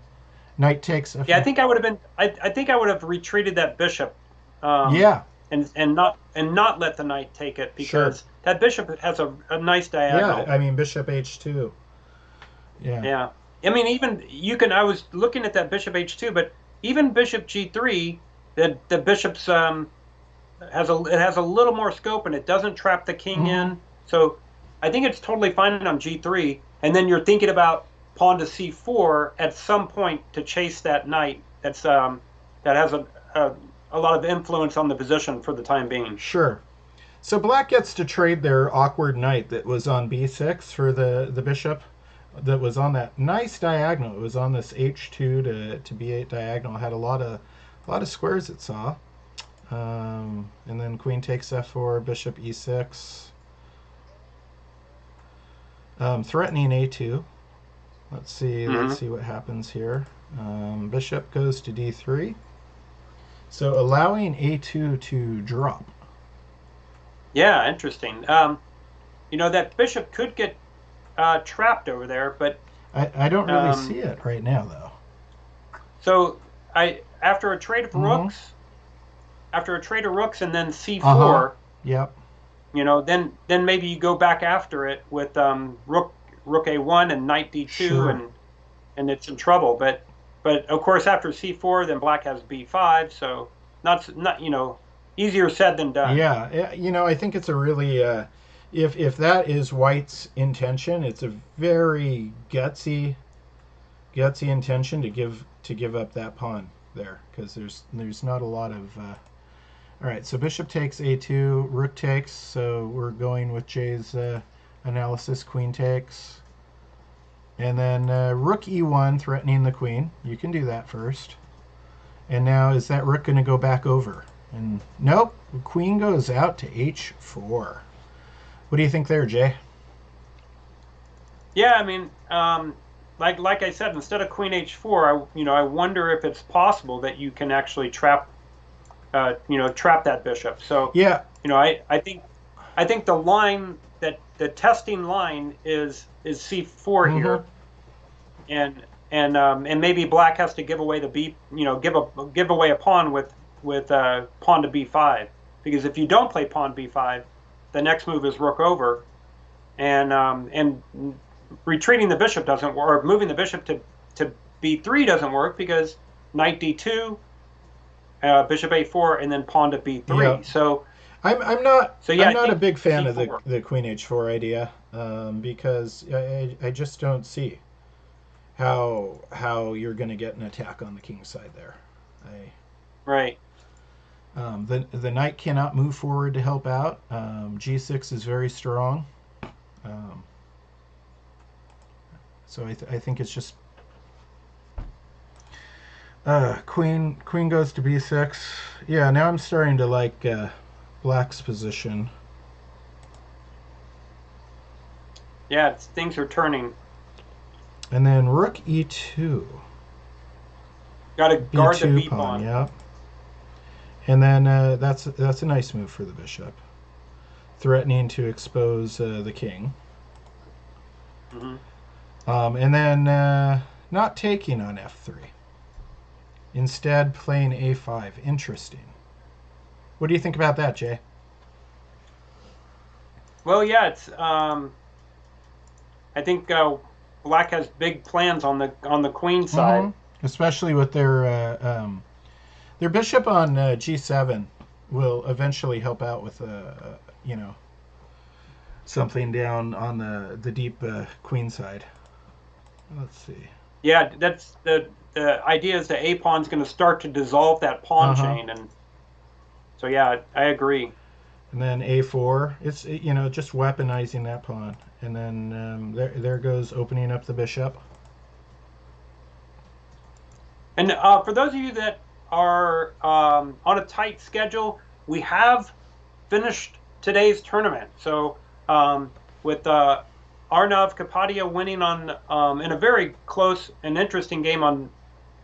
S1: Knight takes f.
S3: Yeah, I think I would have been. I think I would have retreated that bishop.
S1: Yeah.
S3: And not let the knight take it because that bishop has a nice diagonal.
S1: Yeah, I mean bishop h2. Yeah.
S3: Yeah. I mean even you can. I was looking at that bishop h2, but even bishop g3, the bishop's has a little more scope and it doesn't trap the king in. So I think it's totally fine on g3. And then you're thinking about pawn to c4 at some point to chase that knight. That's that has a lot of influence on the position for the time being.
S1: Sure. So black gets to trade their awkward knight that was on b6 for the bishop that was on that nice diagonal. It was on this h2 to b8 diagonal. It had a lot of squares it saw. And then queen takes f4, bishop e6. Threatening a2. Let's see what happens here. Bishop goes to d3. So allowing a2 to drop.
S3: Yeah, interesting. That bishop could get trapped over there, but
S1: I don't really see it right now, though.
S3: So after a trade of rooks, and then c4.
S1: Yep.
S3: Then maybe you go back after it with rook a1 and knight d2, and it's in trouble. But of course after c4, then black has b5. So not easier said than done.
S1: Yeah, I think it's a really if that is white's intention, it's a very gutsy intention to give up that pawn there because there's not a lot of. All right, so bishop takes a2, rook takes. So we're going with Jay's analysis. Queen takes, and then rook e1 threatening the queen. You can do that first. And now is that rook going to go back over? And nope, the queen goes out to h4. What do you think there, Jay?
S3: Yeah, I mean, like I said, instead of queen h4, I wonder if it's possible that you can actually trap that bishop. So
S1: yeah,
S3: I think the line that the testing line is c4 here, and maybe black has to give away give away a pawn with pawn to b5, because if you don't play pawn b5, the next move is rook over, and retreating the bishop doesn't work, or moving the bishop to b3 doesn't work because knight d2, bishop a4, and then pawn to b3.
S1: Yeah.
S3: So
S1: I'm not a big fan
S3: c4.
S1: of the queen h4 idea because I just don't see how you're going to get an attack on the king's side there.
S3: Right.
S1: The knight cannot move forward to help out. G6 is very strong. So I think it's just queen goes to b6. Yeah, now I'm starting to like black's position.
S3: Yeah, things are turning.
S1: And then rook e2.
S3: Got to guard the b pawn.
S1: Yep. And then that's a nice move for the bishop, threatening to expose the king. And then not taking on f3. Instead, playing a5. Interesting. What do you think about that, Jay?
S3: Well, yeah, it's. I think Black has big plans on the queen side,
S1: especially with their bishop on g7 will eventually help out with something down on the deep queen side. Let's see.
S3: Yeah, that's the idea is the a pawn's going to start to dissolve that pawn chain, and so yeah, I agree.
S1: And then a4, it's just weaponizing that pawn, and then there goes opening up the bishop.
S3: And for those of you that are on a tight schedule, we have finished today's tournament. So with Arnav Kapadia winning on in a very close and interesting game on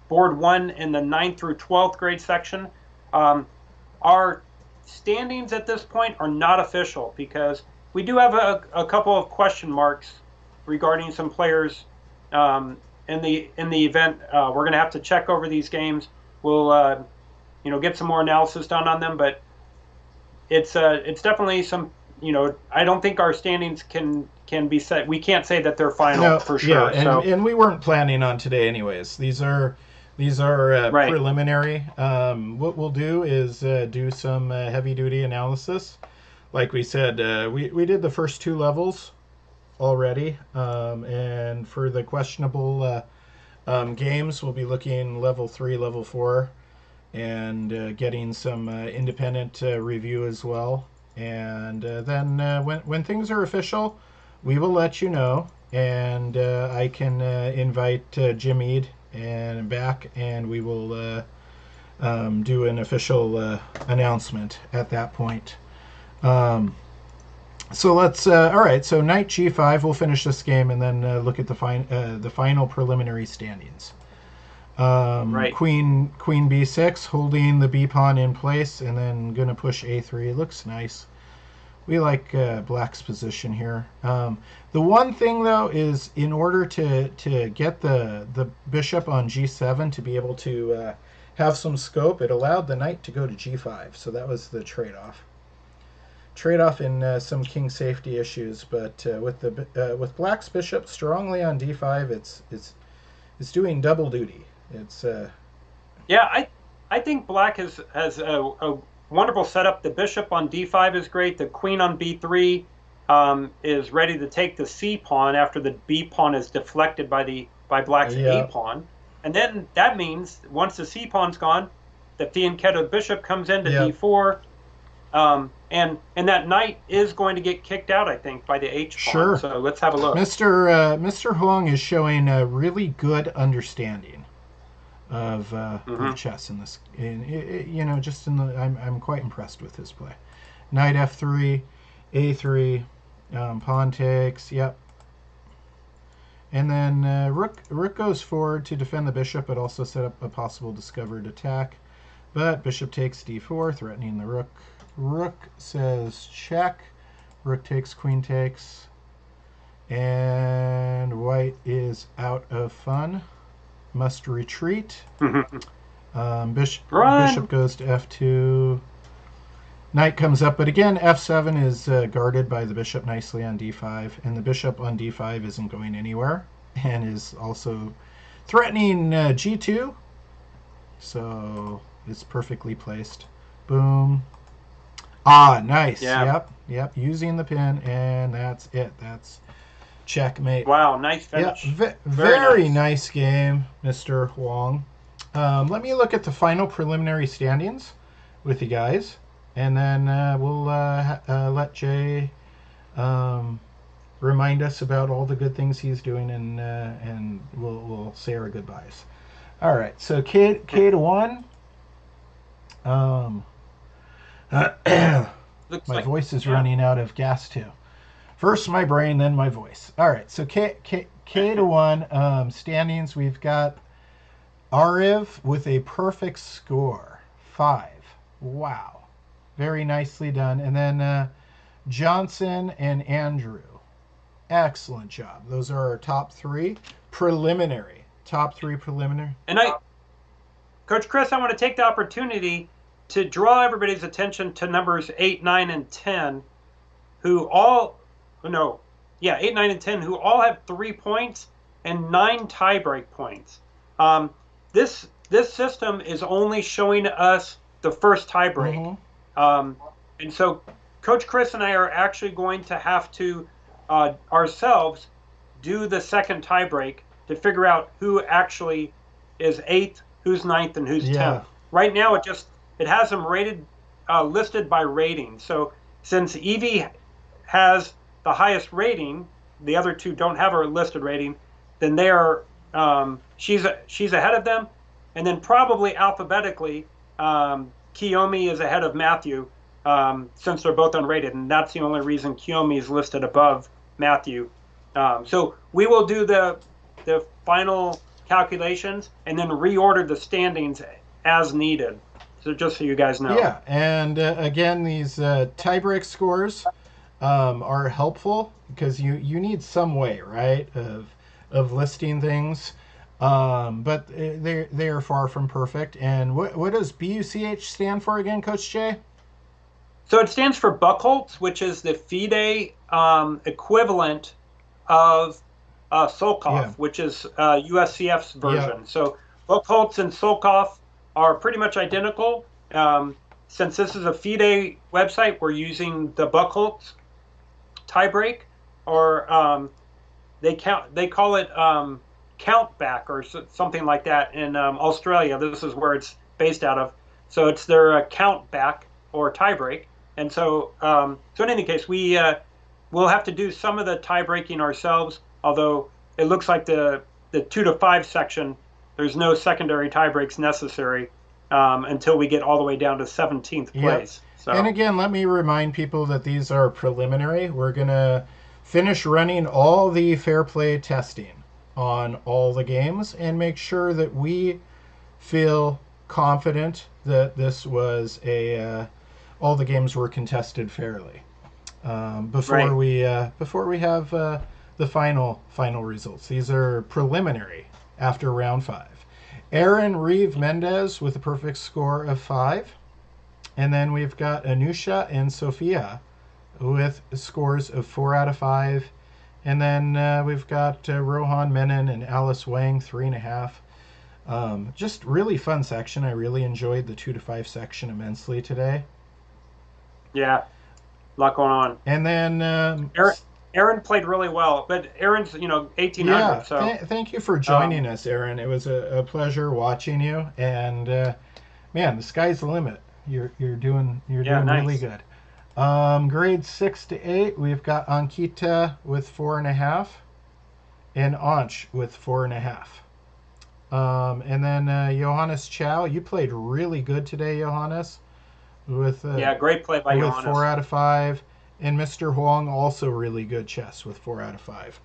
S3: board 1 in the 9th through 12th grade section, our standings at this point are not official because we do have a couple of question marks regarding some players in the event. We're going to have to check over these games. We'll get some more analysis done on them, but it's definitely some. I don't think our standings can be set. We can't say that they're final for sure.
S1: Yeah, and we weren't planning on today anyways. These are
S3: right.
S1: Preliminary. What we'll do is do some heavy-duty analysis. Like we said, we did the first 2 levels already, and for the questionable games, we'll be looking level 3, level 4, and getting some independent review as well. And then when things are official, we will let you know, and I can invite Jim Eade and back, and we will do an official announcement at that point. So let's all right. So knight g5. We'll finish this game and then look at the final preliminary standings.
S3: Right.
S1: Queen b6, holding the b pawn in place, and then gonna push a3. It looks nice. We like Black's position here. The one thing, though, is in order to get the bishop on g7 to be able to have some scope, it allowed the knight to go to g5. So that was the trade-off. Trade-off in some king safety issues, but with Black's bishop strongly on d5, it's doing double duty. It's
S3: yeah, I think Black has a wonderful setup. The bishop on d5 is great. The queen on b3 is ready to take the c pawn after the b pawn is deflected by Black's a pawn, and then that means once the c pawn's gone, the fianchetto bishop comes into d4, and that knight is going to get kicked out, I think, by the h pawn.
S1: Sure.
S3: So let's have a look.
S1: Mr. Huang is showing a really good understanding of chess in this. I'm quite impressed with his play. Knight f3, a3, pawn takes. Yep. And then rook goes forward to defend the bishop, but also set up a possible discovered attack. But bishop takes d4, threatening the rook. Rook says check. Rook takes, queen takes. And white is out of fun. Must retreat. Bishop goes to f2. Knight comes up, but again, f7 is guarded by the bishop nicely on d5, and the bishop on d5 isn't going anywhere, and is also threatening g2, so it's perfectly placed. Boom. Ah, nice.
S3: Yeah.
S1: Yep, using the pin, and that's it. That's checkmate.
S3: Wow, nice finish.
S1: Yeah, very nice game, Mr. Huang. Let me look at the final preliminary standings with you guys, and then we'll let Jay remind us about all the good things he's doing, and we'll say our goodbyes. All right, so K to 1. My voice is running out of gas too. First my brain, then my voice. All right, so K to 1 standings. We've got Ariv with a perfect score, 5. Wow, very nicely done. And then Johnson and Andrew, excellent job. Those are our top 3 preliminary. top 3 preliminary.
S3: And Coach Chris, I want to take the opportunity to draw everybody's attention to numbers 8, 9, and 10, who all, 8, 9, and 10, who all have 3 points and 9 tiebreak points. This system is only showing us the first tiebreak. And so Coach Chris and I are actually going to have to ourselves do the second tiebreak to figure out who actually is 8th, who's 9th, and who's 10th. Right now, it has them rated, listed by rating. So since Evie has the highest rating, the other 2 don't have her listed rating, then they are she's ahead of them, and then probably alphabetically, Kiyomi is ahead of Matthew, since they're both unrated, and that's the only reason Kiyomi is listed above Matthew. So we will do the final calculations and then reorder the standings as needed. So just so you guys know.
S1: Yeah, and again, these tiebreak scores are helpful because you need some way, right, of listing things. But they are far from perfect. And what does BUCH stand for again, Coach Jay?
S3: So it stands for Buchholz, which is the FIDE equivalent of Solkov, which is USCF's version.
S1: Yeah.
S3: So Buchholz and Solkov are pretty much identical. Since this is a FIDE website, we're using the Buchholz tiebreak, or they call it count back or something like that in Australia. This is where it's based out of. So it's their count back or tiebreak. And so, in any case, we'll have to do some of the tie breaking ourselves. Although it looks like the 2 to 5 section, there's no secondary tie breaks necessary until we get all the way down to 17th place.
S1: Yep.
S3: So.
S1: And again, let me remind people that these are preliminary. We're gonna finish running all the fair play testing on all the games and make sure that we feel confident that this was all the games were contested fairly before we have the final results. These are preliminary after round 5. Aaron Reeve Mendez with a perfect score of 5, and then we've got Anusha and Sophia with scores of 4 out of 5, and then we've got Rohan Menon and Alice Wang 3.5. Just really fun section. I really enjoyed the 2 to 5 section immensely today.
S3: Yeah, a lot going on.
S1: And then
S3: Aaron played really well, but Aaron's 1800.
S1: Yeah,
S3: so
S1: thank you for joining us, Aaron. It was a pleasure watching you, and man, the sky's the limit. You're doing
S3: nice.
S1: Really good. Grades 6 to 8, we've got Ankita with 4.5, and Anch with 4.5. And then Johannes Chow, you played really good today, Johannes. With
S3: great play by Johannes.
S1: 4 out of 5, and Mr. Huang also really good chess with 4 out of 5.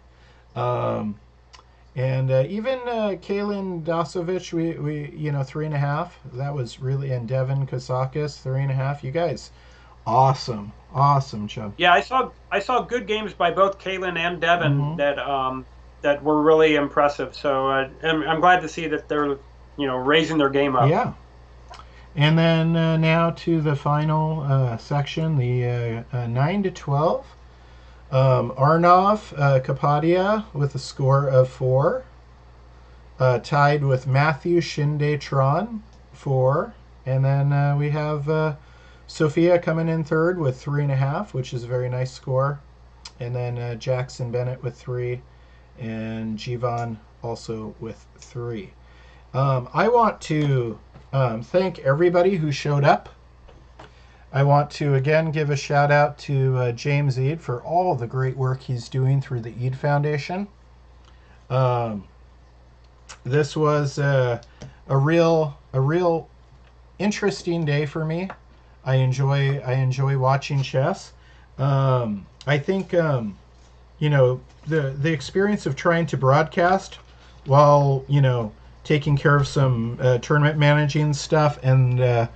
S1: And even Kaylin Dasovich, we 3.5. That was really, and Devin Kosakis 3.5. You guys, awesome, Chubb.
S3: Yeah, I saw good games by both Kaylin and Devin that were really impressive. So I'm glad to see that they're raising their game up.
S1: Yeah. And then now to the final section, the 9 to 12. Arnav Kapadia with a score of 4, tied with Matthew Shinde-Tron, 4. And then we have Sophia coming in third with 3.5, which is a very nice score. And then Jackson Bennett with 3, and Jivan also with 3. I want to thank everybody who showed up. I want to again give a shout out to James Eade for all the great work he's doing through the Eade Foundation. This was a real interesting day for me. I enjoy watching chess. I think the experience of trying to broadcast while taking care of some tournament managing stuff and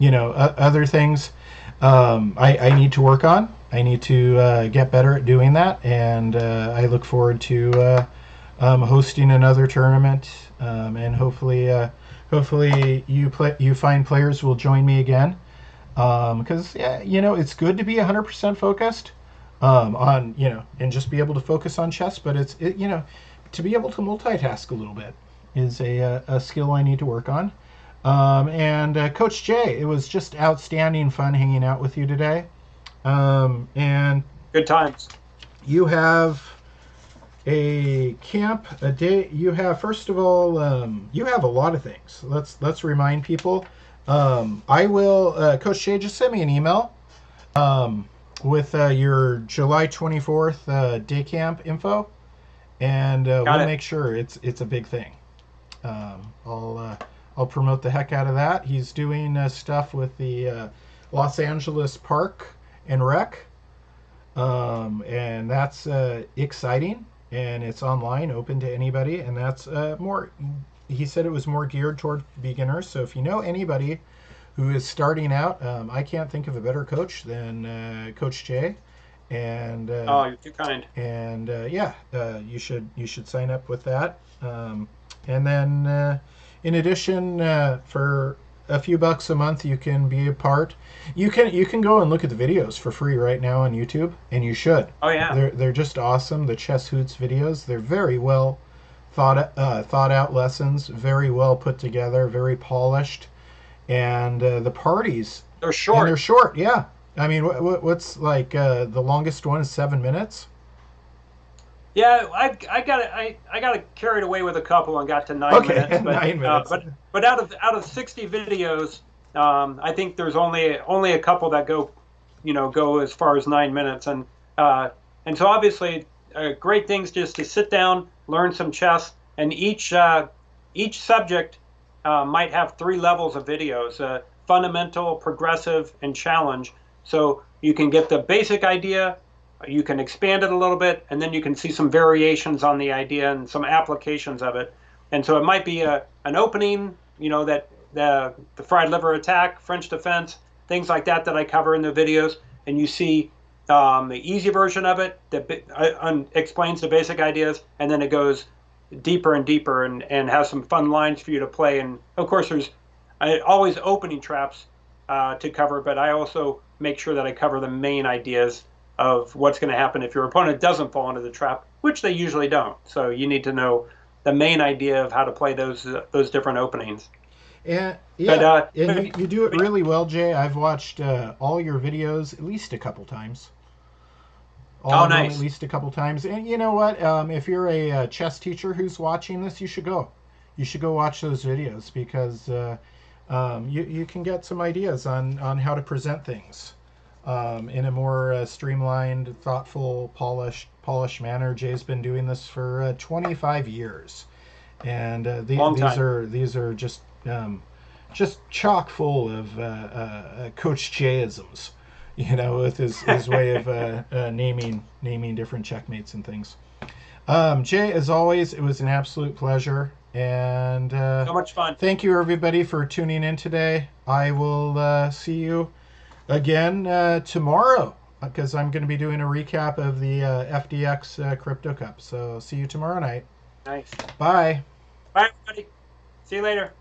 S1: other things I need to work on. I need to get better at doing that, and I look forward to hosting another tournament, and hopefully you find players will join me again. Because it's good to be 100% focused on and just be able to focus on chess, but to be able to multitask a little bit is a skill I need to work on. And Coach Jay, it was just outstanding fun hanging out with you today. And
S3: good times.
S1: You have a camp, a day. You have, first of all, you have a lot of things. Let's remind people. I will, Coach Jay, just send me an email with your July 24th day camp info, and we'll make sure it's a big thing. I'll promote the heck out of that. He's doing stuff with the Los Angeles Park and Rec, and that's exciting, and it's online, open to anybody, and that's more. He said it was more geared toward beginners. So if you know anybody who is starting out, I can't think of a better coach than Coach Jay. And
S3: oh, you're too kind.
S1: And you should sign up with that. And then in addition, for a few bucks a month, you can be a part. You can go and look at the videos for free right now on YouTube, and you should.
S3: Oh yeah.
S1: They're just awesome. The Chess Hoots videos. They're very well thought out lessons, very well put together, very polished, and the parties.
S3: They're short.
S1: And they're short, yeah. I mean, what's like the longest one is 7 minutes.
S3: Yeah, I got carried away with a couple and got to 9 minutes. But,
S1: 9 minutes.
S3: But out of 60 videos, I think there's only a couple that go as far as 9 minutes, and so obviously great things just to sit down, learn some chess, and each subject might have 3 levels of videos: fundamental, progressive, and challenge. So you can get the basic idea, you can expand it a little bit, and then you can see some variations on the idea and some applications of it. And so it might be an opening, that the fried liver attack, French defense, things like that I cover in the videos, and you see the easy version of it that explains the basic ideas, and then it goes deeper and deeper and has some fun lines for you to play. And of course, there's always opening traps to cover, but I also make sure that I cover the main ideas of what's going to happen if your opponent doesn't fall into the trap, which they usually don't. So you need to know the main idea of how to play those different openings.
S1: And and you do it really well, Jay. I've watched all your videos at least a couple times. All of them at least a couple times. And you know what? If you're a chess teacher who's watching this, you should go. You should go watch those videos, because you can get some ideas on how to present things in a more streamlined, thoughtful, polished manner. Jay's been doing this for 25 years, and these are just chock full of Coach Jay-isms, with his way of naming different checkmates and things. Jay, as always, it was an absolute pleasure, and
S3: so much fun.
S1: Thank you, everybody, for tuning in today. I will see you again tomorrow, because I'm going to be doing a recap of the FDX Crypto Cup. So see you tomorrow night.
S3: Nice.
S1: Bye.
S3: Bye, everybody. See you later.